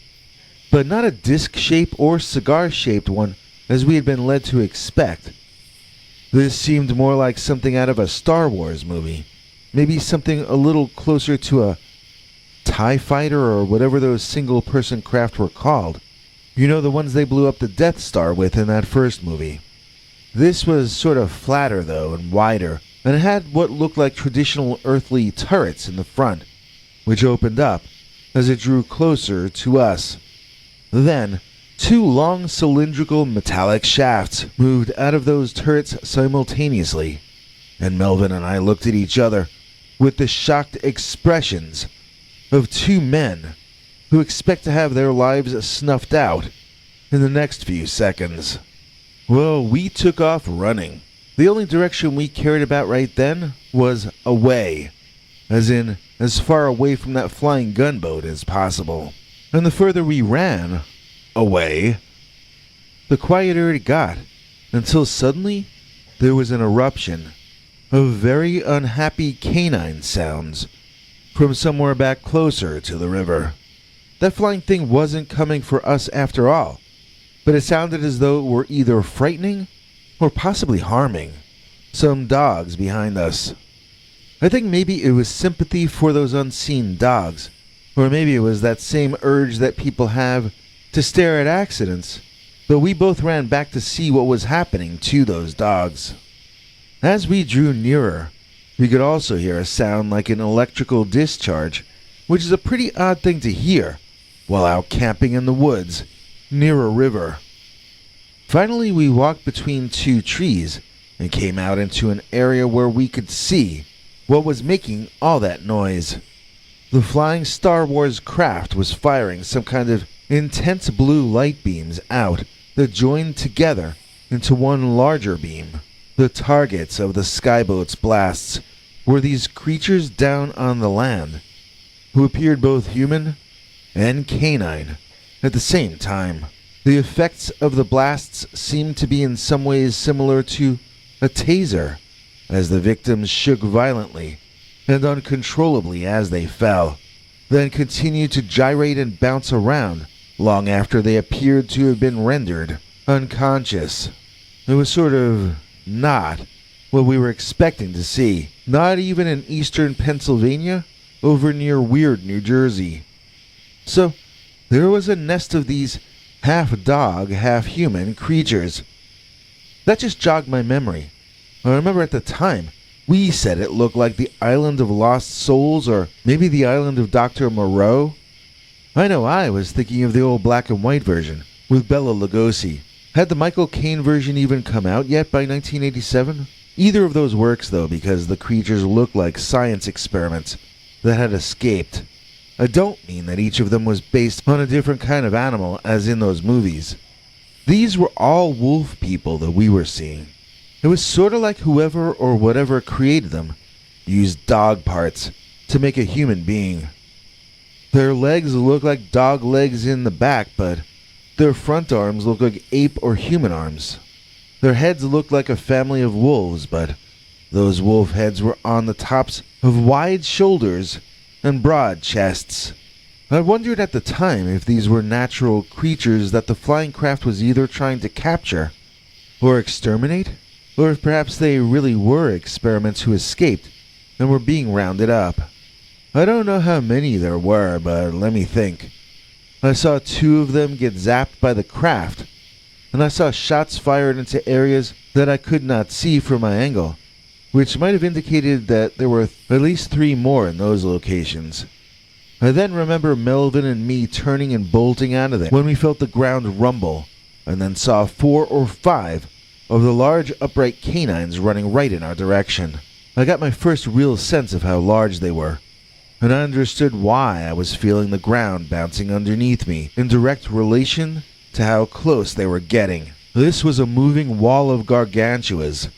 but not a disc-shaped or cigar-shaped one as we had been led to expect. This seemed more like something out of a Star Wars movie, maybe something a little closer to a TIE fighter or whatever those single-person craft were called. You know, the ones they blew up the Death Star with in that first movie. This was sort of flatter, though, and wider, and it had what looked like traditional earthly turrets in the front, which opened up as it drew closer to us. Then, two long cylindrical metallic shafts moved out of those turrets simultaneously, and Melvin and I looked at each other with the shocked expressions of two men who expect to have their lives snuffed out in the next few seconds. Well, we took off running. The only direction we cared about right then was away, as in as far away from that flying gunboat as possible. And the further we ran away, the quieter it got, until suddenly there was an eruption of very unhappy canine sounds from somewhere back closer to the river. That flying thing wasn't coming for us after all, but it sounded as though it were either frightening or possibly harming some dogs behind us. I think maybe it was sympathy for those unseen dogs, or maybe it was that same urge that people have to stare at accidents, but we both ran back to see what was happening to those dogs. As we drew nearer, we could also hear a sound like an electrical discharge, which is a pretty odd thing to hear while out camping in the woods near a river. Finally, we walked between two trees and came out into an area where we could see what was making all that noise. The flying Star Wars craft was firing some kind of intense blue light beams out that joined together into one larger beam. The targets of the skyboat's blasts were these creatures down on the land, who appeared both human and canine at the same time. The effects of the blasts seemed to be in some ways similar to a taser, as the victims shook violently and uncontrollably as they fell, then continued to gyrate and bounce around long after they appeared to have been rendered unconscious. It was sort of not what we were expecting to see, not even in eastern Pennsylvania, over near Weird, New Jersey. So, there was a nest of these half-dog, half-human creatures. That just jogged my memory. I remember at the time, we said it looked like the Island of Lost Souls, or maybe the Island of Dr. Moreau. I know I was thinking of the old black and white version, with Bela Lugosi. Had the Michael Caine version even come out yet by 1987? Either of those works, though, because the creatures looked like science experiments that had escaped. I don't mean that each of them was based on a different kind of animal, as in those movies. These were all wolf people that we were seeing. It was sort of like whoever or whatever created them used dog parts to make a human being. Their legs look like dog legs in the back, but their front arms look like ape or human arms. Their heads looked like a family of wolves, but those wolf heads were on the tops of wide shoulders and broad chests. I wondered at the time if these were natural creatures that the flying craft was either trying to capture or exterminate, or if perhaps they really were experiments who escaped and were being rounded up. I don't know how many there were, but let me think. I saw 2 of them get zapped by the craft, and I saw shots fired into areas that I could not see from my angle, which might have indicated that there were at least 3 more in those locations. I then remember Melvin and me turning and bolting out of there when we felt the ground rumble, and then saw 4 or 5 of the large upright canines running right in our direction. I got my first real sense of how large they were, and I understood why I was feeling the ground bouncing underneath me in direct relation to how close they were getting. This was a moving wall of gargantuas.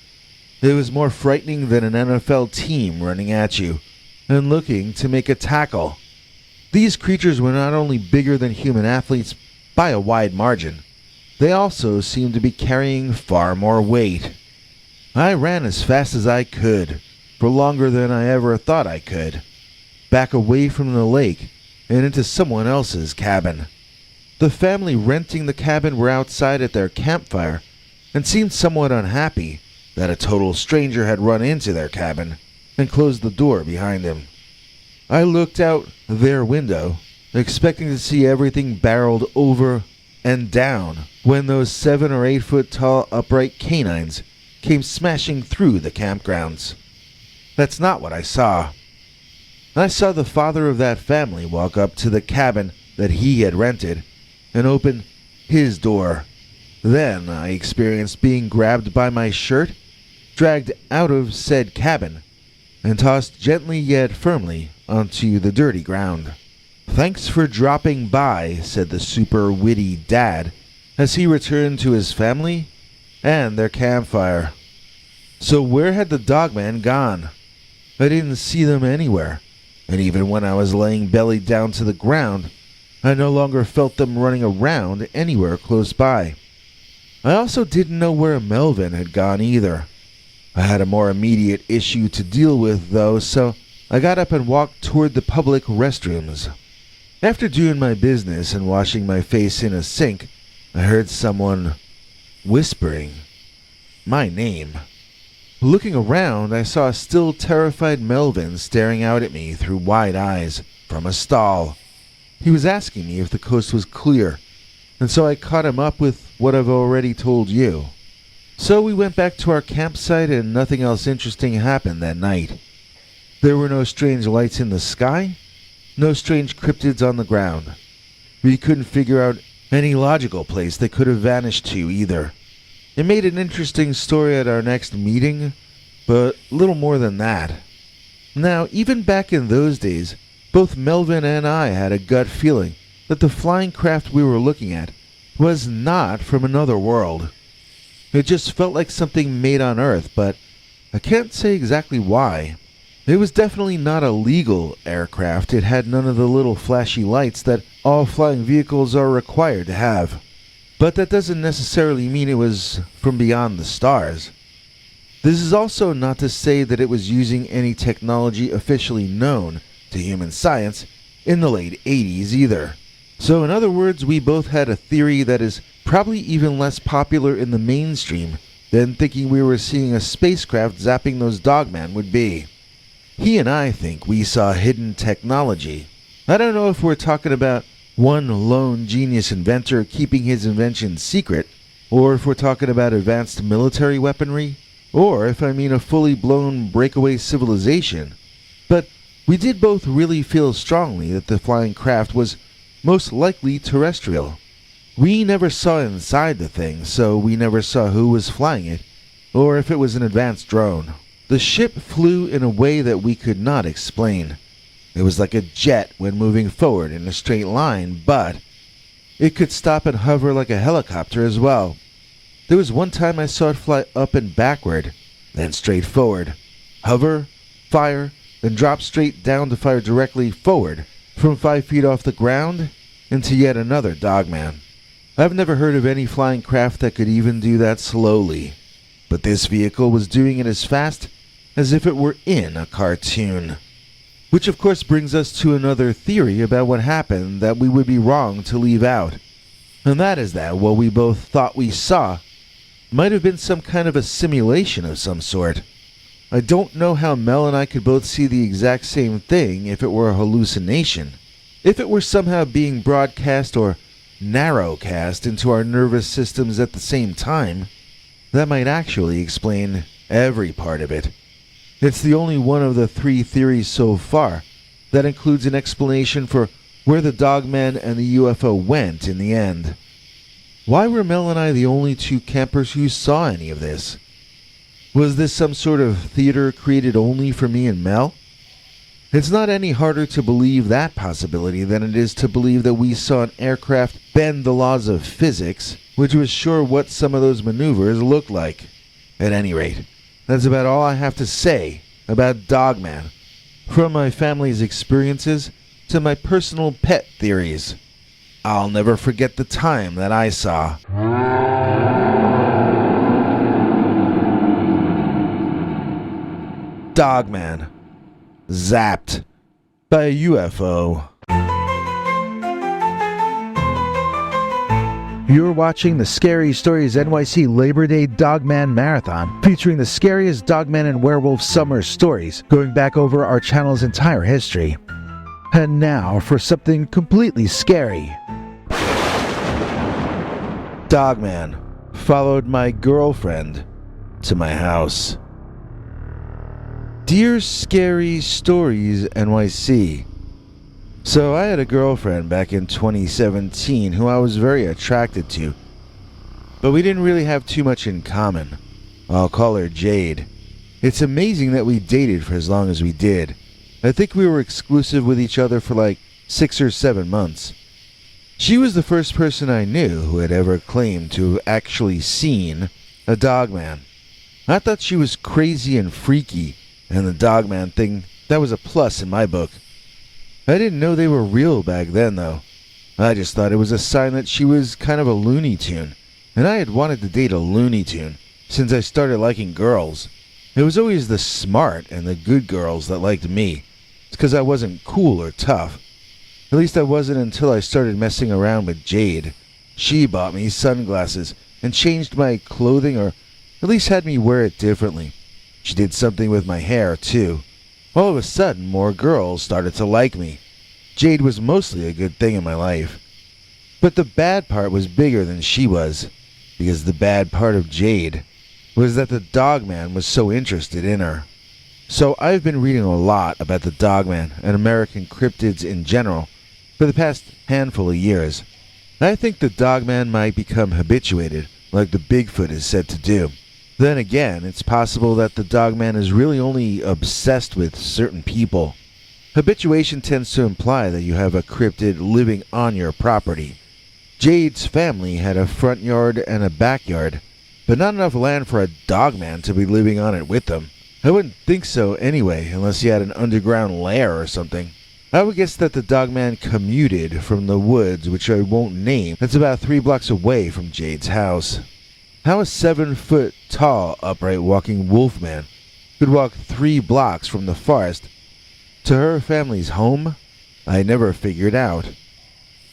It was more frightening than an NFL team running at you and looking to make a tackle. These creatures were not only bigger than human athletes by a wide margin, they also seemed to be carrying far more weight. I ran as fast as I could, for longer than I ever thought I could, back away from the lake and into someone else's cabin. The family renting the cabin were outside at their campfire and seemed somewhat unhappy that a total stranger had run into their cabin and closed the door behind him. I looked out their window, expecting to see everything barreled over and down when those 7 or 8 foot tall upright canines came smashing through the campgrounds. That's not what I saw. I saw the father of that family walk up to the cabin that he had rented and open his door. Then I experienced being grabbed by my shirt, dragged out of said cabin, and tossed gently yet firmly onto the dirty ground. "Thanks for dropping by," said the super witty dad as he returned to his family and their campfire. So where had the Dogman gone? I didn't see them anywhere, and even when I was laying belly down to the ground, I no longer felt them running around anywhere close by. I also didn't know where Melvin had gone either. I had a more immediate issue to deal with, though, so I got up and walked toward the public restrooms. After doing my business and washing my face in a sink, I heard someone whispering my name. Looking around, I saw a still terrified Melvin staring out at me through wide eyes from a stall. He was asking me if the coast was clear, and so I caught him up with what I've already told you. So we went back to our campsite and nothing else interesting happened that night. There were no strange lights in the sky, no strange cryptids on the ground. We couldn't figure out any logical place they could have vanished to either. It made an interesting story at our next meeting, but little more than that. Now, even back in those days, both Melvin and I had a gut feeling that the flying craft we were looking at was not from another world. It just felt like something made on Earth, but I can't say exactly why. It was definitely not a legal aircraft. It had none of the little flashy lights that all flying vehicles are required to have. But that doesn't necessarily mean it was from beyond the stars. This is also not to say that it was using any technology officially known to human science in the late 80s either. So in other words, we both had a theory that is probably even less popular in the mainstream than thinking we were seeing a spacecraft zapping those Dogman would be. He and I think we saw hidden technology. I don't know if we're talking about one lone genius inventor keeping his invention secret, or if we're talking about advanced military weaponry, or if I mean a fully blown breakaway civilization. But we did both really feel strongly that the flying craft was most likely terrestrial. We never saw inside the thing, so we never saw who was flying it, or if it was an advanced drone. The ship flew in a way that we could not explain. It was like a jet when moving forward in a straight line, but it could stop and hover like a helicopter as well. There was one time I saw it fly up and backward, then straight forward, hover, fire, then drop straight down to fire directly forward, from 5 feet off the ground into yet another Dogman. I've never heard of any flying craft that could even do that slowly, but this vehicle was doing it as fast as if it were in a cartoon. Which of course brings us to another theory about what happened that we would be wrong to leave out. And that is that what we both thought we saw might have been some kind of a simulation of some sort. I don't know how Mel and I could both see the exact same thing if it were a hallucination. If it were somehow being broadcast or narrowcast into our nervous systems at the same time, that might actually explain every part of it. It's the only one of the 3 theories so far that includes an explanation for where the Dogman and the UFO went in the end. Why were Mel and I the only 2 campers who saw any of this? Was this some sort of theater created only for me and Mel? It's not any harder to believe that possibility than it is to believe that we saw an aircraft bend the laws of physics, which was sure what some of those maneuvers looked like. At any rate, that's about all I have to say about Dogman. From my family's experiences, to my personal pet theories. I'll never forget the time that I saw Dogman zapped by a UFO. You're watching the Scary Stories NYC Labor Day Dogman Marathon, featuring the scariest Dogman and Werewolf summer stories, going back over our channel's entire history. And now for something completely scary. Dogman followed my girlfriend to my house. Dear Scary Stories NYC. So I had a girlfriend back in 2017 who I was very attracted to, but we didn't really have too much in common. I'll call her Jade. It's amazing that we dated for as long as we did. I think we were exclusive with each other for like 6 or 7 months. She was the first person I knew who had ever claimed to have actually seen a Dogman. I thought she was crazy and freaky, and the Dogman thing, that was a plus in my book. I didn't know they were real back then, though. I just thought it was a sign that she was kind of a Looney Tune, and I had wanted to date a Looney Tune since I started liking girls. It was always the smart and the good girls that liked me. It's because I wasn't cool or tough. At least I wasn't until I started messing around with Jade. She bought me sunglasses and changed my clothing, or at least had me wear it differently. She did something with my hair, too. All of a sudden, more girls started to like me. Jade was mostly a good thing in my life. But the bad part was bigger than she was, because the bad part of Jade was that the Dogman was so interested in her. So I've been reading a lot about the Dogman and American cryptids in general for the past handful of years. I think the Dogman might become habituated, like the Bigfoot is said to do. Then again, it's possible that the Dogman is really only obsessed with certain people. Habituation tends to imply that you have a cryptid living on your property. Jade's family had a front yard and a backyard, but not enough land for a Dogman to be living on it with them. I wouldn't think so anyway, unless he had an underground lair or something. I would guess that the Dogman commuted from the woods, which I won't name, that's about 3 blocks away from Jade's house. How a 7-foot-tall, upright walking wolfman could walk 3 blocks from the forest to her family's home, I never figured out.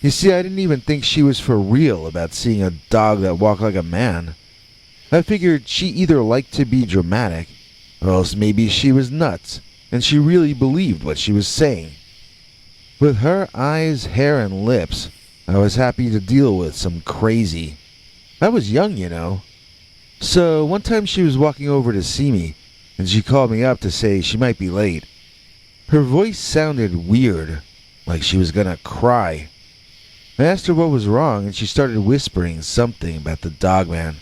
You see, I didn't even think she was for real about seeing a dog that walked like a man. I figured she either liked to be dramatic, or else maybe she was nuts, and she really believed what she was saying. With her eyes, hair, and lips, I was happy to deal with some crazy. I was young, you know. So one time she was walking over to see me, and she called me up to say she might be late. Her voice sounded weird, like she was gonna cry. I asked her what was wrong, and she started whispering something about the Dogman.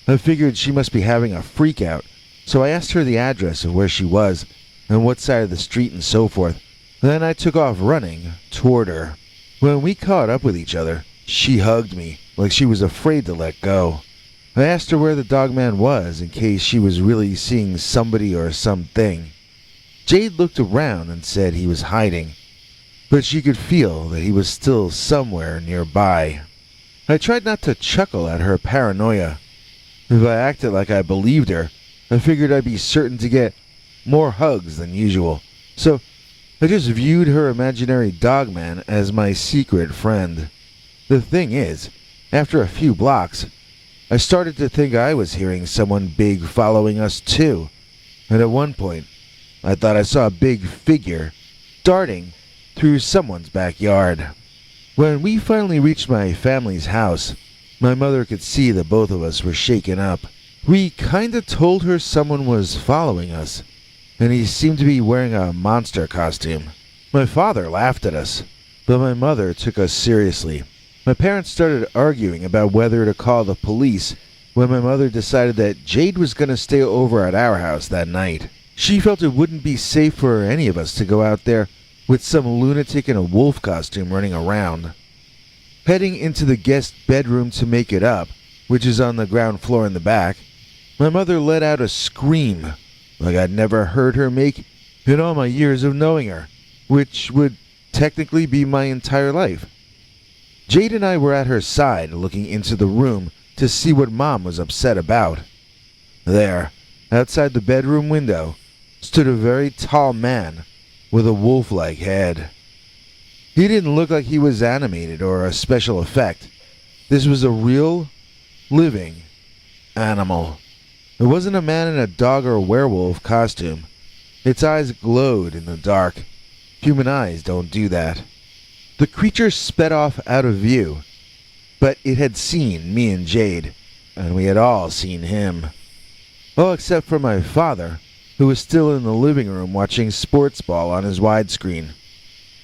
I figured she must be having a freak out, so I asked her the address of where she was, and what side of the street and so forth. Then I took off running toward her. When we caught up with each other, she hugged me, like she was afraid to let go. I asked her where the Dogman was, in case she was really seeing somebody or something. Jade looked around and said he was hiding, but she could feel that he was still somewhere nearby. I tried not to chuckle at her paranoia. If I acted like I believed her, I figured I'd be certain to get more hugs than usual. So I just viewed her imaginary Dogman as my secret friend. The thing is, after a few blocks, I started to think I was hearing someone big following us too. And at one point, I thought I saw a big figure darting through someone's backyard. When we finally reached my family's house, my mother could see that both of us were shaken up. We kinda told her someone was following us, and he seemed to be wearing a monster costume. My father laughed at us, but my mother took us seriously. My parents started arguing about whether to call the police when my mother decided that Jade was going to stay over at our house that night. She felt it wouldn't be safe for any of us to go out there with some lunatic in a wolf costume running around. Heading into the guest bedroom to make it up, which is on the ground floor in the back, my mother let out a scream like I'd never heard her make in all my years of knowing her, which would technically be my entire life. Jade and I were at her side, looking into the room to see what Mom was upset about. There, outside the bedroom window, stood a very tall man with a wolf-like head. He didn't look like he was animated or a special effect. This was a real, living animal. It wasn't a man in a dog or a werewolf costume. Its eyes glowed in the dark. Human eyes don't do that. The creature sped off out of view, but it had seen me and Jade, and we had all seen him. All except for my father, who was still in the living room watching sports ball on his widescreen.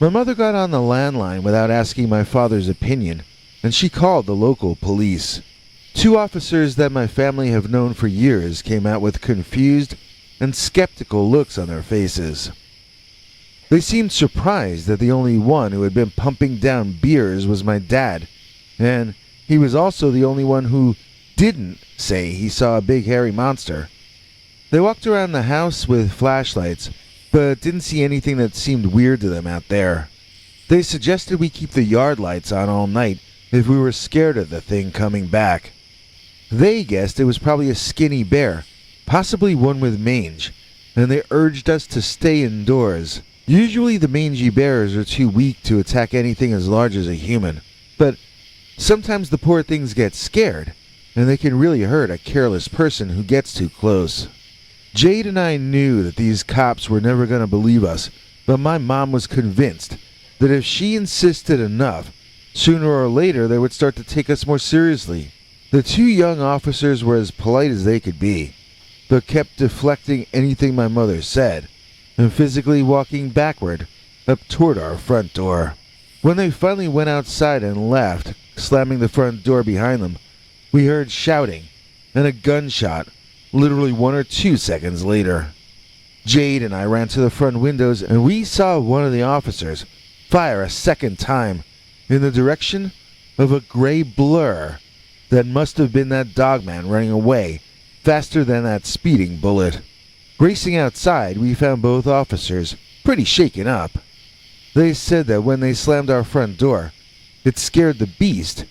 My mother got on the landline without asking my father's opinion, and she called the local police. 2 officers that my family have known for years came out with confused and skeptical looks on their faces. They seemed surprised that the only one who had been pumping down beers was my dad, and he was also the only one who didn't say he saw a big hairy monster. They walked around the house with flashlights, but didn't see anything that seemed weird to them out there. They suggested we keep the yard lights on all night if we were scared of the thing coming back. They guessed it was probably a skinny bear, possibly one with mange, and they urged us to stay indoors. Usually the mangy bears are too weak to attack anything as large as a human, but sometimes the poor things get scared, and they can really hurt a careless person who gets too close. Jade and I knew that these cops were never going to believe us, but my mom was convinced that if she insisted enough, sooner or later they would start to take us more seriously. The 2 young officers were as polite as they could be, but kept deflecting anything my mother said, and physically walking backward up toward our front door. When they finally went outside and left, slamming the front door behind them, we heard shouting and a gunshot literally 1 or 2 seconds later. Jade and I ran to the front windows, and we saw one of the officers fire a second time in the direction of a gray blur that must have been that Dogman running away faster than that speeding bullet. Racing outside, we found both officers pretty shaken up. They said that when they slammed our front door, it scared the beast,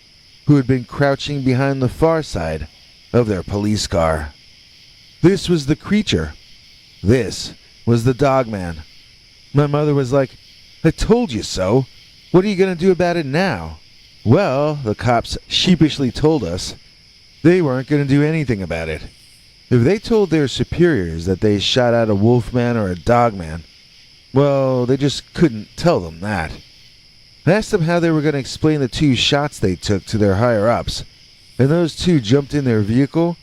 who had been crouching behind the far side of their police car. This was the creature. This was the Dogman. My mother was like, "I told you so. What are you going to do about it now?" Well, the cops sheepishly told us they weren't going to do anything about it. If they told their superiors that they shot at a wolfman or a dogman, well, they just couldn't tell them that. I asked them how they were going to explain the 2 shots they took to their higher-ups, and those 2 jumped in their vehicle,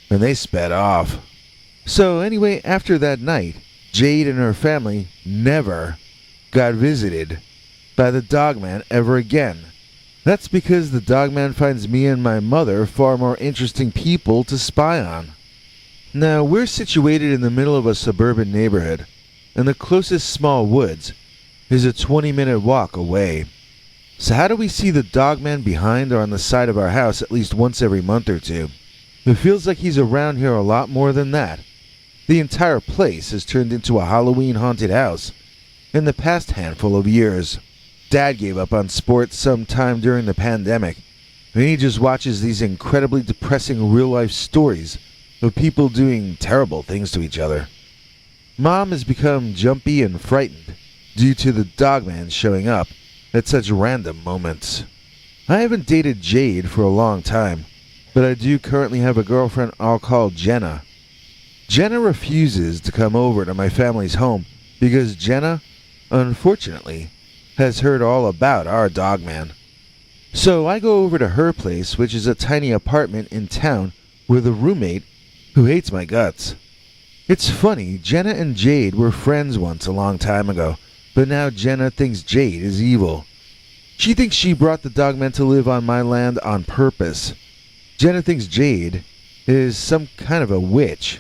and they sped off. So anyway, after that night, Jade and her family never got visited by the Dogman ever again. That's because the Dogman finds me and my mother far more interesting people to spy on. Now, we're situated in the middle of a suburban neighborhood, and the closest small woods is a 20-minute walk away. So how do we see the Dogman behind or on the side of our house at least once every month or 2? It feels like he's around here a lot more than that. The entire place has turned into a Halloween haunted house in the past handful of years. Dad gave up on sports sometime during the pandemic, and he just watches these incredibly depressing real-life stories of people doing terrible things to each other. Mom has become jumpy and frightened due to the Dogman showing up at such random moments. I haven't dated Jade for a long time, but I do currently have a girlfriend I'll call Jenna. Jenna refuses to come over to my family's home because Jenna, unfortunately, has heard all about our Dogman. So I go over to her place, which is a tiny apartment in town with a roommate who hates my guts. It's funny, Jenna and Jade were friends once a long time ago, but now Jenna thinks Jade is evil. She thinks she brought the Dogman to live on my land on purpose. Jenna thinks Jade is some kind of a witch.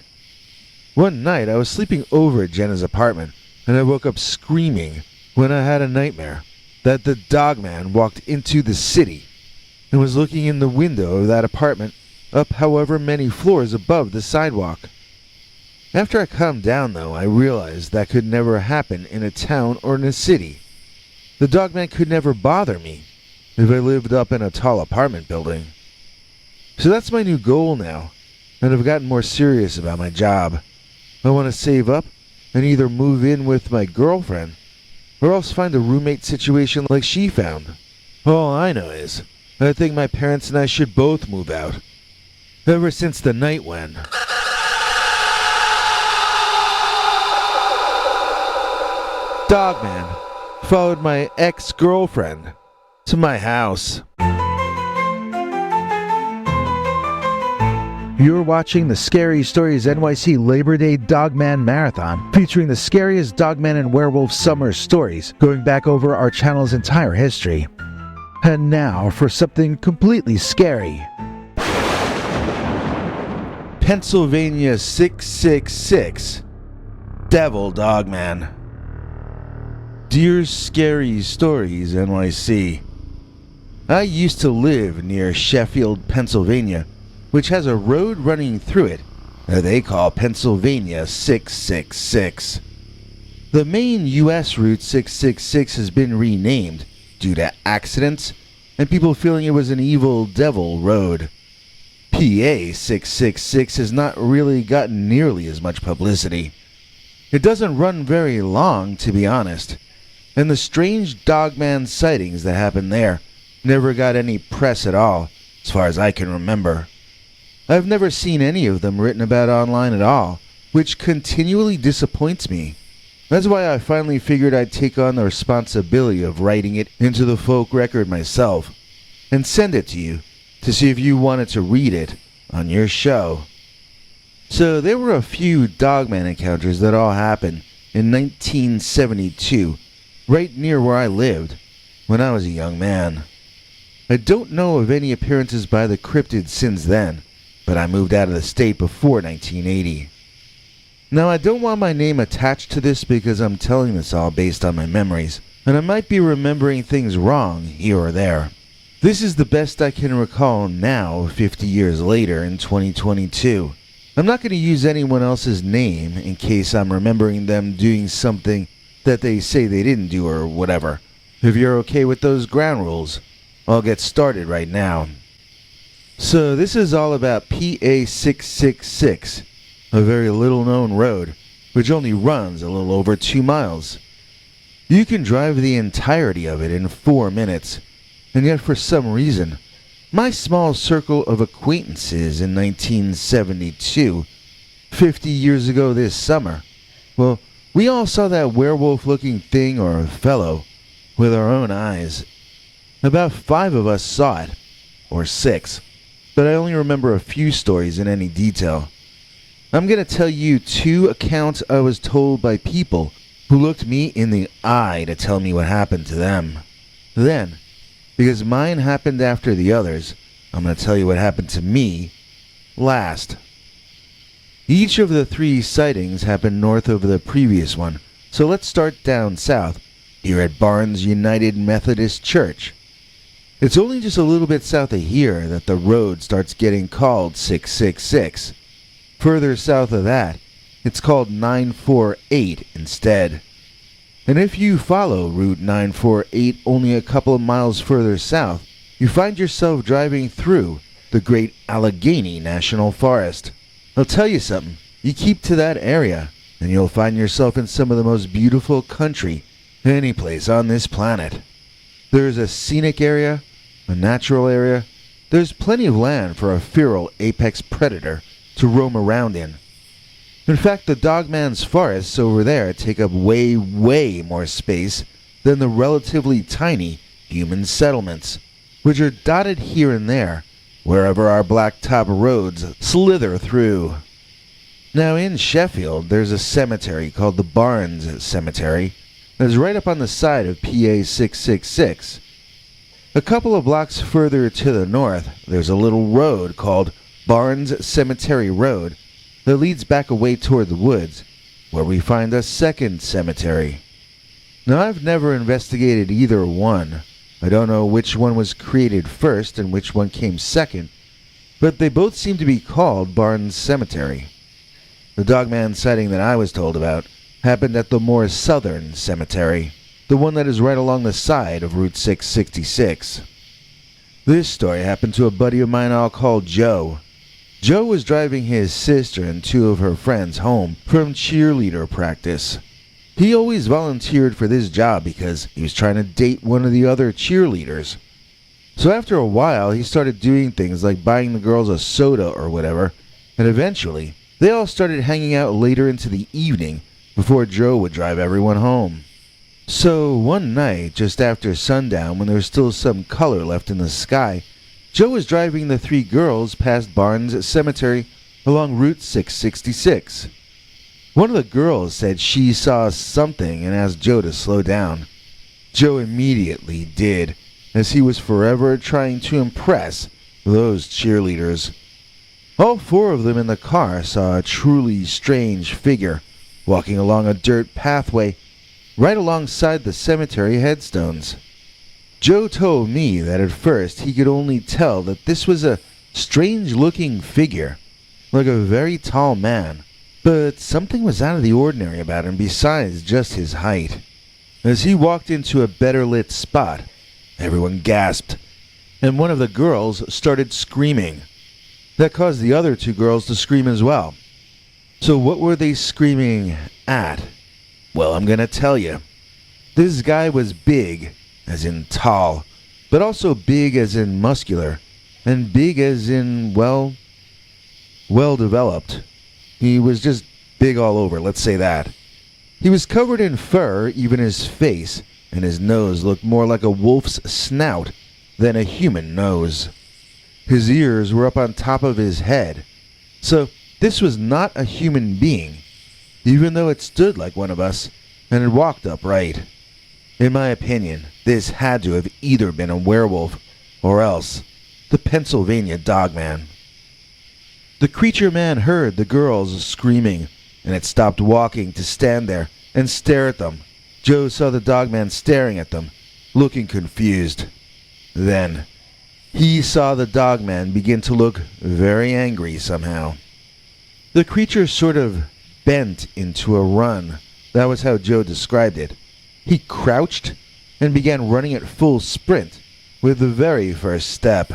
One night I was sleeping over at Jenna's apartment, and I woke up screaming when I had a nightmare that the Dogman walked into the city and was looking in the window of that apartment up however many floors above the sidewalk. After I calmed down, though, I realized that could never happen in a town or in a city. The Dogman could never bother me if I lived up in a tall apartment building. So that's my new goal now, and I've gotten more serious about my job. I want to save up and either move in with my girlfriend or else find a roommate situation like she found. All I know is, I think my parents and I should both move out. Ever since the night when... Dogman followed my ex-girlfriend to my house. You're watching the Scary Stories NYC Labor Day Dogman Marathon, featuring the scariest Dogman and Werewolf summer stories, going back over our channel's entire history. And now for something completely scary. Pennsylvania 666 Devil Dogman. Dear Scary Stories NYC. I used to live near Sheffield, Pennsylvania, which has a road running through it that they call Pennsylvania 666. The main U.S. Route 666 has been renamed due to accidents and people feeling it was an evil devil road. PA 666 has not really gotten nearly as much publicity. It doesn't run very long, to be honest, and the strange Dogman sightings that happened there never got any press at all, as far as I can remember. I've never seen any of them written about online at all, which continually disappoints me. That's why I finally figured I'd take on the responsibility of writing it into the folk record myself, and send it to you to see if you wanted to read it on your show. So there were a few Dogman encounters that all happened in 1972, right near where I lived, when I was a young man. I don't know of any appearances by the cryptid since then, but I moved out of the state before 1980. Now, I don't want my name attached to this because I'm telling this all based on my memories, and I might be remembering things wrong here or there. This is the best I can recall now, 50 years later in 2022. I'm not going to use anyone else's name in case I'm remembering them doing something that they say they didn't do or whatever. If you're okay with those ground rules, I'll get started right now. So this is all about PA 666, a very little known road, which only runs a little over 2 miles. You can drive the entirety of it in 4 minutes, and yet for some reason, my small circle of acquaintances in 1972, 50 years ago this summer, well, we all saw that werewolf-looking thing or fellow with our own eyes. About 5 of us saw it, or 6, but I only remember a few stories in any detail. I'm going to tell you 2 accounts I was told by people who looked me in the eye to tell me what happened to them. Then, because mine happened after the others, I'm going to tell you what happened to me last. Each of the 3 sightings happened north of the previous one, so let's start down south, here at Barnes United Methodist Church. It's only just a little bit south of here that the road starts getting called 666. Further south of that, it's called 948 instead. And if you follow Route 948 only a couple of miles further south, you find yourself driving through the Great Allegheny National Forest. I'll tell you something, you keep to that area, and you'll find yourself in some of the most beautiful country any place on this planet. There's a scenic area, a natural area. There's plenty of land for a feral apex predator to roam around in. In fact, the Dogman's forests over there take up way, way more space than the relatively tiny human settlements, which are dotted here and there, wherever our blacktop roads slither through. Now in Sheffield, there's a cemetery called the Barnes Cemetery that is right up on the side of PA 666. A couple of blocks further to the north, there's a little road called Barnes Cemetery Road that leads back away toward the woods, where we find a second cemetery. Now, I've never investigated either one. I don't know which one was created first and which one came second, but they both seem to be called Barnes Cemetery. The Dogman sighting that I was told about happened at the more southern cemetery, the one that is right along the side of Route 666. This story happened to a buddy of mine I'll call Joe. Joe was driving his sister and two of her friends home from cheerleader practice. He always volunteered for this job because he was trying to date one of the other cheerleaders. So after a while, he started doing things like buying the girls a soda or whatever, and eventually, they all started hanging out later into the evening before Joe would drive everyone home. So one night, just after sundown, when there was still some color left in the sky, Joe was driving the three girls past Barnes Cemetery along Route 666. One of the girls said she saw something and asked Joe to slow down. Joe immediately did, as he was forever trying to impress those cheerleaders. All four of them in the car saw a truly strange figure walking along a dirt pathway right alongside the cemetery headstones. Joe told me that at first he could only tell that this was a strange-looking figure, like a very tall man, but something was out of the ordinary about him besides just his height. As he walked into a better-lit spot, everyone gasped, and one of the girls started screaming. That caused the other two girls to scream as well. So what were they screaming at? Well, I'm gonna tell you. This guy was big, as in tall, but also big as in muscular, and big as in, well developed. He was just big all over, let's say that. He was covered in fur, even his face, and his nose looked more like a wolf's snout than a human nose. His ears were up on top of his head, so this was not a human being, even though it stood like one of us and had walked upright. In my opinion, this had to have either been a werewolf or else the Pennsylvania Dogman. The creature man heard the girls screaming, and it stopped walking to stand there and stare at them. Joe saw the Dogman staring at them, looking confused. Then, he saw the Dogman begin to look very angry somehow. The creature sort of bent into a run. That was how Joe described it. He crouched and began running at full sprint with the very first step.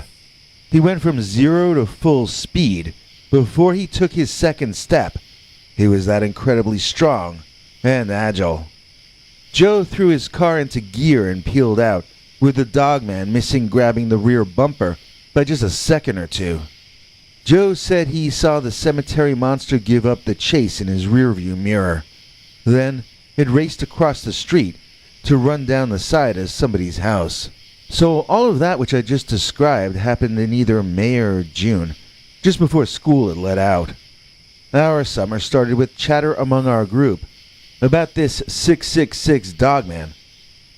He went from 0 to full speed before he took his second step. He was that incredibly strong and agile. Joe threw his car into gear and peeled out, with the Dogman missing grabbing the rear bumper by just a second or two. Joe said he saw the cemetery monster give up the chase in his rearview mirror. Then it raced across the street to run down the side of somebody's house. So all of that which I just described happened in either May or June, just before school had let out. Our summer started with chatter among our group about this 666 Dogman,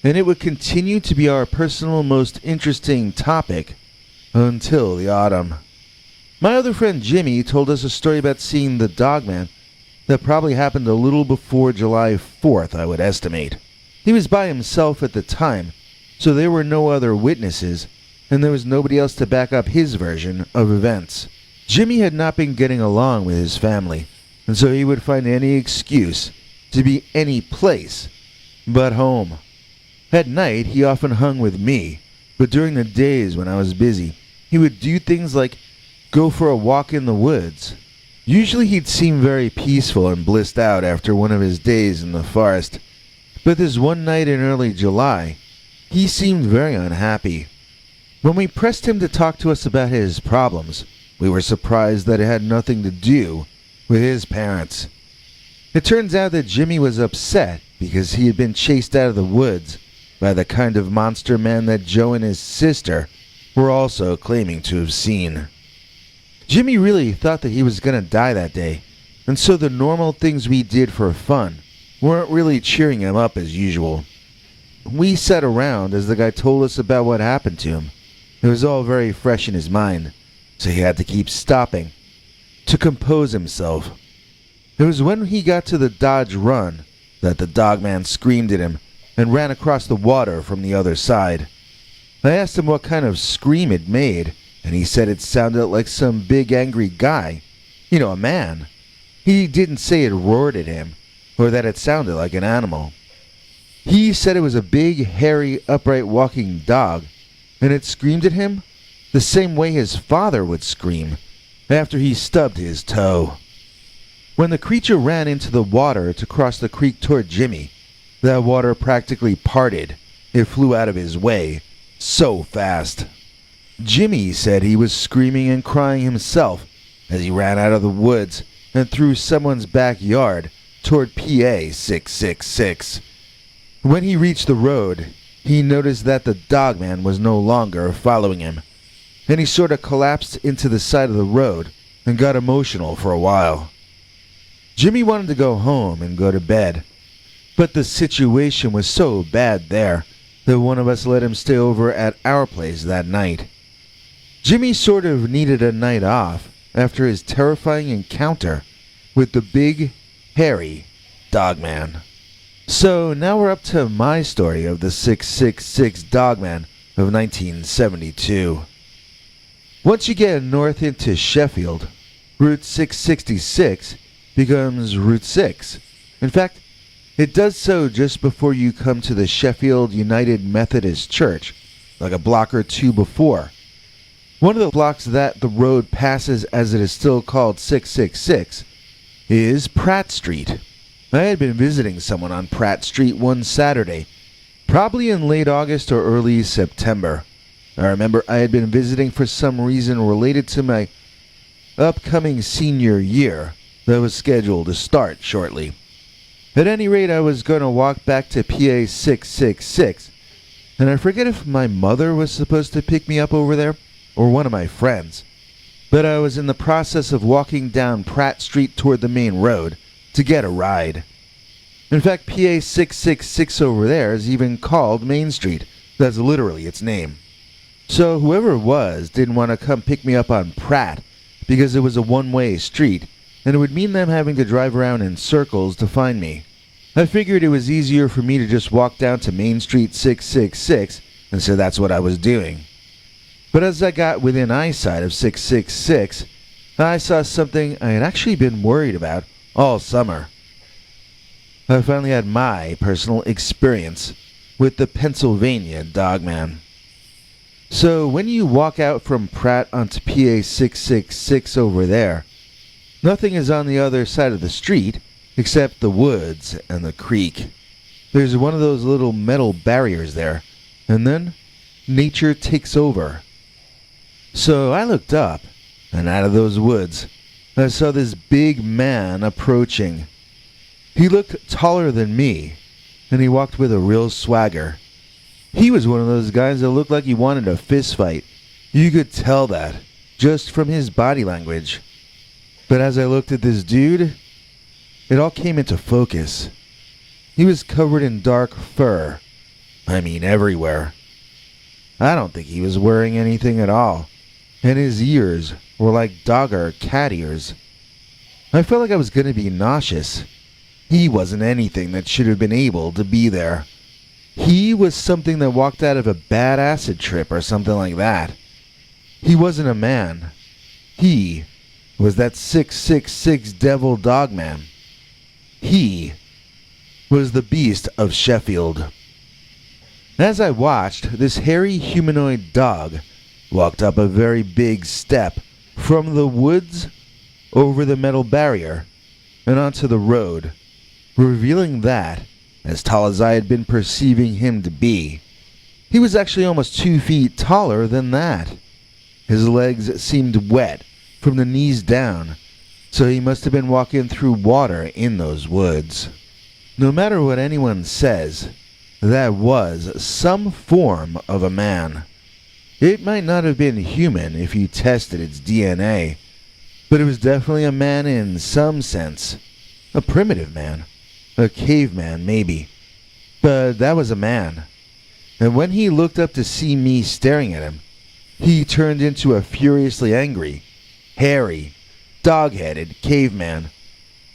and it would continue to be our personal most interesting topic until the autumn. My other friend Jimmy told us a story about seeing the Dogman that probably happened a little before July 4th, I would estimate. He was by himself at the time, so there were no other witnesses, and there was nobody else to back up his version of events. Jimmy had not been getting along with his family, and so he would find any excuse to be any place but home. At night, he often hung with me, but during the days when I was busy, he would do things like go for a walk in the woods. Usually he'd seem very peaceful and blissed out after one of his days in the forest, but this one night in early July, he seemed very unhappy. When we pressed him to talk to us about his problems, we were surprised that it had nothing to do with his parents. It turns out that Jimmy was upset because he had been chased out of the woods by the kind of monster man that Joe and his sister were also claiming to have seen. Jimmy really thought that he was going to die that day, and so the normal things we did for fun weren't really cheering him up as usual. We sat around as the guy told us about what happened to him. It was all very fresh in his mind, so he had to keep stopping to compose himself. It was when he got to the Dodge Run that the Dogman screamed at him and ran across the water from the other side. I asked him what kind of scream it made, and he said it sounded like some big angry guy. You know, a man. He didn't say it roared at him, or that it sounded like an animal. He said it was a big, hairy, upright walking dog, and it screamed at him the same way his father would scream after he stubbed his toe. When the creature ran into the water to cross the creek toward Jimmy, that water practically parted. It flew out of his way so fast. Jimmy said he was screaming and crying himself as he ran out of the woods and through someone's backyard toward PA 666. When he reached the road, he noticed that the Dogman was no longer following him, and he sort of collapsed into the side of the road and got emotional for a while. Jimmy wanted to go home and go to bed, but the situation was so bad there that one of us let him stay over at our place that night. Jimmy sort of needed a night off after his terrifying encounter with the big, hairy Dogman. So now we're up to my story of the 666 Dogman of 1972. Once you get north into Sheffield, Route 666 becomes Route 6. In fact, it does so just before you come to the Sheffield United Methodist Church, like a block or two before. One of the blocks that the road passes, as it is still called 666, is Pratt Street. I had been visiting someone on Pratt Street one Saturday, probably in late August or early September. I remember I had been visiting for some reason related to my upcoming senior year that was scheduled to start shortly. At any rate, I was going to walk back to PA 666, and I forget if my mother was supposed to pick me up over there or one of my friends, but I was in the process of walking down Pratt Street toward the main road to get a ride. In fact, PA 666 over there is even called Main Street. That's literally its name. So whoever it was didn't want to come pick me up on Pratt because it was a one-way street, and it would mean them having to drive around in circles to find me. I figured it was easier for me to just walk down to Main Street 666, and so that's what I was doing. But as I got within eyesight of 666, I saw something I had actually been worried about all summer. I finally had my personal experience with the Pennsylvania Dogman. So when you walk out from Pratt onto PA 666 over there, nothing is on the other side of the street except the woods and the creek. There's one of those little metal barriers there, and then nature takes over. So I looked up, and out of those woods, I saw this big man approaching. He looked taller than me, and he walked with a real swagger. He was one of those guys that looked like he wanted a fist fight. You could tell that, just from his body language. But as I looked at this dude, it all came into focus. He was covered in dark fur. I mean, everywhere. I don't think he was wearing anything at all, and his ears were like dog or cat ears. I felt like I was going to be nauseous. He wasn't anything that should have been able to be there. He was something that walked out of a bad acid trip or something like that. He wasn't a man. He was that 666 devil Dogman. He was the beast of Sheffield. As I watched, this hairy humanoid dog walked up a very big step from the woods over the metal barrier and onto the road, revealing that, as tall as I had been perceiving him to be, he was actually almost 2 feet taller than that. His legs seemed wet from the knees down, so he must have been walking through water in those woods. No matter what anyone says, that was some form of a man. It might not have been human if you tested its DNA, but it was definitely a man in some sense. A primitive man. A caveman, maybe. But that was a man. And when he looked up to see me staring at him, he turned into a furiously angry, hairy, dog-headed caveman,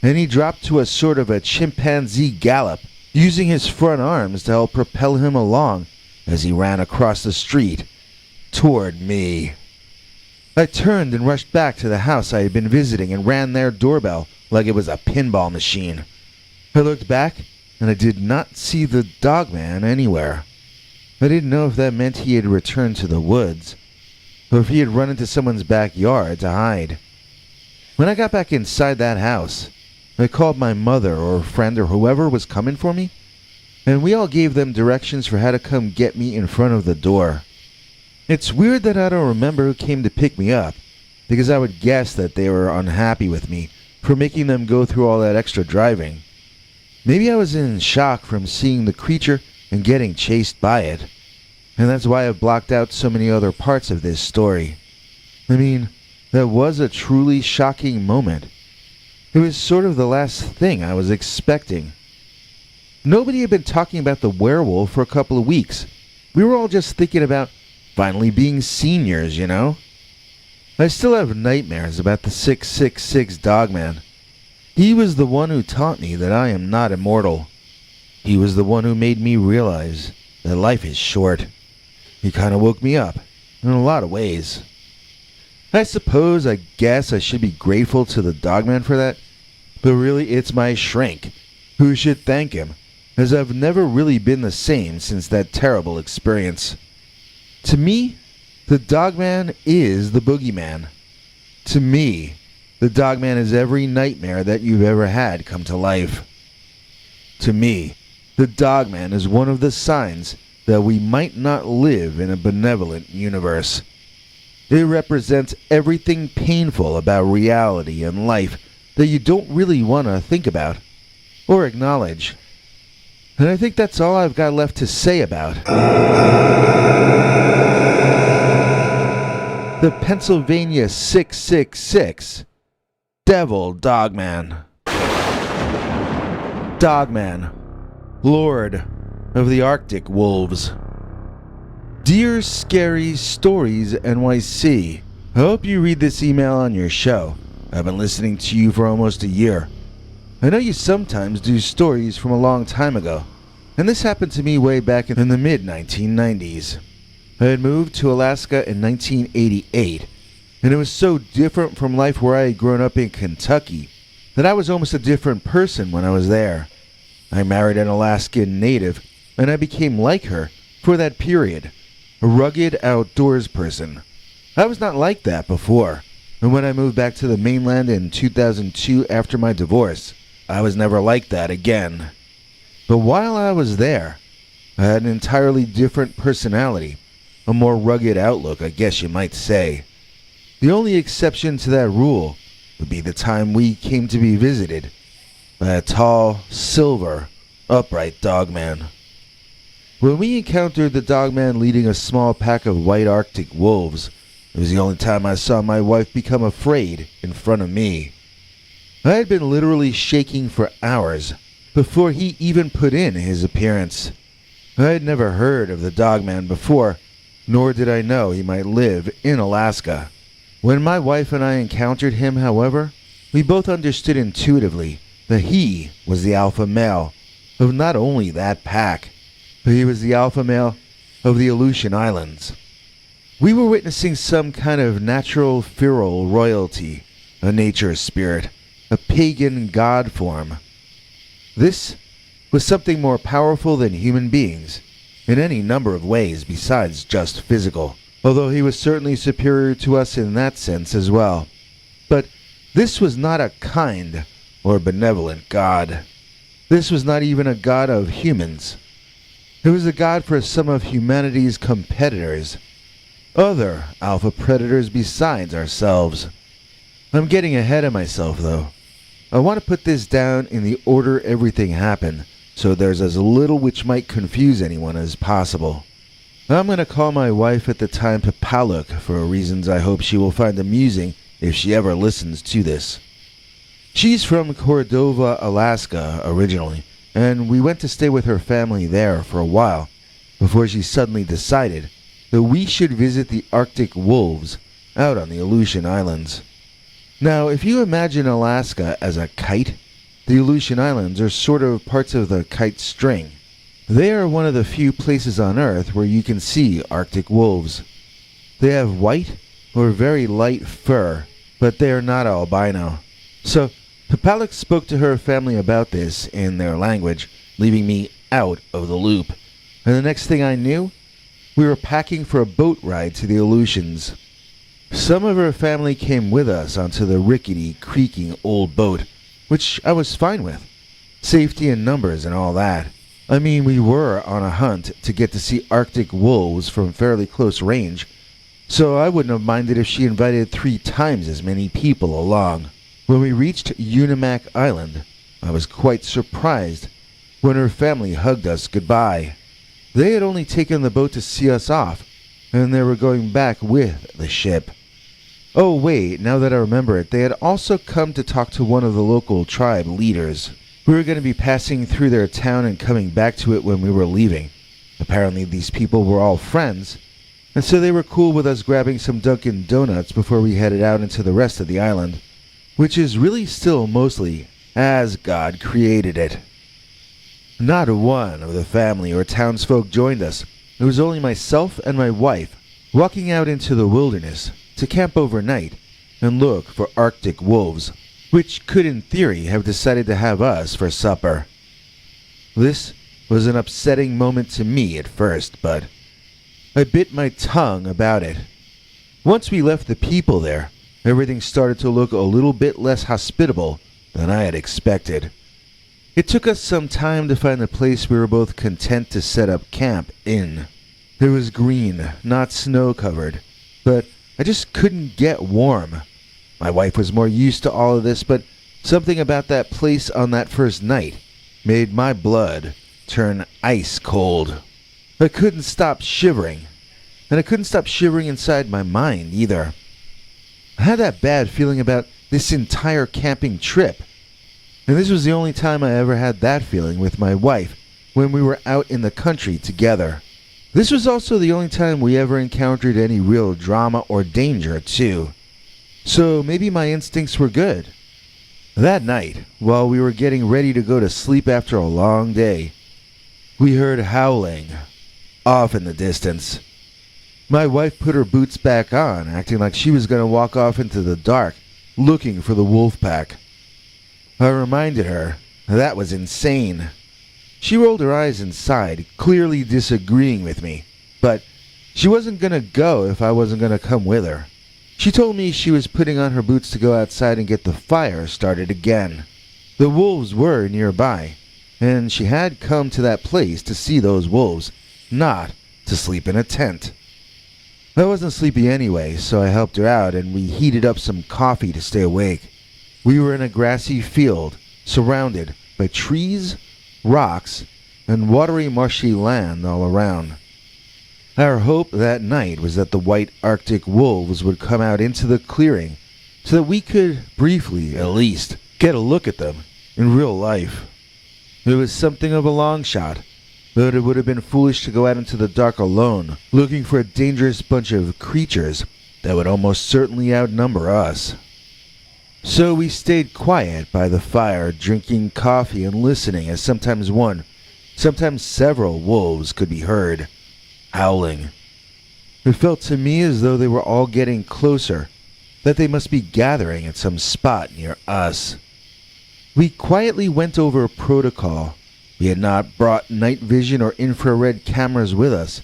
and he dropped to a sort of a chimpanzee gallop, using his front arms to help propel him along as he ran across the street toward me. I turned and rushed back to the house I had been visiting and ran their doorbell like it was a pinball machine. I looked back, and I did not see the Dogman anywhere. I didn't know if that meant he had returned to the woods, or if he had run into someone's backyard to hide. When I got back inside that house, I called my mother or friend or whoever was coming for me, and we all gave them directions for how to come get me in front of the door. It's weird that I don't remember who came to pick me up, because I would guess that they were unhappy with me for making them go through all that extra driving. Maybe I was in shock from seeing the creature and getting chased by it, and that's why I've blocked out so many other parts of this story. I mean, that was a truly shocking moment. It was sort of the last thing I was expecting. Nobody had been talking about the werewolf for a couple of weeks. We were all just thinking about finally being seniors, you know? I still have nightmares about the 666 Dogman. He was the one who taught me that I am not immortal. He was the one who made me realize that life is short. He kind of woke me up in a lot of ways. I guess I should be grateful to the Dogman for that, but really it's my shrink who should thank him, as I've never really been the same since that terrible experience. To me, the Dogman is the boogeyman. To me, the Dogman is every nightmare that you've ever had come to life. To me, the Dogman is one of the signs that we might not live in a benevolent universe. It represents everything painful about reality and life that you don't really want to think about or acknowledge. And I think that's all I've got left to say about the Pennsylvania 666 Devil Dogman. Dogman, Lord of the Arctic Wolves. Dear Scary Stories NYC, I hope you read this email on your show. I've been listening to you for almost a year. I know you sometimes do stories from a long time ago, and this happened to me way back in the mid-1990s. I had moved to Alaska in 1988, and it was so different from life where I had grown up in Kentucky that I was almost a different person when I was there. I married an Alaskan native, and I became like her for that period, a rugged outdoors person. I was not like that before, and when I moved back to the mainland in 2002 after my divorce, I was never like that again. But while I was there, I had an entirely different personality, a more rugged outlook, I guess you might say. The only exception to that rule would be the time we came to be visited by a tall, silver, upright Dogman. When we encountered the Dogman leading a small pack of white Arctic wolves, it was the only time I saw my wife become afraid in front of me. I had been literally shaking for hours before he even put in his appearance. I had never heard of the Dogman before, nor did I know he might live in Alaska. When my wife and I encountered him, however, we both understood intuitively that he was the alpha male of not only that pack, but he was the alpha male of the Aleutian Islands. We were witnessing some kind of natural feral royalty, a nature spirit, a pagan god form. This was something more powerful than human beings, in any number of ways besides just physical, although he was certainly superior to us in that sense as well. But this was not a kind or benevolent god. This was not even a god of humans. It was a god for some of humanity's competitors, other alpha predators besides ourselves. I'm getting ahead of myself, though. I want to put this down in the order everything happened, so there's as little which might confuse anyone as possible. I'm going to call my wife at the time Papaluk for reasons I hope she will find amusing if she ever listens to this. She's from Cordova, Alaska originally, and we went to stay with her family there for a while before she suddenly decided that we should visit the Arctic wolves out on the Aleutian Islands. Now, if you imagine Alaska as a kite, the Aleutian Islands are sort of parts of the kite string. They are one of the few places on Earth where you can see Arctic wolves. They have white or very light fur, but they are not albino. So, Papaluk spoke to her family about this in their language, leaving me out of the loop. And the next thing I knew, we were packing for a boat ride to the Aleutians. Some of her family came with us onto the rickety, creaking old boat, which I was fine with. Safety in numbers and all that. I mean, we were on a hunt to get to see Arctic wolves from fairly close range, so I wouldn't have minded if she invited 3 times as many people along. When we reached Unimak Island, I was quite surprised when her family hugged us goodbye. They had only taken the boat to see us off, and they were going back with the ship. Oh wait, now that I remember it, they had also come to talk to one of the local tribe leaders. We were going to be passing through their town and coming back to it when we were leaving. Apparently these people were all friends, and so they were cool with us grabbing some Dunkin' Donuts before we headed out into the rest of the island, which is really still mostly as God created it. Not one of the family or townsfolk joined us. It was only myself and my wife walking out into the wilderness to camp overnight and look for Arctic wolves, which could in theory have decided to have us for supper. This was an upsetting moment to me at first, but I bit my tongue about it. Once we left the people there, everything started to look a little bit less hospitable than I had expected. It took us some time to find the place we were both content to set up camp in. It was green, not snow-covered, but I just couldn't get warm. My wife was more used to all of this, but something about that place on that first night made my blood turn ice cold. I couldn't stop shivering, and I couldn't stop shivering inside my mind either. I had that bad feeling about this entire camping trip, and this was the only time I ever had that feeling with my wife when we were out in the country together. This was also the only time we ever encountered any real drama or danger, too. So maybe my instincts were good. That night, while we were getting ready to go to sleep after a long day, we heard howling off in the distance. My wife put her boots back on, acting like she was going to walk off into the dark, looking for the wolf pack. I reminded her that was insane. She rolled her eyes and sighed, clearly disagreeing with me, but she wasn't going to go if I wasn't going to come with her. She told me she was putting on her boots to go outside and get the fire started again. The wolves were nearby, and she had come to that place to see those wolves, not to sleep in a tent. I wasn't sleepy anyway, so I helped her out and we heated up some coffee to stay awake. We were in a grassy field, surrounded by trees, rocks, and watery marshy land all around. Our hope that night was that the white Arctic wolves would come out into the clearing so that we could briefly, at least, get a look at them in real life. It was something of a long shot, but it would have been foolish to go out into the dark alone, looking for a dangerous bunch of creatures that would almost certainly outnumber us. So we stayed quiet by the fire, drinking coffee and listening as sometimes one, sometimes several wolves could be heard, howling. It felt to me as though they were all getting closer, that they must be gathering at some spot near us. We quietly went over protocol. We had not brought night vision or infrared cameras with us,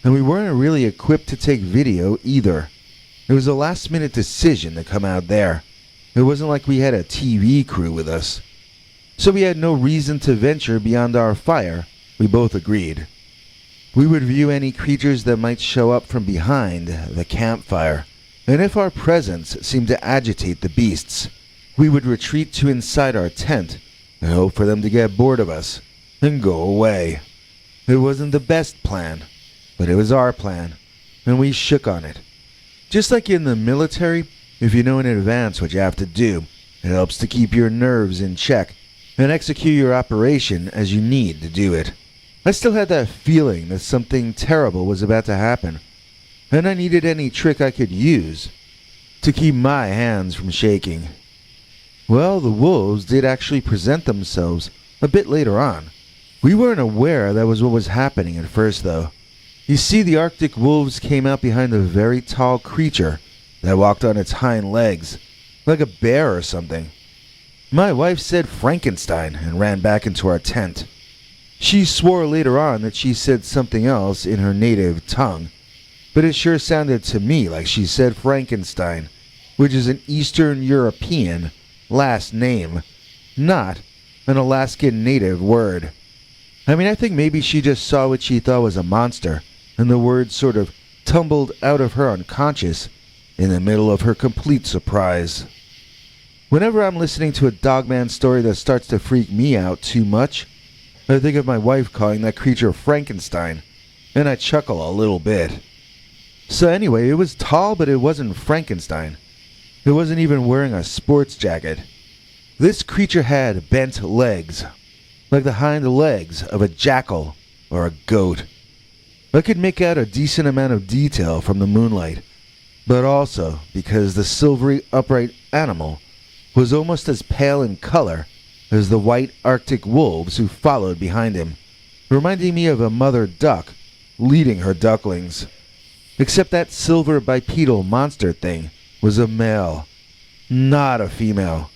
and we weren't really equipped to take video either. It was a last-minute decision to come out there. It wasn't like we had a TV crew with us. So we had no reason to venture beyond our fire, we both agreed. We would view any creatures that might show up from behind the campfire, and if our presence seemed to agitate the beasts, we would retreat to inside our tent and hope for them to get bored of us and go away. It wasn't the best plan, but it was our plan, and we shook on it. Just like in the military, if you know in advance what you have to do, it helps to keep your nerves in check and execute your operation as you need to do it. I still had that feeling that something terrible was about to happen, and I needed any trick I could use to keep my hands from shaking. Well, the wolves did actually present themselves a bit later on. We weren't aware that was what was happening at first, though. You see, the Arctic wolves came out behind a very tall creature that walked on its hind legs, like a bear or something. My wife said Frankenstein and ran back into our tent. She swore later on that she said something else in her native tongue, but it sure sounded to me like she said Frankenstein, which is an Eastern European last name, not an Alaskan native word. I mean, I think maybe she just saw what she thought was a monster, and the words sort of tumbled out of her unconscious in the middle of her complete surprise. Whenever I'm listening to a Dogman story that starts to freak me out too much, I think of my wife calling that creature Frankenstein, and I chuckle a little bit. So anyway, it was tall, but it wasn't Frankenstein. It wasn't even wearing a sports jacket. This creature had bent legs, like the hind legs of a jackal or a goat. I could make out a decent amount of detail from the moonlight, but also because the silvery upright animal was almost as pale in color as the white Arctic wolves who followed behind him, reminding me of a mother duck leading her ducklings. Except that silver bipedal monster thing was a male, not a female.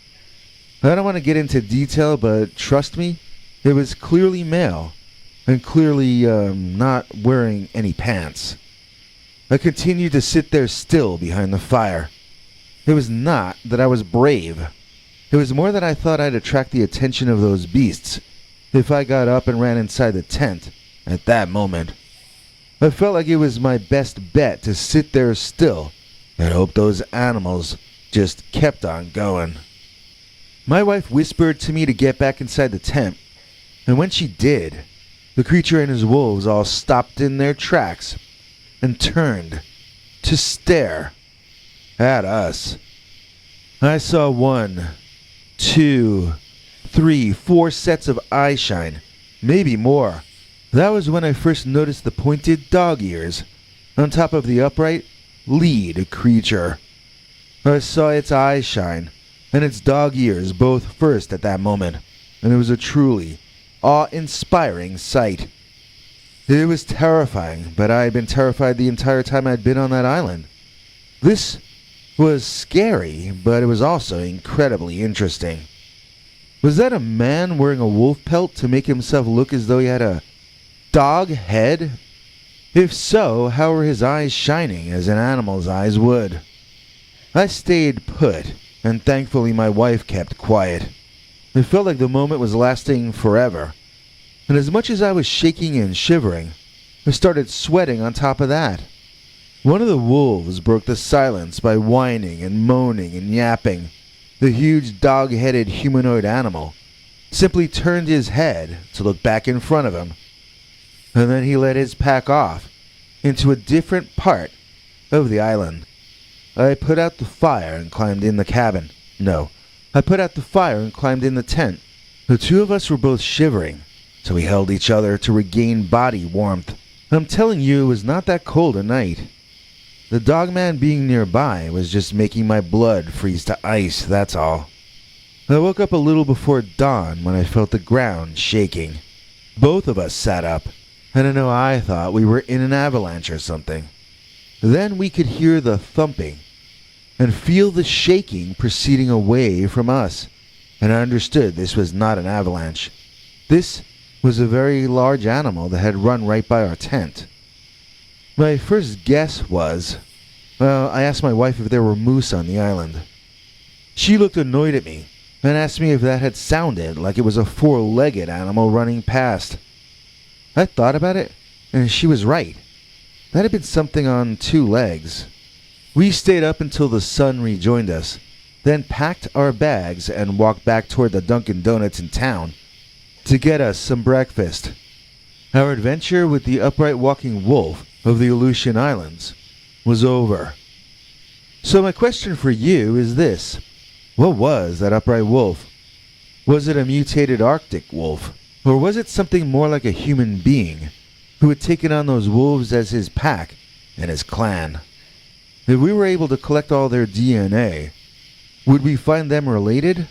I don't want to get into detail, but trust me, it was clearly male, and clearly not wearing any pants. I continued to sit there still behind the fire. It was not that I was brave. It was more that I thought I'd attract the attention of those beasts if I got up and ran inside the tent at that moment. I felt like it was my best bet to sit there still and hope those animals just kept on going. My wife whispered to me to get back inside the tent, and when she did, the creature and his wolves all stopped in their tracks and turned to stare at us. I saw 1, 2, 3, 4 sets of eye shine, maybe more. That was when I first noticed the pointed dog ears on top of the upright lead creature. I saw its eyes shine and its dog ears both first at that moment, and it was a truly awe-inspiring sight. It was terrifying, but I had been terrified the entire time I'd been on that island. This was scary, but it was also incredibly interesting. Was that a man wearing a wolf pelt to make himself look as though he had a dog head? If so, how were his eyes shining as an animal's eyes would? I stayed put, and thankfully my wife kept quiet. It felt like the moment was lasting forever, and as much as I was shaking and shivering, I started sweating on top of that. One of the wolves broke the silence by whining and moaning and yapping. The huge dog-headed humanoid animal simply turned his head to look back in front of him, and then he led his pack off into a different part of the island. I put out the fire and climbed in the cabin. No, I put out the fire and climbed in the tent. The two of us were both shivering, so we held each other to regain body warmth. I'm telling you, it was not that cold a night. The Dogman being nearby was just making my blood freeze to ice, that's all. I woke up a little before dawn when I felt the ground shaking. Both of us sat up, and I know I thought we were in an avalanche or something. Then we could hear the thumping and feel the shaking proceeding away from us, and I understood this was not an avalanche. This was a very large animal that had run right by our tent. My first guess was, I asked my wife if there were moose on the island. She looked annoyed at me and asked me if that had sounded like it was a four-legged animal running past. I thought about it, and she was right. That had been something on 2 legs. We stayed up until the sun rejoined us, then packed our bags and walked back toward the Dunkin' Donuts in town to get us some breakfast. Our adventure with the upright walking wolf of the Aleutian Islands was over. So my question for you is this. What was that upright wolf? Was it a mutated Arctic wolf? Or was it something more like a human being who had taken on those wolves as his pack and his clan? If we were able to collect all their DNA, would we find them related?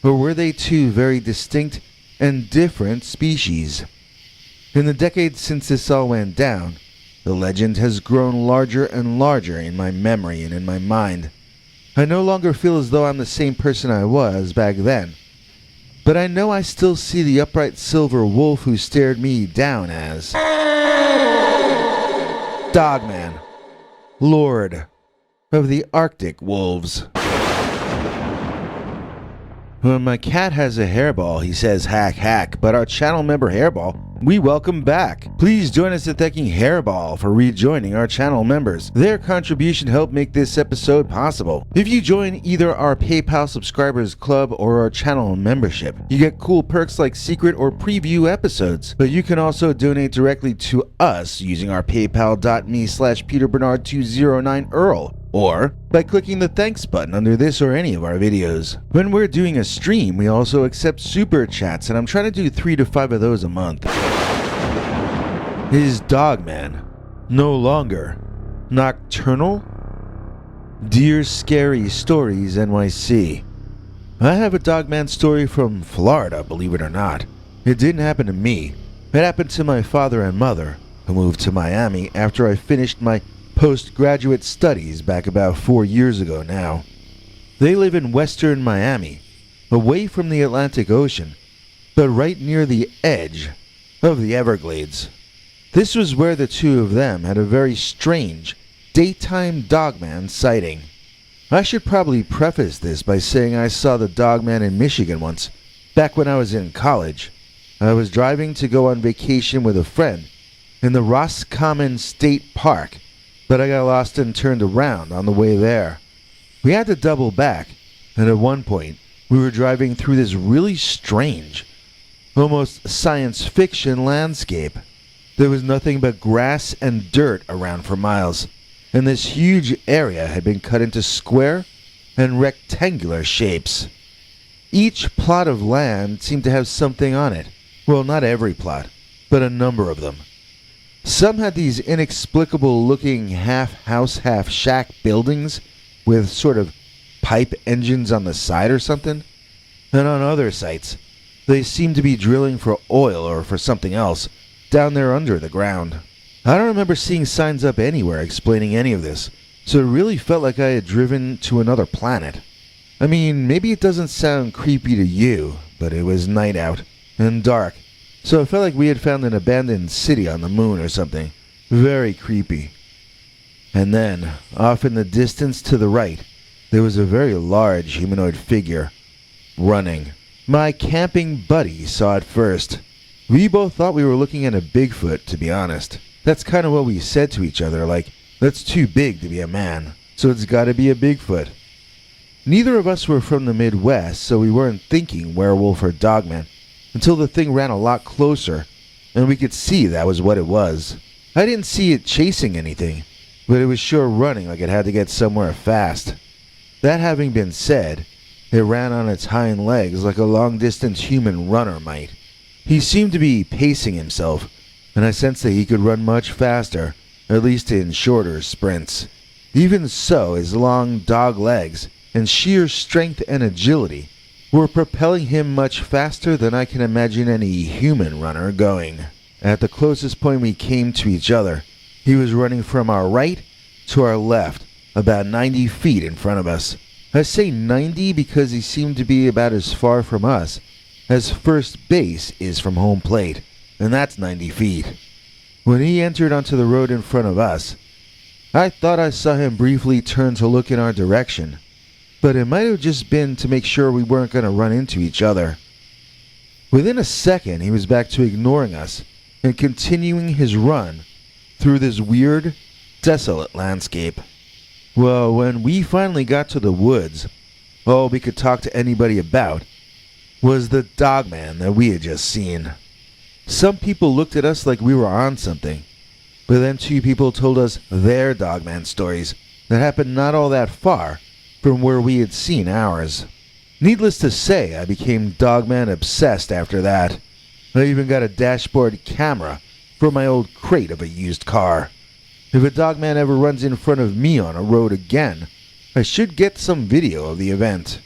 Or were they two very distinct and different species? In the decades since this all went down, the legend has grown larger and larger in my memory and in my mind. I no longer feel as though I'm the same person I was back then. but I know I still see the upright silver wolf who stared me down as Dogman, Lord of the Arctic Wolves. When my cat has a hairball, he says hack hack, but our channel member Hairball, we welcome back. Please join us in thanking Hairball for rejoining our channel members. Their contribution helped make this episode possible. If you join either our PayPal subscribers club or our channel membership, you get cool perks like secret or preview episodes, but you can also donate directly to us using our paypal.me/PeterBernard2009Earl, or by clicking the thanks button under this or any of our videos. When we're doing a stream, we also accept super chats, and I'm trying to do 3 to 5 of those a month. Is Dogman no longer nocturnal? Dear Scary Stories NYC, I have a Dogman story from Florida, believe it or not. It didn't happen to me. It happened to my father and mother, who moved to Miami after I finished my postgraduate studies back about 4 years ago now. They live in western Miami, away from the Atlantic Ocean, but right near the edge of the Everglades. This was where the two of them had a very strange daytime Dogman sighting. I should probably preface this by saying I saw the Dogman in Michigan once, back when I was in college. I was driving to go on vacation with a friend in the Roscommon State Park, but I got lost and turned around on the way there. We had to double back, and at one point, we were driving through this really strange, almost science fiction landscape. There was nothing but grass and dirt around for miles, and this huge area had been cut into square and rectangular shapes. Each plot of land seemed to have something on it. Well, not every plot, but a number of them. Some had these inexplicable-looking half-house, half-shack buildings with sort of pipe engines on the side or something. And on other sites, they seemed to be drilling for oil or for something else down there under the ground. I don't remember seeing signs up anywhere explaining any of this, so it really felt like I had driven to another planet. I mean, maybe it doesn't sound creepy to you, but it was night out and dark. So it felt like we had found an abandoned city on the moon or something. Very creepy. And then, off in the distance to the right, there was a very large humanoid figure, running. My camping buddy saw it first. We both thought we were looking at a Bigfoot, to be honest. That's kind of what we said to each other, like, that's too big to be a man, so it's gotta be a Bigfoot. Neither of us were from the Midwest, so we weren't thinking werewolf or Dogman, until the thing ran a lot closer, and we could see that was what it was. I didn't see it chasing anything, but it was sure running like it had to get somewhere fast. That having been said, it ran on its hind legs like a long-distance human runner might. He seemed to be pacing himself, and I sensed that he could run much faster, at least in shorter sprints. Even so, his long dog legs and sheer strength and agility were propelling him much faster than I can imagine any human runner going. At the closest point we came to each other, he was running from our right to our left, about 90 feet in front of us. I say 90 because he seemed to be about as far from us as first base is from home plate, and that's 90 feet. When he entered onto the road in front of us, I thought I saw him briefly turn to look in our direction, but it might have just been to make sure we weren't going to run into each other. Within a second, he was back to ignoring us and continuing his run through this weird, desolate landscape. Well, when we finally got to the woods, all we could talk to anybody about was the Dogman that we had just seen. Some people looked at us like we were on something, but then 2 people told us their Dogman stories that happened not all that far from where we had seen ours. Needless to say, I became Dogman obsessed after that. I even got a dashboard camera from my old crate of a used car. If a Dogman ever runs in front of me on a road again, I should get some video of the event.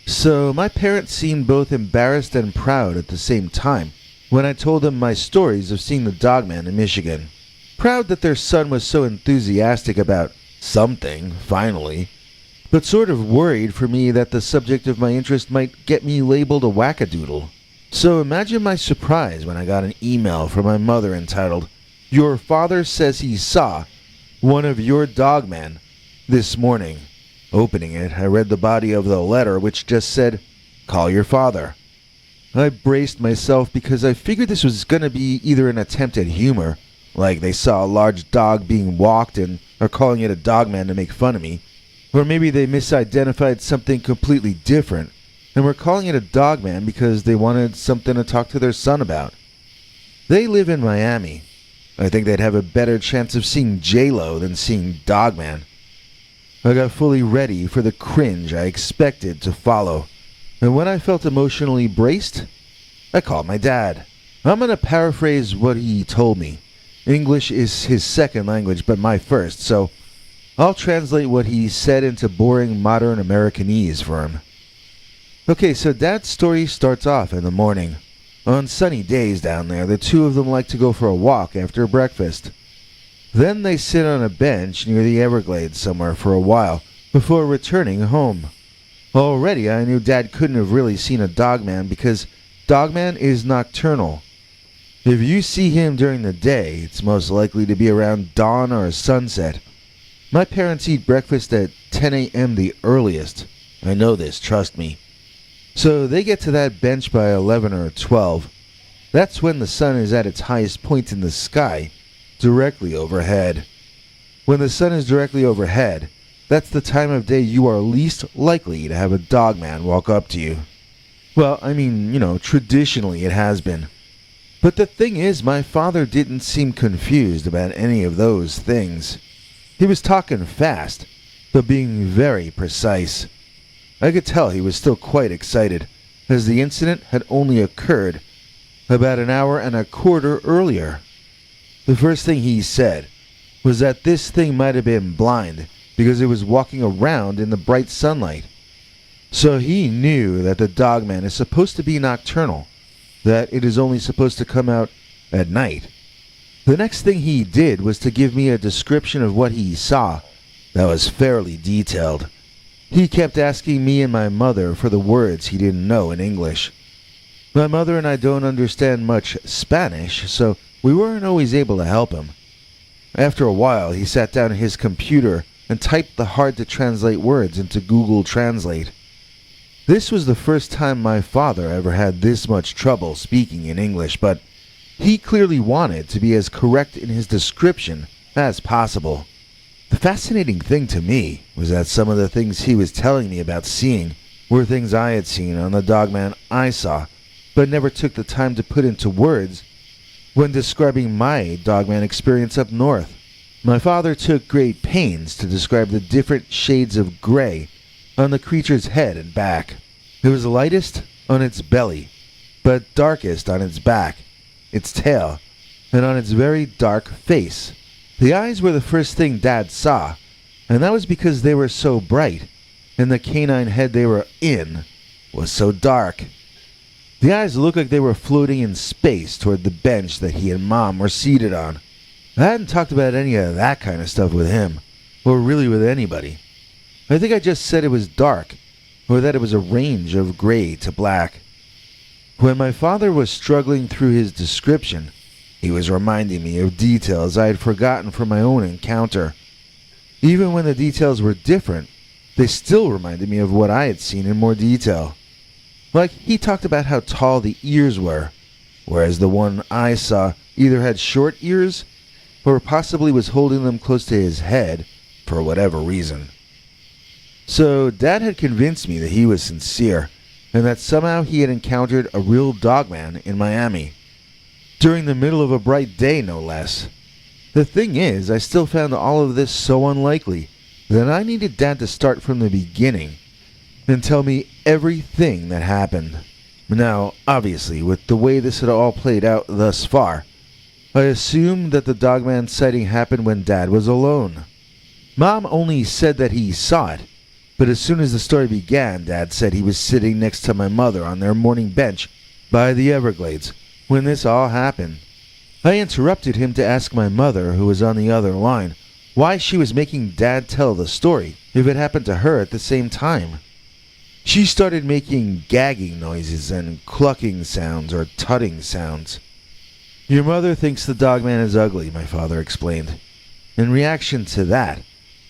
So my parents seemed both embarrassed and proud at the same time when I told them my stories of seeing the Dogman in Michigan. Proud that their son was so enthusiastic about something, finally, but sort of worried for me that the subject of my interest might get me labeled a wackadoodle. So imagine my surprise when I got an email from my mother entitled, "Your father says he saw one of your dogmen this morning." Opening it, I read the body of the letter, which just said, "Call your father." I braced myself because I figured this was going to be either an attempt at humor, like they saw a large dog being walked and are calling it a dogman to make fun of me, or maybe they misidentified something completely different and were calling it a dogman because they wanted something to talk to their son about. They live in Miami. I think they'd have a better chance of seeing J-Lo than seeing Dogman. I got fully ready for the cringe I expected to follow, and when I felt emotionally braced, I called my dad. I'm going to paraphrase what he told me. English is his second language, but my first, so I'll translate what he said into boring modern Americanese for him. Okay, so Dad's story starts off in the morning. On sunny days down there, the two of them like to go for a walk after breakfast. Then they sit on a bench near the Everglades somewhere for a while before returning home. Already I knew Dad couldn't have really seen a dogman because Dogman is nocturnal. If you see him during the day, it's most likely to be around dawn or sunset. My parents eat breakfast at 10 a.m. the earliest. I know this, trust me. So they get to that bench by 11 or 12. That's when the sun is at its highest point in the sky, directly overhead. When the sun is directly overhead, that's the time of day you are least likely to have a dogman walk up to you. Well, I mean, traditionally it has been. But the thing is, my father didn't seem confused about any of those things. He was talking fast, but being very precise. I could tell he was still quite excited, as the incident had only occurred about an hour and a quarter earlier. The first thing he said was that this thing might have been blind because it was walking around in the bright sunlight. So he knew that the dogman is supposed to be nocturnal, that it is only supposed to come out at night. The next thing he did was to give me a description of what he saw that was fairly detailed. He kept asking me and my mother for the words he didn't know in English. My mother and I don't understand much Spanish, so we weren't always able to help him. After a while, he sat down at his computer and typed the hard-to-translate words into Google Translate. This was the first time my father ever had this much trouble speaking in English, but he clearly wanted to be as correct in his description as possible. The fascinating thing to me was that some of the things he was telling me about seeing were things I had seen on the dogman I saw, but never took the time to put into words when describing my dogman experience up north. My father took great pains to describe the different shades of gray on the creature's head and back. It was lightest on its belly, but darkest on its back, its tail, and on its very dark face. The eyes were the first thing Dad saw, and that was because they were so bright, and the canine head they were in was so dark. The eyes looked like they were floating in space toward the bench that he and Mom were seated on. I hadn't talked about any of that kind of stuff with him, or really with anybody. I think I just said it was dark, or that it was a range of gray to black. When my father was struggling through his description, he was reminding me of details I had forgotten from my own encounter. Even when the details were different, they still reminded me of what I had seen in more detail. Like, he talked about how tall the ears were, whereas the one I saw either had short ears or possibly was holding them close to his head for whatever reason. So Dad had convinced me that he was sincere, and that somehow he had encountered a real dogman in Miami. During the middle of a bright day, no less. The thing is, I still found all of this so unlikely that I needed Dad to start from the beginning and tell me everything that happened. Now, obviously, with the way this had all played out thus far, I assumed that the dogman sighting happened when Dad was alone. Mom only said that he saw it, but as soon as the story began, Dad said he was sitting next to my mother on their morning bench by the Everglades when this all happened. I interrupted him to ask my mother, who was on the other line, why she was making Dad tell the story, if it happened to her at the same time. She started making gagging noises and clucking sounds or tutting sounds. Your mother thinks the Dogman is ugly, my father explained. In reaction to that,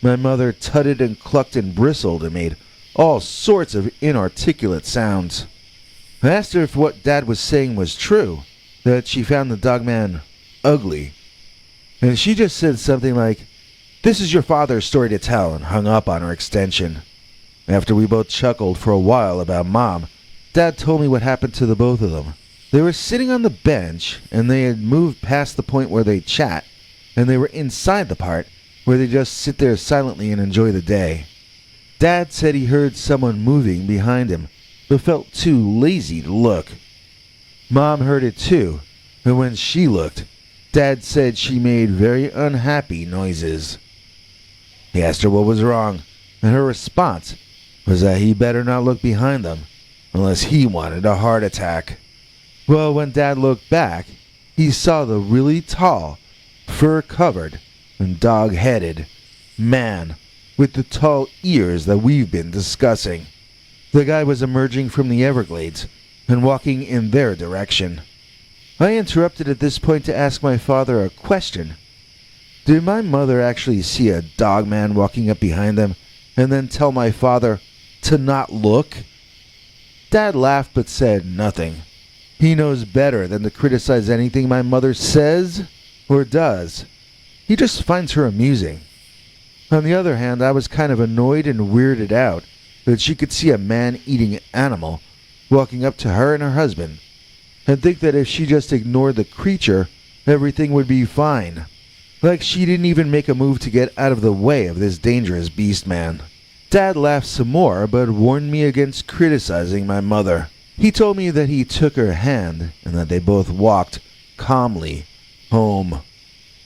my mother tutted and clucked and bristled and made all sorts of inarticulate sounds. I asked her if what Dad was saying was true, that she found the Dogman ugly. And she just said something like, "This is your father's story to tell," and hung up on her extension. After we both chuckled for a while about Mom, Dad told me what happened to the both of them. They were sitting on the bench, and they had moved past the point where they chat, and they were inside the part where they just sit there silently and enjoy the day. Dad said he heard someone moving behind him, but felt too lazy to look. Mom heard it too, and when she looked, Dad said she made very unhappy noises. He asked her what was wrong, and her response was that he better not look behind them, unless he wanted a heart attack. Well, when Dad looked back, he saw the really tall, fur-covered, and dog-headed man with the tall ears that we've been discussing. The guy was emerging from the Everglades and walking in their direction. I interrupted at this point to ask my father a question. Did my mother actually see a Dogman walking up behind them and then tell my father to not look? Dad laughed but said nothing. He knows better than to criticize anything my mother says or does. He just finds her amusing. On the other hand, I was kind of annoyed and weirded out that she could see a man-eating animal walking up to her and her husband and think that if she just ignored the creature, everything would be fine. Like she didn't even make a move to get out of the way of this dangerous beast man. Dad laughed some more, but warned me against criticizing my mother. He told me that he took her hand and that they both walked calmly home.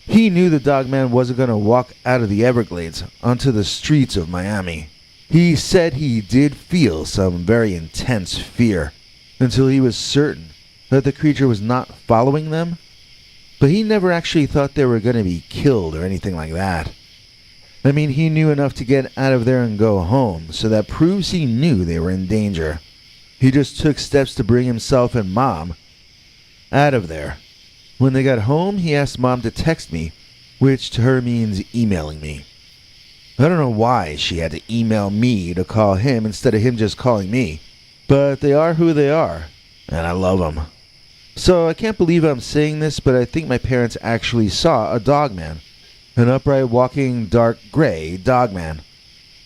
He knew the Dogman wasn't going to walk out of the Everglades onto the streets of Miami. He said he did feel some very intense fear until he was certain that the creature was not following them, but he never actually thought they were going to be killed or anything like that. I mean, he knew enough to get out of there and go home, so that proves he knew they were in danger. He just took steps to bring himself and Mom out of there. When they got home, he asked Mom to text me, which to her means emailing me. I don't know why she had to email me to call him instead of him just calling me, but they are who they are, and I love them. So I can't believe I'm saying this, but I think my parents actually saw a Dogman, an upright walking dark gray Dogman,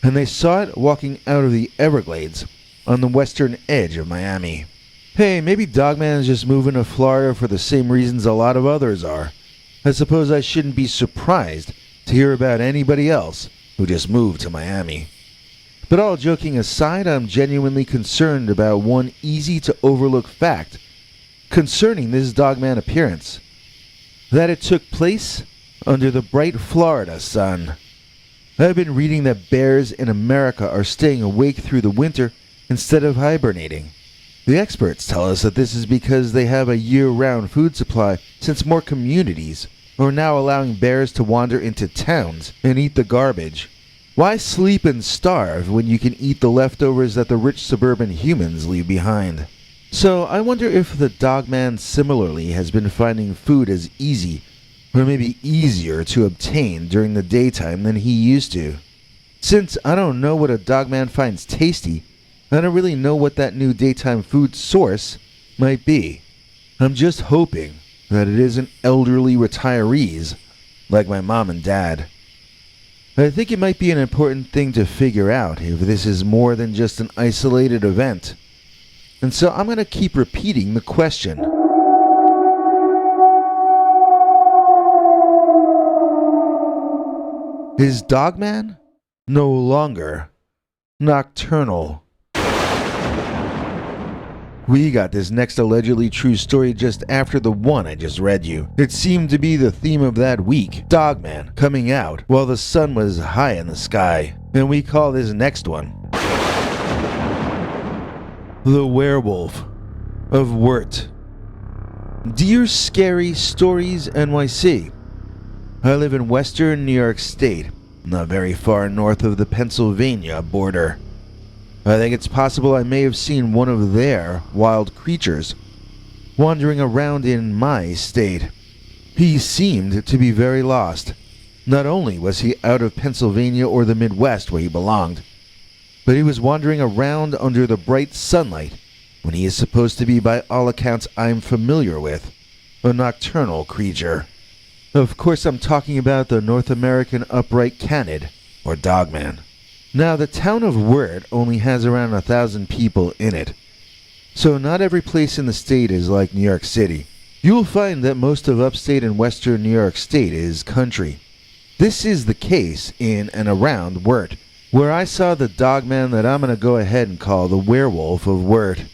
and they saw it walking out of the Everglades on the western edge of Miami. Hey, maybe Dogman is just moving to Florida for the same reasons a lot of others are. I suppose I shouldn't be surprised to hear about anybody else who just moved to Miami. But all joking aside, I'm genuinely concerned about one easy to overlook fact concerning this Dogman appearance. That it took place under the bright Florida sun. I've been reading that bears in America are staying awake through the winter instead of hibernating. The experts tell us that this is because they have a year-round food supply, since more communities are now allowing bears to wander into towns and eat the garbage. Why sleep and starve when you can eat the leftovers that the rich suburban humans leave behind? So I wonder if the Dogman similarly has been finding food as easy, or maybe easier to obtain during the daytime than he used to. Since I don't know what a Dogman finds tasty, I don't really know what that new daytime food source might be. I'm just hoping that it isn't elderly retirees like my mom and dad. I think it might be an important thing to figure out if this is more than just an isolated event. And so I'm going to keep repeating the question. Is Dogman no longer nocturnal? We got this next allegedly true story just after the one I just read you. It seemed to be the theme of that week, Dogman coming out while the sun was high in the sky. And we call this next one The Werewolf of Wirt. Dear Scary Stories NYC, I live in western New York State, not very far north of the Pennsylvania border. I think it's possible I may have seen one of their wild creatures wandering around in my state. He seemed to be very lost. Not only was he out of Pennsylvania or the Midwest where he belonged, but he was wandering around under the bright sunlight when he is supposed to be, by all accounts I'm familiar with, a nocturnal creature. Of course, I'm talking about the North American upright canid, or Dogman. Now, the town of Wirt only has around 1,000 people in it, so not every place in the state is like New York City. You will find that most of upstate and western New York State is country. This is the case in and around Wirt, where I saw the Dogman that I'm going to go ahead and call the Werewolf of Wirt.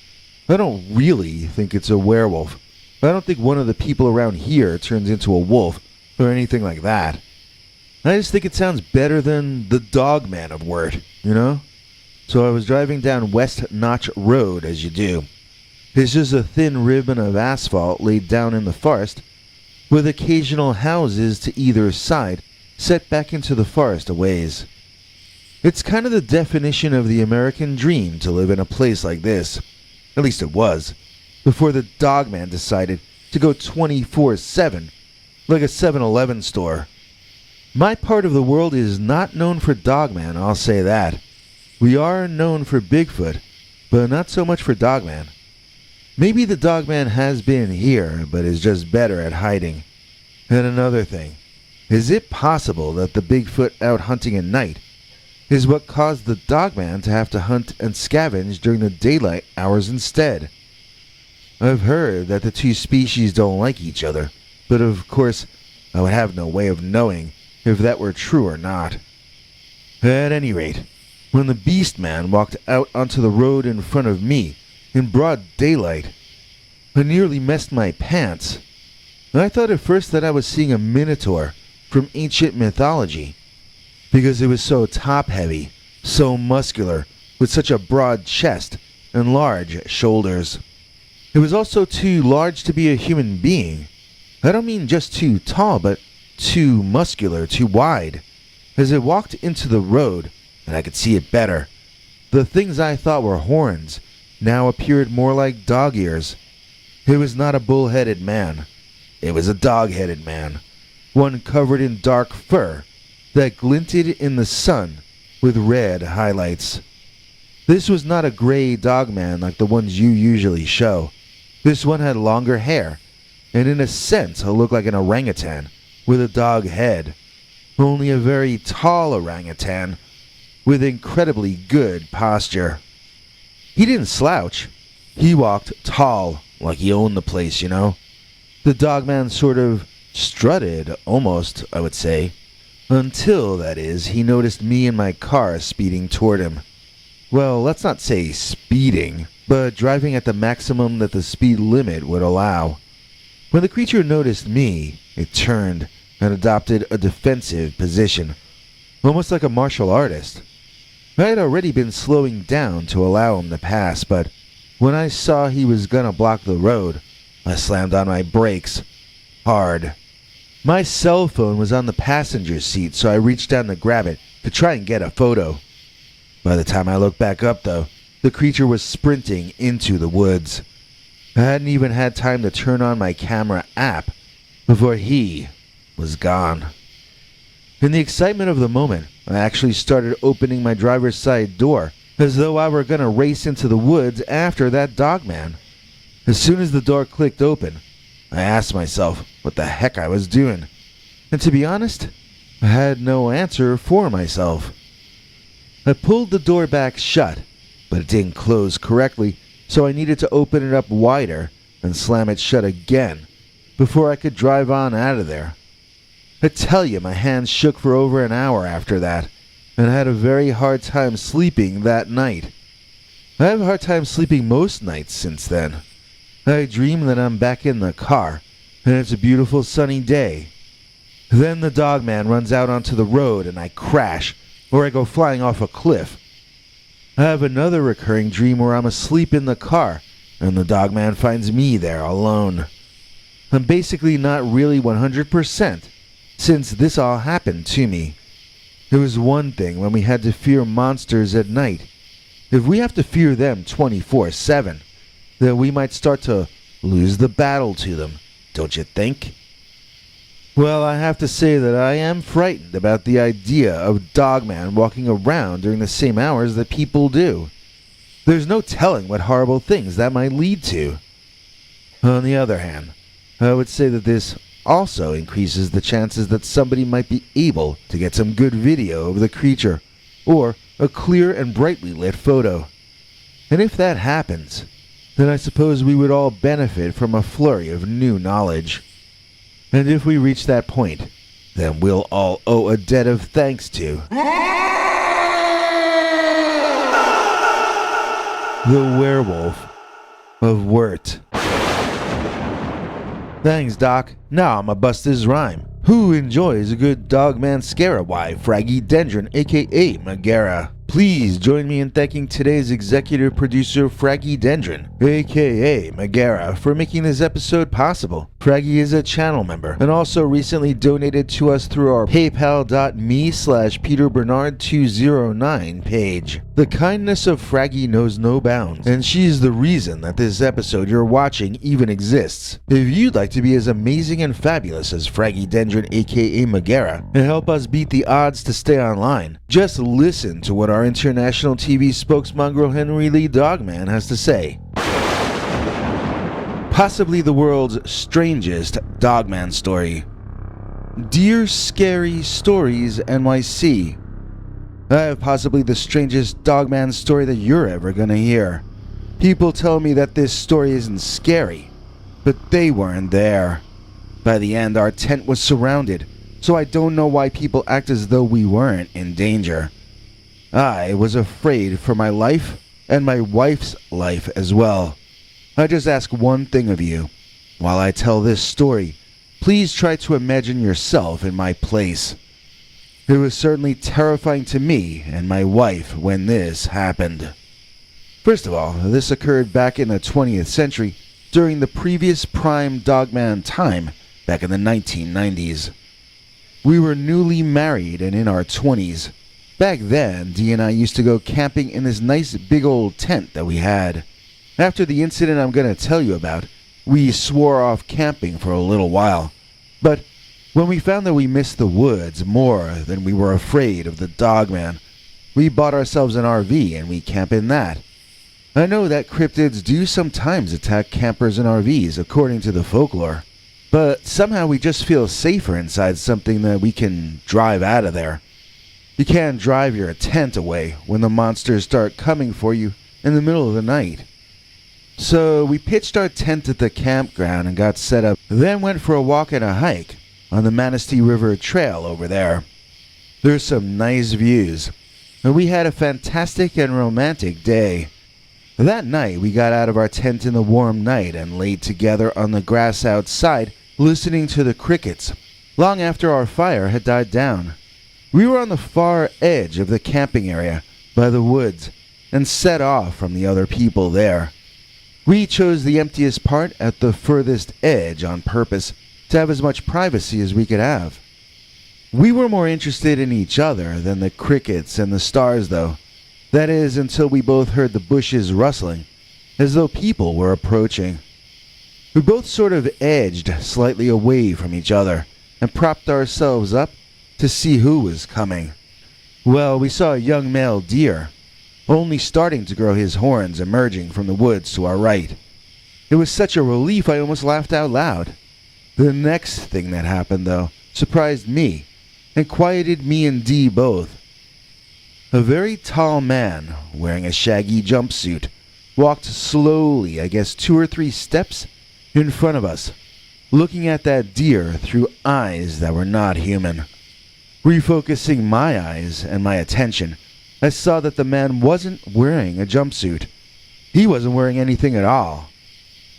I don't really think it's a werewolf. I don't think one of the people around here turns into a wolf or anything like that. I just think it sounds better than the Dogman of Wirt, you know? So I was driving down West Notch Road, as you do. It's just a thin ribbon of asphalt laid down in the forest, with occasional houses to either side set back into the forest a ways. It's kind of the definition of the American dream to live in a place like this. At least it was, before the Dogman decided to go 24/7, like a 7-Eleven store. My part of the world is not known for Dogman, I'll say that. We are known for Bigfoot, but not so much for Dogman. Maybe the Dogman has been here, but is just better at hiding. And another thing, is it possible that the Bigfoot out hunting at night is what caused the Dogman to have to hunt and scavenge during the daylight hours instead? I've heard that the two species don't like each other, but of course I would have no way of knowing if that were true or not. At any rate, when the Beast Man walked out onto the road in front of me in broad daylight, I nearly messed my pants. I thought at first that I was seeing a minotaur from ancient mythology, because it was so top-heavy, so muscular, with such a broad chest and large shoulders. It was also too large to be a human being. I don't mean just too tall, but too muscular, too wide. As it walked into the road, and I could see it better, the things I thought were horns now appeared more like dog ears. It was not a bull-headed man. It was a dog-headed man, one covered in dark fur that glinted in the sun with red highlights. This was not a gray Dogman like the ones you usually show. This one had longer hair, and in a sense looked like an orangutan with a dog head, only a very tall orangutan with incredibly good posture. He didn't slouch. He walked tall, like he owned the place, you know. The Dogman sort of strutted, almost, I would say, until, that is, he noticed me and my car speeding toward him. Well, let's not say speeding, but driving at the maximum that the speed limit would allow. When the creature noticed me, it turned and adopted a defensive position, almost like a martial artist. I had already been slowing down to allow him to pass, but when I saw he was gonna block the road, I slammed on my brakes, hard. My cell phone was on the passenger seat, so I reached down to grab it to try and get a photo. By the time I looked back up, though, the creature was sprinting into the woods. I hadn't even had time to turn on my camera app before he was gone. In the excitement of the moment, I actually started opening my driver's side door as though I were going to race into the woods after that Dogman. As soon as the door clicked open, I asked myself what the heck I was doing. And to be honest, I had no answer for myself. I pulled the door back shut, but it didn't close correctly, so I needed to open it up wider and slam it shut again before I could drive on out of there. I tell you, my hands shook for over an hour after that, and I had a very hard time sleeping that night. I have a hard time sleeping most nights since then. I dream that I'm back in the car, and it's a beautiful sunny day. Then the Dogman runs out onto the road, and I crash, or I go flying off a cliff. I have another recurring dream where I'm asleep in the car, and the Dogman finds me there alone. I'm basically not really 100%, since this all happened to me. It was one thing when we had to fear monsters at night. If we have to fear them 24/7, then we might start to lose the battle to them, don't you think? Well, I have to say that I am frightened about the idea of Dogman walking around during the same hours that people do. There's no telling what horrible things that might lead to. On the other hand, I would say that this also increases the chances that somebody might be able to get some good video of the creature, or a clear and brightly lit photo. And if that happens, then I suppose we would all benefit from a flurry of new knowledge. And if we reach that point, then we'll all owe a debt of thanks to the Werewolf of Wirt. Thanks, Doc. Now I'ma bust this rhyme. Who enjoys a good Dogman scare? Why, Fraggy Dendron, aka Megara. Please join me in thanking today's executive producer, Fraggy Dendron, aka Megara, for making this episode possible. Fraggy is a channel member and also recently donated to us through our paypal.me/PeterBernard209 page. The kindness of Fraggy knows no bounds, and she's the reason that this episode you're watching even exists. If you'd like to be as amazing and fabulous as Fraggy Dendron, aka Megara, and help us beat the odds to stay online, just listen to what our international TV spokesmongrel Henry Lee Dogman has to say. Possibly the world's strangest Dogman story. Dear Scary Stories NYC, I have possibly the strangest Dogman story that you're ever gonna hear. People tell me that this story isn't scary, but they weren't there. By the end, our tent was surrounded, so I don't know why people act as though we weren't in danger. I was afraid for my life and my wife's life as well. I just ask one thing of you. While I tell this story, please try to imagine yourself in my place. It was certainly terrifying to me and my wife when this happened. First of all, this occurred back in the 20th century during the previous prime Dogman time, back in the 1990s. We were newly married and in our 20s. Back then, Dee and I used to go camping in this nice big old tent that we had. After the incident I'm going to tell you about, we swore off camping for a little while. But when we found that we missed the woods more than we were afraid of the Dogman, we bought ourselves an RV and we camp in that. I know that cryptids do sometimes attack campers in RVs according to the folklore, but somehow we just feel safer inside something that we can drive out of there. You can't drive your tent away when the monsters start coming for you in the middle of the night. So we pitched our tent at the campground and got set up, then went for a walk and a hike on the Manistee River Trail over there. There's some nice views, and we had a fantastic and romantic day. That night we got out of our tent in the warm night and laid together on the grass outside, listening to the crickets, long after our fire had died down. We were on the far edge of the camping area, by the woods, and set off from the other people there. We chose the emptiest part at the furthest edge on purpose to have as much privacy as we could have. We were more interested in each other than the crickets and the stars, though. That is, until we both heard the bushes rustling, as though people were approaching. We both sort of edged slightly away from each other and propped ourselves up to see who was coming. Well, we saw a young male deer, only starting to grow his horns, emerging from the woods to our right. It was such a relief I almost laughed out loud. The next thing that happened, though, surprised me and quieted me and Dee both. A very tall man, wearing a shaggy jumpsuit, walked slowly, I guess 2 or 3 steps, in front of us, looking at that deer through eyes that were not human. Refocusing my eyes and my attention, I saw that the man wasn't wearing a jumpsuit. He wasn't wearing anything at all.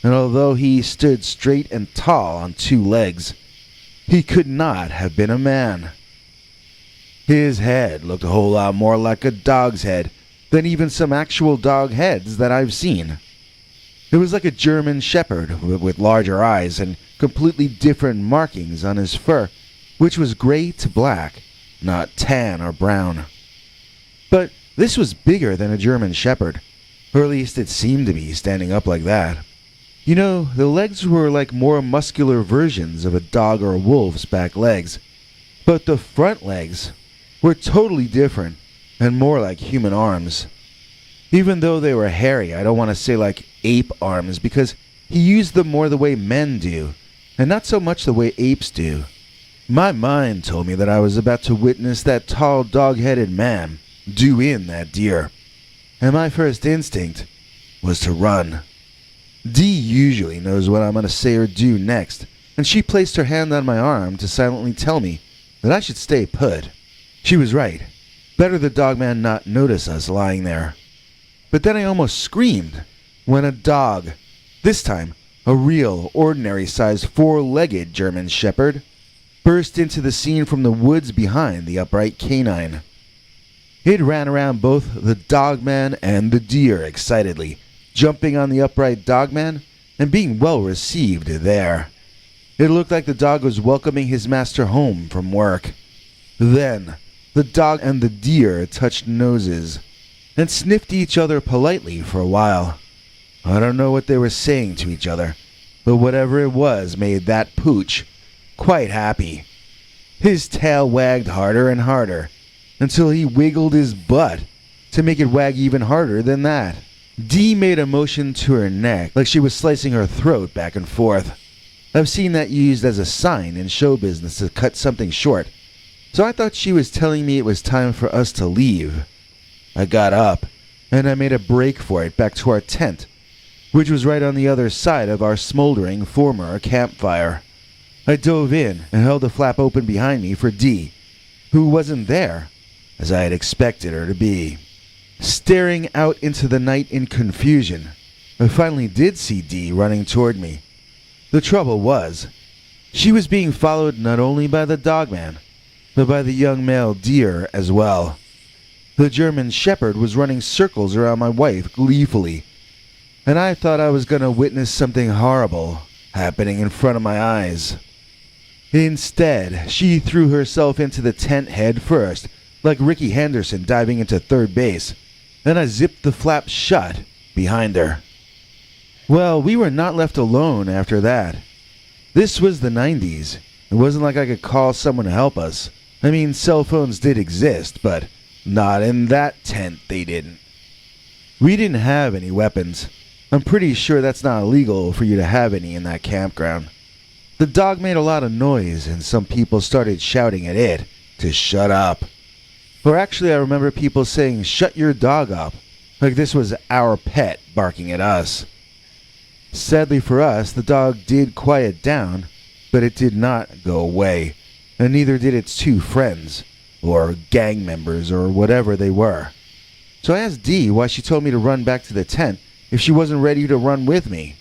And although he stood straight and tall on 2 legs, he could not have been a man. His head looked a whole lot more like a dog's head than even some actual dog heads that I've seen. It was like a German shepherd with larger eyes and completely different markings on his fur, which was gray to black, not tan or brown. But this was bigger than a German Shepherd, or at least it seemed to be standing up like that. You know, the legs were like more muscular versions of a dog or a wolf's back legs, but the front legs were totally different and more like human arms. Even though they were hairy, I don't want to say like ape arms, because he used them more the way men do, and not so much the way apes do. My mind told me that I was about to witness that tall dog-headed man do in that deer, and my first instinct was to run. Dee usually knows what I'm going to say or do next, and she placed her hand on my arm to silently tell me that I should stay put. She was right. Better the dogman not notice us lying there. But then I almost screamed when a dog, this time a real, ordinary-sized, four-legged German Shepherd, burst into the scene from the woods behind the upright canine. It ran around both the dogman and the deer excitedly, jumping on the upright dogman and being well received there. It looked like the dog was welcoming his master home from work. Then, the dog and the deer touched noses and sniffed each other politely for a while. I don't know what they were saying to each other, but whatever it was made that pooch quite happy. His tail wagged harder and harder until he wiggled his butt to make it wag even harder than that. Dee made a motion to her neck like she was slicing her throat back and forth. I've seen that used as a sign in show business to cut something short, so I thought she was telling me it was time for us to leave. I got up, and I made a break for it back to our tent, which was right on the other side of our smoldering former campfire. I dove in and held the flap open behind me for Dee, who wasn't there, as I had expected her to be. Staring out into the night in confusion, I finally did see Dee running toward me. The trouble was, she was being followed not only by the dogman, but by the young male deer as well. The German Shepherd was running circles around my wife gleefully, and I thought I was going to witness something horrible happening in front of my eyes. Instead, she threw herself into the tent head first, like Ricky Henderson diving into third base, and I zipped the flap shut behind her. Well, we were not left alone after that. This was the 90s. It wasn't like I could call someone to help us. I mean, cell phones did exist, but not in that tent they didn't. We didn't have any weapons. I'm pretty sure that's not illegal for you to have any in that campground. The dog made a lot of noise, and some people started shouting at it to shut up. Or actually, I remember people saying, "Shut your dog up," like this was our pet barking at us. Sadly for us, the dog did quiet down, but it did not go away, and neither did its two friends, or gang members, or whatever they were. So I asked Dee why she told me to run back to the tent if she wasn't ready to run with me.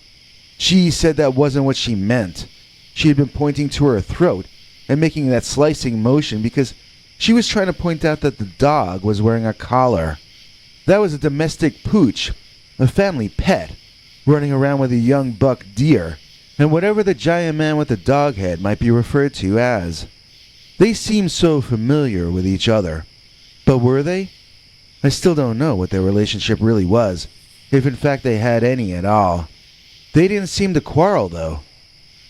She said that wasn't what she meant. She had been pointing to her throat and making that slicing motion because she was trying to point out that the dog was wearing a collar. That was a domestic pooch, a family pet, running around with a young buck deer, and whatever the giant man with the dog head might be referred to as. They seemed so familiar with each other. But were they? I still don't know what their relationship really was, if in fact they had any at all. They didn't seem to quarrel, though.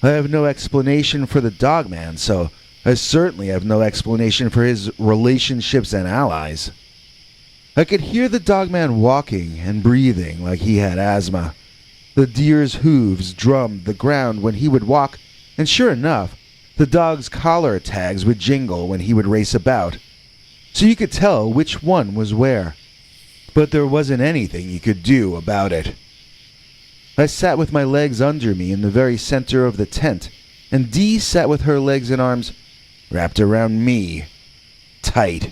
I have no explanation for the dogman, so I certainly have no explanation for his relationships and allies. I could hear the dogman walking and breathing like he had asthma. The deer's hooves drummed the ground when he would walk, and sure enough, the dog's collar tags would jingle when he would race about. So you could tell which one was where. But there wasn't anything you could do about it. I sat with my legs under me in the very center of the tent, and Dee sat with her legs and arms wrapped around me, tight.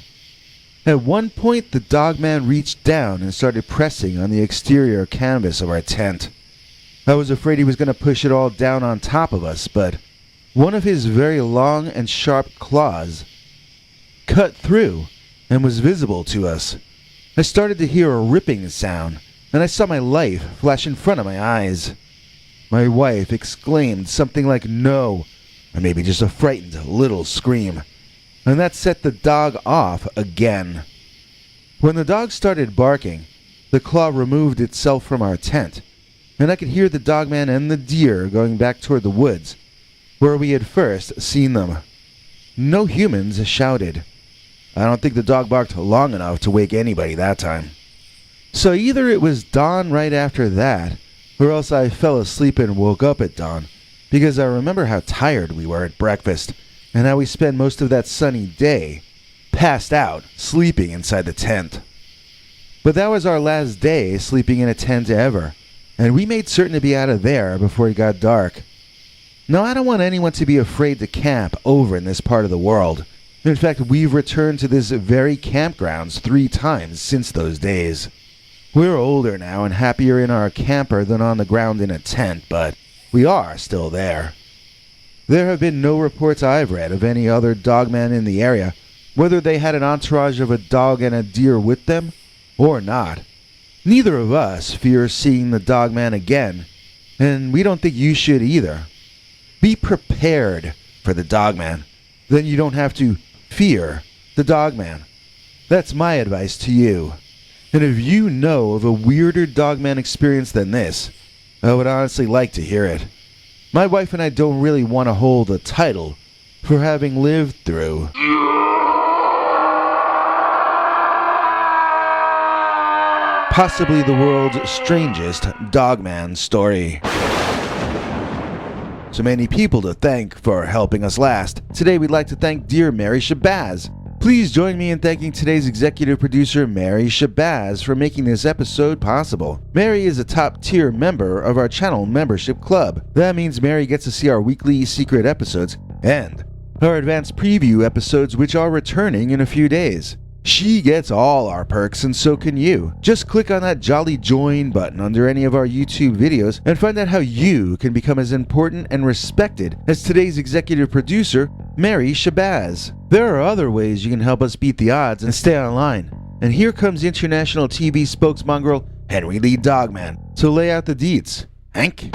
At one point, the dogman reached down and started pressing on the exterior canvas of our tent. I was afraid he was going to push it all down on top of us, but one of his very long and sharp claws cut through and was visible to us. I started to hear a ripping sound, and I saw my life flash in front of my eyes. My wife exclaimed something like "no," or maybe just a frightened little scream. and that set the dog off again. When the dog started barking, the claw removed itself from our tent, and I could hear the Dogman and the deer going back toward the woods, where we had first seen them. No humans shouted. I don't think the dog barked long enough to wake anybody that time. So either it was dawn right after that, or else I fell asleep and woke up at dawn, because I remember how tired we were at breakfast, and how we spent most of that sunny day passed out, sleeping inside the tent. But that was our last day sleeping in a tent ever, and we made certain to be out of there before it got dark. Now, I don't want anyone to be afraid to camp over in this part of the world. In fact, we've returned to this very campgrounds 3 times since those days. We're older now and happier in our camper than on the ground in a tent, but we are still there. There have been no reports I've read of any other dogman in the area, whether they had an entourage of a dog and a deer with them or not. Neither of us fears seeing the Dogman again, and we don't think you should either. Be prepared for the Dogman, then you don't have to fear the Dogman. That's my advice to you. And if you know of a weirder Dogman experience than this, I would honestly like to hear it. My wife and I don't really want to hold a title for having lived through possibly the world's strangest Dogman story. So many people to thank for helping us last. Today we'd like to thank dear Mary Shabazz. Please join me in thanking today's executive producer Mary Shabazz for making this episode possible. Mary is a top-tier member of our channel membership club. That means Mary gets to see our weekly secret episodes and our advanced preview episodes, which are returning in a few days. She gets all our perks, and so can you. Just click on that jolly join button under any of our YouTube videos and find out how you can become as important and respected as today's executive producer, Mary Shabazz. There are other ways you can help us beat the odds and stay online. And here comes international TV spokesmongrel Henry Lee Dogman to lay out the deets. Hank?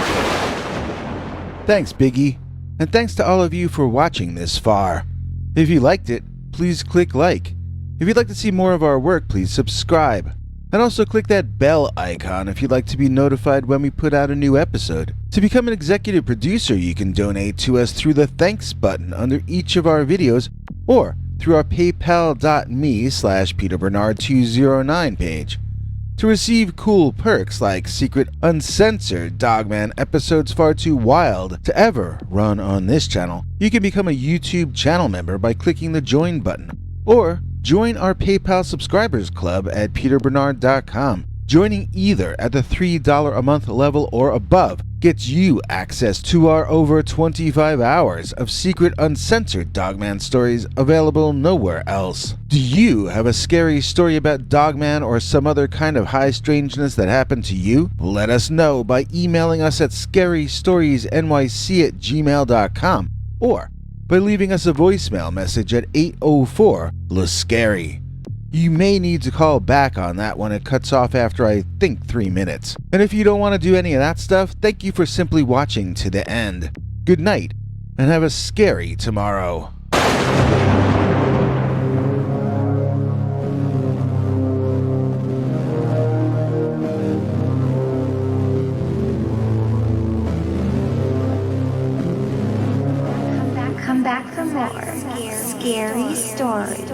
Thanks, Biggie. And thanks to all of you for watching this far. If you liked it, please click like. If you'd like to see more of our work, please subscribe. And also click that bell icon if you'd like to be notified when we put out a new episode. To become an executive producer, you can donate to us through the thanks button under each of our videos or through our paypal.me/PeterBernard209 page. To receive cool perks like secret uncensored Dogman episodes far too wild to ever run on this channel, you can become a YouTube channel member by clicking the join button. Or join our PayPal subscribers club at peterbernard.com. Joining either at the $3 a month level or above gets you access to our over 25 hours of secret uncensored Dogman stories available nowhere else. Do you have a scary story about Dogman or some other kind of high strangeness that happened to you? Let us know by emailing us at scarystoriesnyc@gmail.com or by leaving us a voicemail message at 804-LA-SCARY. You may need to call back on that one. It cuts off after I think 3 minutes. And if you don't want to do any of that stuff, thank you for simply watching to the end. Good night, and have a scary tomorrow. Come back for more scary stories.